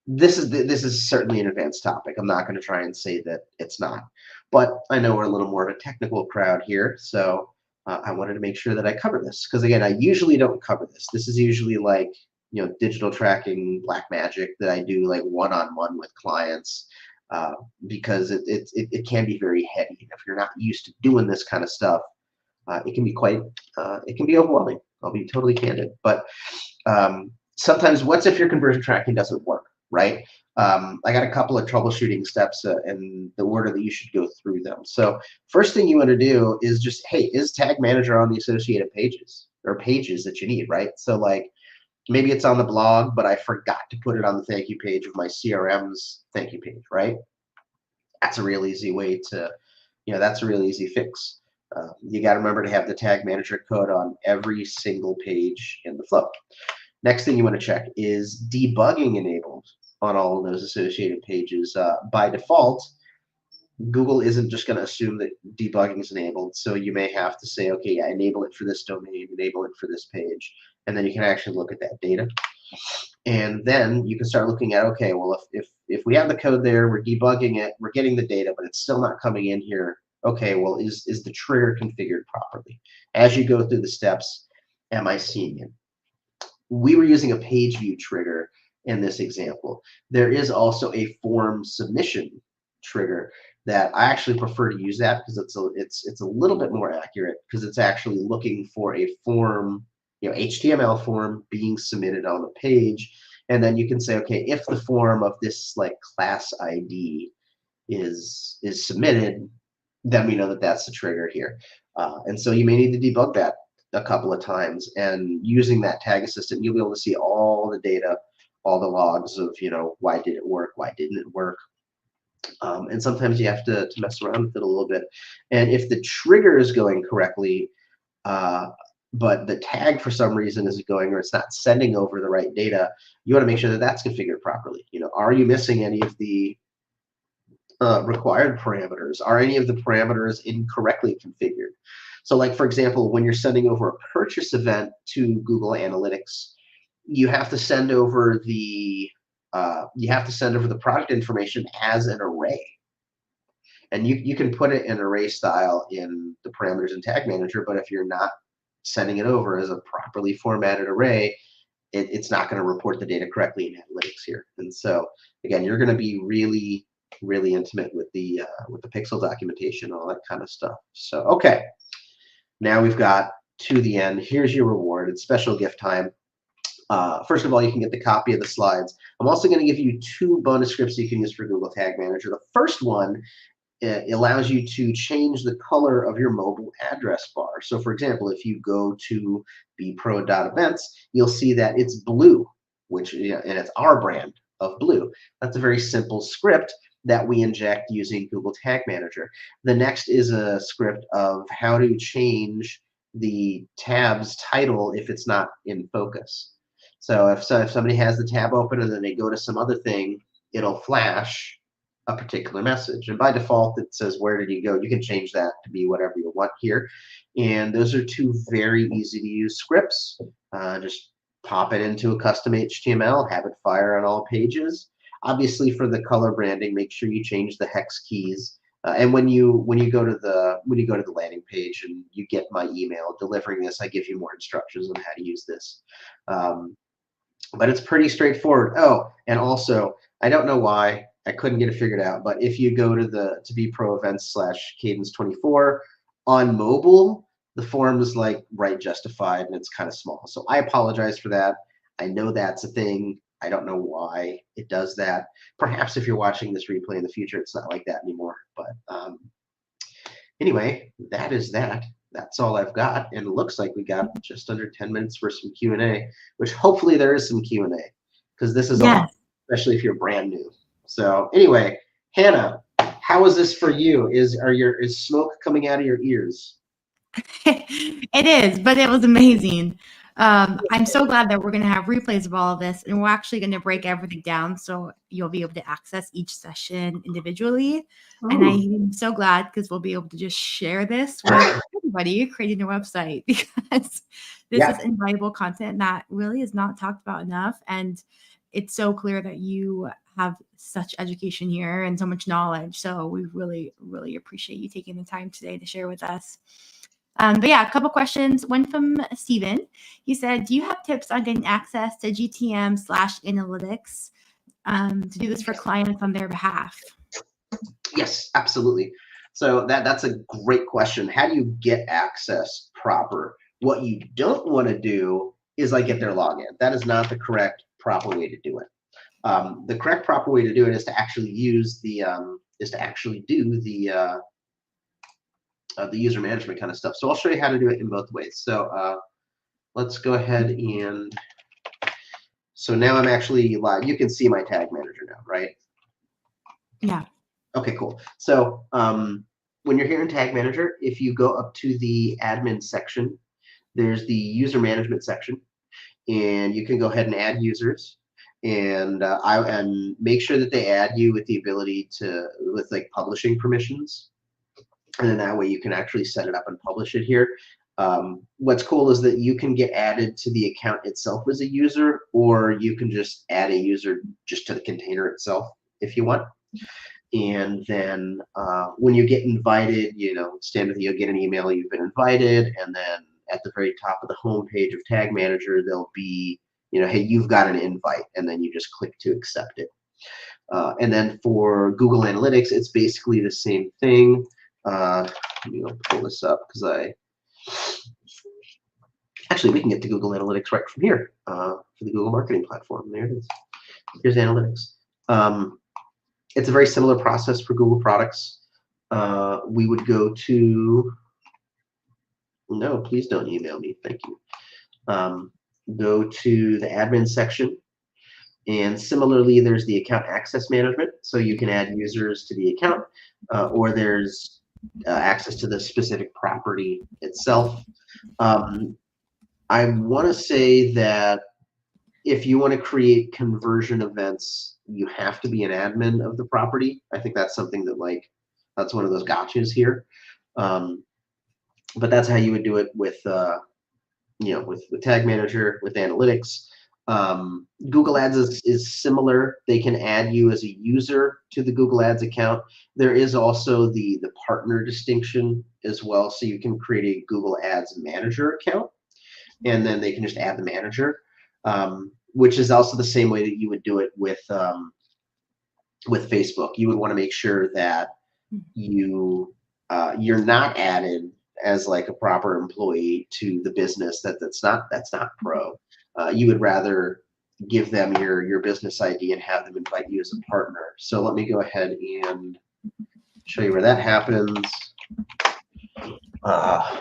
this is certainly an advanced topic. I'm not going to try and say that it's not, but I know we're a little more of a technical crowd here, so I wanted to make sure that I cover this, because again, I usually don't cover this. This is usually like, digital tracking black magic that I do like one-on-one with clients, because it can be very heavy. If you're not used to doing this kind of stuff, it can be it can be overwhelming. I'll be totally candid. But sometimes, what's if your conversion tracking doesn't work, right? I got a couple of troubleshooting steps in the order that you should go through them. So first thing you want to do is just, hey, is Tag Manager on the associated pages or pages that you need, right? So like, maybe it's on the blog, but I forgot to put it on the thank you page of my CRM's thank you page, right? That's a real easy way to, that's a real easy fix. You got to remember to have the Tag Manager code on every single page in the flow. Next thing you want to check is debugging enabled on all of those associated pages. By default, Google isn't just going to assume that debugging is enabled. So you may have to say, okay, yeah, enable it for this domain, enable it for this page. And then you can actually look at that data. And then you can start looking at, okay, well, if we have the code there, we're debugging it, we're getting the data, but it's still not coming in here. Okay, well, is the trigger configured properly? As you go through the steps, am I seeing it? We were using a page view trigger in this example. There is also a form submission trigger that I actually prefer to use that because it's a little bit more accurate, because it's actually looking for a form, HTML form being submitted on the page, and then you can say, okay, if the form of this like class ID is submitted, then we know that that's the trigger here. And so you may need to debug that a couple of times, and using that Tag Assistant, you'll be able to see all the data, all the logs of, why did it work, why didn't it work. And sometimes you have to mess around with it a little bit. And if the trigger is going correctly, but the tag for some reason isn't going, or it's not sending over the right data, you want to make sure that that's configured properly. Are you missing any of the required parameters? Are any of the parameters incorrectly configured? So like, for example, when you're sending over a purchase event to Google Analytics, you have to send over the product information as an array. And you can put it in array style in the parameters in Tag Manager, but if you're not sending it over as a properly formatted array, it's not going to report the data correctly in analytics here. And so again, you're going to be really, really intimate with the pixel documentation, all that kind of stuff. So okay, now we've got to the end. Here's your reward. It's special gift time. First of all, you can get the copy of the slides. I'm also going to give you 2 bonus scripts you can use for Google Tag Manager. The first one allows you to change the color of your mobile address bar. So for example, if you go to bpro.events, you'll see that it's blue, which, and it's our brand of blue. That's a very simple script that we inject using Google Tag Manager. The next is a script of how to change the tab's title if it's not in focus. So if somebody has the tab open and then they go to some other thing, it'll flash a particular message. And by default, it says, where did you go? You can change that to be whatever you want here. And those are 2 very easy to use scripts. Just pop it into a custom HTML, have it fire on all pages. Obviously, for the color branding, make sure you change the hex keys. And when you go to the landing page and you get my email delivering this, I give you more instructions on how to use this. But it's pretty straightforward. Oh, and also, I don't know why I couldn't get it figured out, but if you go to bpro events /cadence24 on mobile, the form is like right justified and it's kind of small. So I apologize for that. I know that's a thing. I don't know why it does that. Perhaps if you're watching this replay in the future, it's not like that anymore. But anyway, that is that. That's all I've got. And it looks like we got just under 10 minutes for some Q&A, which hopefully there is some Q&A, because this is a lot, especially if you're brand new. So anyway, Hannah, how is this for you? Is smoke coming out of your ears? It is, but it was amazing. I'm so glad that we're going to have replays of all of this, and we're actually going to break everything down so you'll be able to access each session individually. And I'm so glad because we'll be able to just share this with everybody creating a website, because this is invaluable content that really is not talked about enough. And it's so clear that you have such education here and so much knowledge. So we really, really appreciate you taking the time today to share with us. But yeah, a couple questions. One from Steven. He said, do you have tips on getting access to GTM/analytics to do this for clients on their behalf? Yes, absolutely. So that's a great question. How do you get access proper? What you don't want to do is like get their login. That is not the correct proper way to do it. The correct proper way to do it is to actually use the the user management kind of stuff. So I'll show you how to do it in both ways. So let's go ahead and, so now I'm actually live. You can see my tag manager now, right? Yeah. Okay, cool. So when you're here in Tag Manager, if you go up to the admin section, there's the user management section, and you can go ahead and add users. And and make sure that they add you with the ability to, with like publishing permissions. And then that way you can actually set it up and publish it here. What's cool is that you can get added to the account itself as a user, or you can just add a user just to the container itself if you want. And then when you get invited, standard, you'll get an email, you've been invited, and then at the very top of the home page of Tag Manager, there'll be, hey, you've got an invite, and then you just click to accept it. And then for Google Analytics, it's basically the same thing. Let me pull this up because actually we can get to Google Analytics right from here for the Google Marketing Platform. There it is. Here's Analytics. It's a very similar process for Google products. We would go to, no, please don't email me, thank you. Go to the admin section, and similarly there's the account access management, so you can add users to the account, or there's access to the specific property itself. I want to say that if you want to create conversion events, you have to be an admin of the property. I think that's something that that's one of those gotchas here. But that's how you would do it with with Tag Manager, with Analytics. Google Ads is similar. They can add you as a user to the Google Ads account. There is also the partner distinction as well, so you can create a Google Ads Manager account and then they can just add the manager, which is also the same way that you would do it with Facebook. You would want to make sure that you're not added as like a proper employee to the business that's not pro. You would rather give them your business ID and have them invite you as a partner. So let me go ahead and show you where that happens. I'm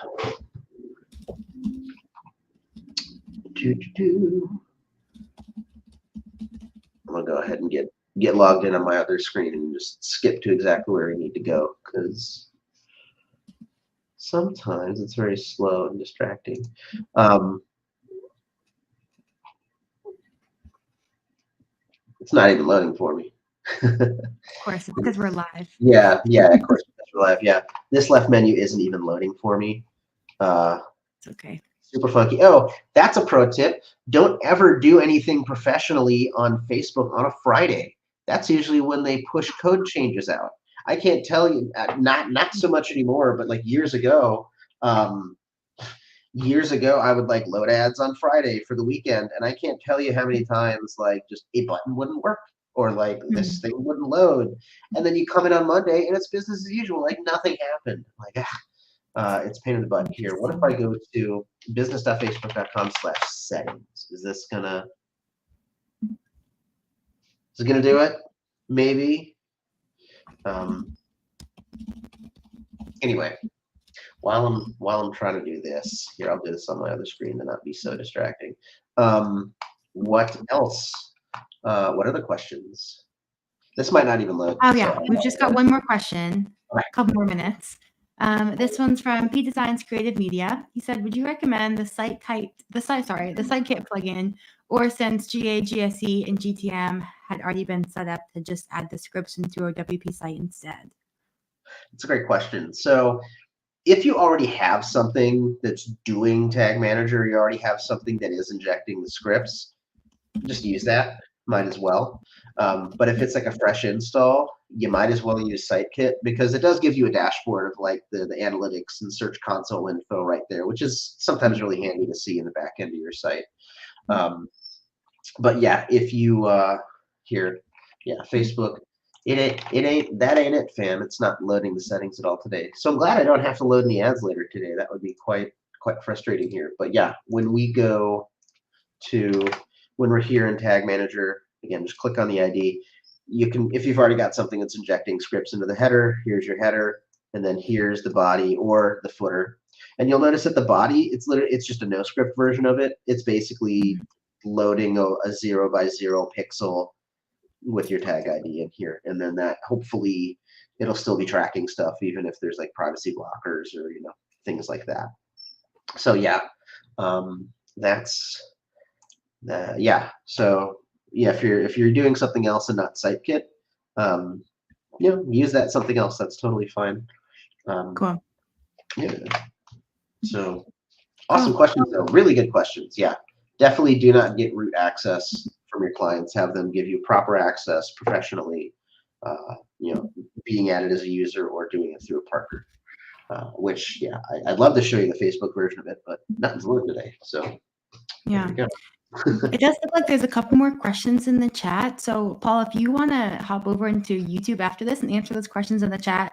gonna go ahead and get logged in on my other screen and just skip to exactly where I need to go, because sometimes it's very slow and distracting. It's not even loading for me. Of course, it's because we're live. Yeah, of course, because we're live. Yeah, this left menu isn't even loading for me. It's okay. Super funky. Oh, that's a pro tip. Don't ever do anything professionally on Facebook on a Friday. That's usually when they push code changes out. I can't tell you, not so much anymore, but like years ago, I would like load ads on Friday for the weekend, and I can't tell you how many times like just a button wouldn't work, or like this thing wouldn't load, and then you come in on Monday and it's business as usual, like nothing happened. Like it's a pain in the butt here. What if I go to business.facebook.com/settings? Is it gonna do it? Maybe. Anyway, while I'm trying to do this, here, I'll do this on my other screen to not be so distracting. What else? What other questions? This might not even load. Oh yeah, we've just got one more question. Okay. A couple more minutes. This one's from P Designs Creative Media. He said, "Would you recommend the SiteKit plugin, or since GA, GSE, and GTM had already been set up, to just add the scripts into a WP site instead?" It's a great question. So if you already have something that's doing Tag Manager, you already have something that is injecting the scripts, just use that. Might as well. But if it's like a fresh install, you might as well use SiteKit, because it does give you a dashboard of like the analytics and Search Console info right there, which is sometimes really handy to see in the back end of your site. But yeah, if you Facebook, it ain't it, fam. It's not loading the settings at all today. So I'm glad I don't have to load any ads later today. That would be quite frustrating here. But yeah, when we're here in Tag Manager, again, just click on the ID. You can, if you've already got something that's injecting scripts into the header, here's your header, and then here's the body or the footer. And you'll notice that the body, it's just a no script version of it. It's basically loading a 0x0 pixel with your tag ID in here, and then that hopefully it'll still be tracking stuff, even if there's like privacy blockers or things like that. So yeah, that's so yeah, if you're doing something else and not SiteKit, use that something else. That's totally fine. Cool. Yeah. So awesome questions though. Really good questions. Yeah, definitely do not get root access from your clients. Have them give you proper access professionally, being added as a user or doing it through a partner. Which, yeah, I'd love to show you the Facebook version of it, but nothing's loaded today. So yeah, there we go. It does look like there's a couple more questions in the chat. So Paul, if you want to hop over into YouTube after this and answer those questions in the chat,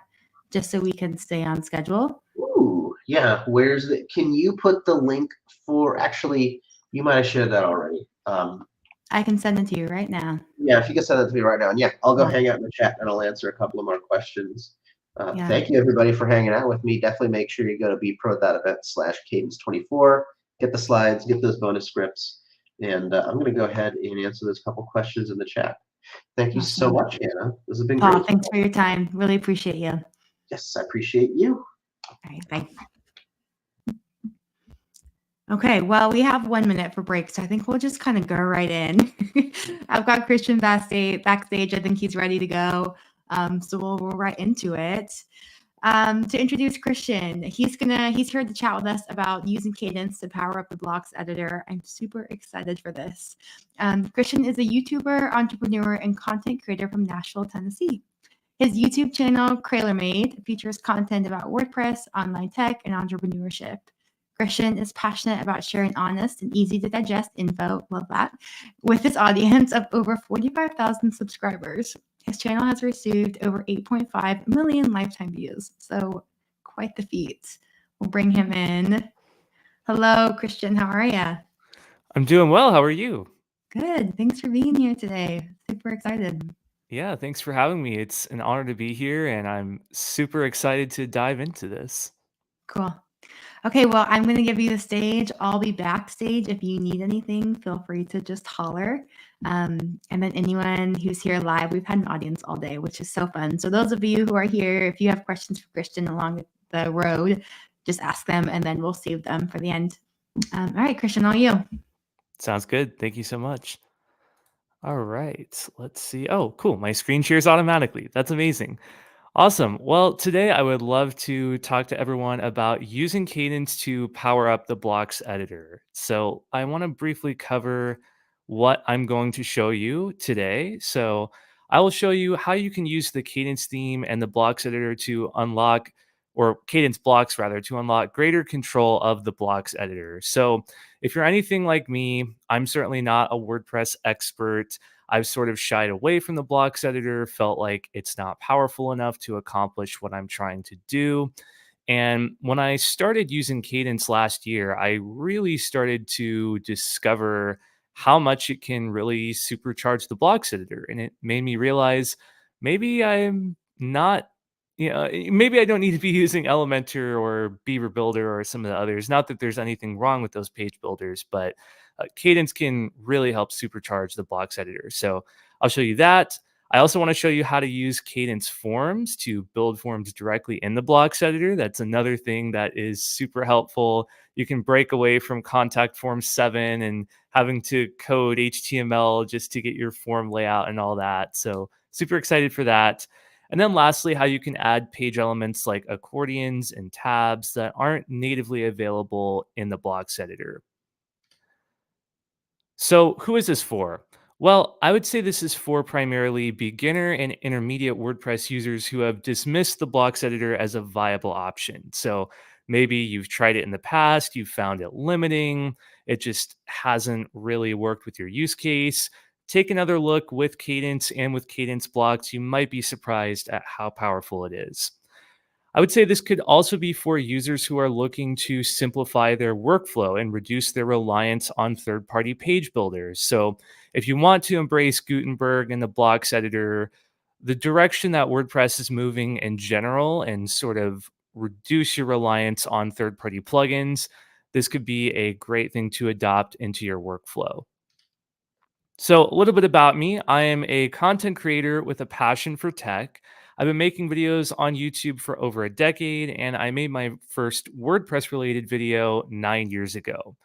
just so we can stay on schedule. Ooh, yeah. Can you put the link for, actually, you might have shared that already. I can send it to you right now. Yeah, if you can send it to me right now. And yeah, I'll go hang out in the chat and I'll answer a couple of more questions. Thank you everybody for hanging out with me. Definitely make sure you go to bpro.event/cadence24, get the slides, get those bonus scripts. And I'm going to go ahead and answer those couple questions in the chat. Thank you so much, Anna. This has been Paul, great. thanks for your time. Really appreciate you. Yes, I appreciate you. All right, bye. Okay, well, we have 1 minute for break, so I think we'll just kind of go right in. I've got Christian backstage. I think he's ready to go. So we'll right into it. To introduce Christian, he's here to chat with us about using Kadence to power up the blocks editor. I'm super excited for this. Christian is a YouTuber, entrepreneur, and content creator from Nashville, Tennessee. His YouTube channel, CrailerMade, features content about WordPress, online tech, and entrepreneurship. Christian is passionate about sharing honest and easy to digest info, love that, with his audience of over 45,000 subscribers. His channel has received over 8.5 million lifetime views, so quite the feat. We'll bring him in. Hello, Christian, how are you? I'm doing well. How are you? Good, thanks for being here today. Super excited. Yeah, thanks for having me. It's an honor to be here, and I'm super excited to dive into this. Cool. Okay, well, I'm going to give you the stage. I'll be backstage. If you need anything, feel free to just holler. And then anyone who's here live, we've had an audience all day, which is so fun. So those of you who are here, if you have questions for Christian along the road, just ask them, and then we'll save them for the end. All right, Christian, all you. Sounds good. Thank you so much. All right, let's see. Oh, cool. My screen shares automatically. That's amazing. Awesome. Well, today I would love to talk to everyone about using Kadence to power up the blocks editor. So I want to briefly cover what I'm going to show you today. So I will show you how you can use the Kadence theme and the blocks editor to unlock, or Kadence blocks rather, to unlock greater control of the blocks editor. So if you're anything like me, I'm certainly not a WordPress expert. I've sort of shied away from the blocks editor, felt like it's not powerful enough to accomplish what I'm trying to do. And when I started using Kadence last year, I really started to discover how much it can really supercharge the blocks editor. And it made me realize maybe I'm not, maybe I don't need to be using Elementor or Beaver Builder or some of the others. Not that there's anything wrong with those page builders, but Kadence can really help supercharge the blocks editor. So I'll show you that. I also want to show you how to use Kadence forms to build forms directly in the blocks editor. That's another thing that is super helpful. You can break away from contact form 7 and having to code HTML just to get your form layout and all that. So super excited for that. And then lastly, how you can add page elements like accordions and tabs that aren't natively available in the blocks editor. So who is this for? Well, I would say this is for primarily beginner and intermediate WordPress users who have dismissed the blocks editor as a viable option. So maybe you've tried it in the past, you've found it limiting, it just hasn't really worked with your use case. Take another look with Kadence and with Kadence blocks. You might be surprised at how powerful it is. I would say this could also be for users who are looking to simplify their workflow and reduce their reliance on third-party page builders. So if you want to embrace Gutenberg and the blocks editor, the direction that WordPress is moving in general, and sort of reduce your reliance on third-party plugins, this could be a great thing to adopt into your workflow. So a little bit about me. I am a content creator with a passion for tech. I've been making videos on YouTube for over a decade, and I made my first WordPress related video 9 years ago.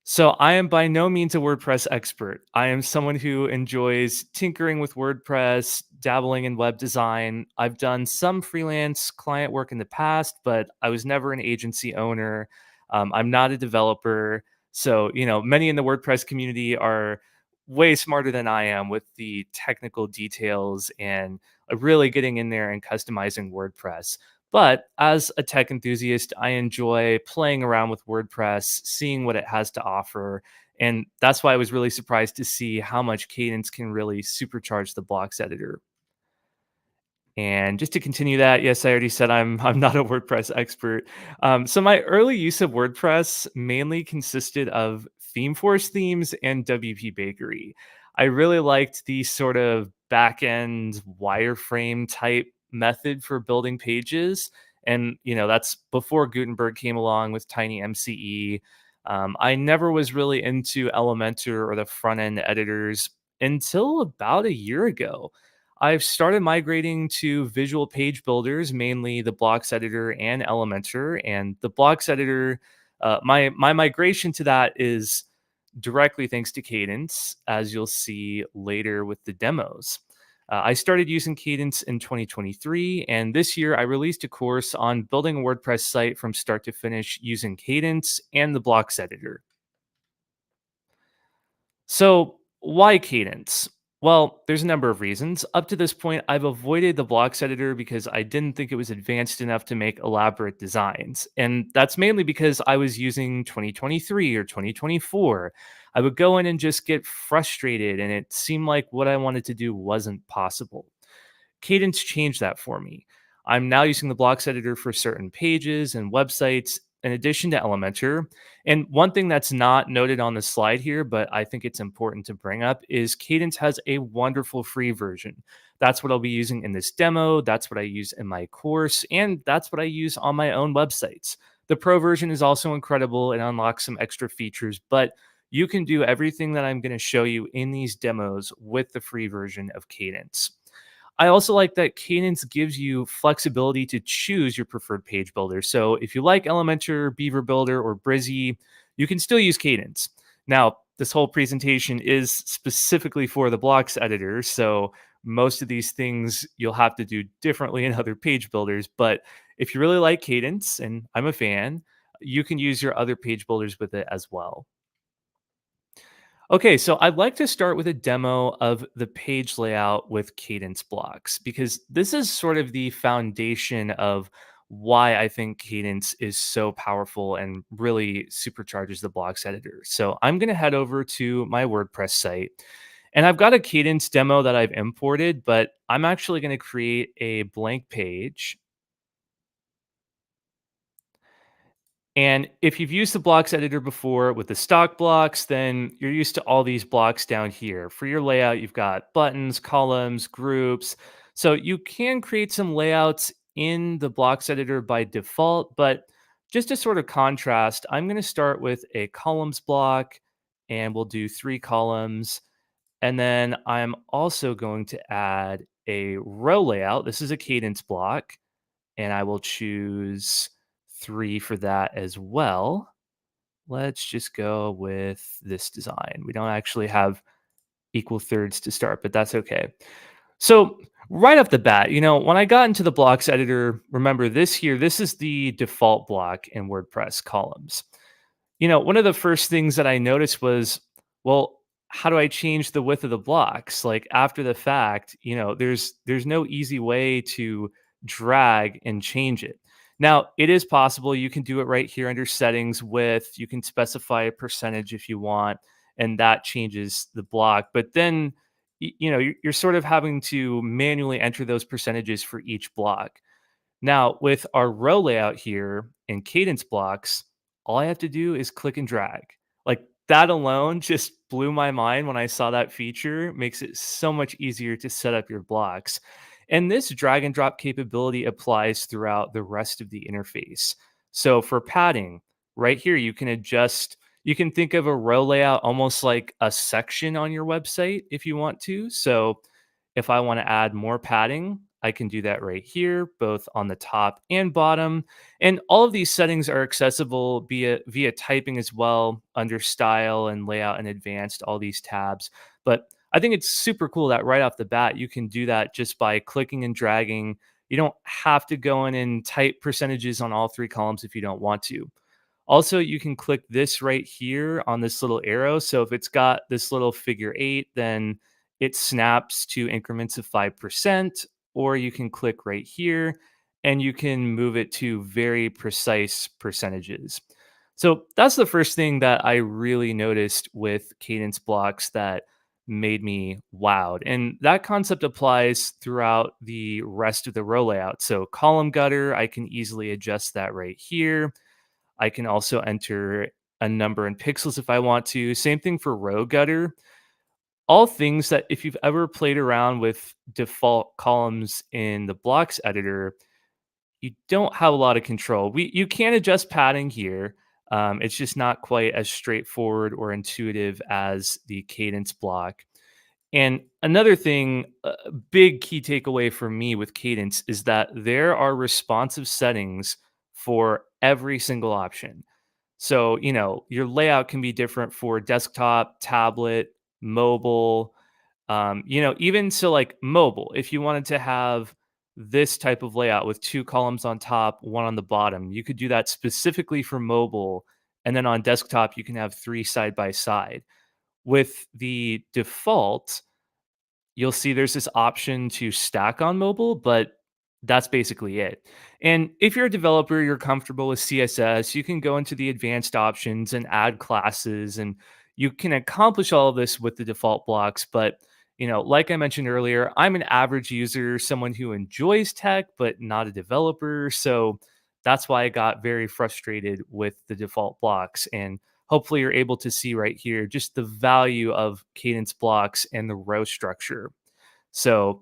So I am by no means a WordPress expert. I am someone who enjoys tinkering with WordPress, dabbling in web design. I've done some freelance client work in the past, but I was never an agency owner. I'm not a developer. So, many in the WordPress community are way smarter than I am with the technical details and really getting in there and customizing WordPress. But as a tech enthusiast, I enjoy playing around with WordPress, seeing what it has to offer. And that's why I was really surprised to see how much Kadence can really supercharge the blocks editor. And just to continue that, yes, I already said I'm not a WordPress expert. So my early use of WordPress mainly consisted of ThemeForce themes and WP Bakery. I really liked the sort of back-end wireframe type method for building pages. And, that's before Gutenberg came along with Tiny MCE. I never was really into Elementor or the front-end editors until about a year ago. I've started migrating to visual page builders, mainly the blocks editor and Elementor. And the blocks editor, my migration to that is directly thanks to Kadence, as you'll see later with the demos. I started using Kadence in 2023, and this year I released a course on building a WordPress site from start to finish using Kadence and the blocks editor. So why Kadence? Well, there's a number of reasons. Up to this point, I've avoided the blocks editor because I didn't think it was advanced enough to make elaborate designs. And that's mainly because I was using 2023 or 2024. I would go in and just get frustrated, and it seemed like what I wanted to do wasn't possible. Kadence changed that for me. I'm now using the blocks editor for certain pages and websites in addition to Elementor. And one thing that's not noted on the slide here, but I think it's important to bring up, is Kadence has a wonderful free version. That's what I'll be using in this demo. That's what I use in my course. And that's what I use on my own websites. The pro version is also incredible and unlocks some extra features, but you can do everything that I'm going to show you in these demos with the free version of Kadence. I also like that Kadence gives you flexibility to choose your preferred page builder. So if you like Elementor, Beaver Builder, or Brizy, you can still use Kadence. Now, this whole presentation is specifically for the blocks editor, so most of these things you'll have to do differently in other page builders. But if you really like Kadence, and I'm a fan, you can use your other page builders with it as well. Okay, so I'd like to start with a demo of the page layout with Kadence blocks because this is sort of the foundation of why I think Kadence is so powerful and really supercharges the blocks editor. So I'm going to head over to my WordPress site and I've got a Kadence demo that I've imported, but I'm actually going to create a blank page. And if you've used the blocks editor before with the stock blocks, then you're used to all these blocks down here. For your layout, you've got buttons, columns, groups. So you can create some layouts in the blocks editor by default, but just to sort of contrast, I'm going to start with a columns block and we'll do 3 columns. And then I'm also going to add a row layout. This is a Kadence block and I will choose 3 for that as well. Let's just go with this design. We don't actually have equal thirds to start, but that's okay. So right off the bat, when I got into the blocks editor, remember this here, this is the default block in WordPress columns. One of the first things that I noticed was, well, how do I change the width of the blocks? Like after the fact, there's no easy way to drag and change it. Now, it is possible you can do it right here under settings width. You can specify a percentage if you want, and that changes the block. But then, you're sort of having to manually enter those percentages for each block. Now, with our row layout here in Kadence blocks, all I have to do is click and drag. Like that alone just blew my mind when I saw that feature. Makes it so much easier to set up your blocks. And this drag and drop capability applies throughout the rest of the interface. So for padding, right here, you can adjust, you can think of a row layout almost like a section on your website if you want to. So if I want to add more padding, I can do that right here, both on the top and bottom. And all of these settings are accessible via typing as well under style and layout and advanced, all these tabs. But I think it's super cool that right off the bat, you can do that just by clicking and dragging. You don't have to go in and type percentages on all 3 columns if you don't want to. Also, you can click this right here on this little arrow. So if it's got this little figure 8, then it snaps to increments of 5%, or you can click right here and you can move it to very precise percentages. So that's the first thing that I really noticed with Kadence blocks that made me wowed. And that concept applies throughout the rest of the row layout. So column gutter, I can easily adjust that right here. I can also enter a number in pixels if I want to. Same thing for row gutter. All things that if you've ever played around with default columns in the blocks editor, you don't have a lot of control. You can adjust padding here. It's just not quite as straightforward or intuitive as the Kadence block. And another thing, a big key takeaway for me with Kadence is that there are responsive settings for every single option. So, your layout can be different for desktop, tablet, mobile, even so like mobile. If you wanted to have this type of layout with 2 columns on top, 1 on the bottom, you could do that specifically for mobile. And then on desktop, you can have 3 side by side. With the default, you'll see there's this option to stack on mobile, but that's basically it. And if you're a developer, you're comfortable with CSS, you can go into the advanced options and add classes, and you can accomplish all of this with the default blocks. But like I mentioned earlier, I'm an average user, someone who enjoys tech, but not a developer. So that's why I got very frustrated with the default blocks. And hopefully you're able to see right here just the value of Kadence blocks and the row structure. So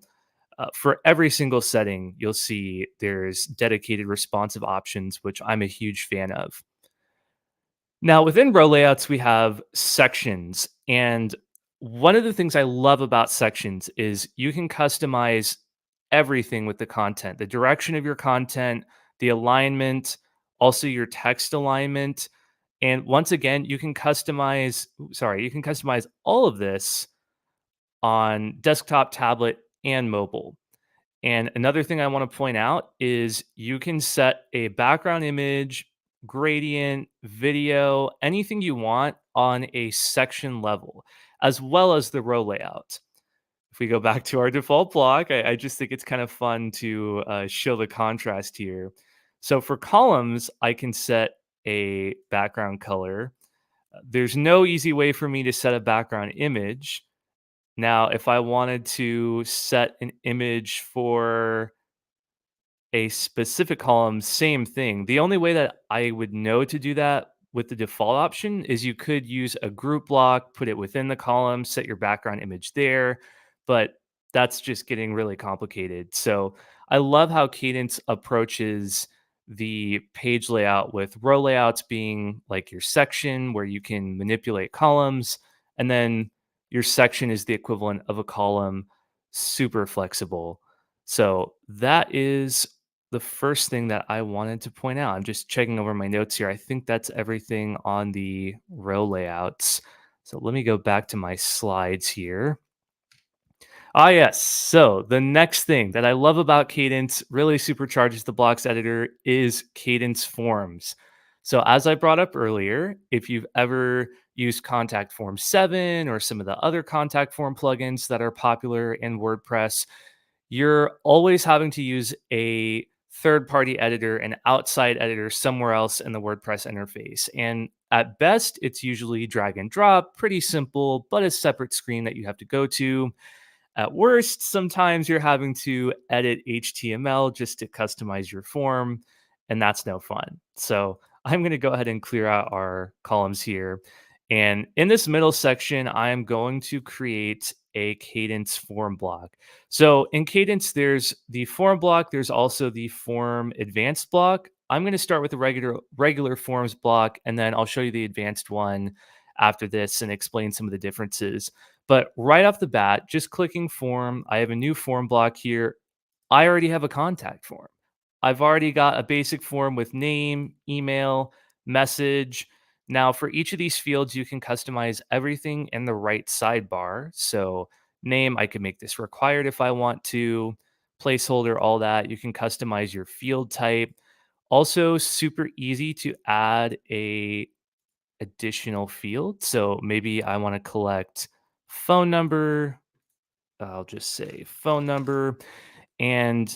for every single setting, you'll see there's dedicated responsive options, which I'm a huge fan of. Now, within row layouts, we have sections. And one of the things I love about sections is you can customize everything with the content, the direction of your content, the alignment, also your text alignment. And once again, you can customize all of this on desktop, tablet, and mobile. And another thing I want to point out is you can set a background image, gradient, video, anything you want on a section level, as well as the row layout. If we go back to our default block, I just think it's kind of fun to show the contrast here. So for columns, I can set a background color. There's no easy way for me to set a background image. Now, if I wanted to set an image for a specific column, same thing. The only way that I would know to do that with the default option is you could use a group block, put it within the column, set your background image there, but that's just getting really complicated. So I love how Kadence approaches the page layout with row layouts being like your section where you can manipulate columns, and then your section is the equivalent of a column, super flexible. So that is the first thing that I wanted to point out. I'm just checking over my notes here. I think that's everything on the row layouts. So let me go back to my slides here. Ah, yes. So the next thing that I love about Kadence really supercharges the blocks editor is Kadence Forms. So as I brought up earlier, if you've ever used Contact Form 7 or some of the other contact form plugins that are popular in WordPress, you're always having to use a third-party editor, an outside editor somewhere else in the WordPress interface. And at best, it's usually drag and drop, pretty simple, but a separate screen that you have to go to. At worst, sometimes you're having to edit HTML just to customize your form, and that's no fun. So I'm going to go ahead and clear out our columns here. And in this middle section, I'm going to create a Kadence form block. So in Kadence, there's the form block. There's also the form advanced block. I'm going to start with the regular forms block, and then I'll show you the advanced one after this and explain some of the differences. But right off the bat, just clicking form, I have a new form block here. I already have a contact form. I've already got a basic form with name, email, message. Now, for each of these fields, you can customize everything in the right sidebar. So name, I can make this required if I want to. Placeholder, all that. You can customize your field type. Also, super easy to add a additional field. So maybe I want to collect phone number. I'll just say phone number. And,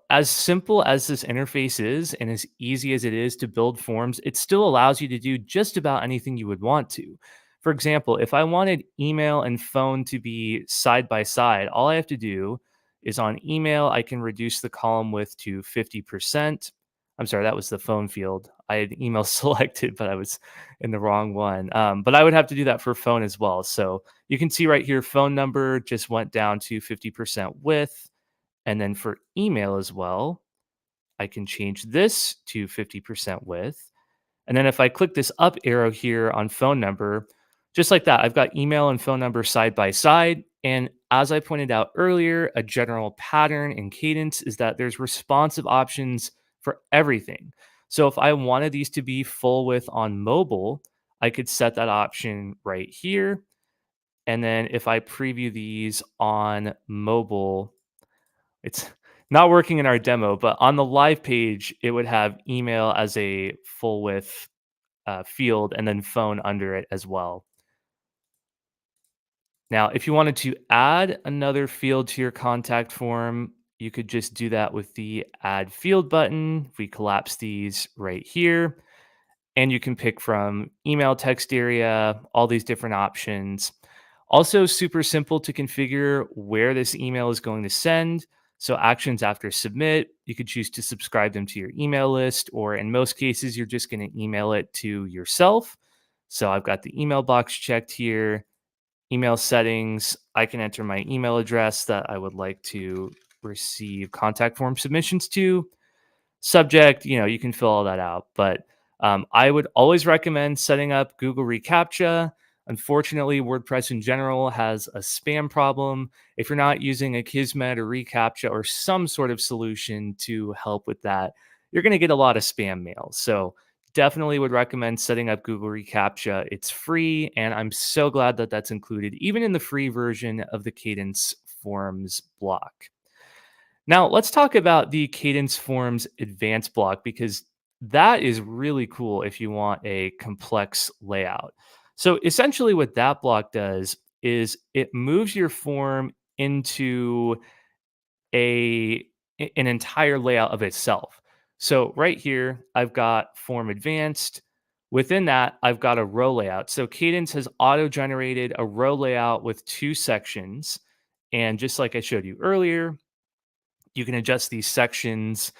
as simple as this interface is and as easy as it is to build forms, it still allows you to do just about anything you would want to. For example, if I wanted email and phone to be side by side, all I have to do is on email, I can reduce the column width to 50%. I'm sorry, that was the phone field. I had email selected, but I was in the wrong one. But I would have to do that for phone as well. So you can see right here, phone number just went down to 50% width. And then for email as well, I can change this to 50% width. And then if I click this up arrow here on phone number, just like that, I've got email and phone number side by side. And as I pointed out earlier, a general pattern in Kadence is that there's responsive options for everything. So if I wanted these to be full width on mobile, I could set that option right here. And then if I preview these on mobile, it's not working in our demo, but on the live page, it would have email as a full width field and then phone under it as well. Now, if you wanted to add another field to your contact form, you could just do that with the add field button. We collapse these right here, and you can pick from email, text area, all these different options. Also, super simple to configure where this email is going to send. So, actions after submit, you could choose to subscribe them to your email list, or in most cases, you're just going to email it to yourself. So, I've got the email box checked here. Email settings, I can enter my email address that I would like to receive contact form submissions to. Subject, you can fill all that out. But I would always recommend setting up Google reCAPTCHA. Unfortunately, WordPress in general has a spam problem. If you're not using Akismet or reCAPTCHA or some sort of solution to help with that, you're going to get a lot of spam mail. So definitely would recommend setting up Google reCAPTCHA. It's free, and I'm so glad that that's included, even in the free version of the Kadence Forms block. Now, let's talk about the Kadence Forms advanced block, because that is really cool if you want a complex layout. So essentially what that block does is it moves your form into an entire layout of itself. So right here, I've got form advanced. Within that, I've got a row layout. So Kadence has auto-generated a row layout with 2 sections. And just like I showed you earlier, you can adjust these sections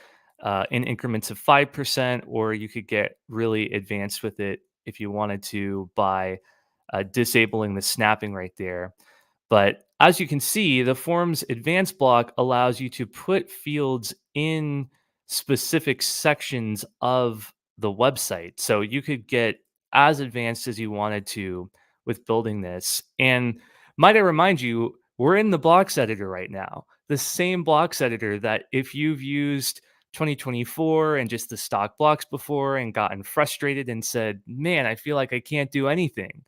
in increments of 5%, or you could get really advanced with it if you wanted to by disabling the snapping right there. But as you can see, the Forms Advanced block allows you to put fields in specific sections of the website. So you could get as advanced as you wanted to with building this. And might I remind you, we're in the blocks editor right now. The same blocks editor that if you've used 2024 and just the stock blocks before and gotten frustrated and said, man, I feel like I can't do anything,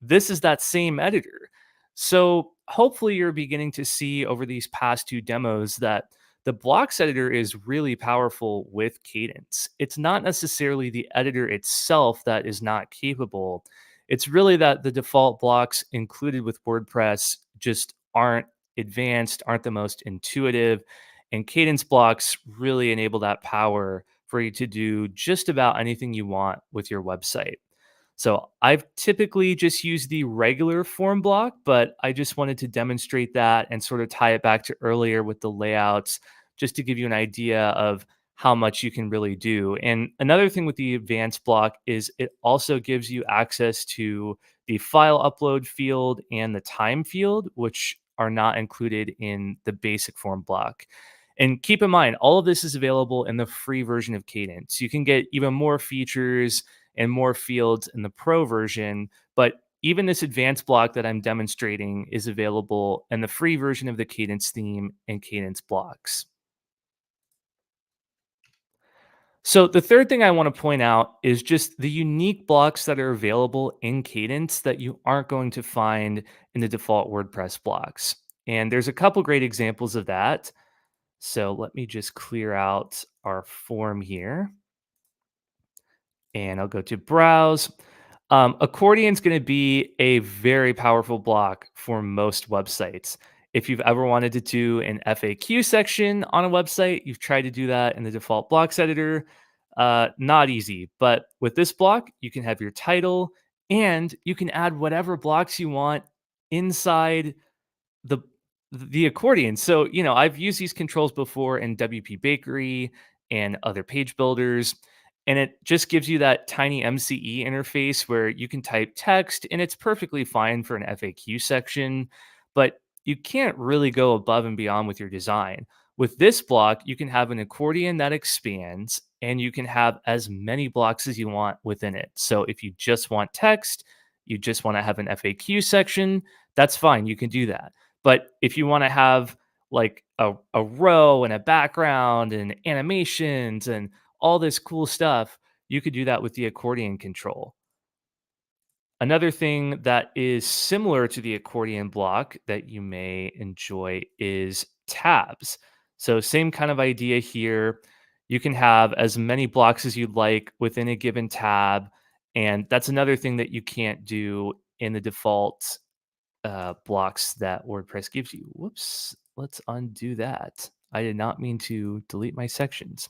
this is that same editor. So hopefully you're beginning to see over these past 2 demos that the blocks editor is really powerful with Kadence. It's not necessarily the editor itself that is not capable. It's really that the default blocks included with WordPress just aren't advanced, aren't the most intuitive. And Kadence blocks really enable that power for you to do just about anything you want with your website. So I've typically just used the regular form block, but I just wanted to demonstrate that and sort of tie it back to earlier with the layouts, just to give you an idea of how much you can really do. And another thing with the advanced block is it also gives you access to the file upload field and the time field, which are not included in the basic form block. And keep in mind, all of this is available in the free version of Kadence. You can get even more features and more fields in the pro version, but even this advanced block that I'm demonstrating is available in the free version of the Kadence theme and Kadence blocks. So the third thing I want to point out is just the unique blocks that are available in Kadence that you aren't going to find in the default WordPress blocks. And there's a couple great examples of that. So let me just clear out our form here. And I'll go to browse. Accordion is going to be a very powerful block for most websites. If you've ever wanted to do an FAQ section on a website, you've tried to do that in the default blocks editor. Not easy, but with this block, you can have your title and you can add whatever blocks you want inside the accordion. So, I've used these controls before in WP Bakery and other page builders, and it just gives you that tiny MCE interface where you can type text and it's perfectly fine for an FAQ section, but you can't really go above and beyond with your design. With this block, you can have an accordion that expands and you can have as many blocks as you want within it. So if you just want text, you just want to have an FAQ section, that's fine. You can do that. But if you want to have like a row and a background and animations and all this cool stuff, you could do that with the accordion control. Another thing that is similar to the accordion block that you may enjoy is tabs. So same kind of idea here. You can have as many blocks as you'd like within a given tab. And that's another thing that you can't do in the default blocks that WordPress gives you. Whoops, let's undo that. I did not mean to delete my sections.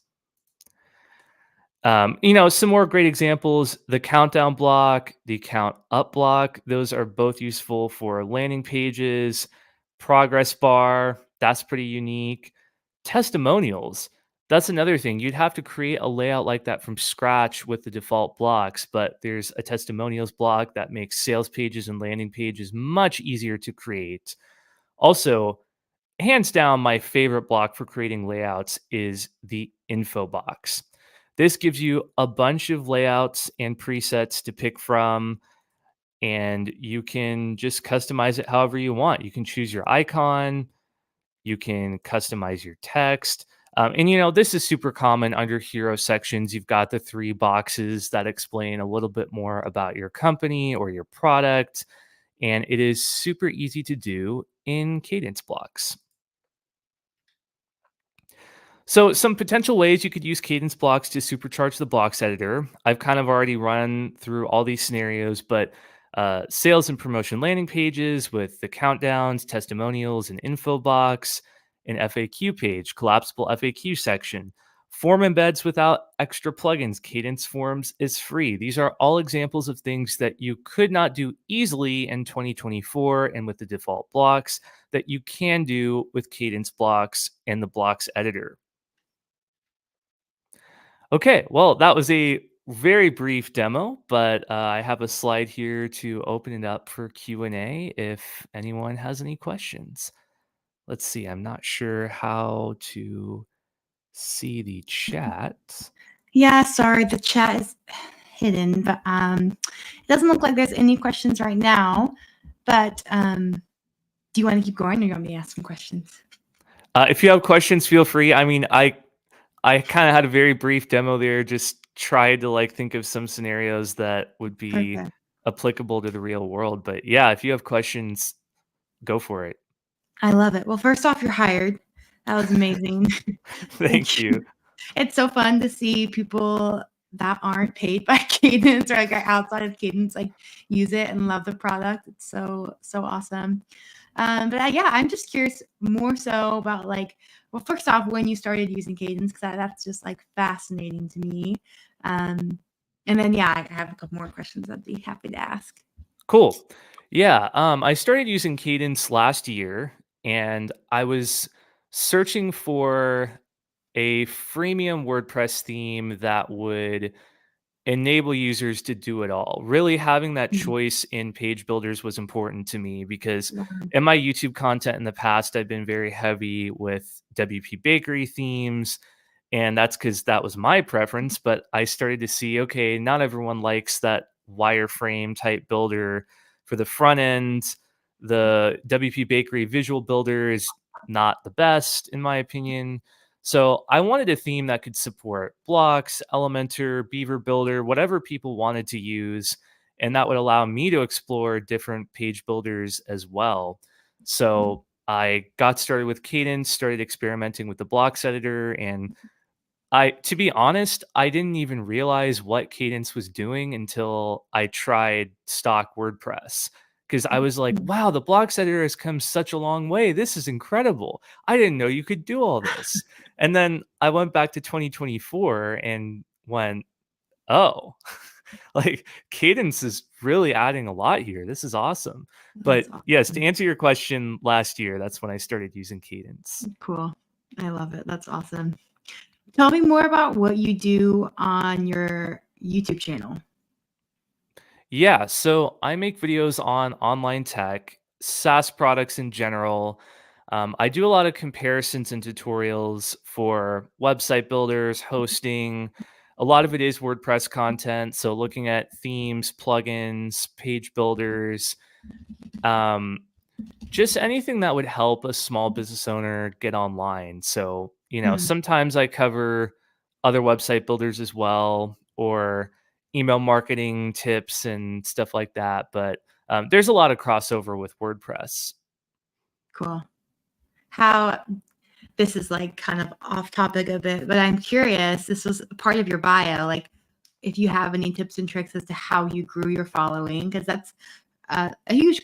Some more great examples, the countdown block, the count up block, those are both useful for landing pages. Progress bar, that's pretty unique. Testimonials, that's another thing. You'd have to create a layout like that from scratch with the default blocks, but there's a testimonials block that makes sales pages and landing pages much easier to create. Also, hands down, my favorite block for creating layouts is the info box. This gives you a bunch of layouts and presets to pick from, and you can just customize it however you want. You can choose your icon, you can customize your text. And this is super common under hero sections. You've got the 3 boxes that explain a little bit more about your company or your product, and it is super easy to do in Kadence blocks. So some potential ways you could use Kadence blocks to supercharge the blocks editor. I've kind of already run through all these scenarios, but sales and promotion landing pages with the countdowns, testimonials, and info box, an FAQ page, collapsible FAQ section, form embeds without extra plugins. Kadence Forms is free. These are all examples of things that you could not do easily in 2024 and with the default blocks that you can do with Kadence blocks and the blocks editor. Okay, well, that was a very brief demo, but I have a slide here to open it up for Q&A if anyone has any questions. Let's see, I'm not sure how to see the chat. Yeah, sorry, the chat is hidden, but it doesn't look like there's any questions right now. But do you want to keep going, or you want me to ask some questions? If you have questions, feel free. I mean, I kind of had a very brief demo there, just tried to think of some scenarios that would be Perfect. applicable to the real world. But yeah, if you have questions, go for it. I love it. Well, first off, you're hired. That was amazing. Thank you. It's so fun to see people that aren't paid by Kadence or are outside of Kadence use it and love the product. It's so awesome. But yeah, I'm just curious more so about well, first off, when you started using Kadence, because that's just fascinating to me. And then yeah, I have a couple more questions I'd be happy to ask. Cool. Yeah, I started using Kadence last year, and I was searching for a freemium WordPress theme that would enable users to do it all. Really having that choice in page builders was important to me because in my YouTube content in the past, I've been very heavy with WP Bakery themes, and that's because that was my preference. But I started to see, okay, not everyone likes that wireframe type builder for the front end. The WP Bakery visual builder is not the best, in my opinion. So I wanted a theme that could support blocks, Elementor, Beaver Builder, whatever people wanted to use. And that would allow me to explore different page builders as well. So I got started with Kadence, started experimenting with the blocks editor. And to be honest, I didn't even realize what Kadence was doing until I tried stock WordPress. Because I was like, wow, the blocks editor has come such a long way. This is incredible. I didn't know you could do all this. And then I went back to 2024 and went, oh, Kadence is really adding a lot here. This is awesome. But yes, to answer your question, last year, that's when I started using Kadence. Cool. I love it. That's awesome. Tell me more about what you do on your YouTube channel. Yeah, so I make videos on online tech, SaaS products in general. I do a lot of comparisons and tutorials for website builders, hosting. A lot of it is WordPress content. So looking at themes, plugins, page builders, just anything that would help a small business owner get online. So, sometimes I cover other website builders as well, or email marketing tips and stuff like that. But there's a lot of crossover with WordPress. Cool. How this is kind of off topic a bit, but I'm curious, this was part of your bio, if you have any tips and tricks as to how you grew your following, because that's a huge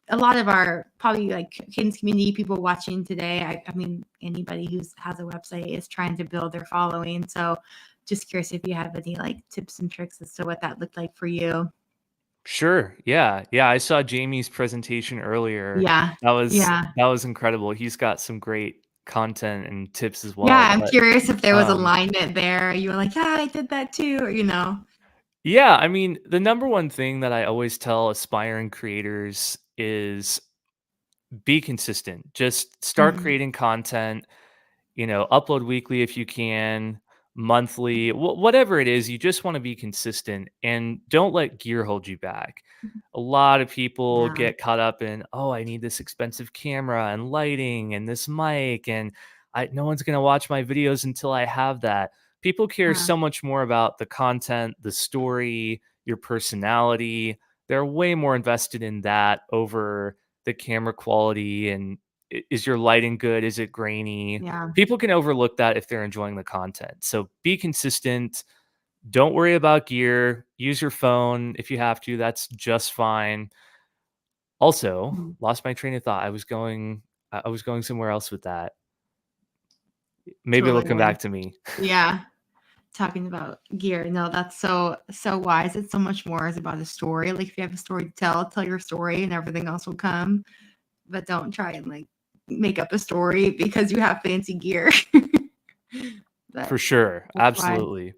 a lot of our probably like Cadence community people watching today, I mean, anybody who has a website is trying to build their following. So just curious if you have any like tips and tricks as to what that looked like for you. Sure. Yeah. Yeah. I saw Jamie's presentation earlier. Yeah. Yeah. That was incredible. He's got some great content and tips as Yeah. well. I'm But curious if there was um, alignment there. You were like, yeah, I did that too, or, you know. yeah, I mean, the number one thing that I always tell aspiring creators is be consistent. Just start Mhm. creating content, upload weekly if you can, monthly, whatever it is, you just want to be consistent and don't let gear hold you back. A lot of people Yeah. get caught up in, oh, I need this expensive camera and lighting and this mic, and no one's going to watch my videos until I have that. People care Yeah. so much more about the content, the story, your personality. They're way more invested in that over the camera quality and is your lighting good? Is it grainy? Yeah. People can overlook that if they're enjoying the content. So be consistent. Don't worry about gear. Use your phone if you have to. That's just fine. Also, Mhm. lost my train of thought. I was going somewhere else with that. Maybe it'll Totally come was. back to me. Yeah. Talking about gear. No, that's so wise. It's so much more is about a story. Like if you have a story to tell your story and everything else will come. But don't try and like make up a story because you have fancy gear. For But sure. that's why. Absolutely.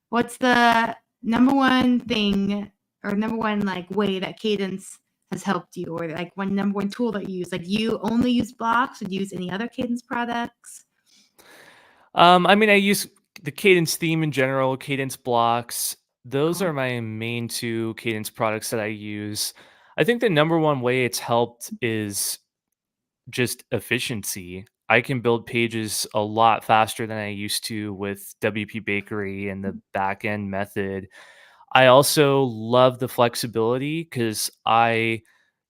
What's the number one thing or number one like way that Cadence has helped you, or like one number one tool that you use? Like you only use blocks, or do you use any other Cadence products? I mean, I use the Cadence theme in general, Cadence blocks. Those Cool. are my main two Cadence products that I use. I think the number one way it's helped is just efficiency. I can build pages a lot faster than I used to with WP Bakery and the backend method. I also love the flexibility because I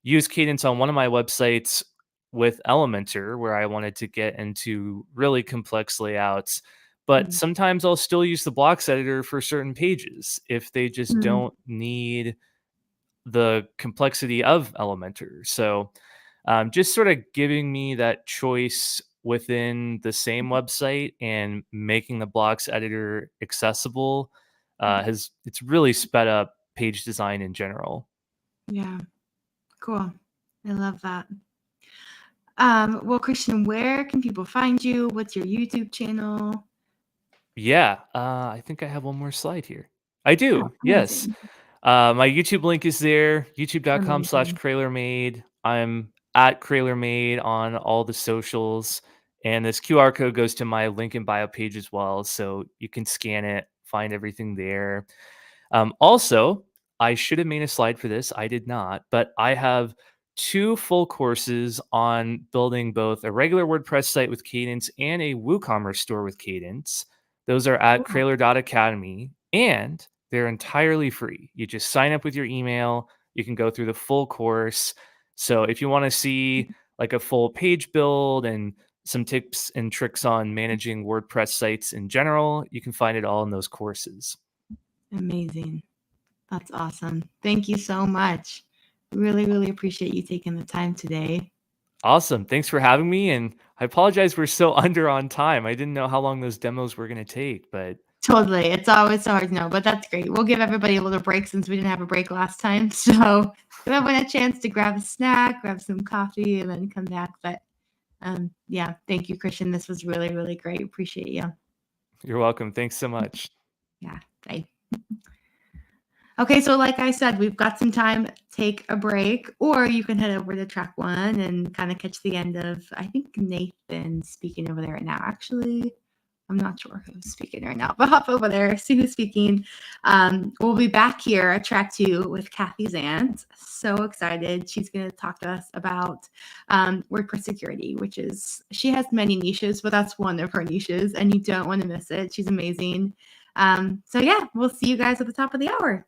use Cadence on one of my websites with Elementor where I wanted to get into really complex layouts. But Mhm. sometimes I'll still use the blocks editor for certain pages if they just Mhm. don't need the complexity of Elementor. So just sort of giving me that choice within the same website and making the blocks editor accessible has it's really sped up page design in general. Yeah, cool. I love that. Well, Christian, where can people find you? What's your YouTube channel? Yeah, I think I have one more slide here. I Oh, do, yes. amazing. My YouTube link is there, Amazing. youtube.com/CraylerMade. I'm at CraylerMade on all the socials. And this QR code goes to my link in bio page as well. So you can scan it, find everything there. Also, I should have made a slide for this. I did not, but I have two full courses on building both a regular WordPress site with Cadence and a WooCommerce store with Cadence. Those are at Cool. Crayler.academy and they're entirely free. You just sign up with your email. You can go through the full course. So if you want to see like a full page build and some tips and tricks on managing WordPress sites in general, you can find it all in those courses. Amazing. That's awesome. Thank you so much. Really, really appreciate you taking the time today. Awesome. Thanks for having me. And I apologize we're so under on time. I didn't know how long those demos were going to take, but Totally. It's always so hard to know, but that's great. We'll give everybody a little break since we didn't have a break last time. So give everyone a chance to grab a snack, grab some coffee, and then come back. But yeah, thank you, Christian. This was really, really great. Appreciate you. you're welcome. Thanks so much. Yeah. Bye. Okay, so like I said, we've got some time. Take a break, or you can head over to track one and kind of catch the end of, I think Nathan's speaking over there right now. Actually, I'm not sure who's speaking right now, but hop over there, see who's speaking. We'll be back here at track two with Kathy Zant. So excited. She's going to talk to us about WordPress security, which is, she has many niches, but that's one of her niches, and you don't want to miss it. She's amazing. So yeah, we'll see you guys at the top of the hour.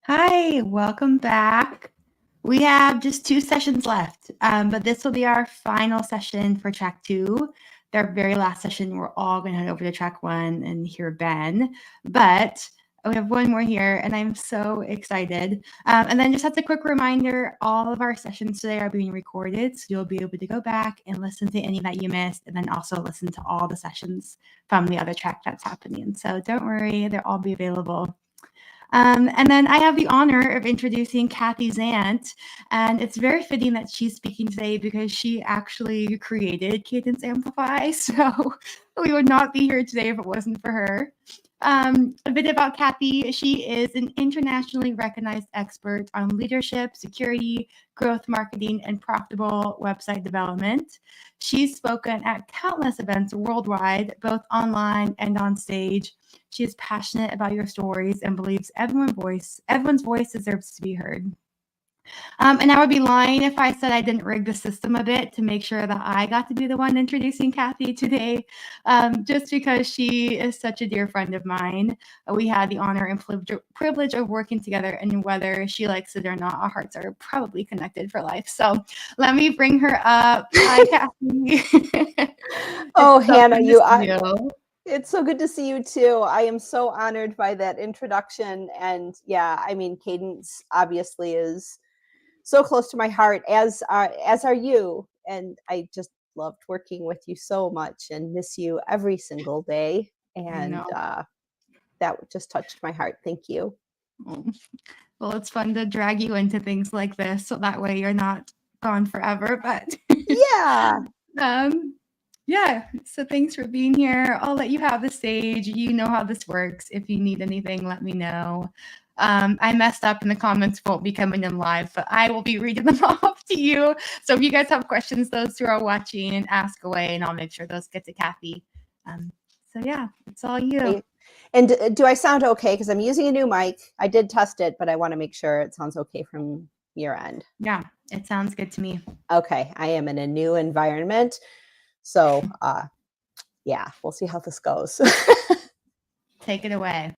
Hi, welcome back. We have just 2 sessions left, but this will be our final session for track 2. Their very last session, we're all going to head over to track 1 and hear Ben, but we have one more here, and I'm so excited. And then just as a quick reminder, all of our sessions today are being recorded, so you'll be able to go back and listen to any that you missed, and then also listen to all the sessions from the other track that's happening. So don't worry, they'll all be available. And then I have the honor of introducing Kathy Zant, and it's very fitting that she's speaking today because she actually created Cadence Amplify, so we would not be here today if it wasn't for her. A bit about Kathy. She is an internationally recognized expert on leadership, security, growth marketing, and profitable website development. She's spoken at countless events worldwide, both online and on stage. She is passionate about your stories and believes everyone's voice deserves to be heard. And I would be lying if I said I didn't rig the system a bit to make sure that I got to be the one introducing Kathy today, just because she is such a dear friend of mine. We had the honor and privilege of working together, and whether she likes it or not, our hearts are probably connected for life. So let me bring her up. Hi, Kathy. Oh, It's so Hannah, good to you, see I, you. it's so good to see you too. I am so honored by that introduction. And yeah, I mean, Cadence obviously is so close to my heart, as are you. And I just loved working with you so much and miss you every single day. And No. that just touched my heart. Thank you. Well, it's fun to drag you into things like this, so that way you're not gone forever. But Yeah. yeah. So thanks for being here. I'll let you have the stage. You know how this works. If you need anything, let me know. I messed up in the comments won't be coming in live, but I will be reading them off to you. So if you guys have questions, those who are watching, ask away, and I'll make sure those get to Kathy. So yeah, it's all you. Great. And do I sound okay? Because I'm using a new mic. I did test it, but I want to make sure it sounds okay from your end. Yeah, it sounds good to me. Okay, I am in a new environment. So yeah, we'll see how this goes. Take it away.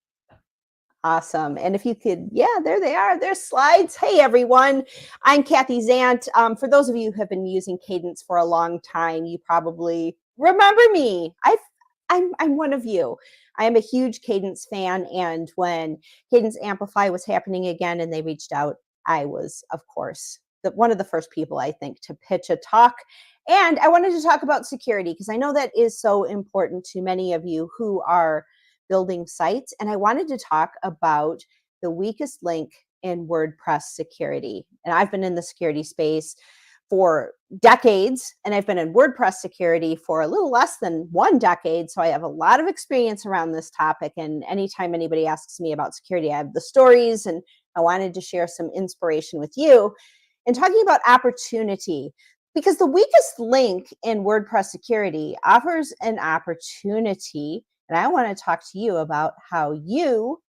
Awesome. And if you could, yeah, there they are. There's slides. Hey, everyone. I'm Kathy Zant. For those of you who have been using Cadence for a long time, you probably remember me. I'm one of you. I am a huge Cadence fan. And when Cadence Amplify was happening again and they reached out, I was, of course, one of the first people, I think, to pitch a talk. And I wanted to talk about security because I know that is so important to many of you who are building sites. And I wanted to talk about the weakest link in WordPress security. And I've been in the security space for decades, and I've been in WordPress security for a little less than 1 decade. So I have a lot of experience around this topic. And anytime anybody asks me about security, I have the stories, and I wanted to share some inspiration with you. And talking about opportunity, because the weakest link in WordPress security offers an opportunity. And I want to talk to you about how you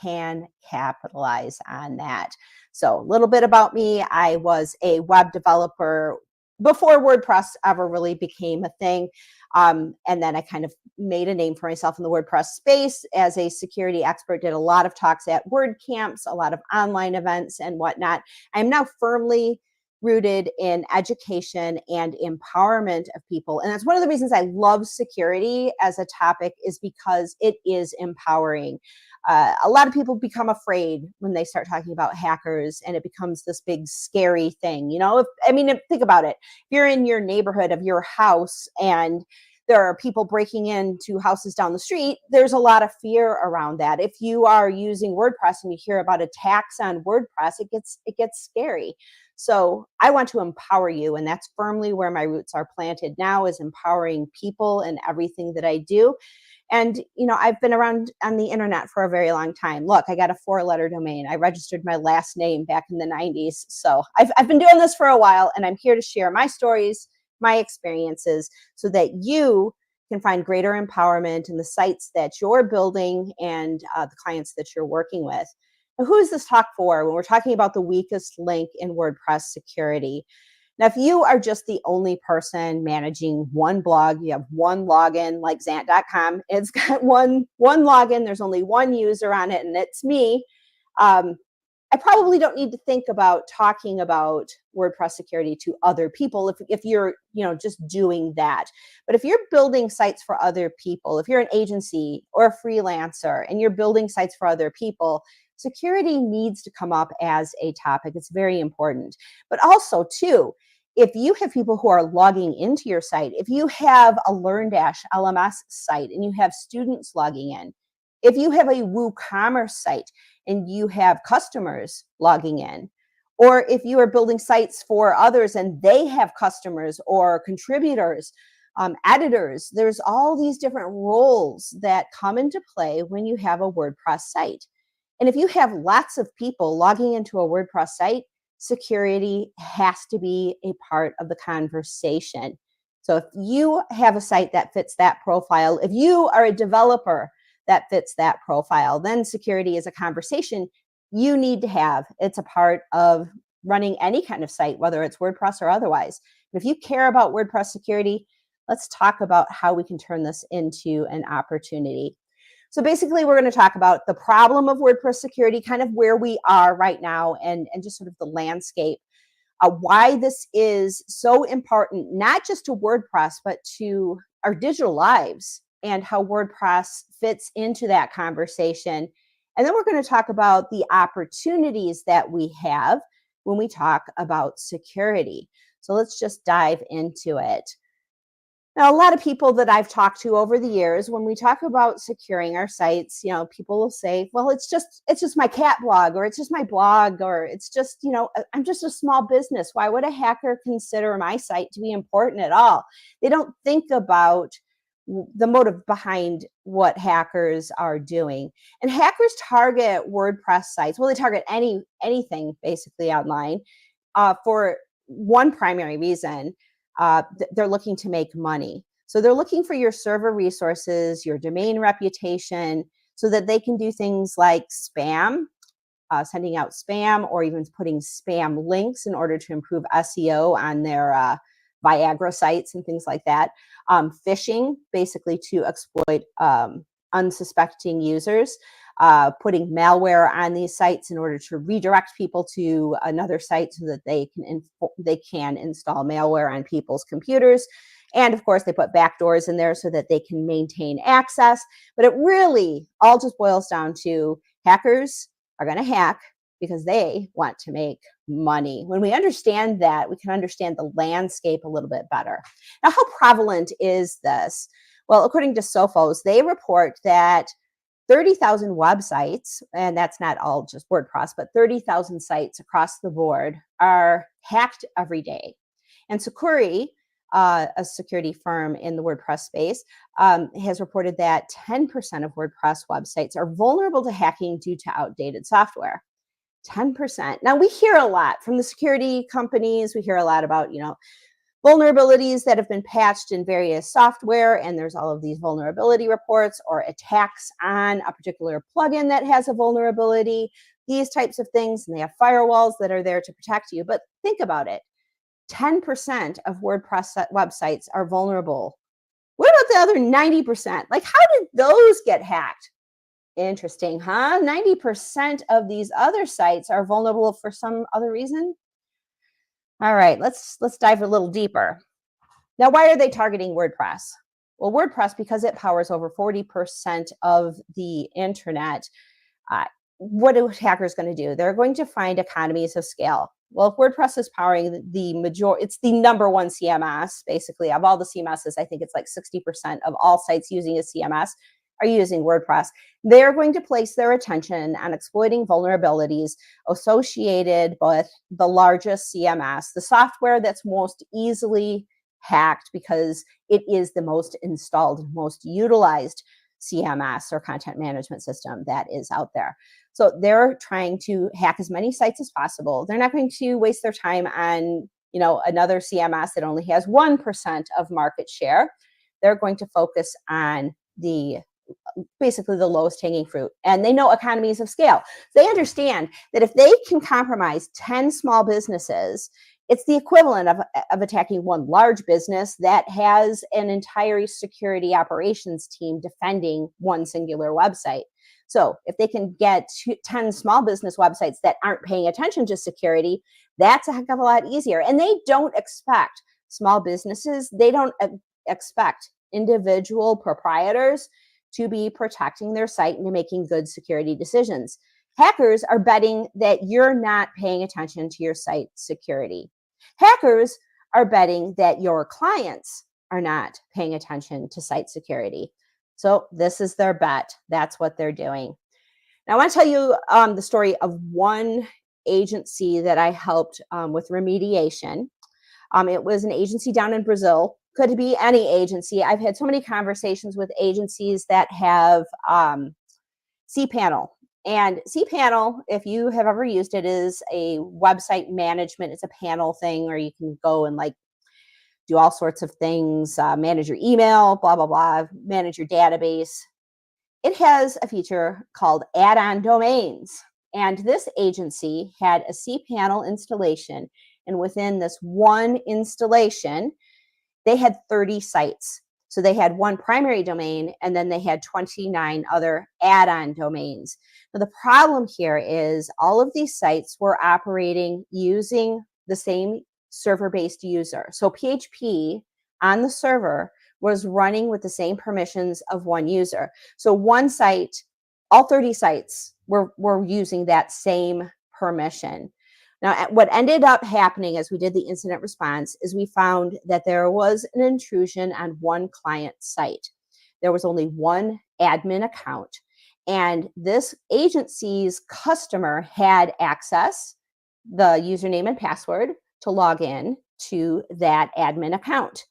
can capitalize on that. So a little bit about me. I was a web developer before WordPress ever really became a thing. And then I kind of made a name for myself in the WordPress space as a security expert, did a lot of talks at WordCamps, a lot of online events and whatnot. I'm now firmly rooted in education and empowerment of people. And that's one of the reasons I love security as a topic, is because it is empowering. A lot of people become afraid when they start talking about hackers, and it becomes this big scary thing. You know, think about it. If you're in your neighborhood of your house and there are people breaking into houses down the street, there's a lot of fear around that. If you are using WordPress and you hear about attacks on WordPress, it gets scary. So I want to empower you, and that's firmly where my roots are planted now, is empowering people in everything that I do. And, you know, I've been around on the internet for a very long time. Look, I got a 4-letter domain. I registered my last name back in the 90s. So I've been doing this for a while, and I'm here to share my stories, my experiences, so that you can find greater empowerment in the sites that you're building and the clients that you're working with. Now, who is this talk for when we're talking about the weakest link in WordPress security? Now, if you are just the only person managing one blog, you have one login, like Zant.com, it's got one login, there's only one user on it, and it's me. I I probably don't need to think about talking about WordPress security to other people if you're, just doing that. But if you're building sites for other people, if you're an agency or a freelancer and you're building sites for other people, security needs to come up as a topic. It's very important. But also, too, if you have people who are logging into your site, if you have a LearnDash LMS site and you have students logging in, if you have a WooCommerce site and you have customers logging in, or if you are building sites for others and they have customers or contributors, editors, there's all these different roles that come into play when you have a WordPress site. And if you have lots of people logging into a WordPress site, security has to be a part of the conversation. So if you have a site that fits that profile, if you are a developer that fits that profile, then security is a conversation you need to have. It's a part of running any kind of site, whether it's WordPress or otherwise. If you care about WordPress security, let's talk about how we can turn this into an opportunity. So basically, we're going to talk about the problem of WordPress security, kind of where we are right now, and just sort of the landscape, why this is so important, not just to WordPress, but to our digital lives, and how WordPress fits into that conversation. And then we're going to talk about the opportunities that we have when we talk about security. So let's just dive into it. Now, a lot of people that I've talked to over the years, when we talk about securing our sites, people will say, well, it's just my cat blog, or it's just my blog, or it's just, I'm just a small business. Why would a hacker consider my site to be important at all? They don't think about the motive behind what hackers are doing. And hackers target WordPress sites. Well, they target anything basically online for one primary reason. They're looking to make money. So they're looking for your server resources, your domain reputation, so that they can do things like spam, sending out spam, or even putting spam links in order to improve SEO on their Viagra sites and things like that. Phishing, basically to exploit unsuspecting users. Putting malware on these sites in order to redirect people to another site so that they can install malware on people's computers. And of course, they put backdoors in there so that they can maintain access. But it really all just boils down to hackers are going to hack because they want to make money. When we understand that, we can understand the landscape a little bit better. Now, how prevalent is this? Well, according to Sophos, they report that 30,000 websites, and that's not all just WordPress, but 30,000 sites across the board are hacked every day. And Sokol, a security firm in the WordPress space, has reported that 10% of WordPress websites are vulnerable to hacking due to outdated software. 10%. Now, we hear a lot from the security companies. We hear a lot about, vulnerabilities that have been patched in various software, and there's all of these vulnerability reports or attacks on a particular plugin that has a vulnerability, these types of things, and they have firewalls that are there to protect you. But think about it. 10% of WordPress websites are vulnerable. What about the other 90%? Like, how did those get hacked? Interesting, huh? 90% of these other sites are vulnerable for some other reason. All right, let's dive a little deeper. Now, why are they targeting WordPress? Well, WordPress, because it powers over 40% of the internet, what are hackers going to do? They're going to find economies of scale. Well, if WordPress is powering it's the number one CMS, basically, of all the CMSs. I think it's like 60% of all sites using a CMS are using WordPress. They're going to place their attention on exploiting vulnerabilities associated with the largest CMS, the software that's most easily hacked because it is the most installed, most utilized CMS or content management system that is out there. So they're trying to hack as many sites as possible. They're not going to waste their time on, another CMS that only has 1% of market share. They're going to focus on basically the lowest hanging fruit. And they know economies of scale. They understand that if they can compromise 10 small businesses It's the equivalent of attacking one large business that has an entire security operations team defending one singular website. So if they can get 10 small business websites that aren't paying attention to security, that's a heck of a lot easier. And they don't expect small businesses, they don't expect individual proprietors to be protecting their site and making good security decisions. Hackers are betting that you're not paying attention to your site security. Hackers are betting that your clients are not paying attention to site security. So this is their bet. That's what they're doing. Now I want to tell you the story of one agency that I helped with remediation. It was an agency down in Brazil. Could be any agency. I've had so many conversations with agencies that have cPanel. And cPanel, if you have ever used it, is a website management. It's a panel thing where you can go and like do all sorts of things, manage your email, blah, blah, blah, manage your database. It has a feature called add-on domains. And this agency had a cPanel installation. And within this one installation, they had 30 sites. So they had one primary domain, and then they had 29 other add-on domains. Now, the problem here is all of these sites were operating using the same server-based user. So PHP on the server was running with the same permissions of one user. So one site, all 30 sites were using that same permission. Now, what ended up happening as we did the incident response is we found that there was an intrusion on one client site. There was only one admin account, and this agency's customer had access, the username and password, to log in to that admin account.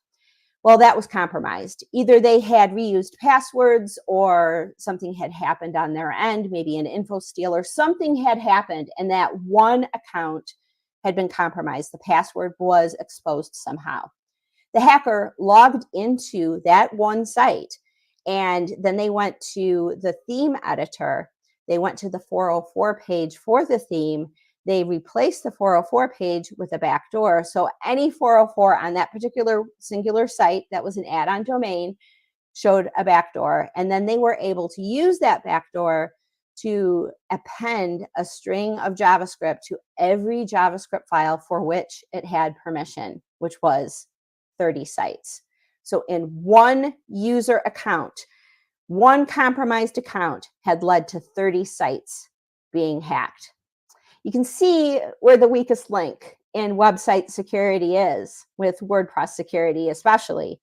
Well, that was compromised. Either they had reused passwords or something had happened on their end, maybe an info steal or something had happened, and that one account had been compromised. The password was exposed somehow. The hacker logged into that one site, and then they went to the theme editor. They went to the 404 page for the theme. They replaced the 404 page with a backdoor. So any 404 on that particular singular site that was an add-on domain showed a backdoor. And then they were able to use that backdoor to append a string of JavaScript to every JavaScript file for which it had permission, which was 30 sites. So in one user account, one compromised account had led to 30 sites being hacked. You can see where the weakest link in website security is, with WordPress security especially,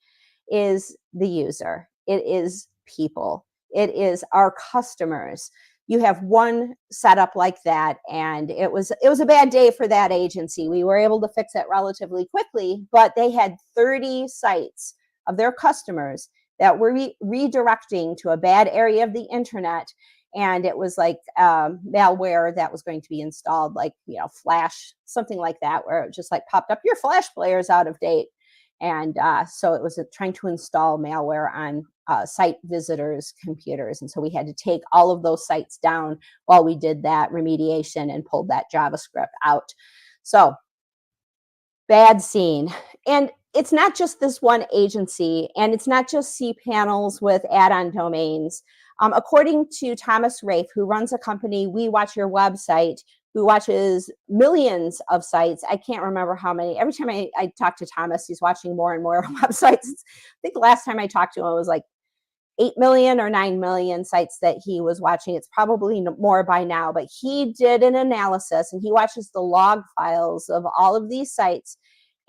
is the user. It is people. It is our customers. You have one setup like that, and it was a bad day for that agency. We were able to fix it relatively quickly, but they had 30 sites of their customers that were redirecting to a bad area of the internet. And it was like malware that was going to be installed, like, Flash, something like that, where it just like popped up, your Flash player is out of date. And so it was trying to install malware on site visitors' computers. And so we had to take all of those sites down while we did that remediation and pulled that JavaScript out. So bad scene. And it's not just this one agency, and it's not just cPanels with add-on domains. According to Thomas Rafe, who runs a company, We Watch Your Website, who watches millions of sites. I can't remember how many. Every time I talk to Thomas, he's watching more and more websites. I think the last time I talked to him, it was like 8 million or 9 million sites that he was watching. It's probably more by now, but he did an analysis and he watches the log files of all of these sites.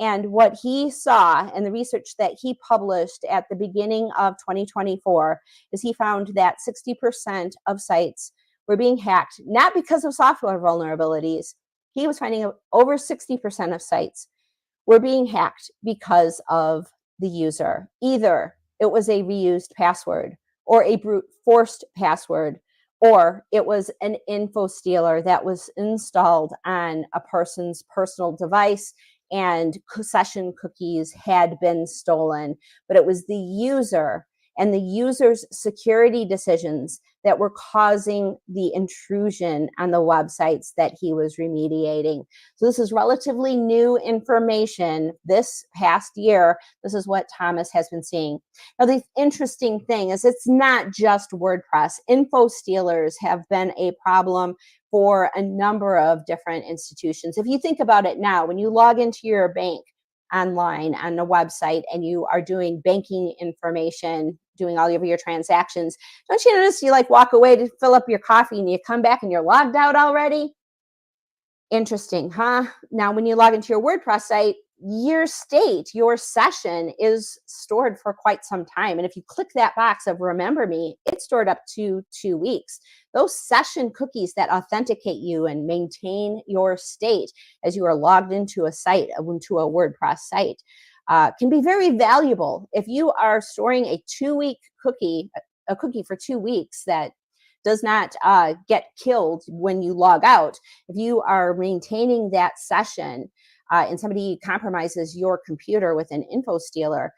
And what he saw and the research that he published at the beginning of 2024 is he found that 60% of sites were being hacked, not because of software vulnerabilities. He was finding over 60% of sites were being hacked because of the user. Either it was a reused password or a brute forced password, or it was an info stealer that was installed on a person's personal device and session cookies had been stolen, but it was the user and the user's security decisions that were causing the intrusion on the websites that he was remediating. So this is relatively new information this past year. This is what Thomas has been seeing. Now, the interesting thing is it's not just WordPress. Info stealers have been a problem for a number of different institutions. If you think about it now, when you log into your bank online on a website and you are doing banking information, doing all of your transactions, don't you notice you like walk away to fill up your coffee and you come back and you're logged out already? Interesting, huh? Now, when you log into your WordPress site, your state, your session is stored for quite some time. And if you click that box of remember me, it's stored up to 2 weeks. Those session cookies that authenticate you and maintain your state as you are logged into a site, into a WordPress site, can be very valuable. If you are storing a 2-week cookie, a cookie for 2 weeks that does not get killed when you log out, if you are maintaining that session and somebody compromises your computer with an info stealer,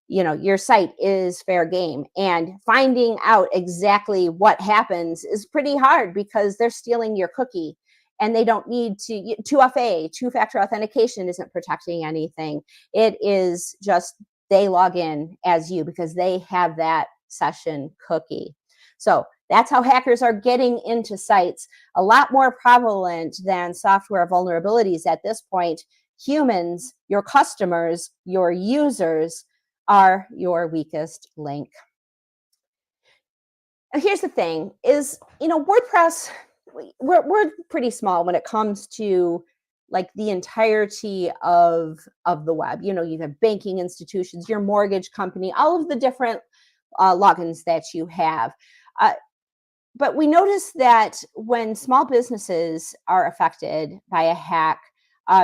you know, your site is fair game. And finding out exactly what happens is pretty hard because they're stealing your cookie and they don't need to. 2FA, two-factor authentication, isn't protecting anything. It is just they log in as you because they have that session cookie. So that's how hackers are getting into sites. A lot more prevalent than software vulnerabilities at this point. Humans, your customers, your users are your weakest link. And here's the thing is, you know, WordPress, we're pretty small when it comes to like the entirety of the web. You know, you have banking institutions, your mortgage company, all of the different logins that you have. But we notice that when small businesses are affected by a hack,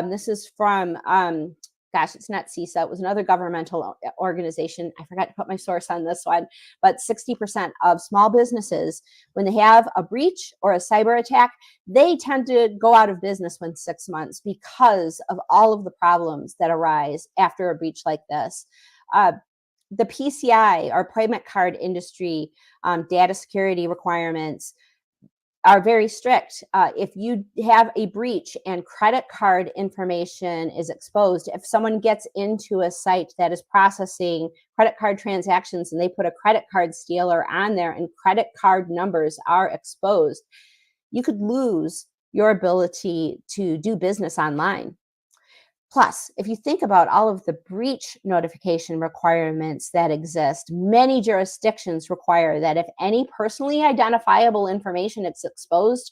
this is from, gosh, it's not CISA, it was another governmental organization. I forgot to put my source on this one, but 60% of small businesses, when they have a breach or a cyber attack, they tend to go out of business within 6 months because of all of the problems that arise after a breach like this. The PCI, or payment card industry, data security requirements are very strict. If you have a breach and credit card information is exposed, if someone gets into a site that is processing credit card transactions and they put a credit card stealer on there and credit card numbers are exposed, you could lose your ability to do business online. Plus, if you think about all of the breach notification requirements that exist, many jurisdictions require that if any personally identifiable information is exposed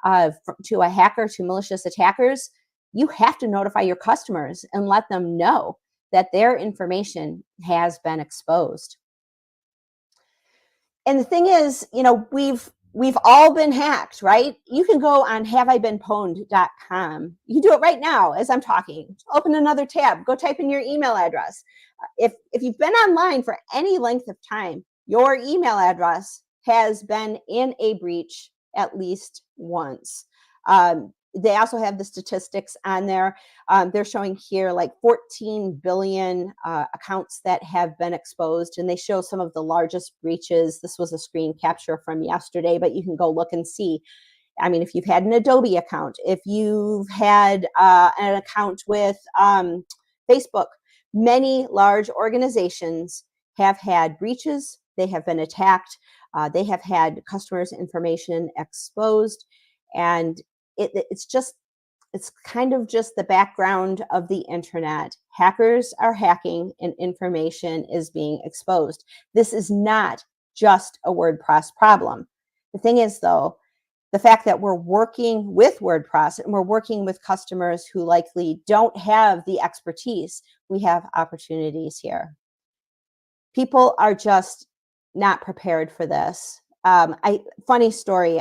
to a hacker, to malicious attackers, you have to notify your customers and let them know that their information has been exposed. And the thing is, you know, we've all been hacked, right? You can go on haveibeenpwned.com. You can do it right now as I'm talking. Open another tab, go type in your email address. If you've been online for any length of time, your email address has been in a breach at least once. They also have the statistics on there. They're showing here like 14 billion accounts that have been exposed, and they show some of the largest breaches. This was a screen capture from yesterday, but you can go look and see. I mean, if you've had an Adobe account, if you've had an account with Facebook, many large organizations have had breaches. They have been attacked. They have had customers' information exposed, and it's kind of just the background of the internet. Hackers are hacking and information is being exposed. This is not just a WordPress problem. The thing is, though, the fact that we're working with WordPress and we're working with customers who likely don't have the expertise, we have opportunities here. People are just not prepared for this. Funny story,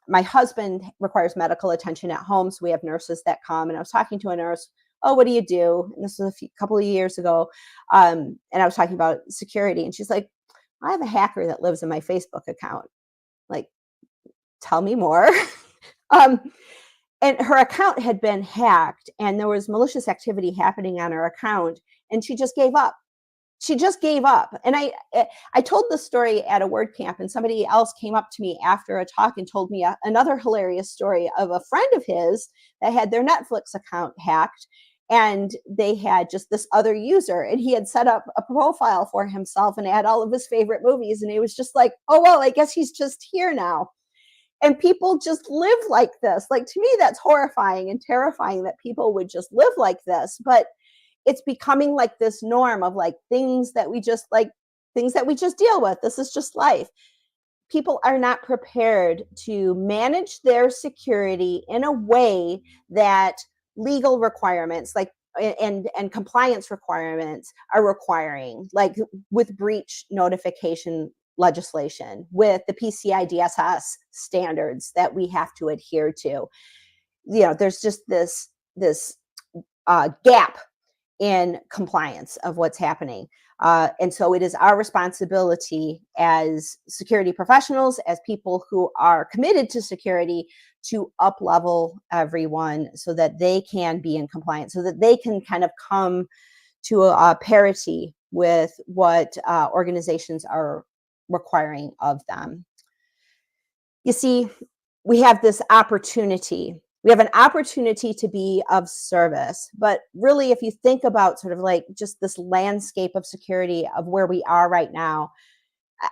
my husband requires medical attention at home, so we have nurses that come, and I was talking to a nurse, oh, what do you do? And this was a couple of years ago, and I was talking about security, and she's like, I have a hacker that lives in my Facebook account. Like, tell me more. And her account had been hacked, and there was malicious activity happening on her account, and she just gave up. she just gave up. And I told the story at a WordCamp, and somebody else came up to me after a talk and told me another hilarious story of a friend of his that had their Netflix account hacked, and they had just this other user, and he had set up a profile for himself and had all of his favorite movies, and he was just like, oh, well, I guess he's just here now. And people just live like this. Like, to me, that's horrifying and terrifying that people would just live like this. But it's becoming like this norm of like things that we just deal with. This is just life. People are not prepared to manage their security in a way that legal requirements like and compliance requirements are requiring, like with breach notification legislation, with the PCI DSS standards that we have to adhere to. There's just this gap in compliance of what's happening. And so it is our responsibility as security professionals, as people who are committed to security, to up-level everyone so that they can be in compliance, so that they can kind of come to a parity with what organizations are requiring of them. You see, we have this opportunity. We have an opportunity to be of service. But really, if you think about sort of like just this landscape of security of where we are right now,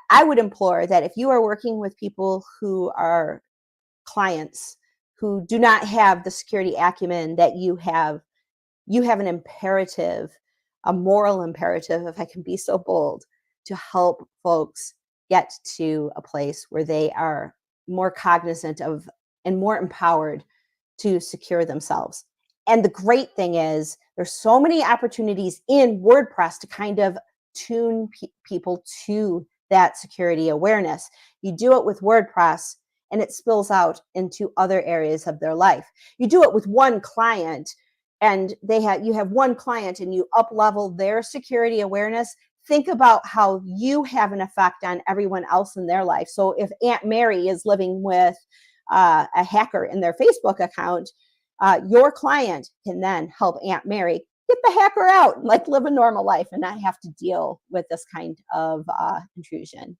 I would implore that if you are working with people who are clients who do not have the security acumen that you have an imperative, a moral imperative, if I can be so bold, to help folks get to a place where they are more cognizant of and more empowered to secure themselves. And the great thing is there's so many opportunities in WordPress to kind of tune people to that security awareness. You do it with WordPress and it spills out into other areas of their life. You do it with one client and you have one client and you up-level their security awareness. Think about how you have an effect on everyone else in their life. So if Aunt Mary is living with a hacker in their Facebook account, your client can then help Aunt Mary get the hacker out and like live a normal life and not have to deal with this kind of intrusion.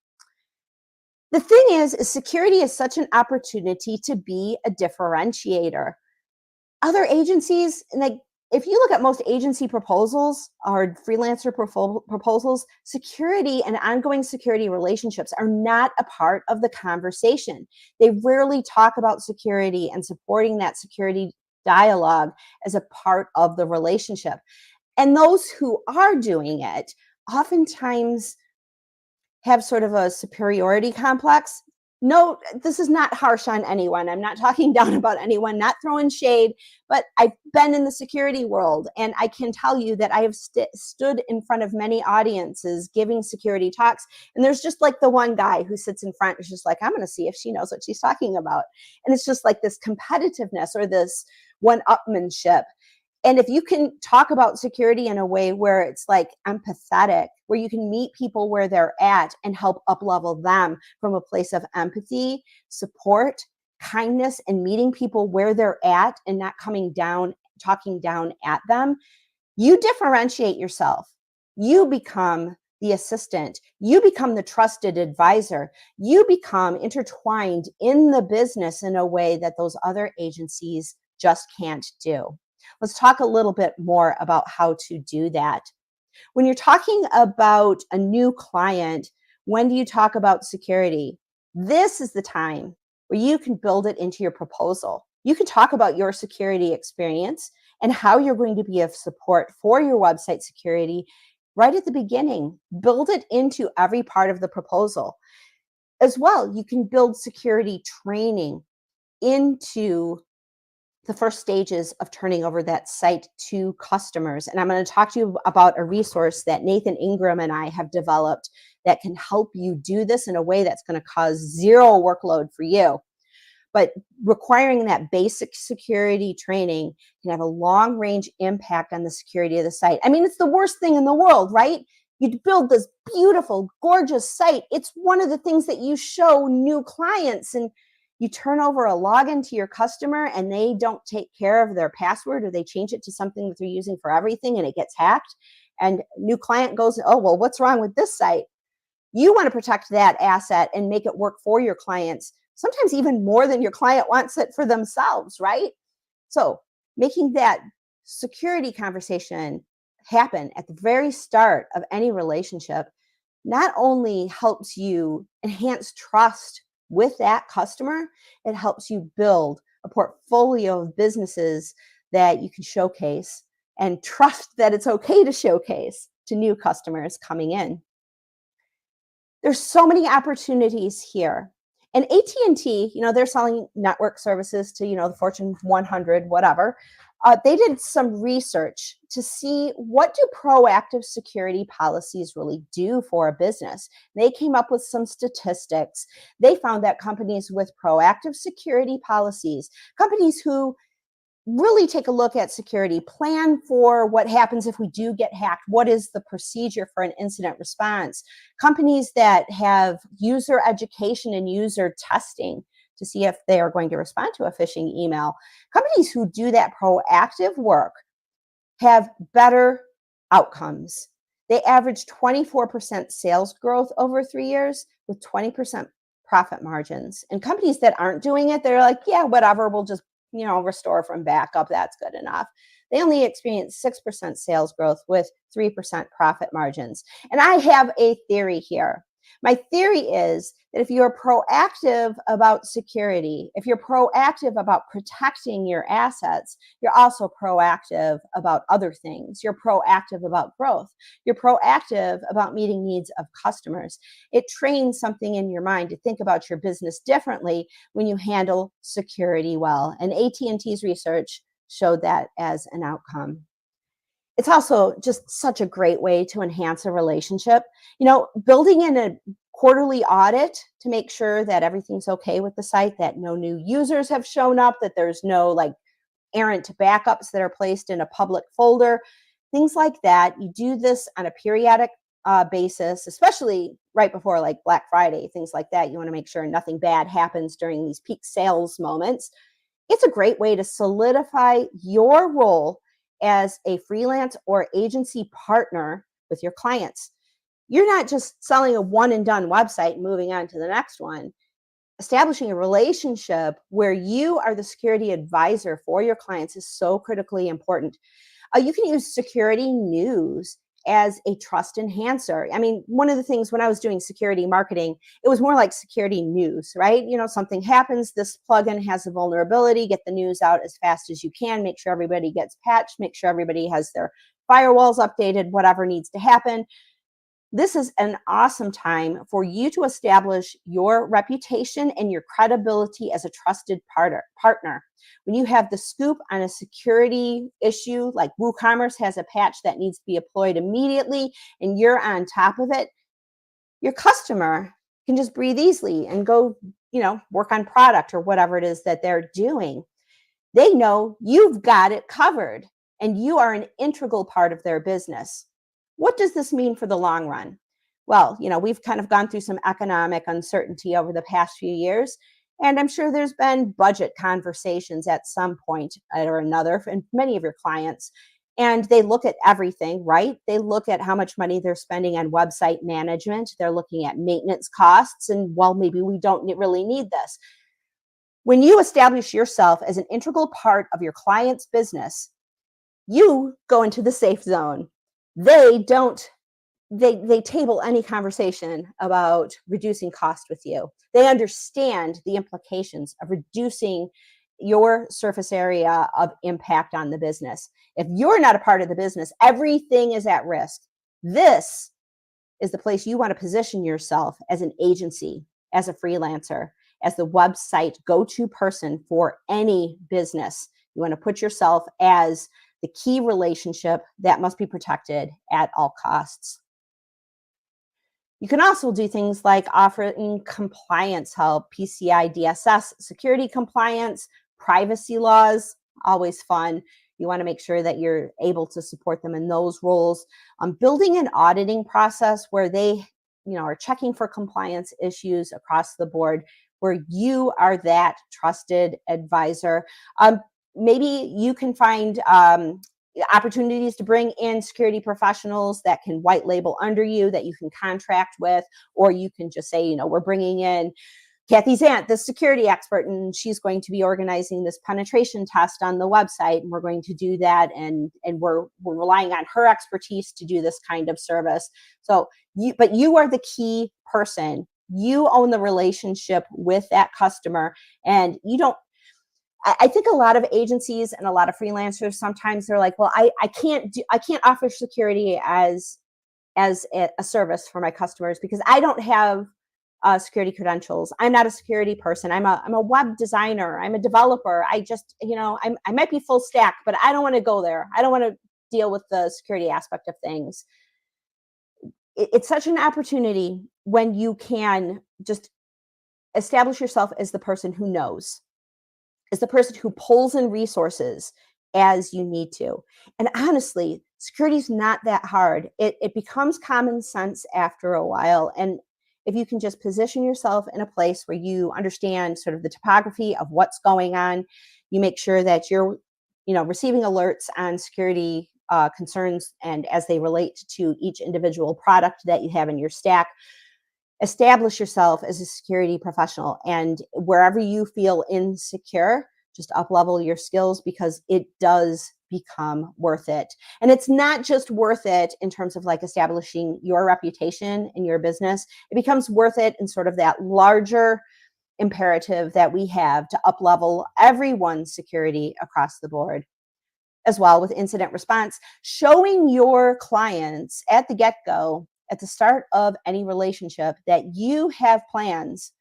The thing is security is such an opportunity to be a differentiator. Other agencies, like if you look at most agency proposals or freelancer proposals, security and ongoing security relationships are not a part of the conversation. They rarely talk about security and supporting that security dialogue as a part of the relationship. And those who are doing it oftentimes have sort of a superiority complex. No, this is not harsh on anyone. I'm not talking down about anyone, not throwing shade, but I've been in the security world and I can tell you that I have stood in front of many audiences giving security talks. And there's just like the one guy who sits in front is just like, I'm going to see if she knows what she's talking about. And it's just like this competitiveness or this one-upmanship. And if you can talk about security in a way where it's like empathetic, where you can meet people where they're at and help up-level them from a place of empathy, support, kindness, and meeting people where they're at and not coming down, talking down at them, you differentiate yourself. You become the assistant. You become the trusted advisor. You become intertwined in the business in a way that those other agencies just can't do. Let's talk a little bit more about how to do that. When you're talking about a new client, when do you talk about security? This is the time where you can build it into your proposal. You can talk about your security experience and how you're going to be of support for your website security right at the beginning. Build it into every part of the proposal. As well, you can build security training into the first stages of turning over that site to customers. And I'm going to talk to you about a resource that Nathan Ingram and I have developed that can help you do this in a way that's going to cause zero workload for you. But requiring that basic security training can have a long-range impact on the security of the site. I mean, it's the worst thing in the world, right? You build this beautiful, gorgeous site. It's one of the things that you show new clients, and you turn over a login to your customer and they don't take care of their password, or they change it to something that they're using for everything and it gets hacked. and new client goes, oh, well, what's wrong with this site? You want to protect that asset and make it work for your clients, sometimes even more than your client wants it for themselves, right? So making that security conversation happen at the very start of any relationship not only helps you enhance trust with that customer, it helps you build a portfolio of businesses that you can showcase and trust that it's okay to showcase to new customers coming in. There's so many opportunities here. And AT&T, they're selling network services to, the Fortune 100, whatever. They did some research to see what do proactive security policies really do for a business. They came up with some statistics. They found that companies with proactive security policies, companies who really take a look at security, plan for what happens if we do get hacked, what is the procedure for an incident response, companies that have user education and user testing to see if they are going to respond to a phishing email. Companies who do that proactive work have better outcomes. They average 24% sales growth over 3 years with 20% profit margins. And companies that aren't doing it, they're like, yeah, whatever, we'll just restore from backup, that's good enough. They only experience 6% sales growth with 3% profit margins. And I have a theory here. My theory is that if you're proactive about security, if you're proactive about protecting your assets, you're also proactive about other things. You're proactive about growth. You're proactive about meeting needs of customers. It trains something in your mind to think about your business differently when you handle security well. And AT&T's research showed that as an outcome. It's also just such a great way to enhance a relationship. Building in a quarterly audit to make sure that everything's okay with the site, that no new users have shown up, that there's no errant backups that are placed in a public folder, things like that. You do this on a periodic basis, especially right before Black Friday, things like that. You want to make sure nothing bad happens during these peak sales moments. It's a great way to solidify your role as a freelance or agency partner with your clients. You're not just selling a one and done website and moving on to the next one. Establishing a relationship where you are the security advisor for your clients is so critically important. You can use security news as a trust enhancer. I mean, one of the things when I was doing security marketing, it was more like security news, right? Something happens, this plugin has a vulnerability, get the news out as fast as you can, make sure everybody gets patched, make sure everybody has their firewalls updated, whatever needs to happen. This is an awesome time for you to establish your reputation and your credibility as a trusted partner. When you have the scoop on a security issue, like WooCommerce has a patch that needs to be deployed immediately, and you're on top of it, your customer can just breathe easily and go, work on product or whatever it is that they're doing. They know you've got it covered and you are an integral part of their business. What does this mean for the long run? Well, we've kind of gone through some economic uncertainty over the past few years, and I'm sure there's been budget conversations at some point or another for many of your clients, and they look at everything, right? They look at how much money they're spending on website management. They're looking at maintenance costs, and maybe we don't really need this. When you establish yourself as an integral part of your client's business, you go into the safe zone. They table any conversation about reducing cost with you. They understand the implications of reducing your surface area of impact on the business. If you're not a part of the business, everything is at risk. This is the place you want to position yourself as an agency, as a freelancer, as the website go-to person for any business. You want to put yourself as the key relationship that must be protected at all costs. You can also do things like offering compliance help, PCI DSS, security compliance, privacy laws, always fun. You want to make sure that you're able to support them in those roles. Building an auditing process where they are checking for compliance issues across the board, where you are that trusted advisor. Maybe you can find opportunities to bring in security professionals that can white label under you, that you can contract with, or you can just say, you know, we're bringing in Kathy Zant, the security expert, and she's going to be organizing this penetration test on the website, and we're going to do that, and we're relying on her expertise to do this kind of service. So but you are the key person. You own the relationship with that customer, and you don't. I think a lot of agencies and a lot of freelancers, sometimes they're like, well, I can't offer security as a service for my customers because I don't have security credentials. I'm not a security person. I'm a web designer. I'm a developer. I just, you know, I might be full stack, but I don't want to go there. I don't want to deal with the security aspect of things. It's such an opportunity when you can just establish yourself as the person who knows, as the person who pulls in resources as you need to. And honestly, security is not that hard. It becomes common sense after a while. And if you can just position yourself in a place where you understand sort of the topography of what's going on, you make sure that you're, you know, receiving alerts on security concerns and as they relate to each individual product that you have in your stack. Establish yourself as a security professional, and wherever you feel insecure, just up-level your skills, because it does become worth it. And it's not just worth it in terms of like establishing your reputation in your business. It becomes worth it in sort of that larger imperative that we have to up-level everyone's security across the board. As well with incident response, showing your clients at the get-go, at the start of any relationship, that you have plans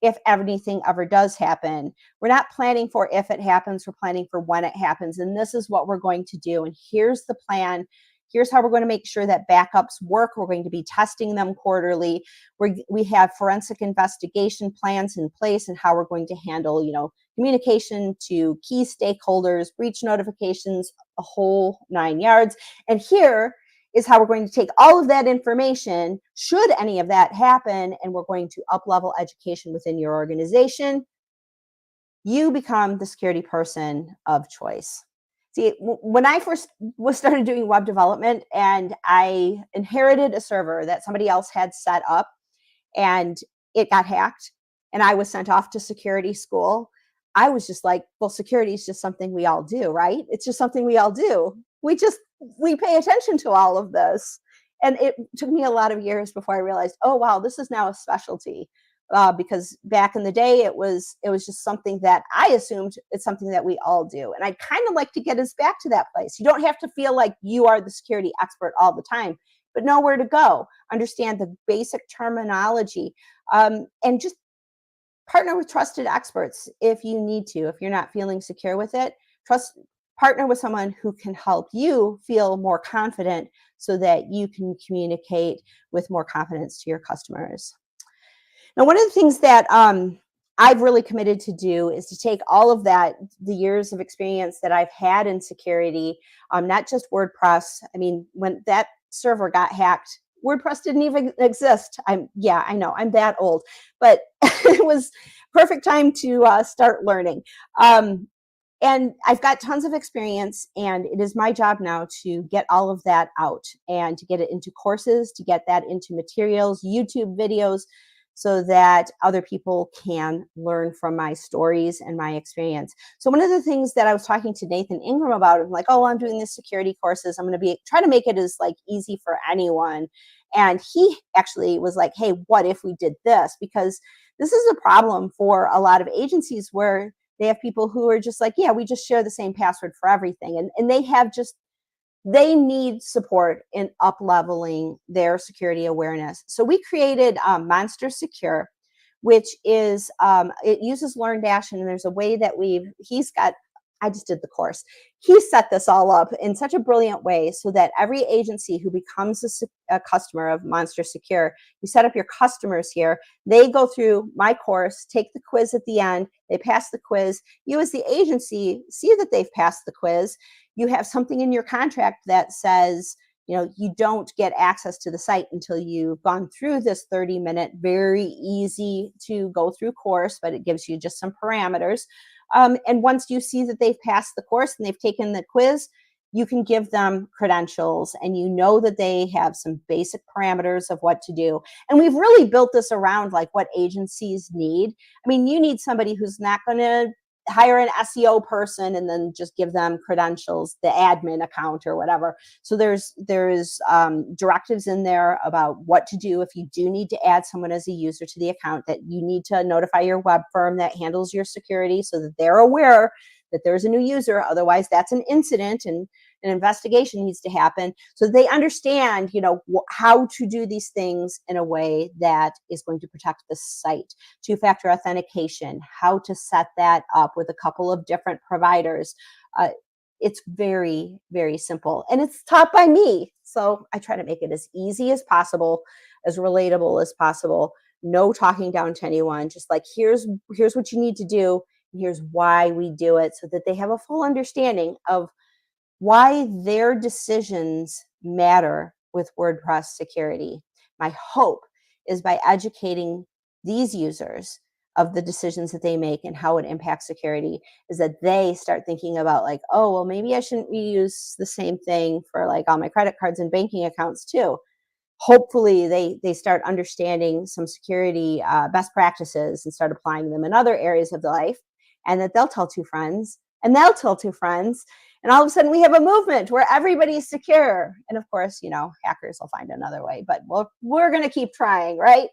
if anything ever does happen. We're not planning for if it happens, we're planning for when it happens. And this is what we're going to do. And here's the plan. Here's how we're going to make sure that backups work. We're going to be testing them quarterly. We have forensic investigation plans in place, and how we're going to handle, you know, communication to key stakeholders, breach notifications, a whole 9 yards. And here is how we're going to take all of that information, should any of that happen, and we're going to up-level education within your organization. You become the security person of choice. See, when I first started doing web development and I inherited a server that somebody else had set up and it got hacked and I was sent off to security school, I was just like, well, security is just something we all do, right? It's just something we all do. We pay attention to all of this. And it took me a lot of years before I realized, oh, wow, this is now a specialty. Because back in the day, it was just something that I assumed it's something that we all do. And I'd kind of like to get us back to that place. You don't have to feel like you are the security expert all the time, but know where to go, understand the basic terminology, and just partner with trusted experts if you need to. If you're not feeling secure with it, partner with someone who can help you feel more confident so that you can communicate with more confidence to your customers. Now, one of the things that I've really committed to do is to take all of that, the years of experience that I've had in security, not just WordPress. I mean, when that server got hacked, WordPress didn't even exist. I know, I'm that old, but it was perfect time to start learning. And I've got tons of experience, and it is my job now to get all of that out and to get it into courses, to get that into materials, YouTube videos, so that other people can learn from my stories and my experience. So one of the things that I was talking to Nathan Ingram about, I'm like, oh, I'm doing this security courses. I'm going to try to make it as like easy for anyone. And he actually was like, hey, what if we did this? Because this is a problem for a lot of agencies where they have people who are just like, yeah, we just share the same password for everything. And they need support in up-leveling their security awareness. So we created Monster Secure, which is, it uses LearnDash, and there's a way that I just did the course. He set this all up in such a brilliant way so that every agency who becomes a customer of Monster Secure, you set up your customers here, they go through my course, take the quiz at the end, they pass the quiz. You as the agency see that they've passed the quiz. You have something in your contract that says, you know, you don't get access to the site until you've gone through this 30-minute, very easy to go through course, but it gives you just some parameters. And once you see that they've passed the course and they've taken the quiz, you can give them credentials and you know that they have some basic parameters of what to do. And we've really built this around like what agencies need. I mean, you need somebody who's not going to hire an SEO person and then just give them credentials, the admin account or whatever. So there's directives in there about what to do if you do need to add someone as a user to the account, that you need to notify your web firm that handles your security so that they're aware that there's a new user. Otherwise, that's an incident and an investigation needs to happen. So they understand, you know, how to do these things in a way that is going to protect the site. Two-factor authentication, how to set that up with a couple of different providers. It's very, very simple. And it's taught by me. So I try to make it as easy as possible, as relatable as possible. No talking down to anyone. Just like, here's what you need to do. Here's why we do it, so that they have a full understanding of why their decisions matter with WordPress security. My hope is by educating these users of the decisions that they make and how it impacts security, is that they start thinking about like, oh, well, maybe I shouldn't reuse the same thing for like all my credit cards and banking accounts too. Hopefully they start understanding some security best practices and start applying them in other areas of their life, and that they'll tell two friends and they'll tell two friends. And all of a sudden we have a movement where everybody's secure. And of course, you know, hackers will find another way, but we're going to keep trying, right?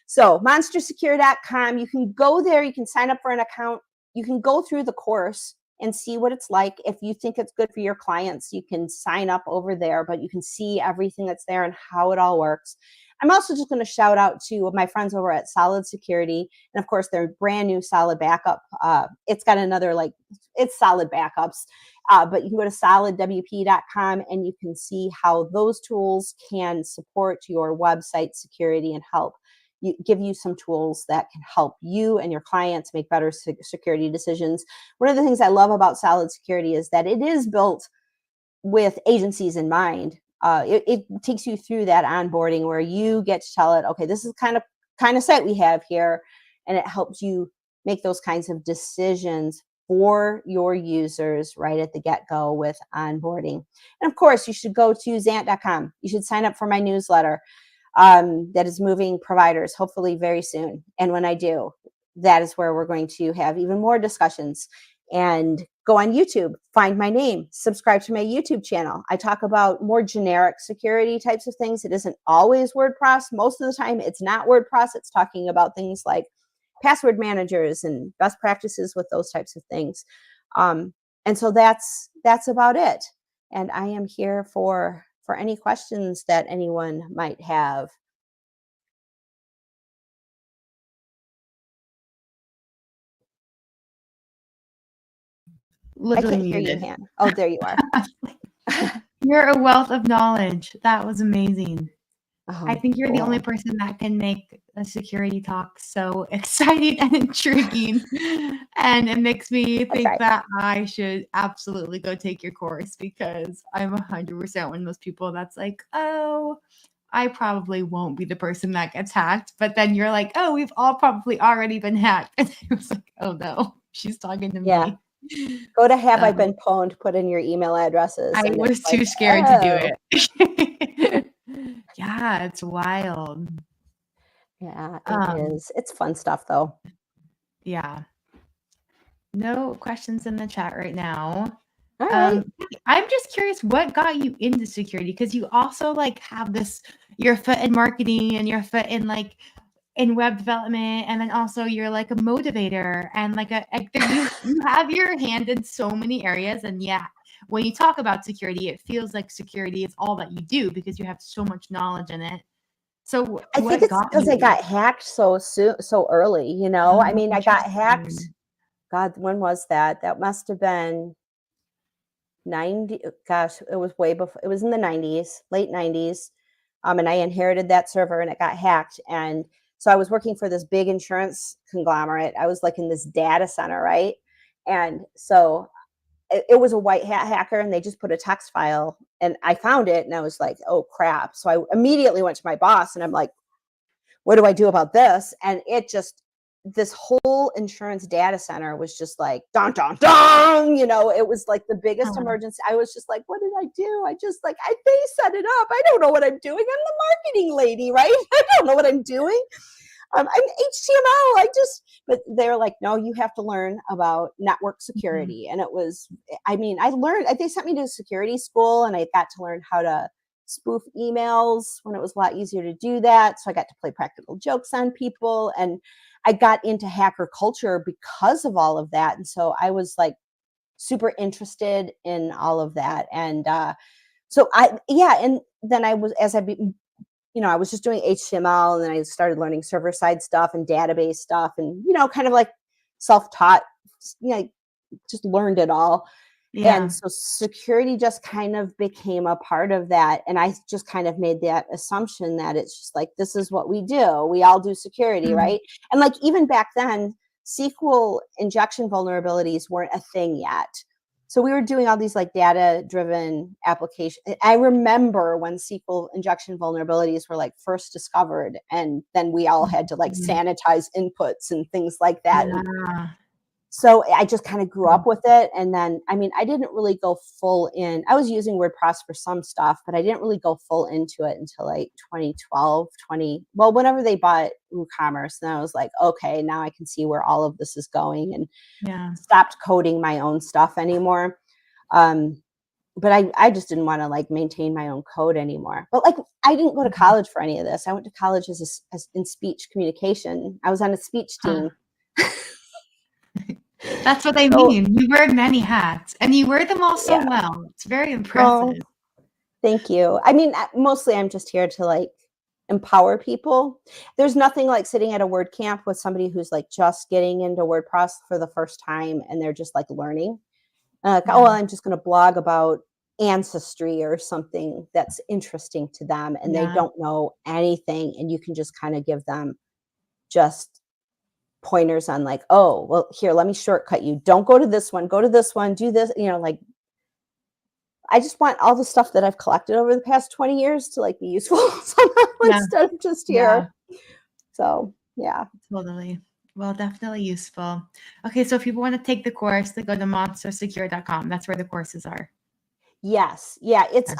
So monstersecure.com, you can go there, you can sign up for an account, you can go through the course and see what it's like. If you think it's good for your clients, you can sign up over there, but you can see everything that's there and how it all works. I'm also just going to shout out to my friends over at Solid Security. And of course, their brand new Solid Backup. It's got another, like, it's Solid Backups. But you can go to solidwp.com and you can see how those tools can support your website security and help give you some tools that can help you and your clients make better security decisions. One of the things I love about Solid Security is that it is built with agencies in mind. It takes you through that onboarding where you get to tell it, okay, this is kind of site we have here, and it helps you make those kinds of decisions for your users right at the get-go with onboarding. And of course, you should go to Zant.com. You should sign up for my newsletter that is moving providers, hopefully very soon. And when I do, that is where we're going to have even more discussions. And go on YouTube, find my name, subscribe to my YouTube channel. I talk about more generic security types of things. It isn't always WordPress. Most of the time, it's not WordPress. It's talking about things like password managers and best practices with those types of things. And so that's about it. And I am here for any questions that anyone might have. Literally I can't hear you, muted. Han. Oh, there you are. You're a wealth of knowledge. That was amazing. I Oh, think you're the only cool. person that can make a security talk so exciting and intriguing. And it makes me think right. that I should absolutely go take your course, because I'm 100% one of those people that's like, oh, I probably won't be the person that gets hacked. But then you're like, oh, we've all probably already been hacked. And I was like, oh no, she's talking to Yeah. me. Go to Have I Been Pwned, put in your email addresses. I and was it's too like, scared oh. to do it. Yeah, it's wild. Yeah, it is. It's fun stuff, though. Yeah. No questions in the chat right now. All right. I'm just curious, what got you into security? Because you also like have this, your foot in marketing and your foot in like in web development, and then also you're like a motivator and like you have your hand in so many areas. And yeah, when you talk about security, it feels like security is all that you do because you have so much knowledge in it. So I think it's because I got hacked so early, you know? I mean, I got hacked. God, when was that? That must have been 90. Gosh, it was way before. It was in the 90s, late 90s. And I inherited that server and it got hacked. And so I was working for this big insurance conglomerate. I was like in this data center, right? And so it was a white hat hacker, and they just put a text file, and I found it and I was like, oh crap. So I immediately went to my boss and I'm like, what do I do about this? And it just this whole insurance data center was just like, dun, dun, dun, you know, it was like the biggest emergency. I was just like, what did I do? They set it up. I don't know what I'm doing. I'm the marketing lady, right? I don't know what I'm doing. I'm HTML. But they're like, no, you have to learn about network security. And it was, I mean, they sent me to security school and I got to learn how to spoof emails when it was a lot easier to do that. So I got to play practical jokes on people, and I got into hacker culture because of all of that. And so I was like super interested in all of that. And and then I was, I was just doing HTML, and then I started learning server side stuff and database stuff, and, kind of like self-taught, just learned it all. Yeah. And so security just kind of became a part of that. And I just kind of made that assumption that it's just like, this is what we do. We all do security, right? And like, even back then, SQL injection vulnerabilities weren't a thing yet. So we were doing all these like data-driven applications. I remember when SQL injection vulnerabilities were like first discovered, and then we all had to like sanitize inputs and things like that. Yeah. So I just kind of grew up with it. And then, I mean, I didn't really go full in. I was using WordPress for some stuff, but I didn't really go full into it until like 2012, whenever they bought WooCommerce. And I was like, okay, now I can see where all of this is going, and stopped coding my own stuff anymore. But I just didn't want to like maintain my own code anymore. But like, I didn't go to college for any of this. I went to college as in speech communication. I was on a speech team. That's what I mean. You wear many hats, and you wear them all so well. It's very impressive. Thank you. I mean, mostly I'm just here to like empower people. There's nothing like sitting at a WordCamp with somebody who's like just getting into WordPress for the first time, and they're just like learning. I'm just going to blog about ancestry or something that's interesting to them, and they don't know anything, and you can just kind of give them just pointers on like, oh, well, here, let me shortcut you. Don't go to this one, go to this one, do this, like, I just want all the stuff that I've collected over the past 20 years to like be useful somehow instead of just here. So Totally. Well, definitely useful. Okay, so if people want to take the course, they go to monstersecure.com. That's where the courses are. Yes. Yeah. It's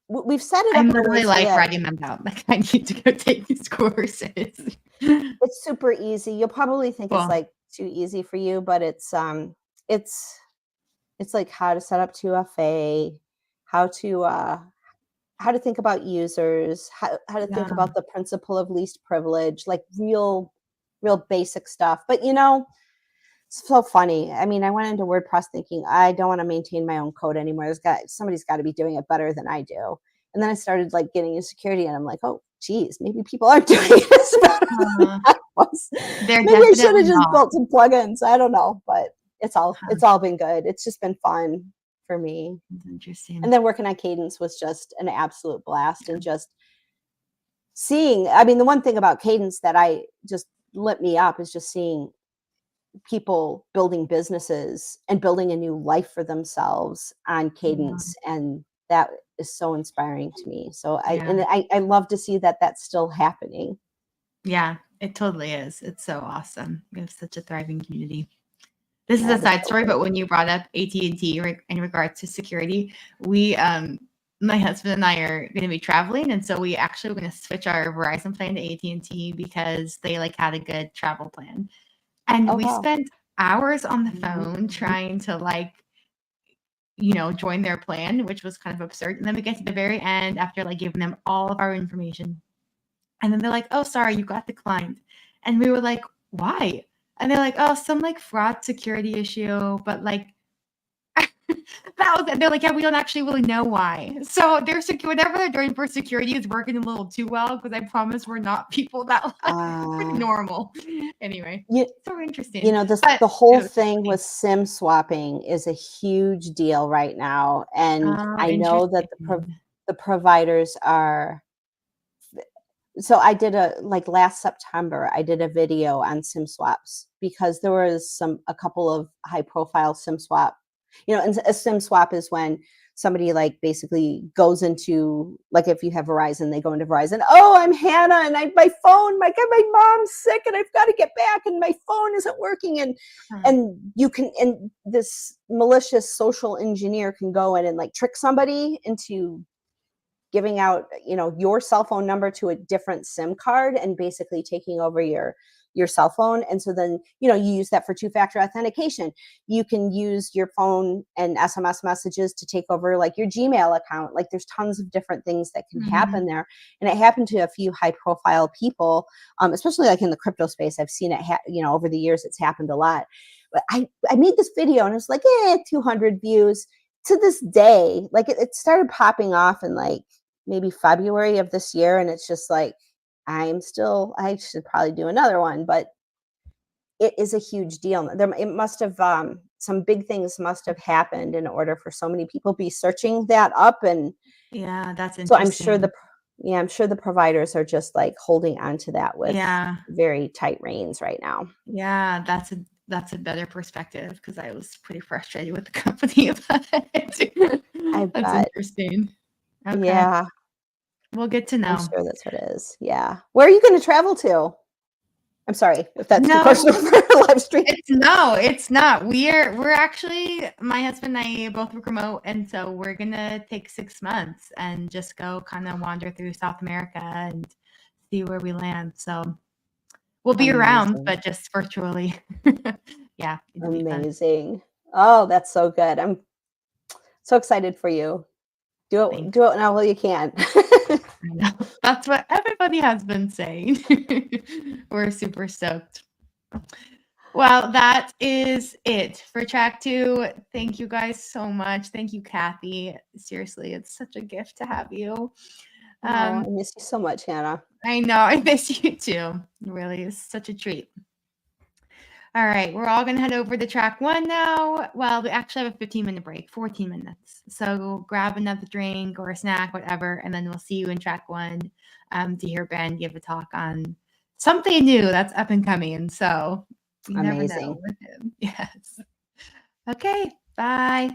we've set it up. I'm literally like writing them down. Like, I need to go take these courses. It's super easy. You'll probably think it's like too easy for you, but it's like how to set up 2FA, how to think about users, how to think about the principle of least privilege, like real basic stuff. But it's so funny. I mean, I went into WordPress thinking I don't want to maintain my own code anymore. Somebody's got to be doing it better than I do. And then I started like getting into security, and I'm like, oh, geez, maybe people aren't doing this better than I was. Maybe I should have just built some plugins. I don't know, but it's all been good. It's just been fun for me. That's interesting. And then working on Kadence was just an absolute blast, and just seeing. I mean, the one thing about Kadence that I just lit me up is just seeing people building businesses and building a new life for themselves on Kadence, and that is so inspiring to me. So I love to see that that's still happening. Yeah, it totally is. It's so awesome. We have such a thriving community. This is a side story, but when you brought up AT&T in regards to security, we my husband and I are going to be traveling, and so we actually were going to switch our Verizon plan to AT&T because they like had a good travel plan. And we spent hours on the phone trying to like, join their plan, which was kind of absurd. And then we get to the very end after like giving them all of our information. And then they're like, oh, sorry, you got declined. And we were like, why? And they're like, oh, some like fraud security issue, but like, they're like, yeah, we don't actually really know why. So they're secure. Whatever they're doing for security is working a little too well, because I promise we're not people that we're normal. Anyway, so interesting. The whole thing with SIM swapping is a huge deal right now, and I know that the providers are. So I did last September, I did a video on SIM swaps, because there was a couple of high profile SIM swap. And a SIM swap is when somebody like basically goes into, like if you have Verizon, they go into Verizon. Oh, I'm Hannah, and my phone, my mom's sick, and I've got to get back, and my phone isn't working, and you can, and this malicious social engineer can go in and like trick somebody into giving out, your cell phone number to a different SIM card and basically taking over your cell phone. And so then, you use that for two-factor authentication. You can use your phone and SMS messages to take over like your Gmail account. Like there's tons of different things that can happen there. And it happened to a few high-profile people, especially like in the crypto space. I've seen it, over the years, it's happened a lot. But I made this video and it was like, 200 views. To this day, like it started popping off in like maybe February of this year. And it's just like, I should probably do another one, but it is a huge deal. It must have, some big things must have happened in order for so many people be searching that up. And yeah, that's interesting. so I'm sure the providers are just like holding on to that with very tight reins right now. Yeah, that's a better perspective, because I was pretty frustrated with the company about it. That's interesting. Okay. Yeah. We'll get to know. I'm sure that's what it is. Yeah. Where are you going to travel to? I'm sorry if that's too personal for a live stream. It's not. We're actually, my husband and I both work remote, and so we're gonna take 6 months and just go kind of wander through South America and see where we land. So we'll be around, but just virtually. Yeah. Amazing. Oh, that's so good. I'm so excited for you. Do it now while you can. I know. That's what everybody has been saying. We're super stoked. Well, that is it for track 2. Thank you guys so much. Thank you, Kathy. Seriously, it's such a gift to have you. I miss you so much, Hannah. I know. I miss you too. Really, it's such a treat. All right, we're all going to head over to track 1 now. Well, we actually have a 15-minute break, 14 minutes. So grab another drink or a snack, whatever, and then we'll see you in track 1 to hear Ben give a talk on something new that's up and coming. So you never know with him. Yes. Okay, bye.